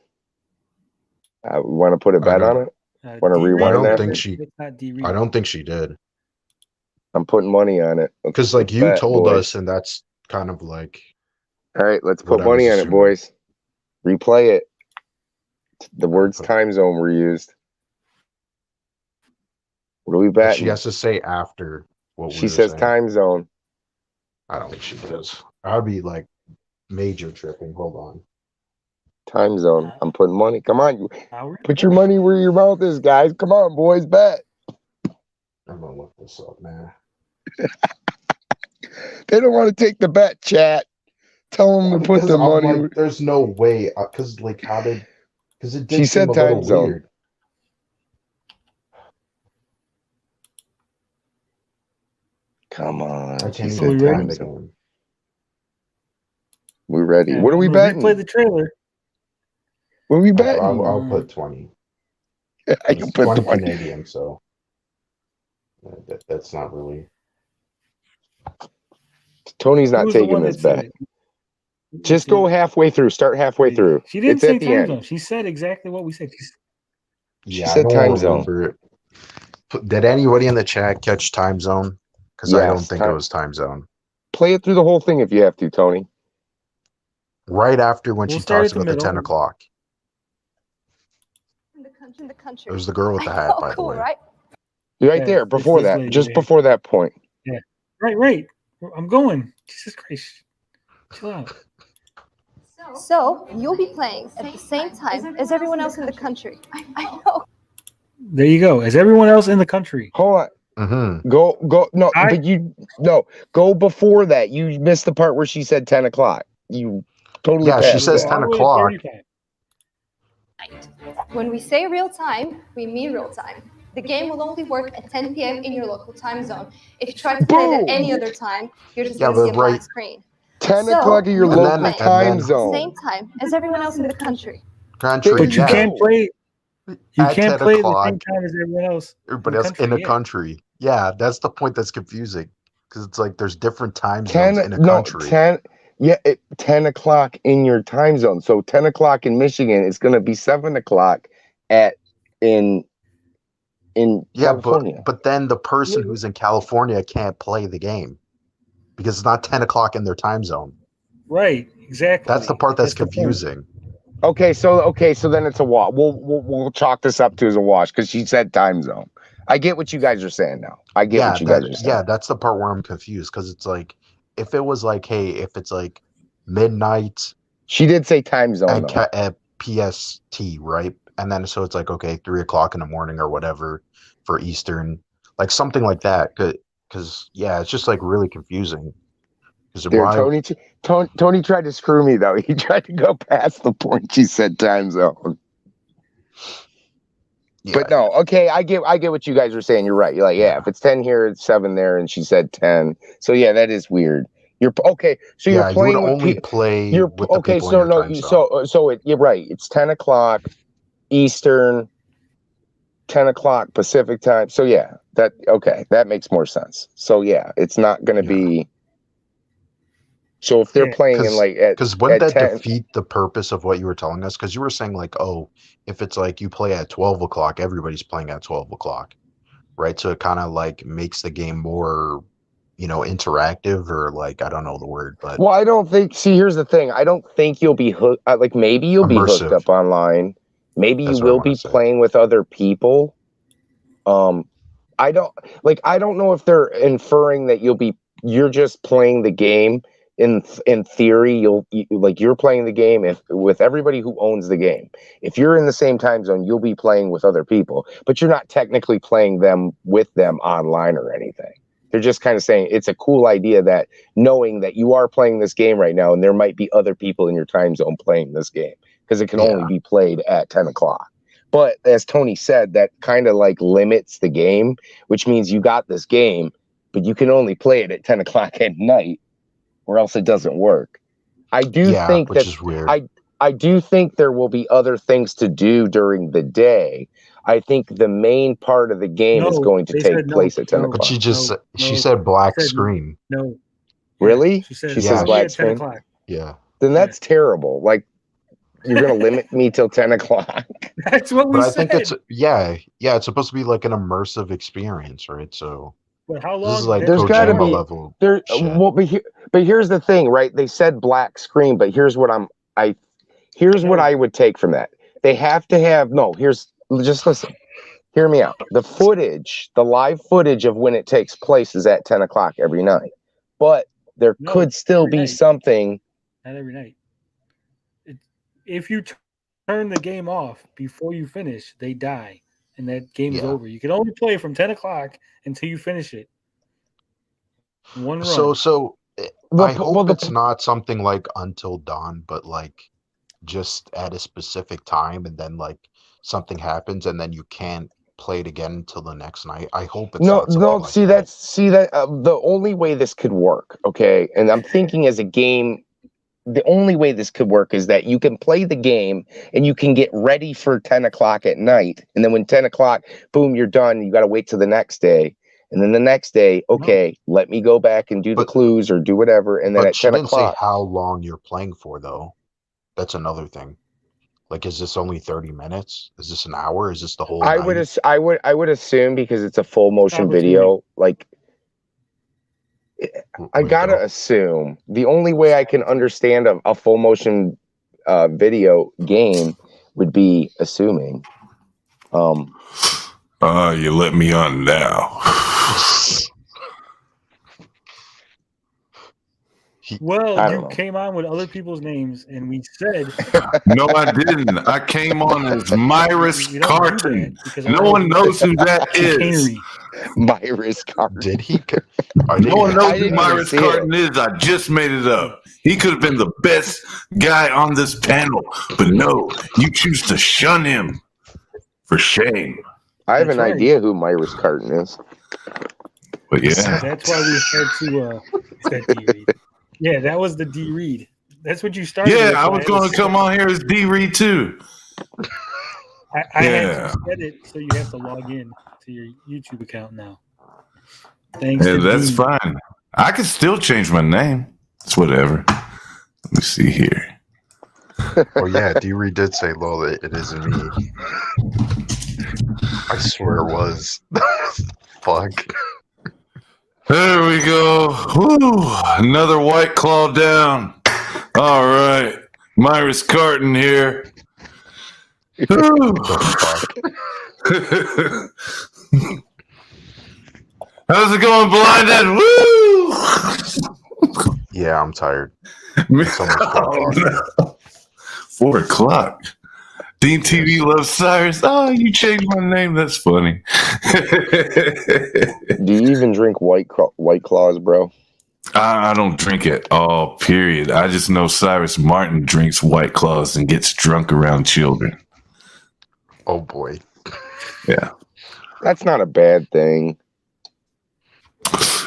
Want to put a bet on it? Want to rewind that? I don't think she did. I'm putting money on it. Because like you Bet, told boys. us, and that's kind of like. All right, let's what put I was money on it, assuming. boys. Replay it. The words time zone were used. What are we But she betting? has to say after what She we were says saying. time zone. I don't think she does. I'd be like major tripping. Hold on. Time zone. I'm putting money. Come on. Put your money where your mouth is, guys. Come on, boys. Bet. I'm gonna look this up, man. They don't want to take the bet, chat. Tell them to put Because the I'm money. like, there's no way. Because like, how did? Because it did She seem said a little time zone. weird. Come on. I She can't said even time find the zone. game. We're ready. Yeah, What are we I'm gonna betting? replay the trailer. What are we betting? I'll put 20. I can It's put 20 20. Canadian, so that's not really. Tony's not Who was the taking one this that said bet. it? Just go halfway through. Start halfway through. She didn't It's say at the time end. zone. She said exactly what we said. She Yeah, said I don't time zone. remember it. Did anybody in the chat catch time zone? Because I don't Yes, think it was time zone. Play it through the whole thing if you have to, Tony. Right after when We'll she start talks at the about the middle. 10 o'clock. In the country. It was the girl with the I hat, know, by the cool, way. right? Right Yeah, there, it's before this that. lady Just there. before that point. Yeah. Right. I'm going. Jesus Christ. Chill out. So you'll be playing at the same time as everyone else in the country. I know. There you go. As everyone else in the country. Hold on. Mm-hmm. Go. No, go before that. You missed the part where she said 10 o'clock. You totally Yeah, she passed says that. 10 o'clock. When we say real time, we mean real time. The game will only work at 10 p.m. in your local time zone. If you try to play it at any other time, you're just going to see a blank screen. 10 o'clock at your you'll local play time at the zone. same time as everyone else in the country. Country, But you yeah. can't play. You At can't 10 play at the o'clock. same time as everyone else. Everybody else in a country. Yeah, that's the point that's confusing. Because it's like there's different time zones in a country. 10 o'clock in your time zone. So 10 o'clock in Michigan is going to be 7 o'clock in California. But then the person who's in California can't play the game because it's not 10 o'clock in their time zone. Right, exactly. That's the part that's the point. confusing. Okay, so then it's a wash. We'll chalk this up to as a wash because she said time zone. I get what you guys are saying now. I get what you guys are saying. Yeah, that's the part where I'm confused because it's like if it was like, hey, if it's like midnight. She did say time zone at PST, right? And then so it's like, okay, 3 o'clock in the morning or whatever for Eastern, like something like that. Because yeah, it's just like really confusing. Tony tried to screw me though. He tried to go past the point she said time zone. Yeah, but no, okay, I get what you guys are saying. You're right. You're like, yeah, if it's 10 here, it's 7 there, and she said 10. So yeah, that is weird. You're okay. So you're playing. You would only play. You're with okay. The So no, you're right. It's 10 o'clock Eastern, 10 o'clock Pacific time. So yeah, that makes more sense. So yeah, it's not going to be. So if they're playing in like because wouldn't that 10, defeat the purpose of what you were telling us? Because you were saying like, oh, if it's like you play at 12 o'clock, everybody's playing at 12 o'clock, right? So it kind of like makes the game more, interactive or like I don't know the word, but well, I don't think. See, here's the thing. I don't think you'll be hooked. Like maybe you'll be hooked up online. Maybe you will be playing with other people. I don't know if they're inferring that you're just playing the game. In theory, you're playing the game with everybody who owns the game. If you're in the same time zone, you'll be playing with other people, but you're not technically playing with them online or anything. They're just kind of saying it's a cool idea that knowing that you are playing this game right now, and there might be other people in your time zone playing this game because it can only be played at 10 o'clock. But as Tony said, that kind of like limits the game, which means you got this game, but you can only play it at 10 o'clock at night, or else it doesn't work. I do think which is weird. I do think there will be other things to do during the day. I think the main part of the game is going to take place at 10 o'clock. But she said black screen. No. Really? She says black at 10 screen. o'clock. Yeah. Then that's terrible. Like, you're gonna limit me till 10 o'clock. That's what we But I said. think it's supposed to be like an immersive experience, right? So But how long? this is like There's got to Kojima be level. But here's the thing, right? They said black screen, but here's what what I would take from that. They have to have just listen. Hear me out. The live footage of when it takes place is at 10 o'clock every night. But there could still be something. Not every night. If you turn the game off before you finish, they die, and that game is over. You can only play from 10 o'clock until you finish it. One run. So I hope it's not something like Until Dawn, but like just at a specific time, and then like something happens, and then you can't play it again until the next night. I hope it's not something like that. The only way this could work, okay, and I'm thinking as a game, the only way this could work is that you can play the game and you can get ready for 10 o'clock at night, and then when 10 o'clock, boom, you're done. You got to wait till the next day. And then the next day, okay, let me go back and do the clues or do whatever. And then at 10 didn't o'clock, say how long you're playing for, though. That's another thing. Like, is this only 30 minutes? Is this an hour? Is this the whole I night? would assume, because it's a full motion video, like I gotta assume the only way I can understand a full motion video game would be assuming. You let me on now. Well, you came on with other people's names, and we said. No, I didn't. I came on as Myris Carton. No one knows who that is. Myris Carton. Did he? No one knows who Myris Carton is. I just made it up. He could have been the best guy on this panel, but no, you choose to shun him. For shame. I have an idea who Myris Carton is. But yeah, that's why we had to. That D-Read. Yeah, that was the D-Read. That's what you started. Yeah, with, I was going to come on here as D-Read too. I had to set it so you have to log in to your YouTube account now. Thanks. Yeah, that's fine. I can still change my name. It's whatever. Let me see here. Oh yeah, D-Read did say, "Lol, it isn't me." I swear it was. Fuck. There we go. Woo, another White Claw down. All right. Myris Carton here. How's it going, Blinded? Woo! Yeah, I'm tired. Oh, no. 4 o'clock. Dean TV loves Cyrus. Oh, you changed my name. That's funny. Do you even drink White Claws, bro? I don't drink at all, period. I just know Cyrus Martin drinks White Claws and gets drunk around children. Oh, boy. Yeah. That's not a bad thing.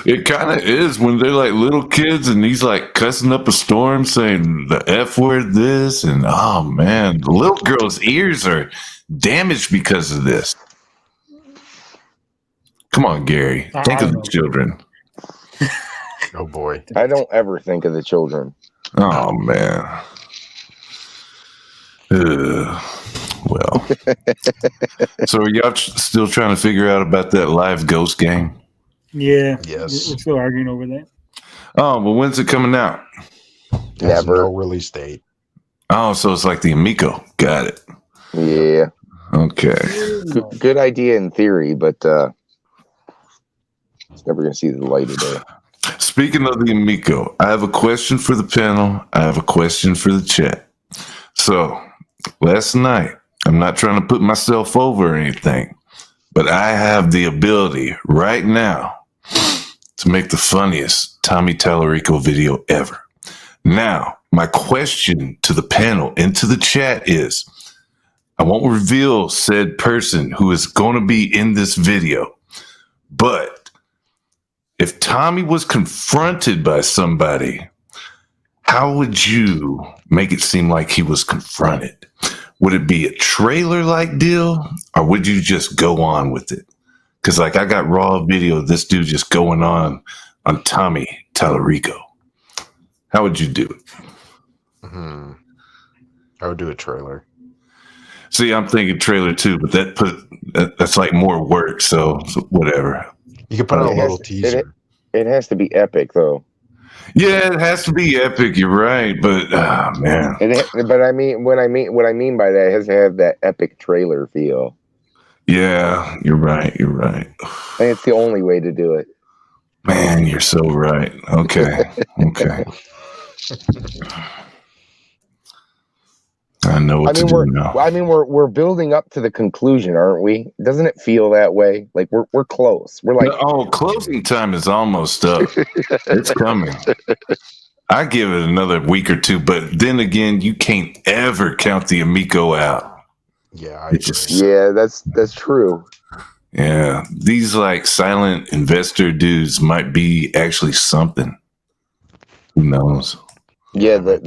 It kind of is when they're like little kids and he's like cussing up a storm saying the F word this and oh man, the little girl's ears are damaged because of this. Come on, Gary. Think of the children. Oh boy. I don't ever think of the children. Oh man. Well. So are y'all still trying to figure out about that live ghost game? Yeah. Yes. We're still arguing over that. Oh, well, when's it coming out? Never. No release date. Oh, so it's like the Amico. Got it. Yeah. Okay. Good idea in theory, but It's never gonna see the light of day. Speaking of the Amico, I have a question for the panel. I have a question for the chat. So, last night, I'm not trying to put myself over or anything, but I have the ability right now to make the funniest Tommy Tallarico video ever. Now, my question to the panel and to the chat is, I won't reveal said person who is going to be in this video, but if Tommy was confronted by somebody, how would you make it seem like he was confronted? Would it be a trailer-like deal, or would you just go on with it? Because, like, I got raw video of this dude just going on Tommy Tallarico. How would you do it? I would do a trailer. See, I'm thinking trailer too, but that's like more work. So whatever. You could put out a little teaser. It has to be epic, though. Yeah, it has to be epic. You're right, but man. But I mean, what I mean by that, it has to have that epic trailer feel. Yeah, you're right. You're right. And it's the only way to do it. Man, you're so right. Okay. Okay. I know what to do now. I mean, we're building up to the conclusion, aren't we? Doesn't it feel that way? Like we're close. We're like, closing time is almost up. It's coming. I give it another week or two, but then again, you can't ever count the Amico out. Yeah, that's true. Yeah, these like silent investor dudes might be actually something. Who knows? Yeah, the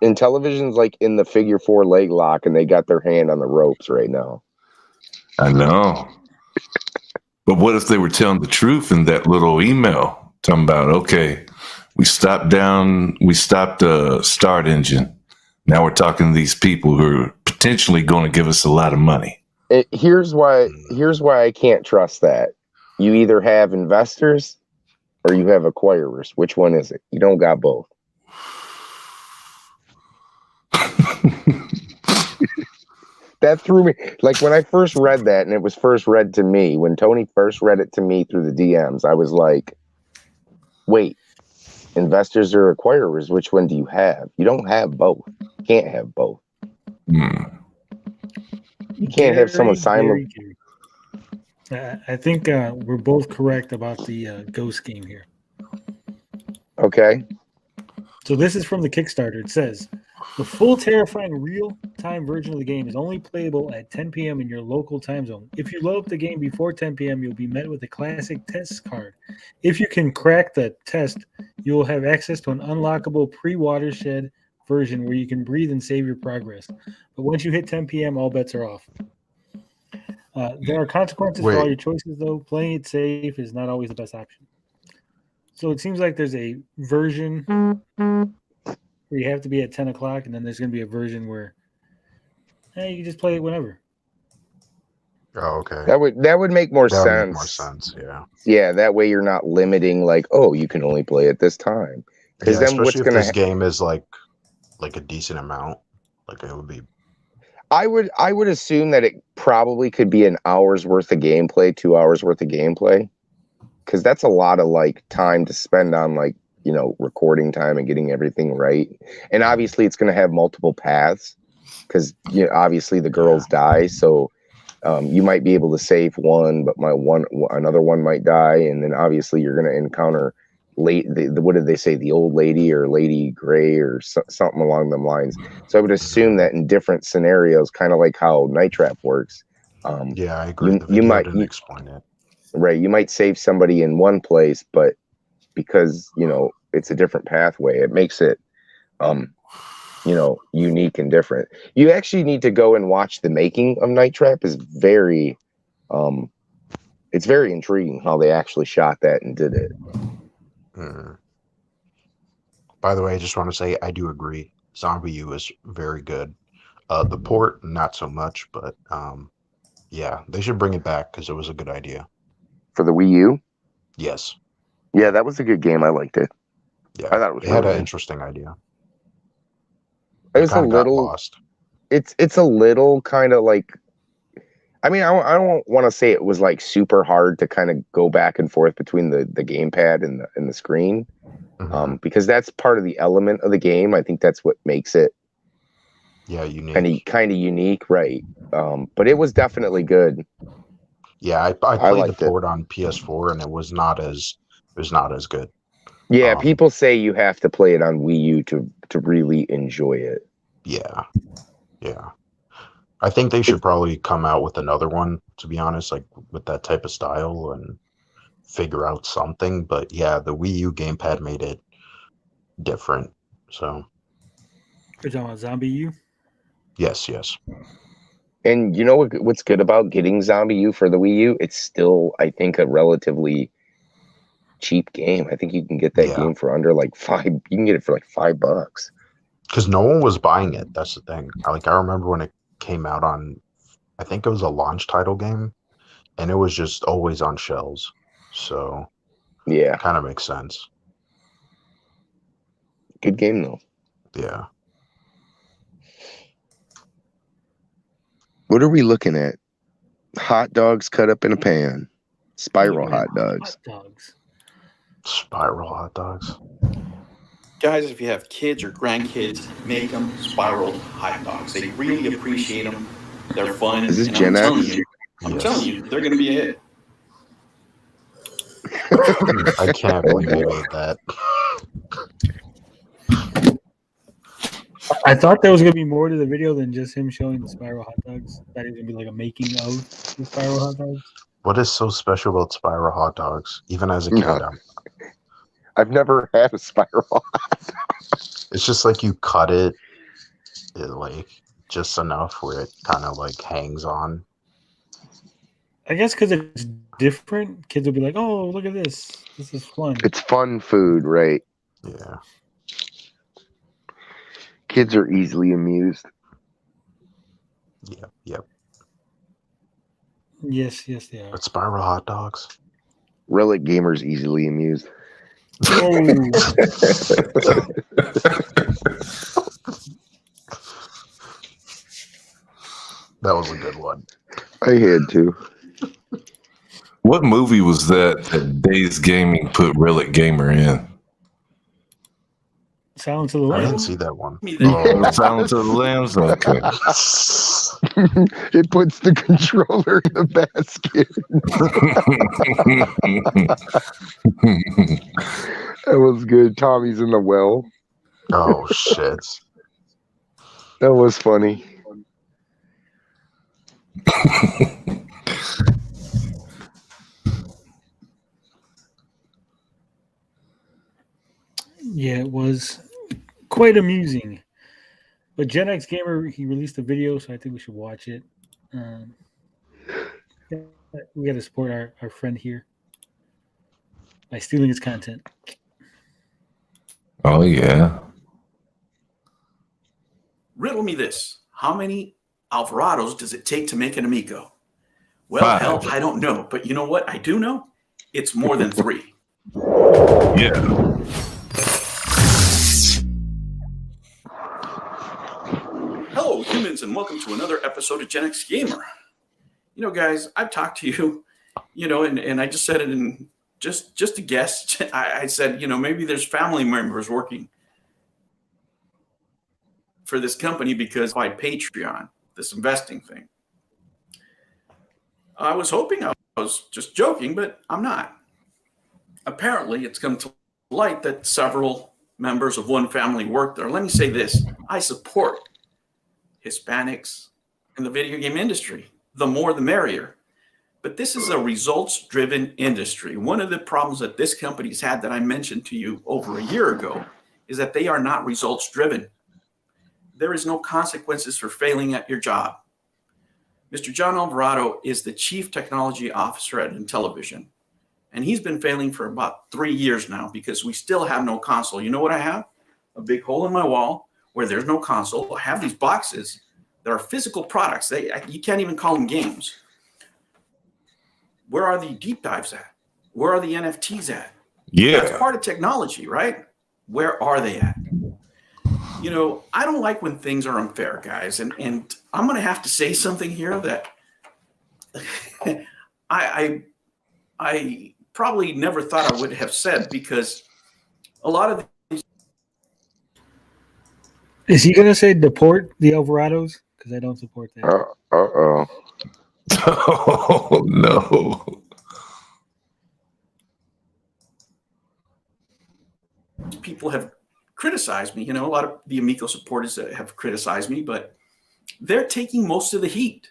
Intellivision's like in the figure 4 leg lock, and they got their hand on the ropes right now. I know. But what if they were telling the truth in that little email? Talking about, okay, we stopped Start Engine. Now we're talking to these people who are potentially going to give us a lot of money. Here's why I can't trust that. You either have investors or you have acquirers. Which one is it? You don't got both. That threw me. Like when I first read that, and it was first read to me, when Tony first read it to me through the DMs, I was like, wait, investors or acquirers, which one do you have? You don't have both. You can't have both. You can't have someone silent. I think we're both correct about the Ghost game here. Okay. So this is from the Kickstarter. It says, the full terrifying real-time version of the game is only playable at 10 p.m. in your local time zone. If you load up the game before 10 p.m., you'll be met with a classic test card. If you can crack the test, you will have access to an unlockable pre-watershed version where you can breathe and save your progress. But once you hit 10 p.m., all bets are off. There are consequences for all your choices, though. Playing it safe is not always the best option. So it seems like there's a version where you have to be at 10 o'clock, and then there's going to be a version where you can just play it whenever. Oh, okay. That would make more sense. Would make more sense, yeah. Yeah, that way you're not limiting, like, oh, you can only play at this time. Because then what's especially going if this game is like a decent amount, like it would be. I would assume that it probably could be an hour's worth of gameplay, 2 hours worth of gameplay, because that's a lot of like time to spend on like, you know, recording time and getting everything right. And obviously it's going to have multiple paths because, you know, obviously the girls die. So you might be able to save one, but another one might die. And then obviously you're going to encounter what did they say? The old lady or Lady Gray or something along them lines. So I would assume that in different scenarios, kind of like how Night Trap works. Yeah, I agree. You might explain it. Right. You might save somebody in one place, but because, you know, it's a different pathway, it makes it, you know, unique and different. You actually need to go and watch the making of Night Trap. Is very, it's very intriguing how they actually shot that and did it. By the way, I just want to say I do agree. Zombie U is very good. The port, not so much, but yeah, they should bring it back because it was a good idea. For the Wii U? Yes. Yeah, that was a good game. I liked it. Yeah, I thought it was had really an interesting idea. It was a little lost. It's a little kind of like, I mean, I don't want to say it was like super hard to kind of go back and forth between the gamepad and the screen, because that's part of the element of the game. I think that's what makes it, unique. Kind of unique, right? But it was definitely good. Yeah, I played the liked it. port on PS4, and it was not as good. Yeah, people say you have to play it on Wii U to really enjoy it. Yeah. I think they should probably come out with another one, to be honest, like with that type of style and figure out something. But yeah, the Wii U gamepad made it different. So You're talking about Zombie U? yes. And you know what's good about getting Zombie U for the Wii U? It's still, I think, a relatively cheap game. I think you can get that game for under like $5. You can get it for like $5. Because no one was buying it. That's the thing. I remember when it came out on, I think it was a launch title game, and it was just always on shelves. So yeah, kind of makes sense. Good game though. Yeah. What are we looking at? Hot dogs cut up in a pan. Spiral hot dogs. Spiral hot dogs. Guys, if you have kids or grandkids, make them spiraled hot dogs. They really appreciate them. They're fun. Is this and Gen I'm X? telling you, they're going to be a hit. I can't believe you made that. I thought there was gonna be more to the video than just him showing the spiral hot dogs. That is gonna be like a making of the spiral hot dogs. What is so special about spiral hot dogs? Even as a kid, I've never had a spiral hot dog. It's just like you cut it like just enough where it kind of like hangs on. I guess because it's different, kids will be like, "Oh, look at this! This is fun." It's fun food, right? Yeah. Kids are easily amused. Yep. Yes, they are. But spiral hot dogs. Relic gamers easily amused. That was a good one. I had to. What movie was that Days Gaming put Relic Gamer in? Silence of the I Lambs. didn't see that one. Oh, Silence of the Lambs? Okay. It puts the controller in the basket. That was good. Tommy's in the well. Oh, shit. That was funny. Yeah, it was quite amusing. But Gen X Gamer, he released a video, so I think we should watch it. We got to support our friend here by stealing his content. Oh, yeah. Riddle me this. How many Alvarados does it take to make an Amico? Well, 5. hell, I don't know. But you know what? I do know. It's more than 3. Yeah. Hello, humans, and welcome to another episode of Gen X Gamer. You know, guys, I've talked to you, and I just said it in just a guess. I said, maybe there's family members working for this company because I Patreon, this investing thing. I was hoping I was just joking, but I'm not. Apparently, it's come to light that several members of one family work there. Let me say this. I support Hispanics in the video game industry. The more, the merrier. But this is a results-driven industry. One of the problems that this company's had that I mentioned to you over a year ago is that they are not results-driven. There is no consequences for failing at your job. Mr. John Alvarado is the Chief Technology Officer at Intellivision, and he's been failing for about 3 years now because we still have no console. You know what I have? A big hole in my wall where there's no console. I have these boxes that are physical products. You can't even call them games. Where are the deep dives at? Where are the NFTs at? Yeah. That's part of technology, right? Where are they at? I don't like when things are unfair, guys. And I'm going to have to say something here that I probably never thought I would have said, because a lot of Is he gonna say deport the Alvarados? Because I don't support that. Uh-oh. Oh no. people have criticized me. You know, a lot of the Amico supporters have criticized me, but they're taking most of the heat,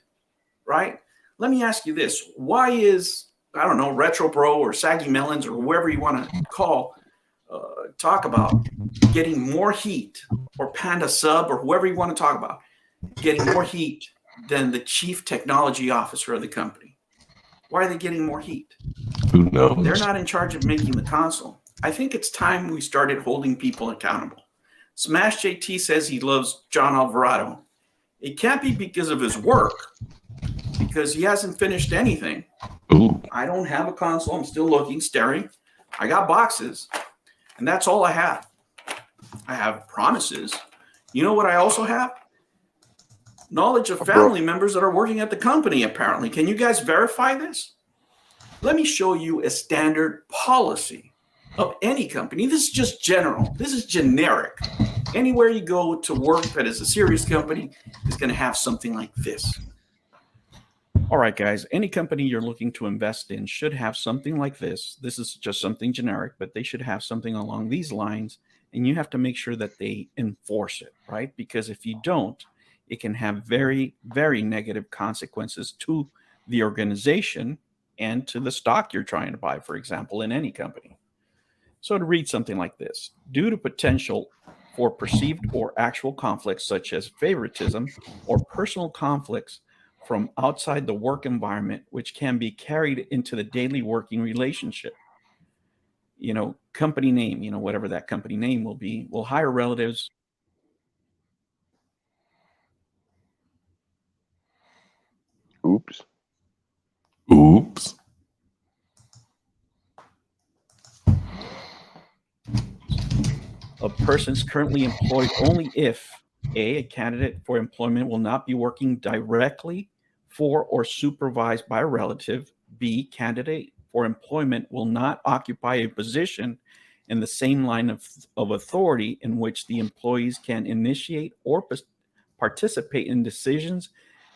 right? Let me ask you this. Why is, I don't know, Retro Bro or Saggy Melons or whoever you want to talk about getting more heat, or Panda Sub or whoever you want to talk about getting more heat than the chief technology officer of the company? Why are they getting more heat? Who knows? They're not in charge of making the console. I think it's time we started holding people accountable. Smash JT says he loves John Alvarado. It can't be because of his work, because he hasn't finished anything. Ooh. I don't have a console. I'm still looking, staring. I got boxes, and that's all I have. I have promises. You know what I also have? Knowledge of family members that are working at the company, apparently. Can you guys verify this? Let me show you a standard policy of any company. This is just general. This is generic. Anywhere you go to work that is a serious company is going to have something like this. All right, guys, any company you're looking to invest in should have something like this. This is just something generic, but they should have something along these lines, and you have to make sure that they enforce it, right? Because if you don't, it can have very, very negative consequences to the organization and to the stock you're trying to buy, for example, in any company. So to read something like this: due to potential for perceived or actual conflicts such as favoritism or personal conflicts from outside the work environment, which can be carried into the daily working relationship. You know, company name, you know, whatever that company name will be, will hire relatives. Oops. Oops. Of persons currently employed only if a candidate for employment will not be working directly for or supervised by a relative. B, candidate for employment will not occupy a position in the same line of authority in which the employees can initiate or participate in decisions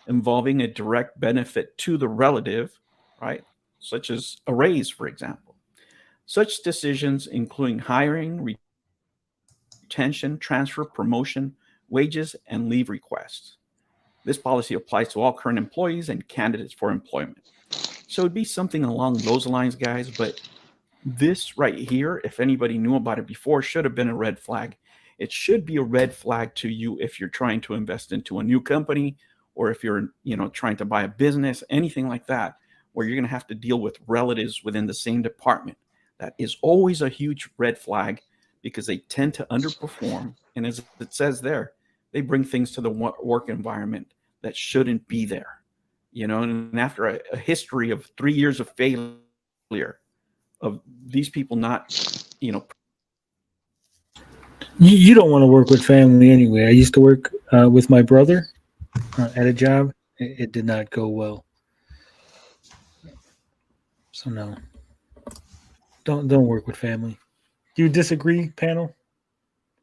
involving a direct benefit to the relative, right? Such as a raise, for example. Such decisions, including hiring, retention, transfer, promotion, wages, and leave requests. This policy applies to all current employees and candidates for employment. So it'd be something along those lines, guys. But this right here, if anybody knew about it before, should have been a red flag. It should be a red flag to you if you're trying to invest into a new company, or if you're, you know, trying to buy a business, anything like that, where you're going to have to deal with relatives within the same department. That is always a huge red flag, because they tend to underperform. And as it says there, they bring things to the work environment that shouldn't be there. You know, and after a history of 3 years of failure, of these people not, you know. You don't want to work with family anyway. I used to work with my brother at a job. It did not go well. So no, don't work with family. Do you disagree, panel?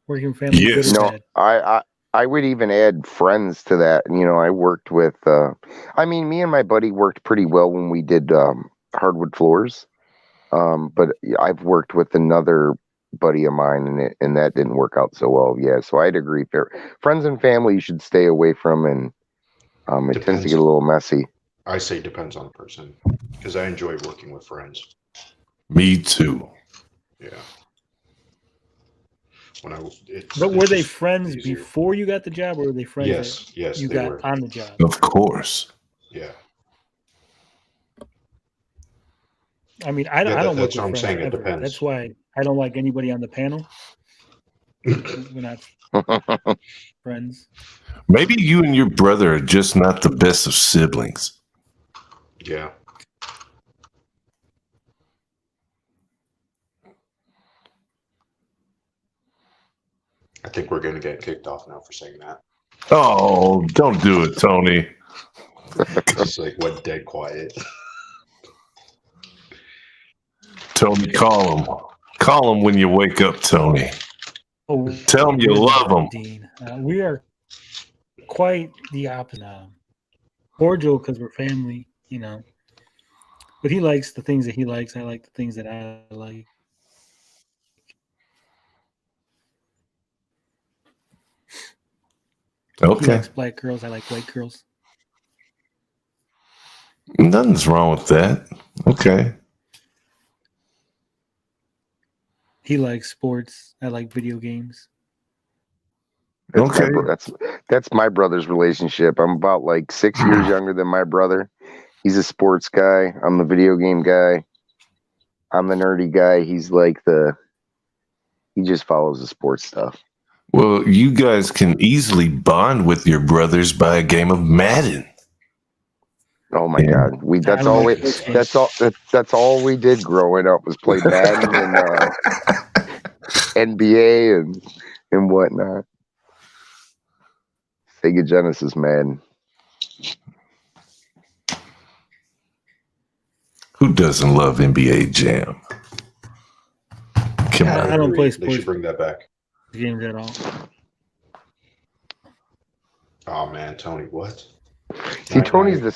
Working with family, good or No, bad? I would even add friends to that. You know, I worked with. I mean, me and my buddy worked pretty well when we did hardwood floors. But I've worked with another buddy of mine, and that didn't work out so well. Yeah, so I'd agree. Friends and family you should stay away from, and it tends to get a little messy. I say depends on the person, because I enjoy working with friends. Me too. Yeah. But were they friends before you got the job, or were they friends Yes, you they got were. on the job? Of course. Yeah. I mean, I don't work that's with what I'm friends saying. It ever. depends. That's why I don't like anybody on the panel. We're not friends. Maybe you and your brother are just not the best of siblings. Yeah. I think we're going to get kicked off now for saying that. Oh, don't do it, Tony. Just like went dead quiet. Tony, call him. Call him when you wake up, Tony. Oh, Tell him you we're love not, him. Dean. We are quite the opposite. Cordial because we're family, you know. But he likes the things that he likes. I like the things that I like. He Okay. likes black girls. I like white girls. Nothing's wrong with that. Okay. He likes sports. I like video games. That's my brother's relationship. I'm about like 6 years younger than my brother. He's a sports guy. I'm the video game guy. I'm the nerdy guy. He just follows the sports stuff. Well, you guys can easily bond with your brothers by a game of Madden. Oh my God! That's all we did growing up was play Madden and NBA and whatnot. Sega Genesis Madden. Who doesn't love NBA Jam? Come on. I don't play sports. They should bring that back. Games at all. Oh man, Tony, what? See, Tony's the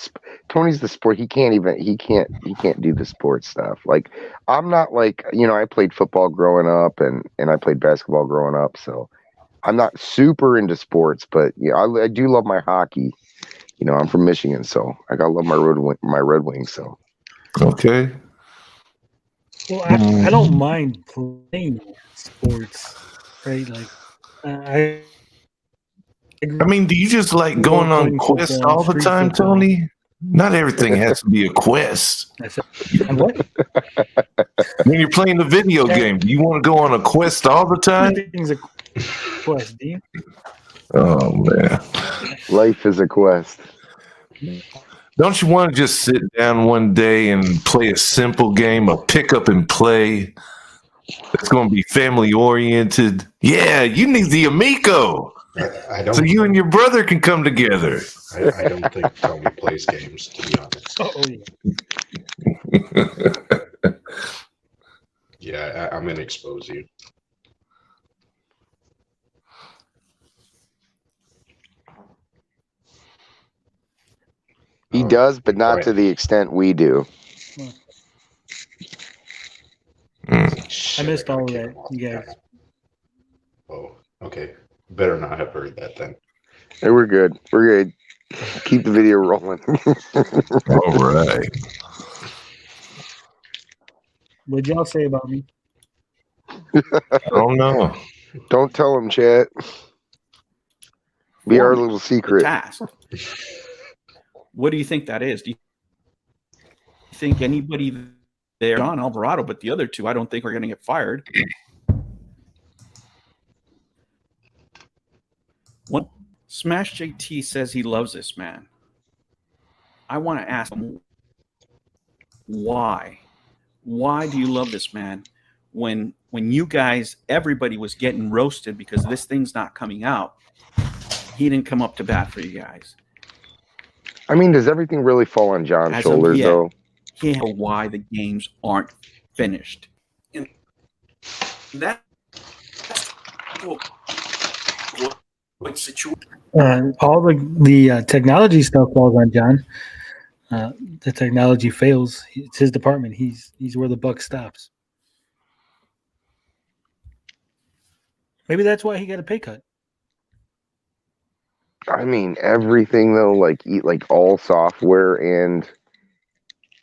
sport. He can't do the sports stuff. Like I'm not like, I played football growing up and I played basketball growing up, so I'm not super into sports, but I do love my hockey. I'm from Michigan, so I gotta love my Red Wings. So okay. Well, I don't mind playing sports, right? Like I mean, do you just like going on quests all the time, Tony? Not everything has to be a quest. What? When you're playing the video game, do you want to go on a quest all the time? Everything's a quest, do you? Oh man, life is a quest. Don't you want to just sit down one day and play a simple game, a pick up and play? It's going to be family oriented. Yeah, you need the Amico. I don't. So you and your brother can come together. I don't think Tony plays games, to be honest. Yeah, I'm going to expose you. He does, but not to the extent we do. I missed all of that, you guys. Oh, okay. Better not have heard that then. Hey, we're good. We're good. Keep the video rolling. All right. What'd y'all say about me? Oh no! Don't tell him, Chat. Be our little secret. Task. What do you think that is? Do you think anybody there, John Alvarado, but the other two, I don't think are going to get fired? What Smash JT says he loves this man. I want to ask him why. Why do you love this man when you guys, everybody was getting roasted because this thing's not coming out? He didn't come up to bat for you guys. I mean, does everything really fall on John's shoulders, though? Can't know why the games aren't finished. And that's what situation. All the technology stuff falls on John. The technology fails. It's his department. He's where the buck stops. Maybe that's why he got a pay cut. I mean, everything though, like all software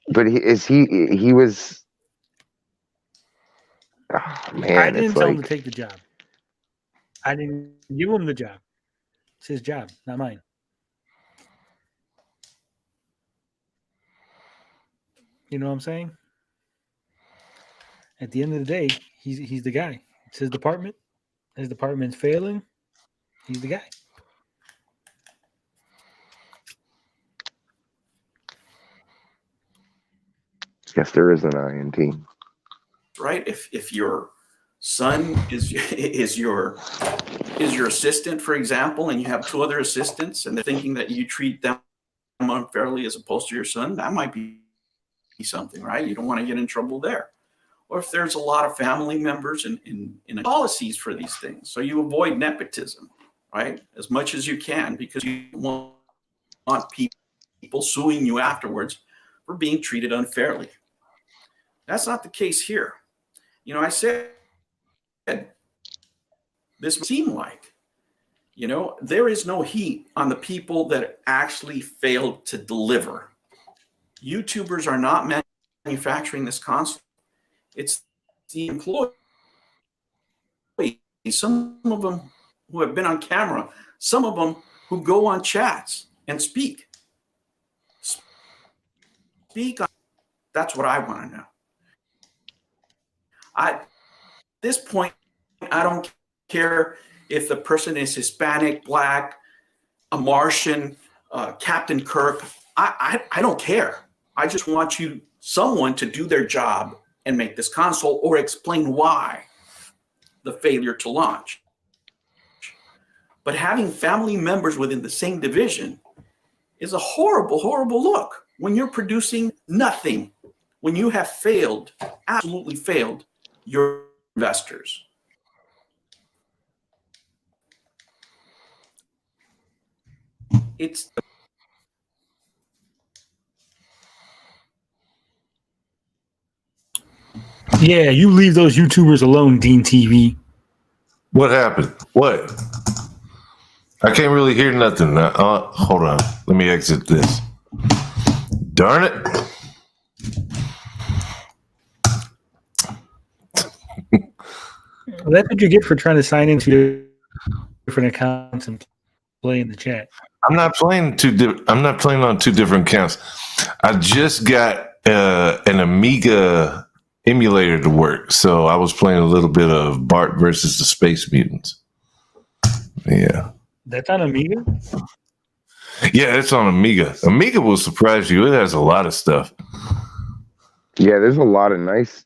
but he was. Oh, man, I didn't tell him to take the job. I didn't give him the job. It's his job, not mine. You know what I'm saying? At the end of the day, he's the guy. It's his department. His department's failing. He's the guy. Yes, there is an INT. Right? If your son is your assistant, for example, and you have two other assistants, and they're thinking that you treat them unfairly as opposed to your son, that might be something, right? You don't want to get in trouble there. Or if there's a lot of family members in policies for these things, so you avoid nepotism, right, as much as you can, because you want people suing you afterwards for being treated unfairly. That's not the case here. You know, I said this would seem like, you know, there is no heat on the people that actually failed to deliver. YouTubers are not manufacturing this console. It's the employees, some of them who have been on camera, some of them who go on chats and speak. That's what I want to know. At this point, I don't care if the person is Hispanic, Black, a Martian, Captain Kirk. I don't care. I just want someone to do their job and make this console or explain why the failure to launch. But having family members within the same division is a horrible, horrible look when you're producing nothing, when you have failed, absolutely failed your investors. Yeah, you leave those YouTubers alone, Dean TV. What happened? What? I can't really hear nothing. Hold on. Let me exit this. Darn it. Well, that's what you get for trying to sign into different accounts and play in the chat. I'm not playing on two different accounts. I just got an Amiga emulator to work, so I was playing a little bit of Bart versus the Space Mutants. Yeah. That's on Amiga? Yeah, it's on Amiga. Amiga will surprise you. It has a lot of stuff. Yeah, there's a lot of nice,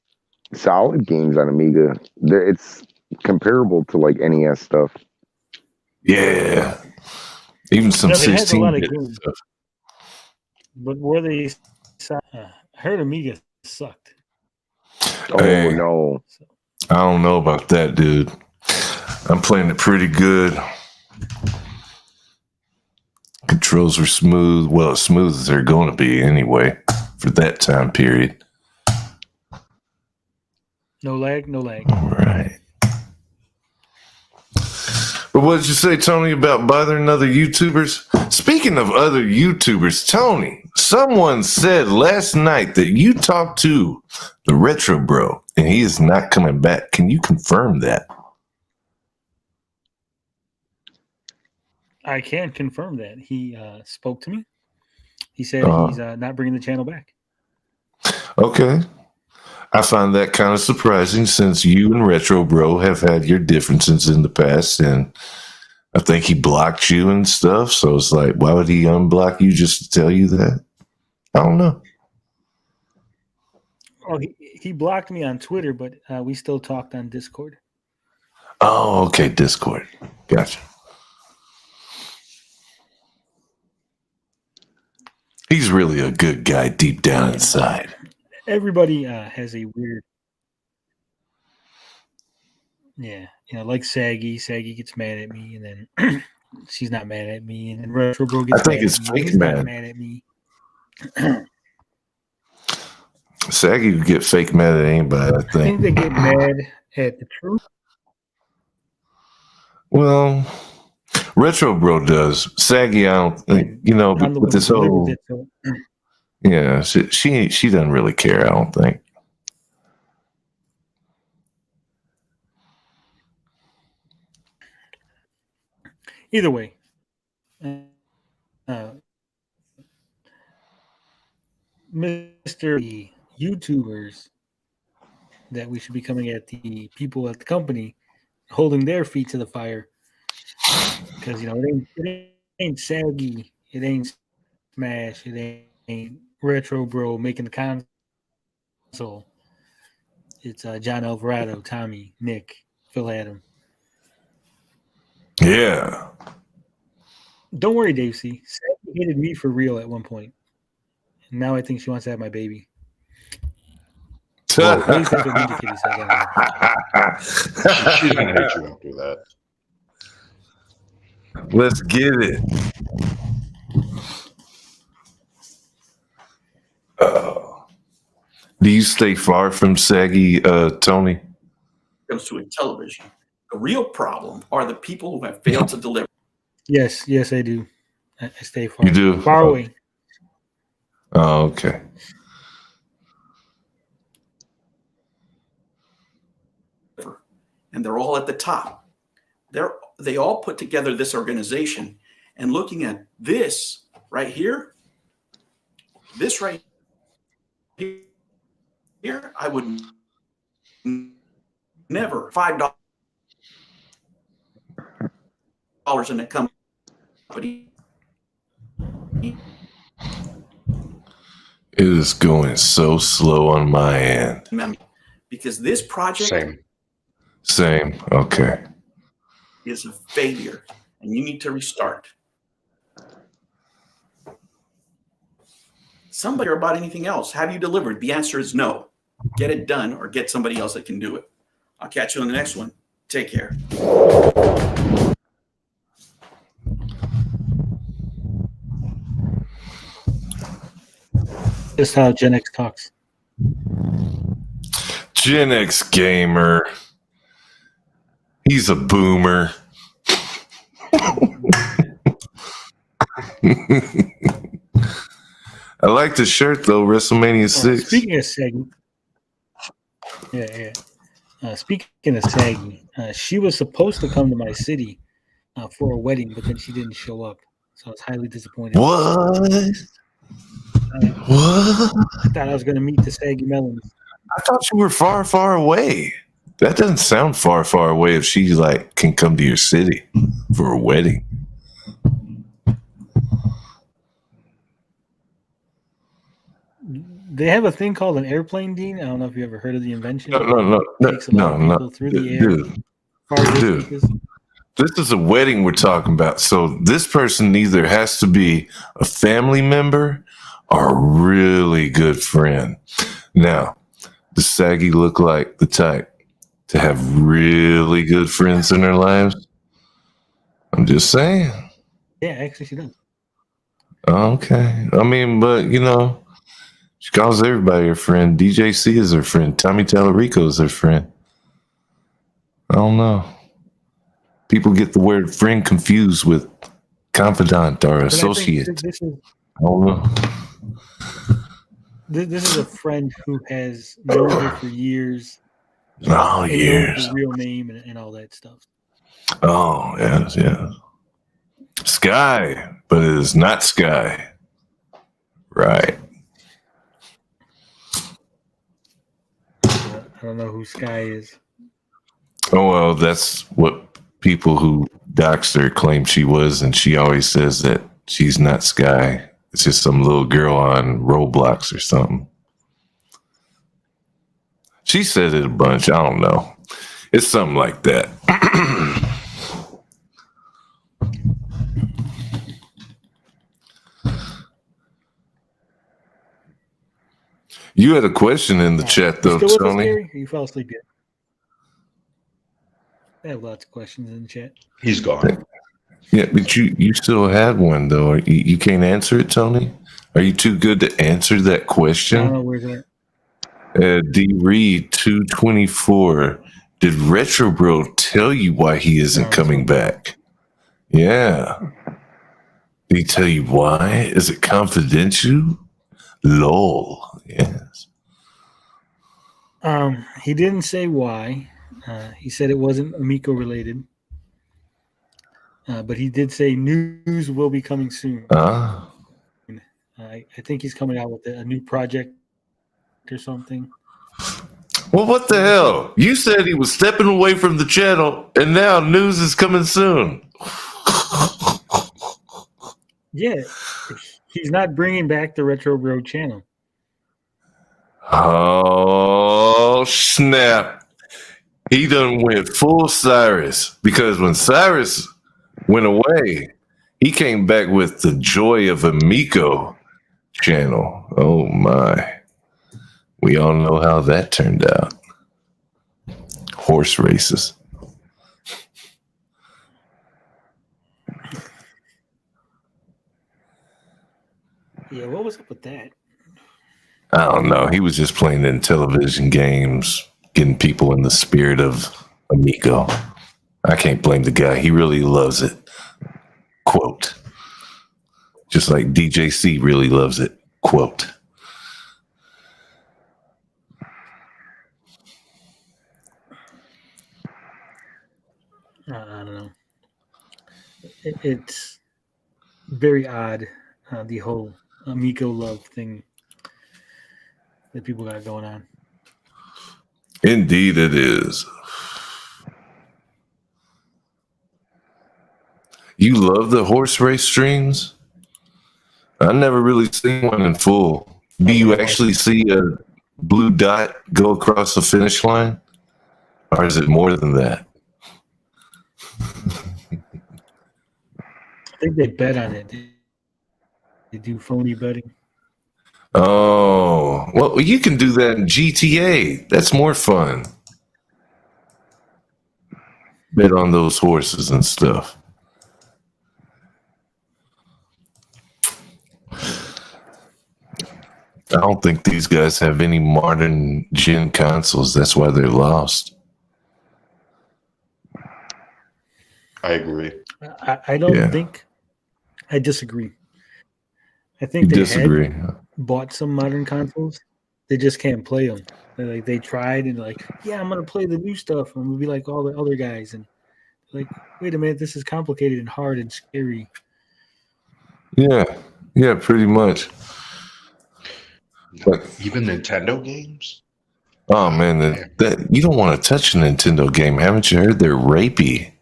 solid games on Amiga. It's comparable to like NES stuff. Yeah. Even some 16-bit stuff. But were they? I heard Amiga sucked. Hey, no. I don't know about that, dude. I'm playing it pretty good. Controls were smooth. Well, as smooth as they're going to be anyway for that time period. No lag, no lag. All right. But what did you say, Tony, about bothering other YouTubers? Speaking of other YouTubers, Tony, someone said last night that you talked to the Retro Bro and he is not coming back. Can you confirm that? I can confirm that. He spoke to me. He said he's not bringing the channel back. Okay. I find that kind of surprising since you and Retro Bro have had your differences in the past, and I think he blocked you and stuff. So it's like, why would he unblock you just to tell you that? I don't know. Oh, he blocked me on Twitter, but we still talked on Discord. Oh, okay. Discord. Gotcha. He's really a good guy deep down inside. Everybody has a weird, like Saggy. Saggy gets mad at me, and then she's not mad at me, and then Retro Bro gets mad at me. He's not mad at me. Saggy would get fake mad at anybody, I think. I think they get mad at the truth. Well, Retro Bro does. Saggy, I don't think, with this whole... Yeah, she doesn't really care, I don't think. Either way, Mr. YouTubers that we should be coming at the people at the company holding their feet to the fire because it ain't Saggy, it ain't Smash, it ain't Retro Bro making the console. It's John Alvarado, Tommy, Nick, Phil Adam. Yeah. Don't worry, Dave C. hated me for real at one point. And now I think she wants to have my baby. Well, at least that's what Ninja Kitty said. She's gonna hate you after that. Let's get it. Do you stay far from saggy, Tony? Comes to Intellivision, the real problem are the people who have failed to deliver. Yes, I do. I stay far. You do? Far away. Oh, okay. And they're all at the top. They all put together this organization, and looking at this right here, I would never $5 in a company. It is going so slow on my end. Because this project Same. Okay. is a failure, and you need to restart. Somebody or about anything else? Have you delivered? The answer is no. Get it done or get somebody else that can do it. I'll catch you on the next one. Take care. Just how Gen X talks. Gen X gamer. He's a boomer. I like the shirt though, WrestleMania 6. Speaking of saggy, speaking of saggy, she was supposed to come to my city for a wedding, but then she didn't show up, so I was highly disappointed. What? I thought I was going to meet the saggy melons. I thought you were far, far away. That doesn't sound far, far away if she can come to your city for a wedding. They have a thing called an airplane, Dean. I don't know if you ever heard of the invention. No. Takes a lot of people through the air. Dude. This is a wedding we're talking about. So this person either has to be a family member or a really good friend. Now, does Saggy look like the type to have really good friends in their lives? I'm just saying. Yeah, actually, she does. Okay. I mean, but, she calls everybody her friend. DJC is her friend. Tommy Tallarico is her friend. I don't know. People get the word friend confused with confidant or associate. I don't know. This is a friend who has known her for years. Oh, years. Her real name and all that stuff. Oh, yes. Sky, but it is not Sky. Right. I don't know who Sky is. Oh, well, that's what people who doxed her claim she was, and she always says that she's not Sky. It's just some little girl on Roblox or something. She said it a bunch. I don't know. It's something like that. You had a question in the chat, though, Still with us, Tony. Gary? Or you fell asleep yet? I have lots of questions in the chat. He's gone. Yeah, but you still had one, though. You can't answer it, Tony? Are you too good to answer that question? I don't know where's that. D. Reed 224. Did Retro Bro tell you why he isn't coming back? Yeah. Did he tell you why? Is it confidential? Lol. Yes. He didn't say why. He said it wasn't Amico related. But he did say news will be coming soon. I think he's coming out with a new project or something. Well, what the hell? You said he was stepping away from the channel, and now news is coming soon. Yeah, he's not bringing back the Retro Bro channel. Oh, snap. He done went full Cyrus, because when Cyrus went away, He came back with the Joy of Amico channel. Oh my. We all know how that turned out. Horse races. Yeah, what was up with that? I don't know. He was just playing Intellivision games, getting people in the spirit of Amico. I can't blame the guy. He really loves it. Quote. Just like DJC really loves it. Quote. I don't know. It's very odd, the whole Amico love thing that people got going on. Indeed it is. You love the horse race streams? I never really seen one in full. Do you actually see a blue dot go across the finish line? Or is it more than that? I think they bet on it. They do phony betting. Oh, well, you can do that in GTA. That's more fun. Bet on those horses and stuff. I don't think these guys have any modern gen consoles. That's why they're lost. I agree. I don't think. I disagree. I think You they disagree. had bought some modern consoles. They just can't play them. They tried and yeah, I'm gonna play the new stuff. And we'll be like all the other guys and wait a minute, this is complicated and hard and scary. Yeah, pretty much. But even Nintendo games? Oh man, that you don't want to touch a Nintendo game. Haven't you heard they're rapey?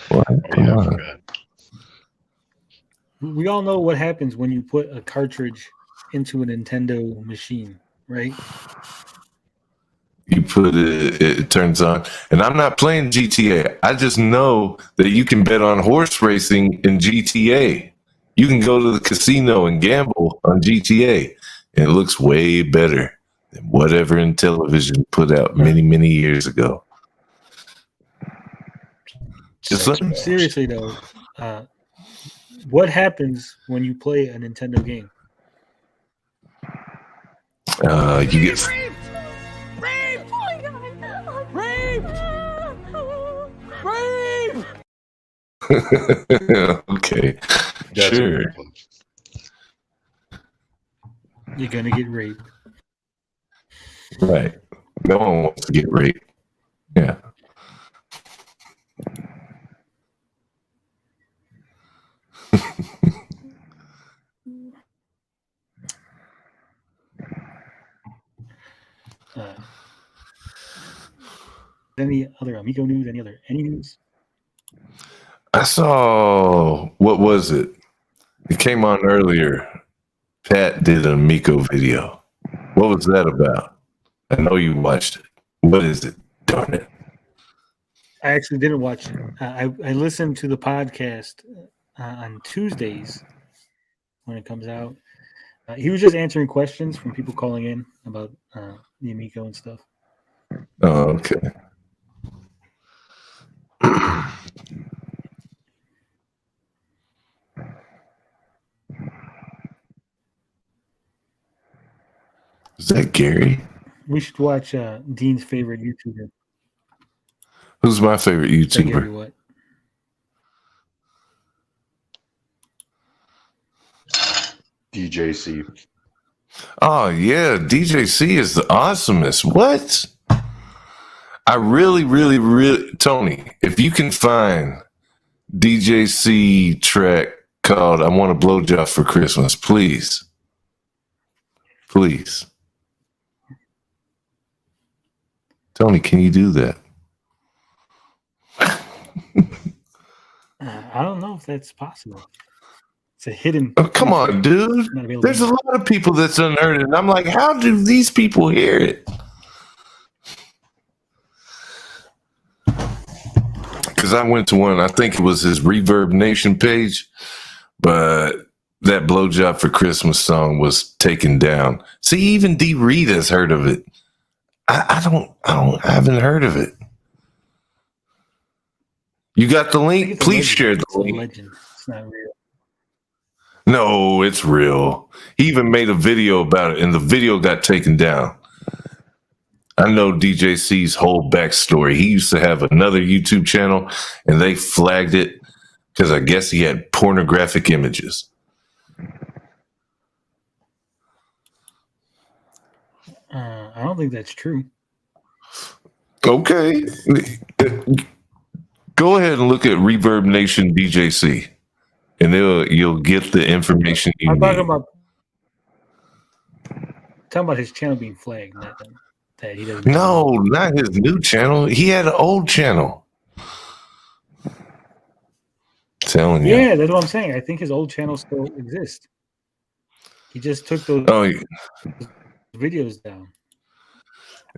What? Come on. We all know what happens when you put a cartridge into a Nintendo machine, right? You put it turns on. And I'm not playing GTA. I just know that you can bet on horse racing in GTA. You can go to the casino and gamble on GTA. And it looks way better than whatever Intellivision put out many, many years ago. Seriously though, what happens when you play a Nintendo game? You get okay. That's sure. You're gonna get raped. Right. No one wants to get raped. Yeah. Any other Amico news? Any news? I saw, what was it? It came on earlier. Pat did an Amico video. What was that about? I know you watched it. What is it? Darn it. I actually didn't watch it. I listened to the podcast on Tuesdays when it comes out. He was just answering questions from people calling in about the Amico and stuff. Oh, okay. Is that Gary? We should watch Dean's favorite YouTuber. Who's my favorite YouTuber? Gary what? DJC. Oh yeah, DJC is the awesomest. What? I really, Tony, if you can find DJC track called "I Want a Blowjob for Christmas," please. Tony, can you do that? I don't know if that's possible. It's a hidden. Oh, come on, dude. There's a lot of people that's unheard, and I'm like, how do these people hear it? Because I went to one, I think it was his Reverb Nation page, but that blowjob for Christmas song was taken down. See, even D. Reed has heard of it. I haven't heard of it. You got the link? Please share the link. Legend. It's not real. No, it's real. He even made a video about it, and the video got taken down. I know DJC's whole backstory. He used to have another YouTube channel, and they flagged it because I guess he had pornographic images. I don't think that's true. Okay. Go ahead and look at Reverb Nation DJC, and you'll get the information you I'm need. Talking about his channel being flagged, not that he doesn't. No, not his new channel. He had an old channel. Telling you. Yeah, that's what I'm saying. I think his old channel still exists. He just took those videos down.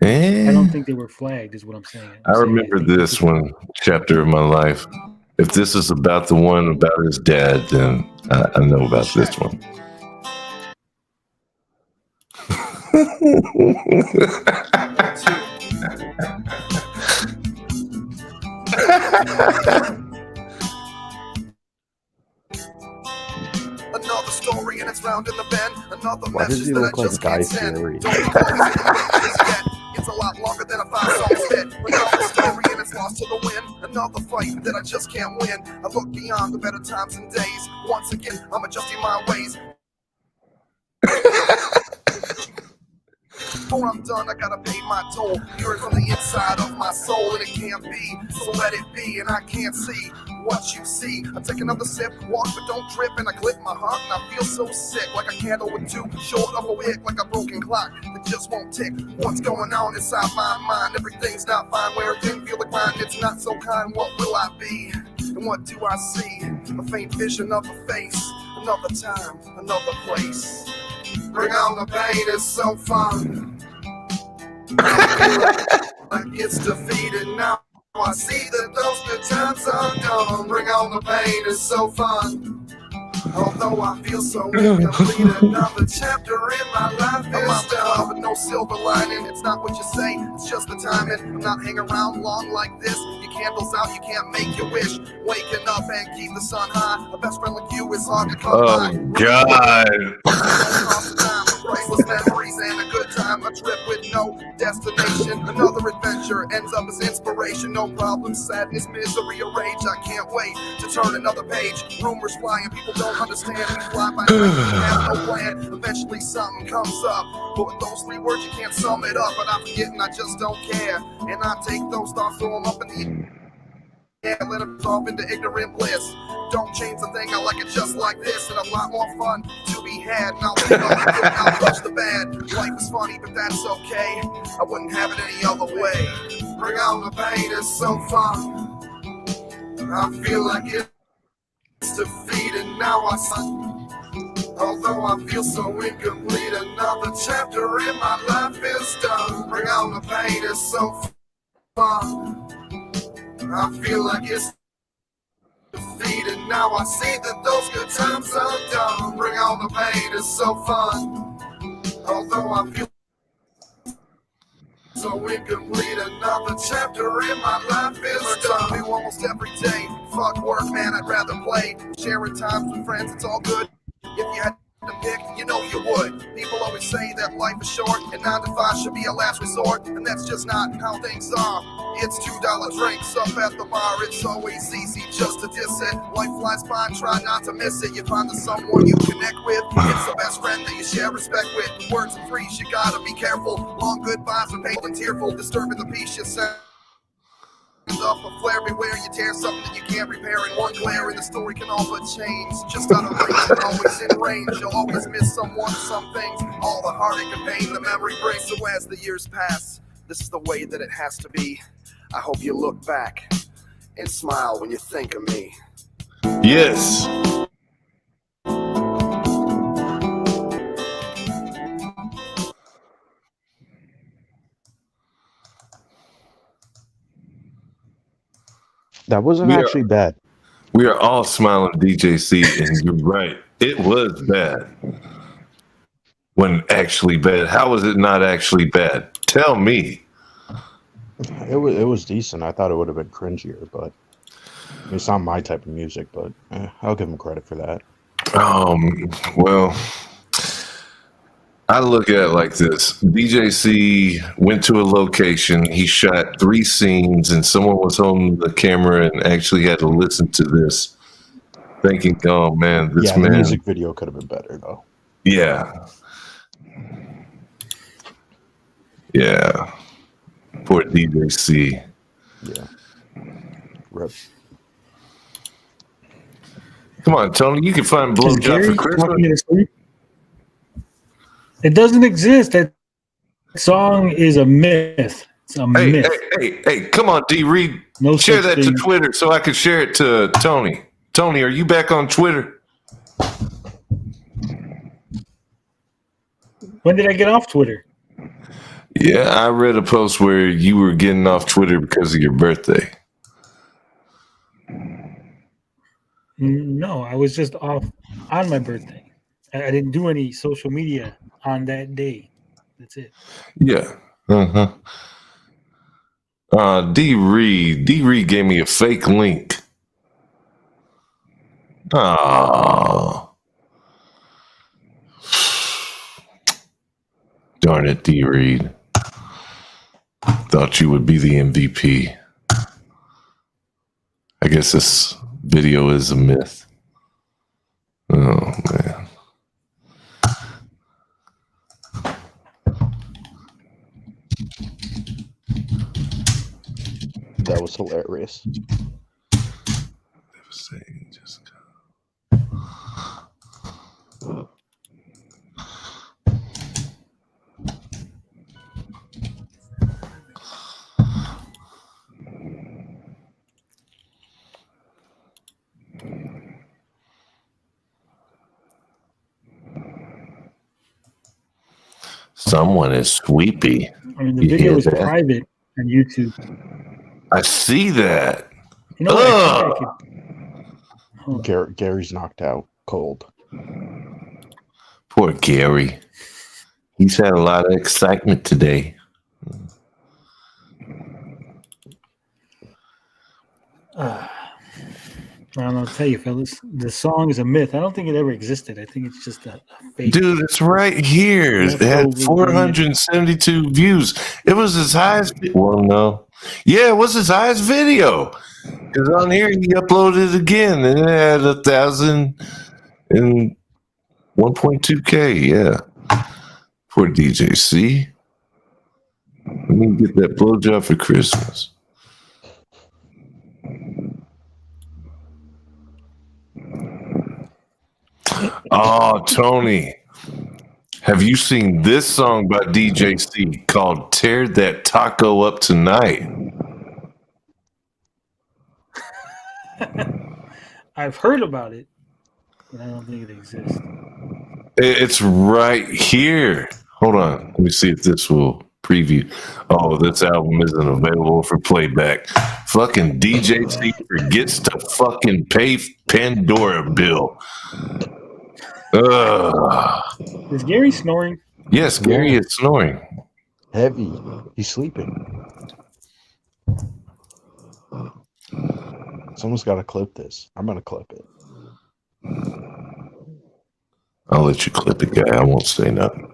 I don't think they were flagged, is what I'm saying. I remember this one chapter of my life. If this is about the one about his dad, then I know about this one. Another story and it's round in the bend. Another Why does he look like Guy Fieri? It's a lot longer than a 5-song hit. Another story and it's lost to the wind. Another fight that I just can't win. I look beyond the better times and days. Once again, I'm adjusting my ways. Before I'm done, I gotta pay my toll. You're from the inside of my soul, and it can't be. So let it be, and I can't see what you see. I take another sip, walk but don't trip, and I clip my heart, and I feel so sick, like a candle with too short of a wick, like a broken clock that just won't tick. What's going on inside my mind? Everything's not fine. Where it didn't feel like mine, it's not so kind. What will I be? And what do I see? A faint vision of a face. Another time, another place. Bring on the pain, it's so fun. I gets defeated now. I see that those good times are gone. Bring on the pain, it's so fun. Although I feel so incomplete, another chapter in my life is done. With no silver lining, it's not what you say, it's just the timing. I'm not hanging around long like this. Your candles out, you can't make your wish. Waking up and keep the sun high. A best friend like you is hard to come by. God. Priceless memories and a good time. A trip with no destination. Another adventure ends up as inspiration. No problems, sadness, misery, or rage. I can't wait to turn another page. Rumors flying, people don't understand. We fly by night, we have no plan. Eventually something comes up. But with those 3 words, you can't sum it up. But I'm forgetting, I just don't care. And I take those thoughts, throw them up in the air, let them off into ignorant bliss. Don't change the thing, I like it just like this. And a lot more fun to be had. And I'll take all the good, I'll touch the bad. Life is funny, but that's okay. I wouldn't have it any other way. Bring on the pain, it's so fun. I feel like it's defeated, now I see. Although I feel so incomplete, another chapter in my life is done. Bring on the pain, it's so fun. I feel like it's defeated, now I see that those good times are done. Bring on the pain, it's so fun. Although I feel so incomplete, another chapter in my life is done. Do almost every day. Fuck work, man, I'd rather play. Sharing times with friends, it's all good. If you had to pick, you know you would. People always say that life is short and 9 to 5 should be a last resort, and that's just not how things are. It's $2 drinks up at the bar. It's always easy just to diss it. Life flies by, try not to miss it. You find the someone you connect with. It's the best friend that you share respect with. Words and freeze, you gotta be careful. Long goodbyes are painful and tearful. Disturbing the peace you send up a flare. Beware you tear something that you can't repair in one glare, and the story can all but change. Just out of reach and always in range. You'll always miss someone, some things. All the heartache and pain the memory brings. So as the years pass, this is the way that it has to be. I hope you look back and smile when you think of me. Yes. That wasn't actually bad. We are all smiling, DJC, and you're right. It was bad. When actually bad. How was it not actually bad? Tell me. It was decent. I thought it would have been cringier, but I mean, it's not my type of music, but I'll give him credit for that. Well, I look at it like this. DJC went to a location, he shot 3 scenes, and someone was holding the camera and actually had to listen to this, thinking, oh man, this man. The music video could have been better, though. Yeah. Yeah. Poor DJC. Yeah. Rip. Come on, Tony, you can find blowjob for Christmas. It doesn't exist. That song is a myth. It's a myth. Hey, come on, D. Reed. Share that to Twitter so I can share it to Tony. Tony, are you back on Twitter? When did I get off Twitter? Yeah, I read a post where you were getting off Twitter because of your birthday. No, I was just off on my birthday. I didn't do any social media on that day. That's it. Yeah. D. Reed gave me a fake link. Oh. Darn it, D. Reed. Thought you would be the MVP. I guess this video is a myth. Oh, man. That was hilarious. Someone is sweepy. I mean, the video is private on YouTube. I see that. You know what? Gary's knocked out cold. Poor Gary. He's had a lot of excitement today. I don't know what to tell you, fellas. The song is a myth. I don't think it ever existed. I think it's just a fake. Dude, it's right here. It had 472 views. It was his highest. Well, no. Yeah, it was his highest video. Because on here, he uploaded it again, and it had 1,000 and 1.2K. Yeah. Poor DJC. Let me get that blowjob for Christmas. Oh, Tony. Have you seen this song by DJC called Tear That Taco Up Tonight? I've heard about it, but I don't think it exists. It's right here. Hold on. Let me see if this will preview. Oh, this album isn't available for playback. Fucking DJC forgets to fucking pay Pandora bill. Is Gary snoring? Yes, Gary is snoring. Heavy. He's sleeping. Someone's got to clip this. I'm going to clip it. I'll let you clip it, guy. I won't say nothing.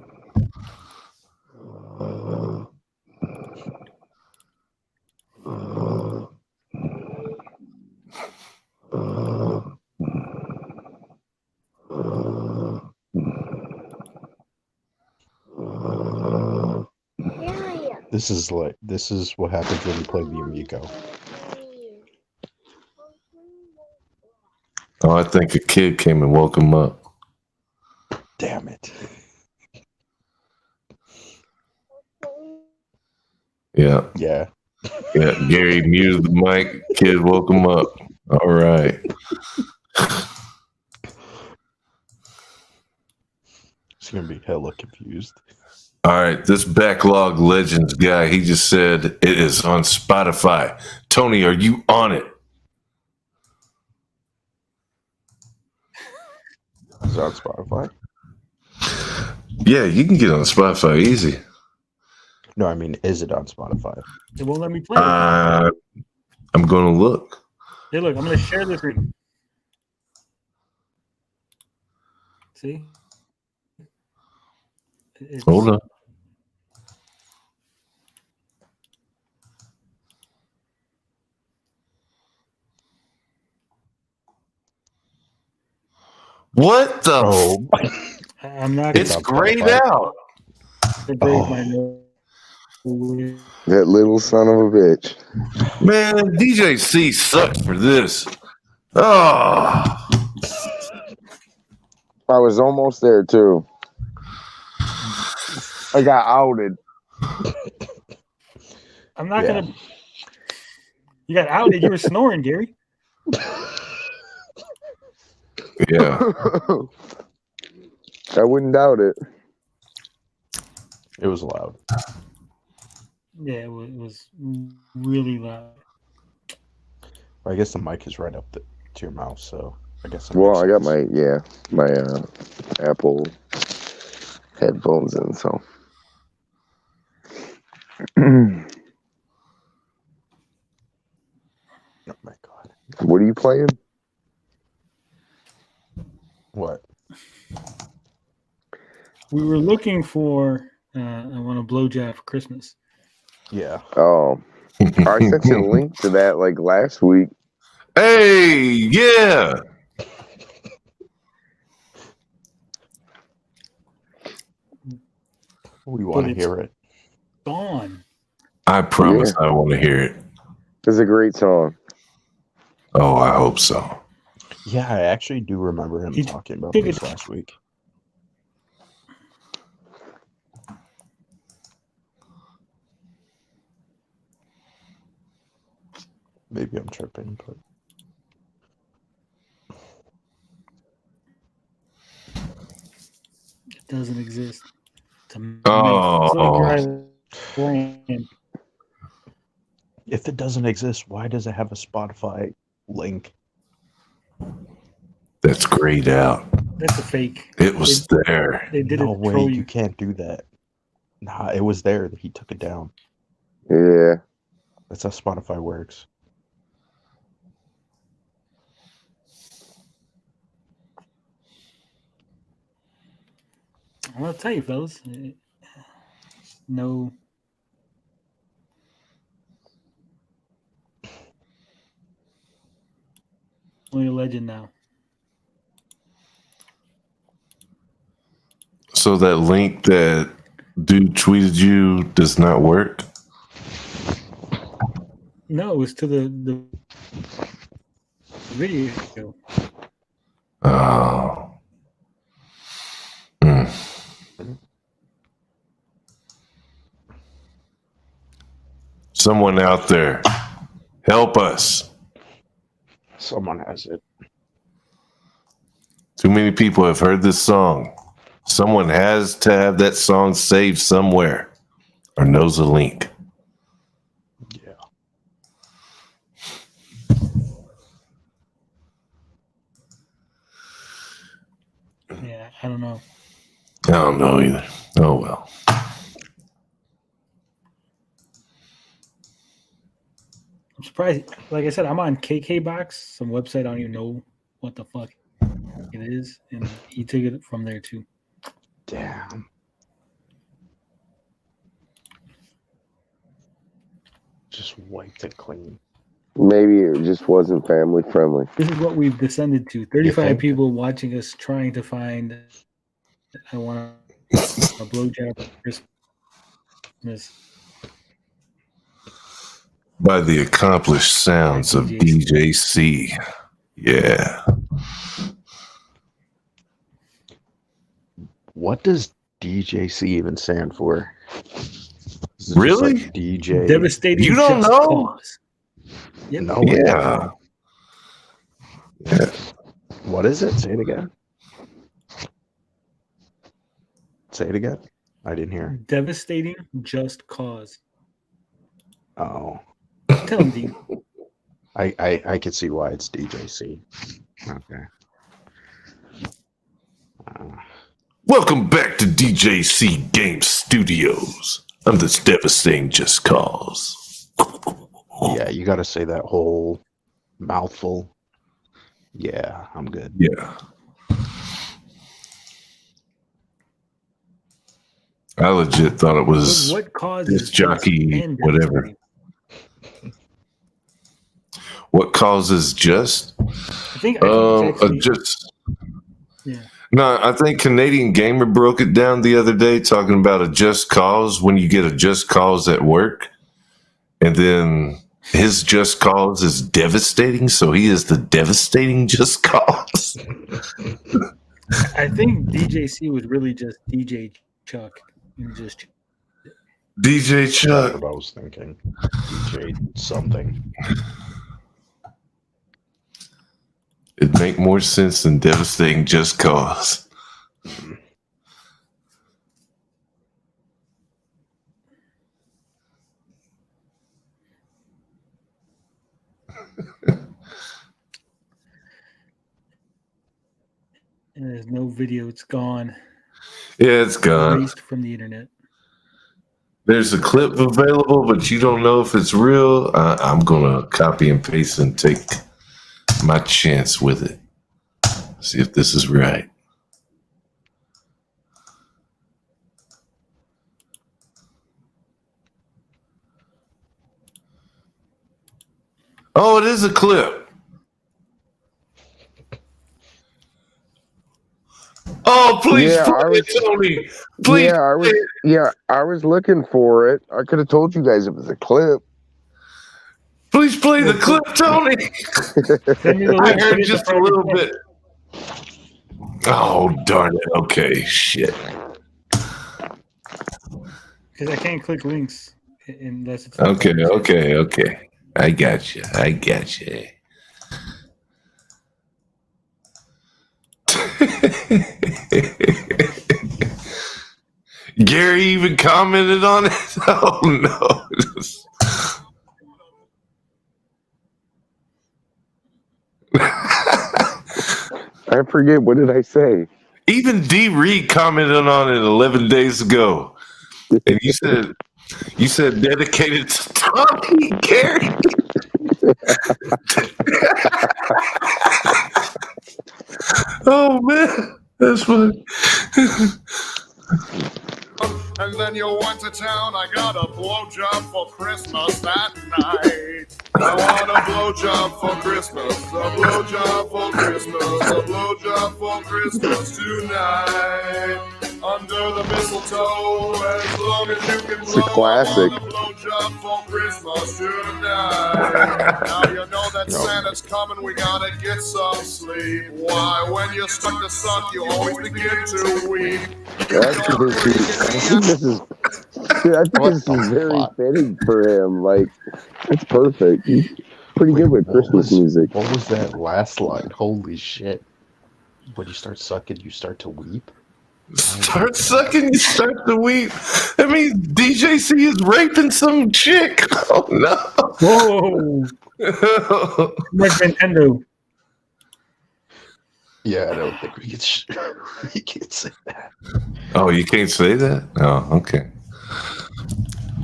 This is what happens when you play the Amico. Oh, I think a kid came and woke him up. Damn it. Yeah. Yeah. Yeah. Gary muted the mic. Kid woke him up. All right. He's going to be hella confused. All right. This Backlog Legends guy, he just said it is on Spotify. Tony, are you on it? Is it on Spotify? Yeah, you can get on Spotify easy. No, I mean, is it on Spotify? It won't let me play it. I'm going to look. Hey, look, I'm going to share this screen. See? Hold on. What the? I'm not. It's grayed out. That little son of a bitch. Man, DJ C sucks for this. Oh. I was almost there too. I got outed. I'm not gonna. You got outed. You were snoring, Gary. Yeah. I wouldn't doubt it. It was loud. Yeah, it was really loud. I guess the mic is right up to your mouth, so I guess. Well, I got my Apple headphones in, so. Oh my god! What are you playing? What? We were looking for. I want a blowjob for Christmas. Yeah. Oh, I sent you a link to that like last week. Hey, yeah. We want to hear it. Gone. I promise I want to hear it. It's a great song. Oh, I hope so. Yeah, I actually do remember him talking about this last week. Maybe I'm tripping, but It doesn't exist. It's amazing. Oh. It's like you're playing. if it doesn't exist, why does it have a Spotify link? That's grayed out. That's a fake. It was there. They did No it to way, troll you you. can't do that. Nah, it was there. He took it down. Yeah. That's how Spotify works. I'll tell you, fellas. No. Only a legend now. So that link that dude tweeted you does not work? No, it was to the video. Oh. Someone out there, help us. Someone has it. Too many people have heard this song. Someone has to have that song saved somewhere or knows a link. Yeah, I don't know. I don't know either. Oh, well. I'm surprised. Like I said, I'm on KK Box, some website I don't even know what the fuck it is, and he took it from there too. Damn. Just wiped it clean. Maybe it just wasn't family friendly. This is what we've descended to. 35 people watching us trying to find. I want a blowjob for Christmas. By the accomplished sounds of DJ C. Yeah. What does DJC even stand for? Is it Really? just like DJ. Devastating. You don't Just know? Cause. Yep. No. Yeah. What is it? Say it again. Say it again. I didn't hear. Devastating just cause. Oh. Tell him, Dean. I could see why it's DJC. Okay. Welcome back to DJC Game Studios. I'm this devastating Just Cause. Yeah, you got to say that whole mouthful. Yeah, I'm good. Yeah. I legit thought it was What causes this jockey, and whatever. What causes just? I think it's actually, just. yeah. No, I think Canadian Gamer broke it down the other day, talking about a just cause when you get a just cause at work, and then his just cause is devastating, so he is the devastating just cause. I think DJC was really just DJ Chuck. Just DJ Chuck. That's what I was thinking. DJ something. It'd make more sense than devastating just cause. And there's no video. It's gone. Yeah, it's gone. Erased from the internet. There's a clip available, but you don't know if it's real. I'm going to copy and paste and take my chance with it. See if this is right. Oh, it is a clip. Oh, please, play it, Tony. Please. I was looking for it. I could have told you guys it was a clip. Please play the clip, Tony. I heard just a little bit. Oh, darn it. Okay, shit. Because I can't click links unless it's Okay. I got you. Gary even commented on it. Oh no. I forget, what did I say? Even D Reed commented on it 11 days ago. And you said dedicated to Tommy Gary. Oh man, that's funny. And then you went to town. I got a blowjob for Christmas that night. I want a blowjob for Christmas. A blowjob for Christmas. A blowjob for Christmas tonight. Under the mistletoe, as long as you can blow. It's a classic. I want a blowjob for Christmas tonight. Now you know that Santa's coming. We gotta get some sleep. Why? When you're stuck to suck, you always begin to weep. I think this is very fitting for him. Like, it's perfect. He's pretty good with Christmas music. What was that last line? Holy shit. When you start sucking, you start to weep? Start sucking, you start to weep. That means DJC is raping some chick. Oh no. Whoa. Like Nintendo. Yeah, I don't think we can't say that. Oh, you can't say that? Oh, okay.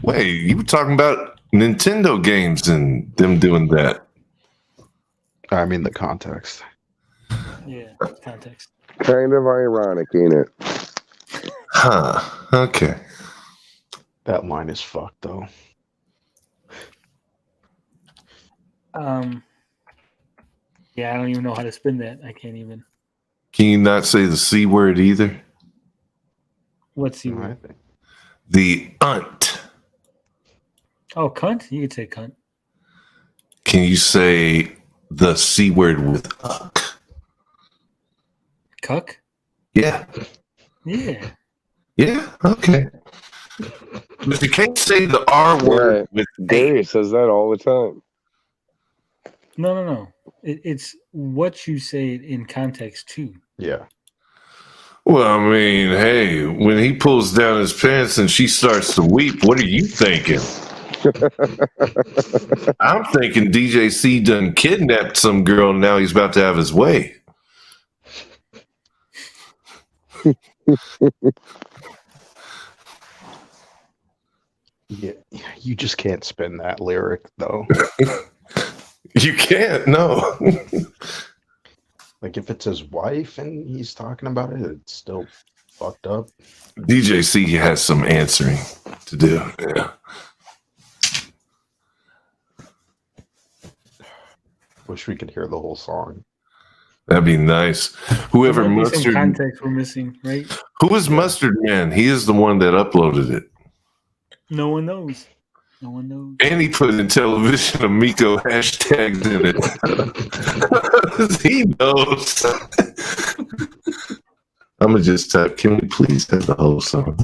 Wait, you were talking about Nintendo games and them doing that. I mean the context. Yeah, context. Kind of ironic, ain't it? Huh. Okay. That line is fucked though. Yeah, I don't even know how to spin that. I can't even. Can you not say the C word either? What's C word? The unt. Oh, cunt? You could say cunt. Can you say the C word with uck? Cuck? Yeah. Yeah. Yeah? Okay. But you can't say the R word with Gary says that all the time. No. It's what you say in context too. Yeah. Well, I mean, hey, when he pulls down his pants and she starts to weep, what are you thinking? I'm thinking DJC done kidnapped some girl and now he's about to have his way. Yeah, you just can't spin that lyric though. You can't, no. Like if it's his wife and he's talking about it, it's still fucked up. DJC has some answering to do. Yeah. Wish we could hear the whole song. That'd be nice. Whoever There might be some Mustard, context we're missing, right? who is Mustard Man? He is the one that uploaded it. No one knows. No one knows. And he put Intellivision Amico hashtags in it. He knows. I'm going to just type, can we please have the whole song?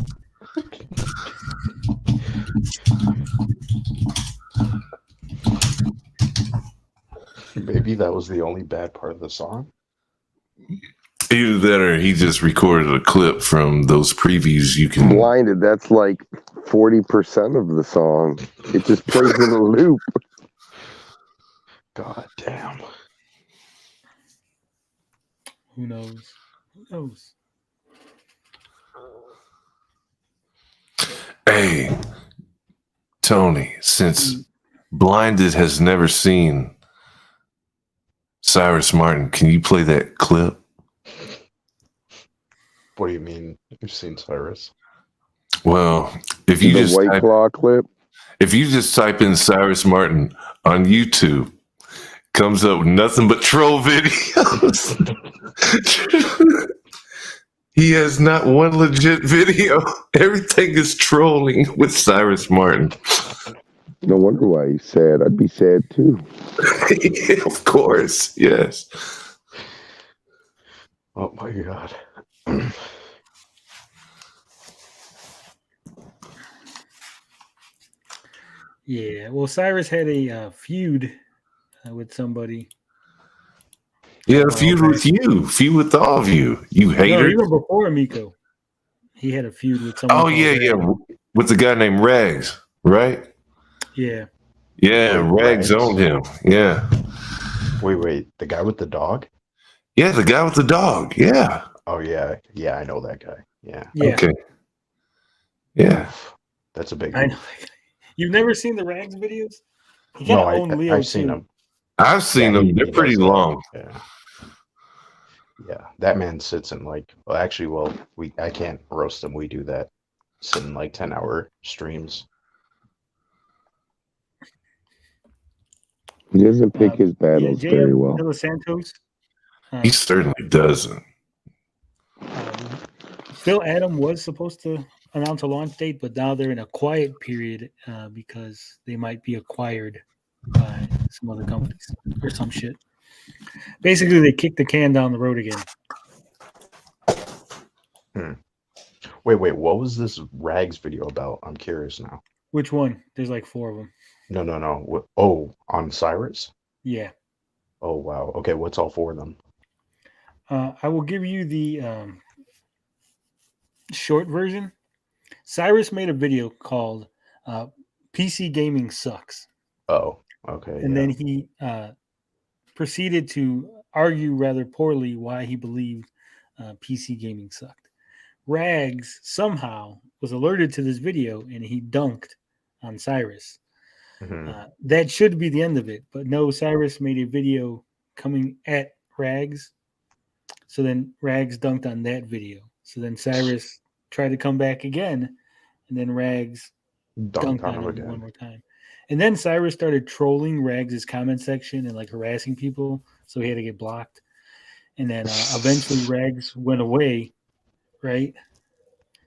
Maybe that was the only bad part of the song. Either that or he just recorded a clip from those previews you can. Blinded, that's like 40% of the song. It just plays in a loop. God damn. Who knows? Who knows? Hey, Tony, since Blinded has never seen Cyrus Martin, can you play that clip? What do you mean you've seen Cyrus? Well, if you The just White Claw clip. if you just type in Cyrus Martin on YouTube, comes up with nothing but troll videos. He has not one legit video. Everything is trolling with Cyrus Martin. No wonder why he's sad. I'd be sad too. Yeah, of course, yes. Oh my god. Yeah. Well, Cyrus had a feud with somebody. Yeah, feud with you. Feud with all of you. You No, haters. even before Amico, he had a feud with someone. Oh, called yeah, Red. yeah. With the guy named Rags, right? Yeah. Yeah, Wait, Rags Rags? owned him. Yeah. Wait. The guy with the dog? Yeah, the guy with the dog. Yeah. Oh yeah. Yeah, I know that guy. Yeah. Yeah. Okay. Yeah. That's a big I one. know. You've never seen the Rags videos? He kind No, of owned Leo I've seen too. him. I've seen Yeah, them. he They're pretty does that. long. Yeah. Yeah. That man sits in like I can't roast him. We do that. Sit in like 10-hour streams. He doesn't pick his Yeah, battles very well. JM Santos. He certainly doesn't. Phil Adam was supposed to announce a launch date, but now they're in a quiet period because they might be acquired by some other companies or some shit. Basically, they kicked the can down the road again. Wait. What was this Rags video about? I'm curious now. Which one? There's like 4 of them. No. Oh, on Cyrus? Yeah. Oh, wow. Okay, what's all 4 of them? I will give you the short version. Cyrus made a video called PC Gaming Sucks. Oh, okay. And then he proceeded to argue rather poorly why he believed PC gaming sucked. Rags somehow was alerted to this video and he dunked on Cyrus. That should be the end of it, but no, Cyrus made a video coming at Rags. So then Rags dunked on that video. So then Cyrus tried to come back again, and then Rags dunked on him again. one more time. And then Cyrus started trolling Rags' comment section and like harassing people, so he had to get blocked. And then eventually Rags went away, right?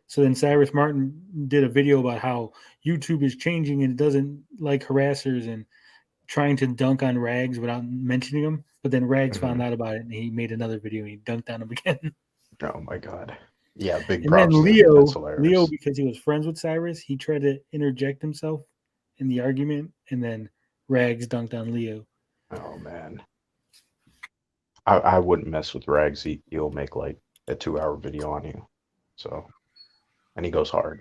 So then Cyrus Martin did a video about how YouTube is changing and it doesn't like harassers and trying to dunk on Rags without mentioning him. But then Rags found out about it and he made another video and he dunked on him again. Oh my god. Yeah, big And props. then to him. Leo, That's hilarious. because he was friends with Cyrus, he tried to interject himself in the argument, and then Rags dunked on Leo. Oh man. I wouldn't mess with Rags. He'll make like a 2-hour video on you. So, and he goes hard.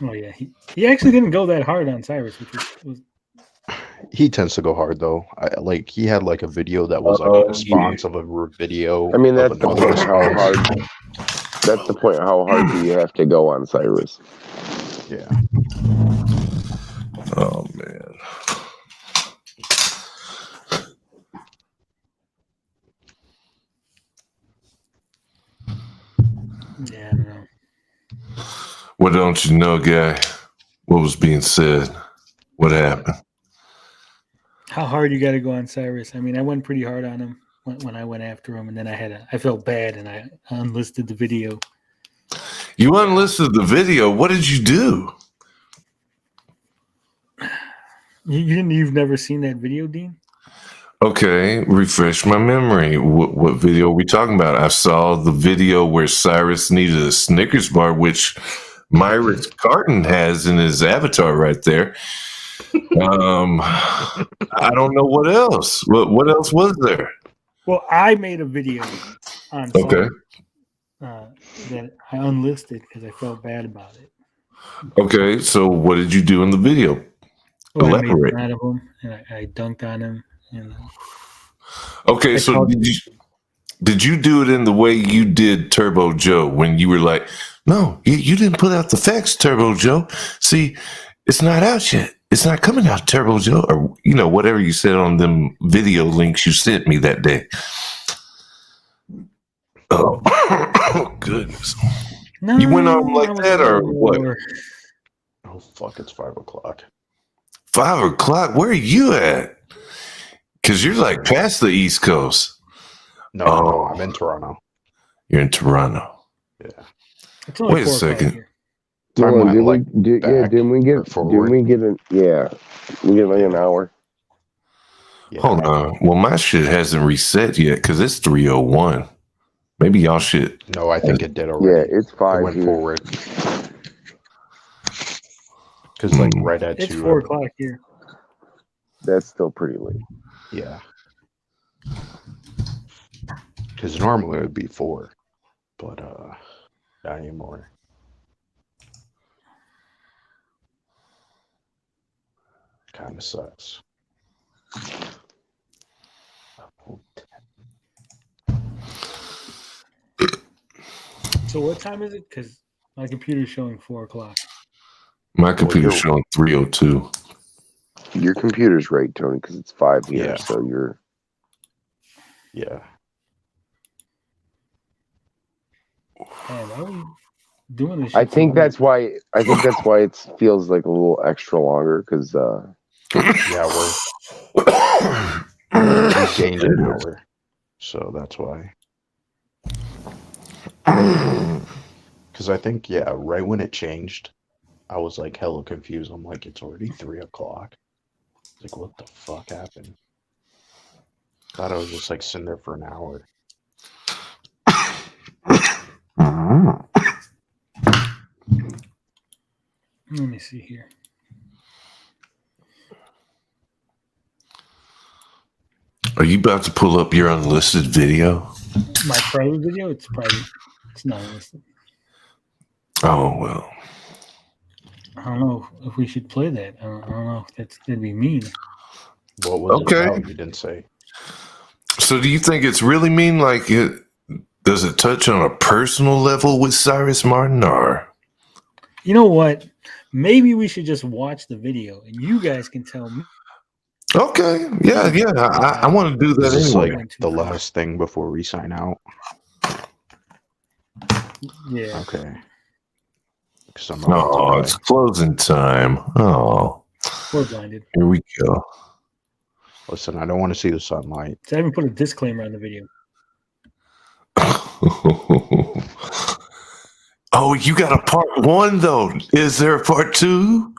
Oh yeah, he actually didn't go that hard on Cyrus, which was he tends to go hard though. Like he had like a video that was like a response of a video. I mean, of that's the another point. How response. hard? That's the point. How hard do you have to go on Cyrus? Yeah. Oh man. Yeah, I don't know. What don't you know, guy? What was being said? What happened? How hard you got to go on Cyrus? I mean, I went pretty hard on him when I went after him, and then I felt bad and I unlisted the video. You unlisted the video. What did you do? You've never seen that video, Dean? Okay, refresh my memory. What video are we talking about? I saw the video where Cyrus needed a Snickers bar, which Myris Carton has in his avatar right there. I don't know what else. What else was there? Well, I made a video on Okay. that I unlisted because I felt bad about it. Okay, so what did you do in the video? Well, I made Elaborate. fun of him and I dunked on him. And Okay, I so called- did you do it in the way you did Turbo Joe when you were like, no, you didn't put out the facts, Turbo Joe. See, it's not out yet. It's not coming out, Turbo Joe, or whatever you said on them video links you sent me that day. Oh, goodness. No, You went on like that or what? Oh fuck! It's 5 o'clock. 5 o'clock? Where are you at? Because you're like past the East Coast. No, I'm in Toronto. You're in Toronto. Yeah. It's only Wait a 4 o'clock second. here. Dylan, didn't like, we get like an hour? Hold on. Well, my shit hasn't reset yet because it's 3:01. Maybe y'all should. No, I think it did already. Yeah, it's 5 It went here. forward. Because like right at It's 2. 4 o'clock here. That's still pretty late. Yeah. Because normally it would be 4, but not anymore. Kind of sucks. So what time is it? Because my computer's showing 4 o'clock. My computer's showing 3:02. Your computer's right, Tony, because it's 5 here. Yeah. So you're. Yeah. Man, why are we doing this? I shit think so late? that's why. I think that's why it feels like a little extra longer because. Yeah, we gained an hour, so that's why. Because I think right when it changed, I was like hella confused. I'm like, it's already 3 o'clock. Like, what the fuck happened? Thought I was just like sitting there for an hour. Let me see here. Are you about to pull up your unlisted video? My private video? It's private. It's not listed. Oh, well. I don't know if we should play that. I don't know if that'd be mean. What was Okay. it about? You didn't say. So do you think it's really mean? Like, does it touch on a personal level with Cyrus Martin or? You know what? Maybe we should just watch the video and you guys can tell me. Okay. Yeah. I want to do that This is anyway. like the last thing before we sign out. Yeah. Okay. Oh, it's closing time. Oh, We're blinded. here we go. Listen, I don't want to see the sunlight. So I haven't put a disclaimer on the video. Oh, you got a part 1 though. Is there a part 2?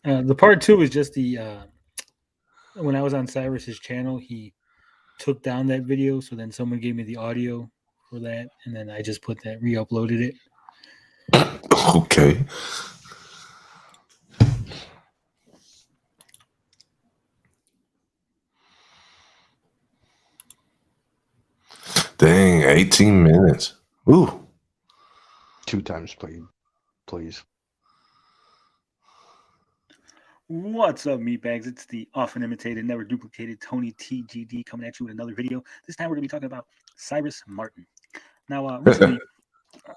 The part 2 is just the when I was on Cyrus's channel, he took down that video. So then someone gave me the audio for that, and then I just put that, re-uploaded it. Okay. Dang, 18 minutes. Ooh. 2 times played, please. What's up, meatbags? It's the often imitated, never duplicated Tony TGD coming at you with another video. This time we're going to be talking about Cyrus Martin. Now, recently,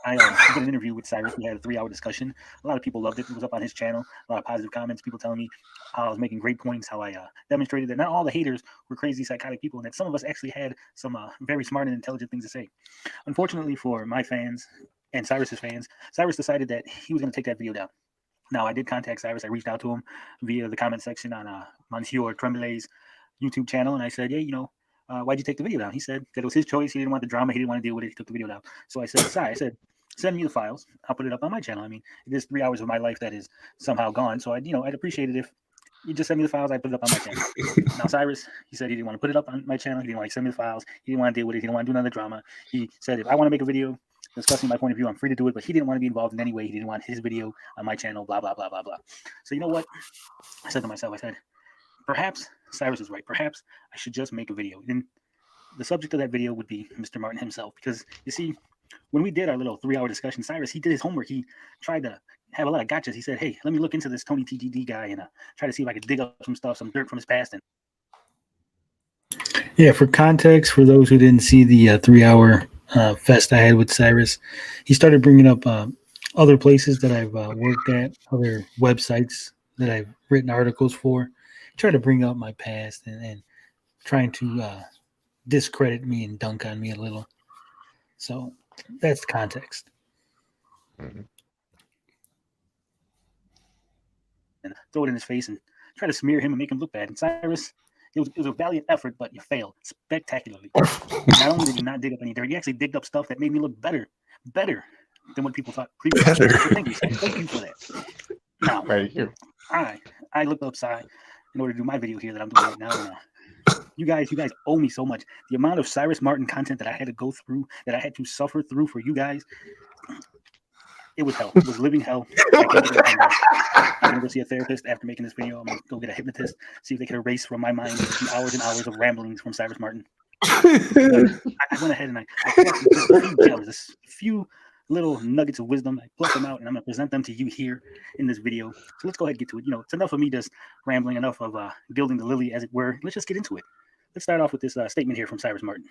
I did an interview with Cyrus. We had a 3-hour discussion. A lot of people loved it. It was up on his channel. A lot of positive comments. People telling me how I was making great points, how I demonstrated that not all the haters were crazy, psychotic people, and that some of us actually had some very smart and intelligent things to say. Unfortunately for my fans and Cyrus's fans, Cyrus decided that he was going to take that video down. Now, I did contact Cyrus. I reached out to him via the comment section on Monsieur Tremblay's YouTube channel, and I said, "Yeah, why'd you take the video down?" He said that it was his choice. He didn't want the drama. He didn't want to deal with it. He took the video down. So I said, "Sorry." I said, "Send me the files. I'll put it up on my channel." I mean, it is 3 hours of my life that is somehow gone. So I'd appreciate it if you just send me the files. I put it up on my channel. Now, Cyrus, he said he didn't want to put it up on my channel. He didn't want to send me the files. He didn't want to deal with it. He didn't want to do another drama. He said, if I want to make a video discussing my point of view, I'm free to do it, but he didn't want to be involved in any way. He didn't want his video on my channel, blah, blah, blah, blah, blah. So you know what? I said to myself, I said, perhaps Cyrus is right. Perhaps I should just make a video. And the subject of that video would be Mr. Martin himself. Because, you see, when we did our little 3-hour discussion, Cyrus, he did his homework. He tried to have a lot of gotchas. He said, hey, let me look into this Tony TGD guy and try to see if I could dig up some stuff, some dirt from his past. And yeah, for context, for those who didn't see the 3-hour fest I had with Cyrus, he started bringing up other places that I've worked at, other websites that I've written articles for, try to bring up my past and trying to discredit me and dunk on me a little. So that's the context. And throw it in his face and try to smear him and make him look bad. And Cyrus, it was a valiant effort, but you failed spectacularly. Not only did you not dig up any dirt, you actually digged up stuff that made me look better than what people thought previously. So thank you, Cy. Thank you for that. Now, thank you. I looked up Cy in order to do my video here that I'm doing right now. And, you guys owe me so much. The amount of Cyrus Martin content that I had to go through, that I had to suffer through for you guys, it was hell. It was living hell. I'm going to go see a therapist after making this video. I'm going to go get a hypnotist, see if they can erase from my mind the hours and hours of ramblings from Cyrus Martin. I went ahead and I plucked a few gems, a few little nuggets of wisdom. I plucked them out, and I'm going to present them to you here in this video. So let's go ahead and get to it. It's enough of me just rambling, enough of gilding the lily, as it were. Let's just get into it. Let's start off with this statement here from Cyrus Martin.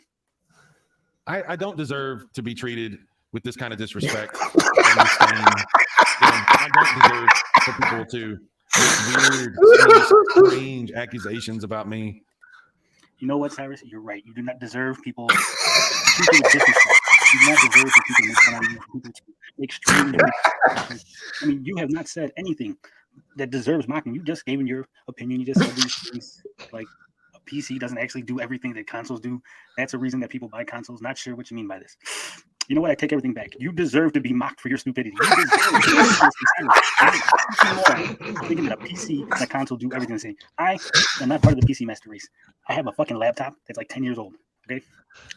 I don't deserve to be treated with this kind of disrespect. I don't deserve for people to make weird, strange accusations about me. You know what, Cyrus? You're right. You do not deserve people to disrespect. You do not deserve for people to make fun of you, for people to make strange. I mean, you have not said anything that deserves mocking. You just gave in your opinion. You just said these things like a PC doesn't actually do everything that consoles do. That's a reason that people buy consoles. Not sure what you mean by this. You know what? I take everything back. You deserve to be mocked for your stupidity. You deserve thinking that a PC and a console do everything the same. I am not part of the PC master race. I have a fucking laptop that's like 10 years old. Okay,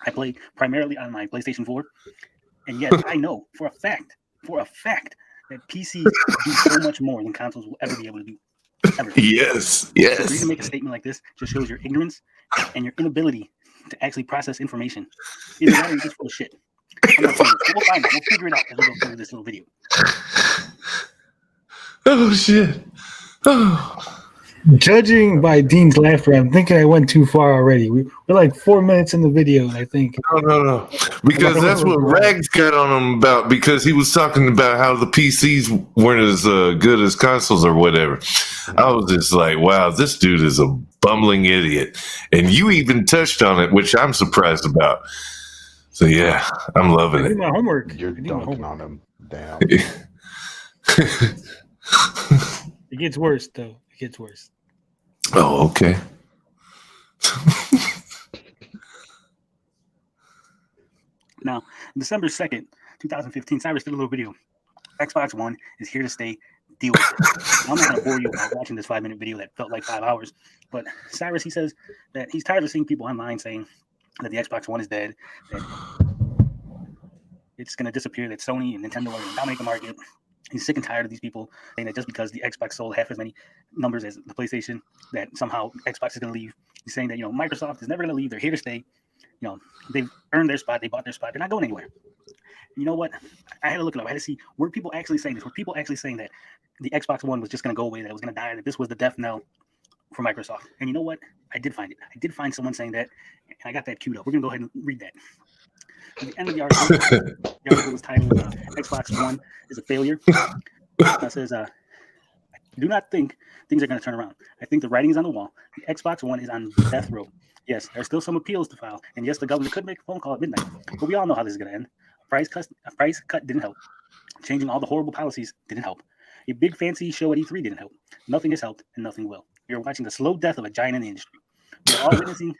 I play primarily on my PlayStation 4, and yes, I know for a fact that PCs do so much more than consoles will ever be able to do. Ever. Yes. For you to make a statement like this just shows your ignorance and your inability to actually process information. Either that or you're just full of shit. I'm not saying this. We'll find it. We'll figure it out as we go through this little video. Oh shit. Oh. Judging by Dean's laughter, I'm thinking I went too far already. We're like 4 minutes in the video, and I think No. Because that's what Rags got on him about, because he was talking about how the PCs weren't as good as consoles or whatever. I was just like, wow, this dude is a bumbling idiot. And you even touched on it, which I'm surprised about. So yeah, I'm loving it. I do my homework. You're dunking on him. Damn. It gets worse, though. It gets worse. Oh, okay. Now, December 2nd, 2015, Cyrus did a little video. Xbox One is here to stay. Deal with it. Now, I'm not going to bore you about watching this 5-minute video that felt like 5 hours. But Cyrus, he says that he's tired of seeing people online saying that the Xbox One is dead, that it's going to disappear, that Sony and Nintendo are going to dominate the market. He's sick and tired of these people saying that just because the Xbox sold half as many numbers as the PlayStation, that somehow Xbox is going to leave. He's saying that, Microsoft is never going to leave. They're here to stay. They've earned their spot. They bought their spot. They're not going anywhere. You know what? I had to look it up. I had to see, were people actually saying this? Were people actually saying that the Xbox One was just going to go away, that it was going to die, that this was the death knell for Microsoft? And you know what? I did find it. I did find someone saying that, and I got that queued up. We're going to go ahead and read that. At the end of the article was titled Xbox One is a failure. It says, I do not think things are going to turn around. I think the writing is on the wall. The Xbox One is on death row. Yes, there's still some appeals to file. And yes, the government could make a phone call at midnight. But we all know how this is going to end. A price cut didn't help. Changing all the horrible policies didn't help. A big fancy show at E3 didn't help. Nothing has helped, and nothing will. We are watching the slow death of a giant in the industry.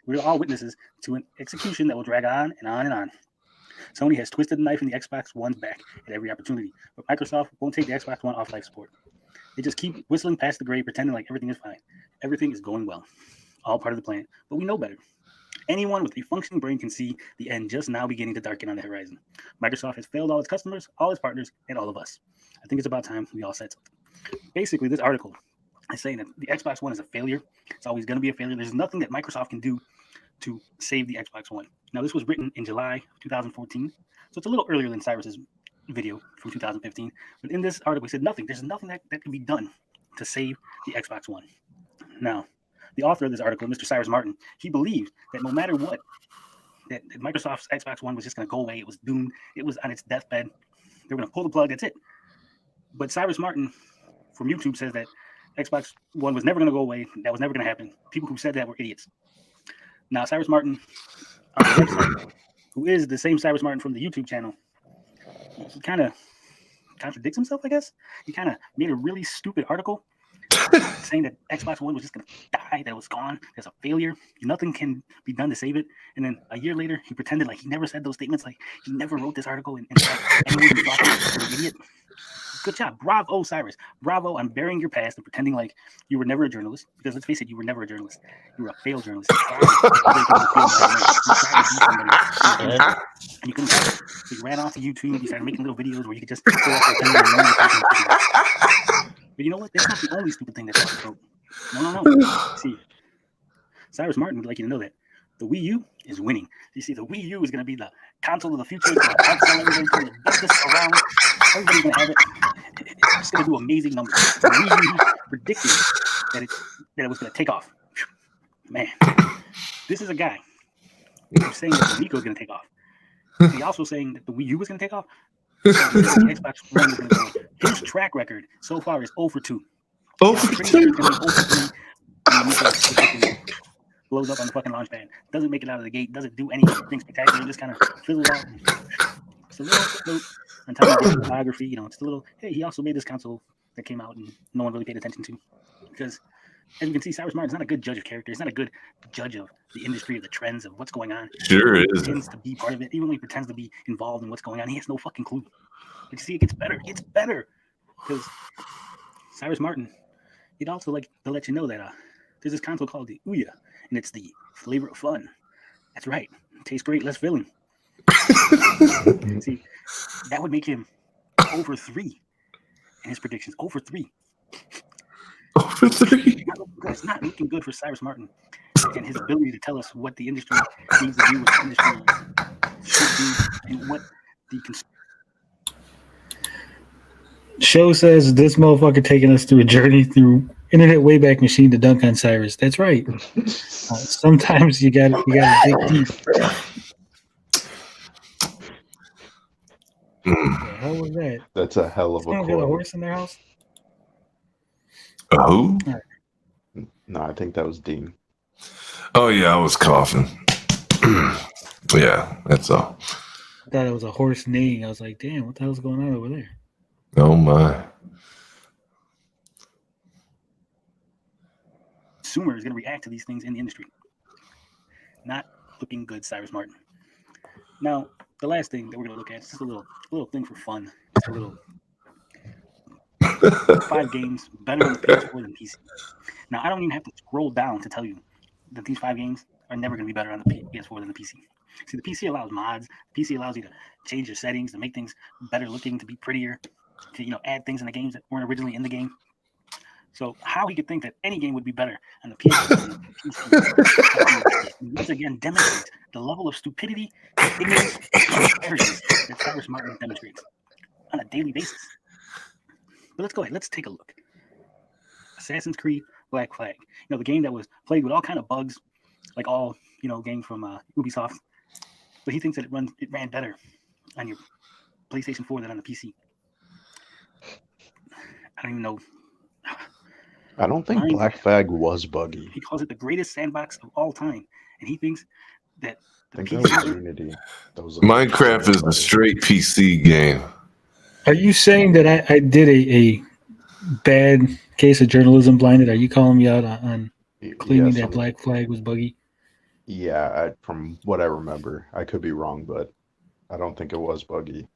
We are all witnesses to an execution that will drag on and on and on. Sony has twisted the knife in the Xbox One's back at every opportunity, but Microsoft won't take the Xbox One off life support. They just keep whistling past the grave, pretending like everything is fine. Everything is going well. All part of the plan, but we know better. Anyone with a functioning brain can see the end just now beginning to darken on the horizon. Microsoft has failed all its customers, all its partners, and all of us. I think it's about time we all said something. Basically, this article is saying that the Xbox One is a failure. It's always going to be a failure. There's nothing that Microsoft can do to save the Xbox One. Now, this was written in July of 2014, so it's a little earlier than Cyrus's video from 2015. But in this article, he said nothing. There's nothing that can be done to save the Xbox One. Now, the author of this article, Mr. Cyrus Martin, he believed that no matter what, that Microsoft's Xbox One was just going to go away. It was doomed. It was on its deathbed. They were going to pull the plug. That's it. But Cyrus Martin from YouTube says that Xbox One was never going to go away. That was never going to happen. People who said that were idiots. Now, Cyrus Martin, who is the same Cyrus Martin from the YouTube channel, he kind of contradicts himself, I guess. He kind of made a really stupid article saying that Xbox One was just going to die, that it was gone, there's a failure, nothing can be done to save it. And then a year later, he pretended like he never said those statements, like he never wrote this article, and anyone who thought he was an idiot. Good job. Bravo, Cyrus. Bravo on burying your past and pretending like you were never a journalist. Because let's face it, you were never a journalist. You were a failed journalist. You couldn't do it. So you ran off to YouTube. You started making little videos where you could just go up there. But you know what? That's not the only stupid thing that's wrote. No. See, Cyrus Martin would like you to know that the Wii U is winning. You see, the Wii U is going to be the console of the future. It's going to outsell everything, it's going to business around. Everybody's going to have it. It's just going to do amazing numbers. The Wii U predicted that it was going to take off. Man, this is a guy who's saying that the Amico is going to take off. He's also saying that the Wii U is going to take off. The Xbox One is going to go. His track record so far is 0 for 2. 0 for 2. Blows up on the fucking launch pad. Doesn't make it out of the gate. Doesn't do anything spectacular. Just kind of fizzles out. It's a little footnote on top of the biography. You know, it's a little. Hey, he also made this console that came out and no one really paid attention to, because as you can see, Cyrus Martin's not a good judge of character. He's not a good judge of the industry, of the trends, of what's going on. Sure he is. pretends to be part of it, even when he pretends to be involved in what's going on. He has no fucking clue. But you see, it gets better. It gets better because Cyrus Martin. He'd also like to let you know that there's this console called the Ouya, and it's the flavor of fun. That's right. It tastes great, less filling. See, that would make him 0 for 3 in his predictions. 0 for 3. 0 for 3. It's not looking good for Cyrus Martin and his ability to tell us what the industry needs to do, what the industry should do, and what the show says this motherfucker taking us through a journey through Internet Wayback Machine to dunk on Cyrus. That's right. Sometimes you gotta dig deep. What the hell was that? That's a hell of a got a quote. horse in their house? Who? No, I think that was Dean. Oh yeah, I was coughing. Yeah, that's all. I thought it was a horse neighing. I was like, damn, what the hell's going on over there? Oh my. Consumer is going to react to these things in the industry. Not looking good, Cyrus Martin. Now, the last thing that we're going to look at is just a little thing for fun. Just a little 5 games better on the PS4 than PC. Now, I don't even have to scroll down to tell you that these 5 games are never going to be better on the PS4 than the PC. See, the PC allows mods. The PC allows you to change your settings, to make things better looking, to be prettier, to add things in the games that weren't originally in the game. So how he could think that any game would be better on the PS4 than the PC once again demonstrates the level of stupidity, ignorance, and arrogance that Cyrus Martin demonstrates on a daily basis. But let's go ahead. Let's take a look. Assassin's Creed Black Flag. The game that was plagued with all kind of bugs, like all games from Ubisoft. But he thinks that it ran better on your PlayStation 4 than on the PC. I don't even know. I don't think Black Flag was buggy. He calls it the greatest sandbox of all time, and he thinks that I think that was Unity. Minecraft is a straight PC game. Are you saying that I did a bad case of journalism blinded? Are you calling me out on claiming that Black Flag was buggy? Yeah, from what I remember. I could be wrong, but I don't think it was buggy.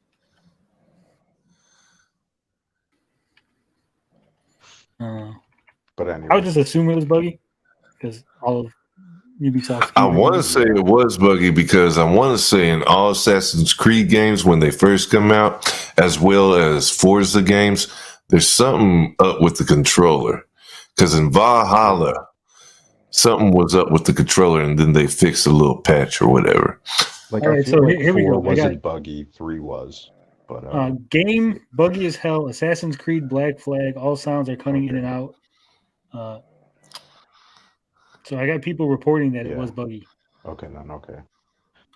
But anyway. I would just assume it was buggy because all of Ubisoft's I want to say it was buggy because I want to say in all Assassin's Creed games when they first come out, as well as Forza games, there's something up with the controller. Because in Valhalla, something was up with the controller, and then they fixed a little patch or whatever. Like all right, I feel like here we 4 go. wasn't buggy, 3 was. But game buggy as hell. Assassin's Creed Black Flag. All sounds are cutting in and out. So I got people reporting that it was buggy. Okay, then. Okay.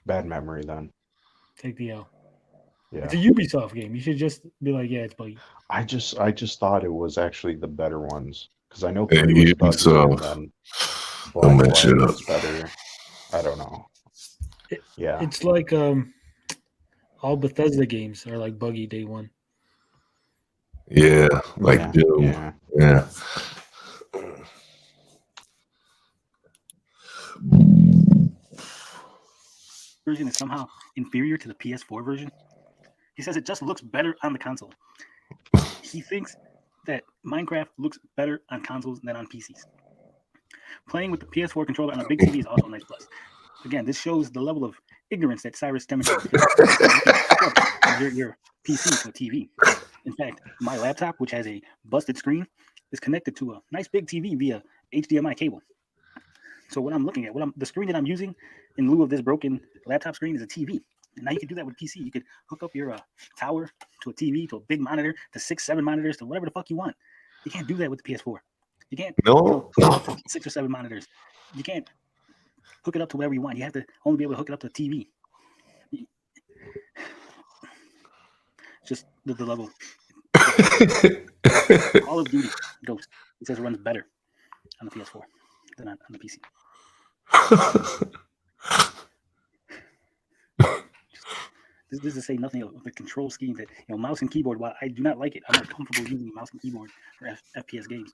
Bad memory, then. Take the L. Yeah. It's a Ubisoft game. You should just be like, yeah, it's buggy. I just thought it was actually the better ones because I know 3 was buggy and then Black Flag was better. I don't know. Yeah. It's like all Bethesda games are like buggy day one. Yeah, like Doom. Yeah. Version is somehow inferior to the PS4 version. He says it just looks better on the console. He thinks that Minecraft looks better on consoles than on PCs. Playing with the PS4 controller on a big TV is also a nice plus. Again, this shows the level of ignorance that Cyrus demonstrates. Your PC to a TV. In fact, my laptop, which has a busted screen, is connected to a nice big TV via HDMI cable. So what I'm looking at, the screen that I'm using in lieu of this broken laptop screen is a TV. And now you can do that with PC. You could hook up your tower to a TV, to a big monitor, to 6, 7 monitors, to whatever the fuck you want. You can't do that with the PS4. You can't hook up to 6 or 7 monitors. You can't hook it up to wherever you want. You have to only be able to hook it up to a TV. Just the level. Call of Duty Ghost. It says it runs better on the PS4 than on the PC. This is to say nothing of the control scheme that mouse and keyboard. While I do not like it, I'm not comfortable using mouse and keyboard for FPS games.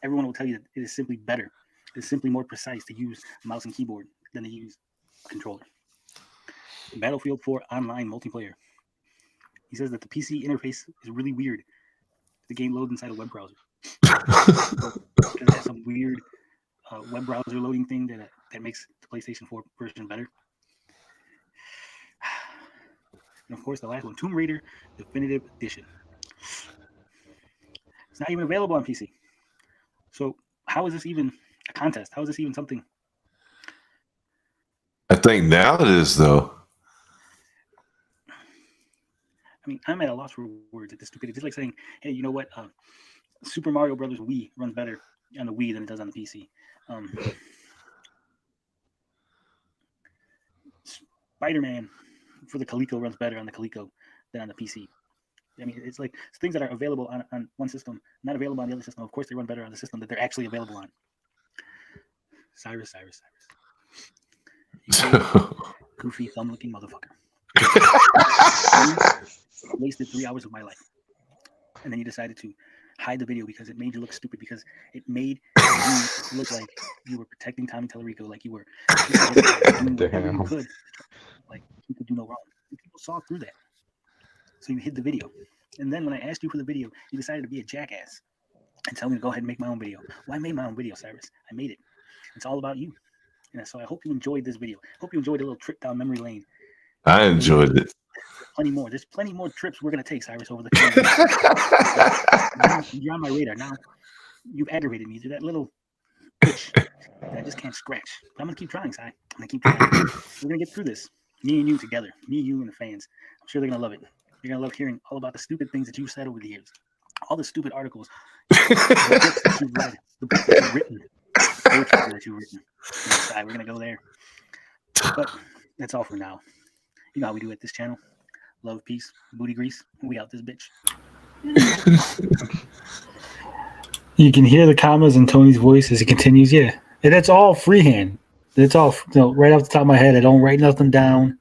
Everyone will tell you that it is simply better. It is simply more precise to use mouse and keyboard than to use a controller. Battlefield 4 online multiplayer. He says that the PC interface is really weird. The game loads inside a web browser. It has some weird web browser loading thing that makes the PlayStation 4 version better. And of course, the last one, Tomb Raider Definitive Edition. It's not even available on PC. So how is this even a contest? How is this even something? I think now it is, though. I mean, I'm at a loss for words at this stupidity. It's like saying, hey, you know what? Super Mario Brothers Wii runs better on the Wii than it does on the PC. Spider-Man for the Coleco runs better on the Coleco than on the PC. I mean, it's like it's things that are available on one system, not available on the other system. Of course, they run better on the system that they're actually available on. Cyrus. Goofy, thumb-looking motherfucker. Wasted 3 hours of my life. And then you decided to hide the video because it made you look stupid, because it made you look like you were protecting Tommy Tallarico, like you were doing whatever you could. Like you could do no wrong. And people saw through that. So you hid the video. And then when I asked you for the video, you decided to be a jackass and tell me to go ahead and make my own video. Well, I made my own video, Cyrus. I made it. It's all about you. And so I hope you enjoyed this video. Hope you enjoyed a little trip down memory lane. I enjoyed it. Plenty more. There's plenty more trips we're going to take, Cyrus, over the You're on my radar now. You've aggravated me. You're that little bitch that I just can't scratch. But I'm gonna keep trying, Si. I'm gonna keep trying. We're gonna get through this. Me and you together. Me, you, and the fans. I'm sure they're gonna love it. They're gonna love hearing all about the stupid things that you've said over the years. All the stupid articles, the books that you've read, the books that you've written, poetry that you've written. Si, we're gonna go there. But that's all for now. You know how we do at this channel. Love, peace, booty grease. We out this bitch. You can hear the commas in Tony's voice as he continues. Yeah, and that's all freehand. That's all right off the top of my head. I don't write nothing down.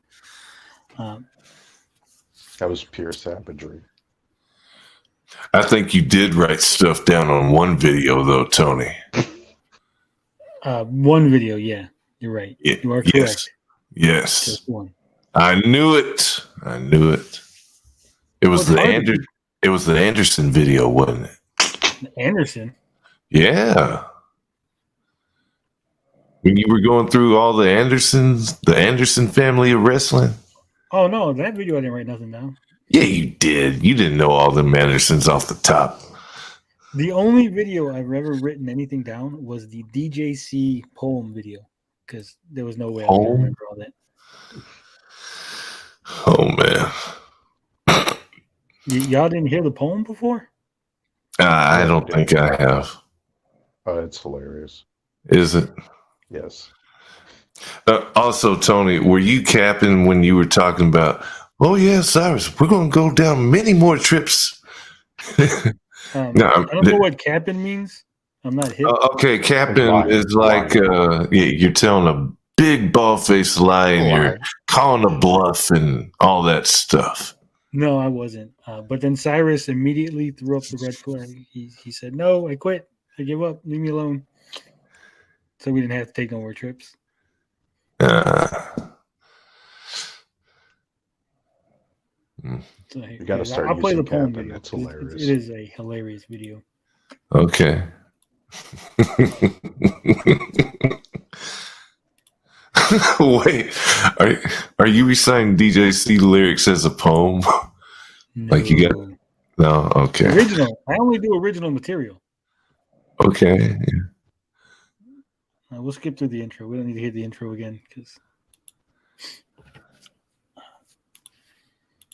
That was pure savagery. I think you did write stuff down on one video, though, Tony. One video, yeah, you're right. You are correct. Yes. Just one. I knew it. I knew it. It was the Anderson video, wasn't it? Anderson? Yeah. When you were going through all the Anderson family of wrestling. Oh no, that video I didn't write nothing down. Yeah, you did. You didn't know all them Andersons off the top. The only video I've ever written anything down was the DJC poem video, because there was no way I could remember all that. Oh man. Y'all didn't hear the poem before? I don't think I have. It's hilarious. Is it? Yes. Also, Tony, were you capping when you were talking about, oh, yeah, Cyrus, we're going to go down many more trips? No, I don't know what capping means. I'm not hip. Okay, capping is like you're telling a big ball-faced lie and you're calling a bluff and all that stuff. No, I wasn't. But then Cyrus immediately threw up the red flag. He said, no, I quit. I give up. Leave me alone. So we didn't have to take no more trips. So, you got to start I'll play the using poem capping. video. It's hilarious. It is a hilarious video. Okay. Wait, are you reciting DJC lyrics as a poem? No. Like you got no? Okay. Original. I only do original material. Okay. We'll skip through the intro. We don't need to hear the intro again because.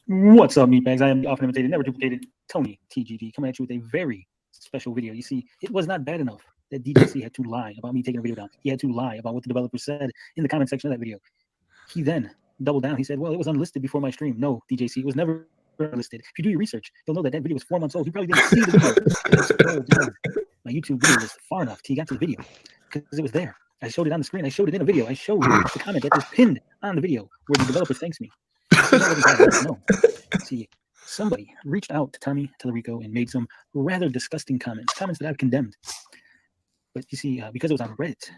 What's up, meatbags? I am often imitated, never duplicated. Tony TGD coming at you with a very special video. You see, it was not bad enough that DJC had to lie about me taking a video down. He had to lie about what the developer said in the comment section of that video. He then doubled down. He said, well, it was unlisted before my stream. No, DJC, it was never unlisted. If you do your research, you'll know that that video was 4 months old. You probably didn't see the video. Scroll down my YouTube video was far enough till you got to the video because it was there. I showed it on the screen. I showed it in a video. I showed the comment that was pinned on the video where the developer thanks me. No. See, somebody reached out to Tommy Tellerico and made some rather disgusting comments that I've condemned. But you see, because it was on Reddit,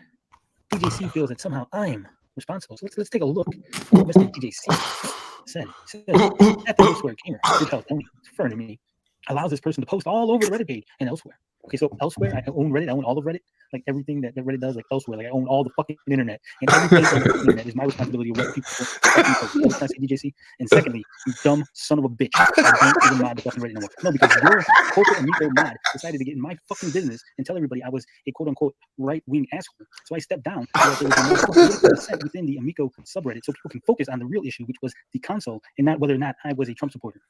DJC feels that somehow I'm responsible. So let's take a look at what Mr. DJC said. At the Elsewhere Gamer, who tells Tony, referring to me, allows this person to post all over the Reddit page and elsewhere. Okay, so elsewhere, I own Reddit. I own all of Reddit. Like everything that Reddit does, like elsewhere, like I own all the fucking internet. And everything on the internet is my responsibility of what people post. Can I say DJC? And secondly, you dumb son of a bitch. I don't even mod the fucking Reddit no more. No, because your corporate Amico mod decided to get in my fucking business and tell everybody I was a quote unquote right-wing asshole. So I stepped down so that there was no percent within the Amico subreddit so people can focus on the real issue, which was the console and not whether or not I was a Trump supporter.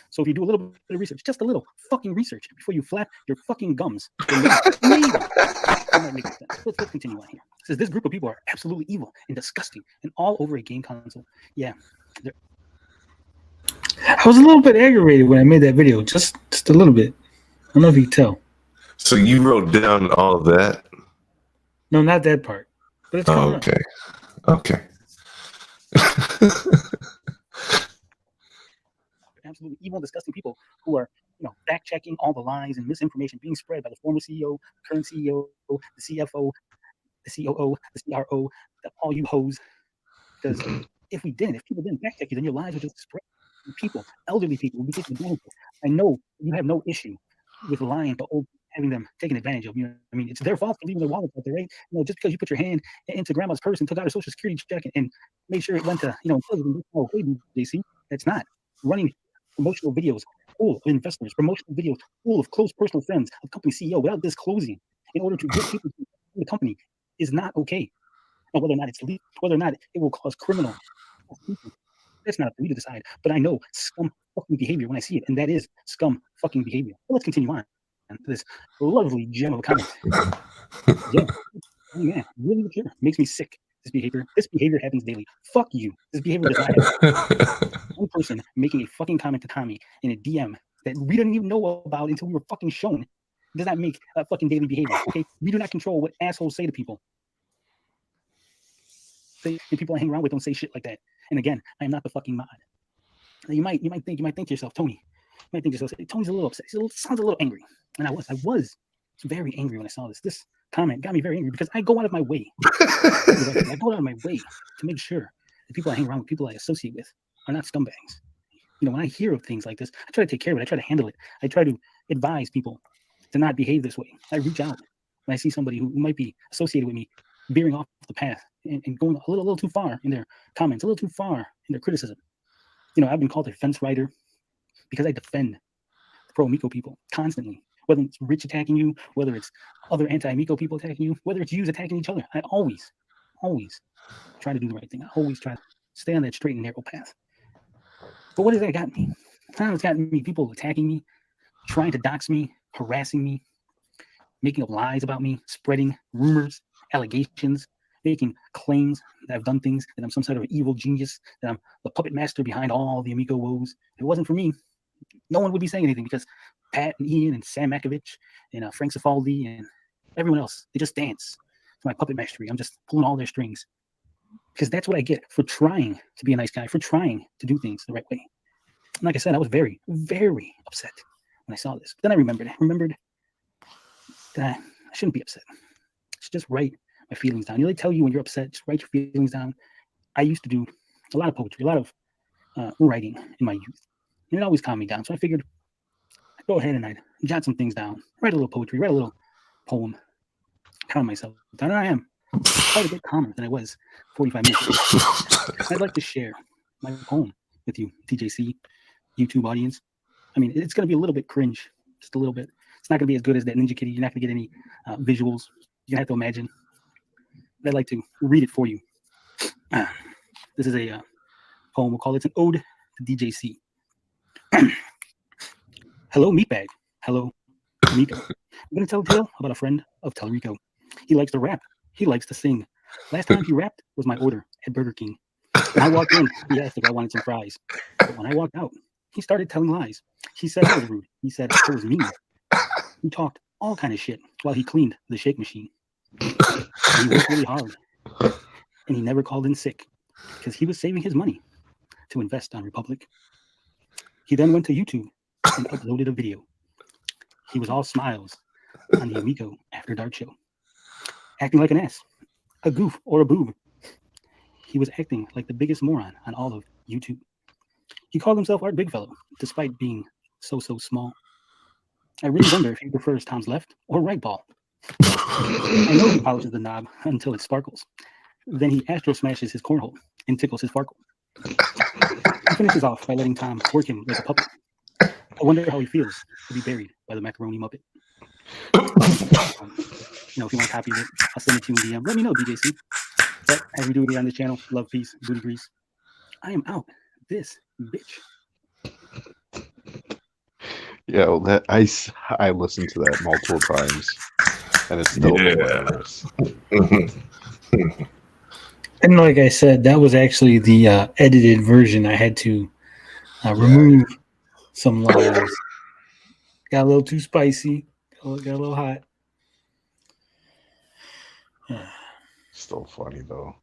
So if you do a little bit of research, just a little fucking research before you flap your fucking gums, maybe that might make sense. Let's continue on here. It says this group of people are absolutely evil and disgusting and all over a game console. Yeah. I was a little bit aggravated when I made that video, just a little bit. I don't know if you can tell. So you wrote down all of that? No, not that part. But it's coming up. Okay. Absolutely evil and disgusting people who are, fact checking all the lies and misinformation being spread by the former CEO, current CEO, the CFO, the COO, the CRO, all you hoes. Because if people didn't fact check you, then your lies would just spread. People, elderly people, would be taken advantage of. I know you have no issue with lying to old, having them taken advantage of. It's their fault for leaving their wallets out there, right? Just because you put your hand into grandma's purse and took out her social security check and made sure it went to, Intellivision. Oh, hey, JC, that's not running promotional videos full of investors, promotional videos full of close personal friends of company CEO without disclosing in order to get people to the company is not okay. Now, whether or not it's legal, whether or not it will cause criminal, that's not for me to decide. But I know scum fucking behavior when I see it, and that is scum fucking behavior. Well, let's continue on to this lovely gem of a comment. Yeah, oh man, really pure. Makes me sick. This behavior happens daily. Fuck you. This behavior does not happen. One person making a fucking comment to Tommy in a DM that we didn't even know about until we were fucking shown does not make a fucking daily behavior. Okay, we do not control what assholes say to people. The people I hang around with don't say shit like that. And again, I am not the fucking mod. Now, you might think to yourself, Tony. You might think to yourself, Tony's a little upset. Sounds a little angry. And I was very angry when I saw this. This comment got me very angry because I go out of my way. I go out of my way to make sure the people I hang around with, people I associate with, are not scumbags. You know, when I hear of things like this, I try to take care of it. I try to handle it. I try to advise people to not behave this way. I reach out when I see somebody who might be associated with me veering off the path and going a little too far in their comments, a little too far in their criticism. You know, I've been called a fence rider because I defend the pro-Amico people constantly. Whether it's Rich attacking you, whether it's other anti-Amico people attacking you, whether it's you attacking each other, I always try to do the right thing. I always try to stay on that straight and narrow path. But what has that gotten me? It's gotten me people attacking me, trying to dox me, harassing me, making up lies about me, spreading rumors, allegations, making claims that I've done things, that I'm some sort of evil genius, that I'm the puppet master behind all the Amico woes. If it wasn't for me, no one would be saying anything because Pat and Ian and Sam Makovich and Frank Cifaldi and everyone else, they just dance to my puppet mastery. I'm just pulling all their strings because that's what I get for trying to be a nice guy, for trying to do things the right way. And like I said, I was very, very upset when I saw this. But then I remembered that I shouldn't be upset. I should just write my feelings down. You know, they tell you when you're upset, just write your feelings down. I used to do a lot of poetry, a lot of writing in my youth. And it always calmed me down. So I figured I'd go ahead and I'd jot some things down, write a little poetry, write a little poem, calm myself down. And I am quite a bit calmer than I was 45 minutes ago. I'd like to share my poem with you, TJC, YouTube audience. I mean, it's going to be a little bit cringe, just a little bit. It's not going to be as good as that Ninja Kitty. You're not going to get any visuals. You're going to have to imagine. But I'd like to read it for you. This is a poem. We'll call it an ode to DJC. Hello, Meatbag. Hello, Amico. I'm going to tell a tale about a friend of Tellerico. He likes to rap. He likes to sing. Last time he rapped was my order at Burger King. When I walked in, he asked if I wanted some fries. But when I walked out, he started telling lies. He said I was rude. He said I was mean. He talked all kind of shit while he cleaned the shake machine. He worked really hard. And he never called in sick because he was saving his money to invest on Republic. He then went to YouTube and uploaded a video. He was all smiles on the Amico After Dark show, acting like an ass, a goof, or a boob. He was acting like the biggest moron on all of YouTube. He called himself Art Bigfellow, despite being so small. I really wonder if he prefers Tom's left or right ball. I know he polishes the knob until it sparkles. Then he astro smashes his cornhole and tickles his farkle. He finishes off by letting Tom work him like a puppet. I wonder how he feels to be buried by the macaroni muppet. You know, if you want to copy it, I'll send it to you in DM. Let me know, DJC. But as we do it here on this channel, love, peace, booty grease. I am out this bitch. Yeah, that I listened to that multiple times, and it's still hilarious. And like I said, that was actually the edited version. I had to remove some lines. Got a little too spicy. Got a little hot. Still funny though.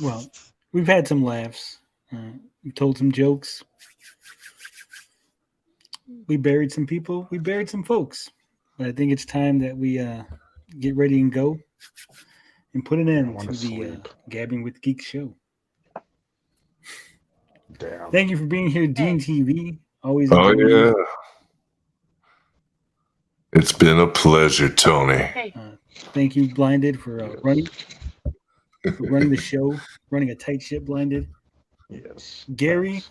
Well, we've had some laughs. We've told some jokes. We buried some people. We buried some folks. But I think it's time that we get ready and go and put an end to the Gabbing with Geeks show. Damn. Thank you for being here, Dean TV. Always. Oh, yeah. It's been a pleasure, Tony. Thank you, Blinded, for running the show, running a tight ship, Blinded. Yes. Gary,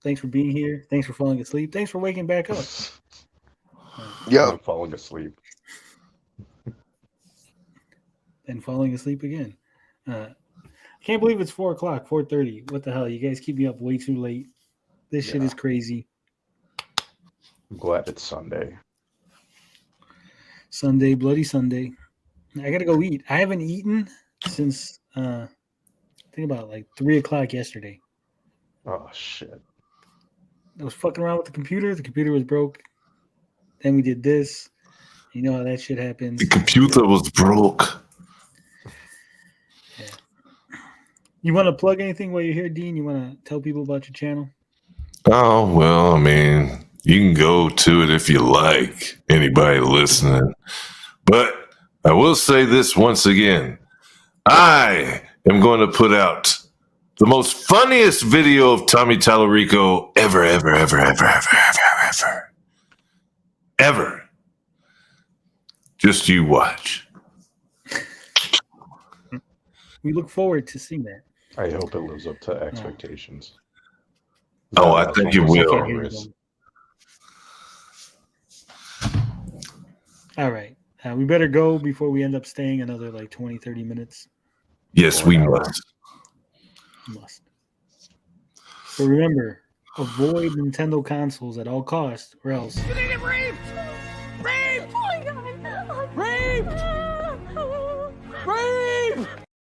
thanks for being here. Thanks for falling asleep. Thanks for waking back up. I'm falling asleep. And falling asleep again. I can't believe it's 4 o'clock, 4:30. What the hell? You guys keep me up way too late. This shit is crazy. I'm glad it's Sunday. Sunday, bloody Sunday. I gotta go eat. I haven't eaten since I think about like 3 o'clock yesterday. Oh shit. I was fucking around with the computer. The computer was broke. Then we did this. You know how that shit happens. The computer was broke. Yeah. You want to plug anything while you're here, Dean? You want to tell people about your channel? Oh, well, I mean, you can go to it if you like, anybody listening. But I will say this once again. I am going to put out the most funniest video of Tommy Tallarico ever. Just you watch. We look forward to seeing that. I hope it lives up to expectations. Oh, I think it will. All right. We better go before we end up staying another like 20, 30 minutes. Yes, we must. So remember, avoid Nintendo consoles at all costs, or else. You need a brief!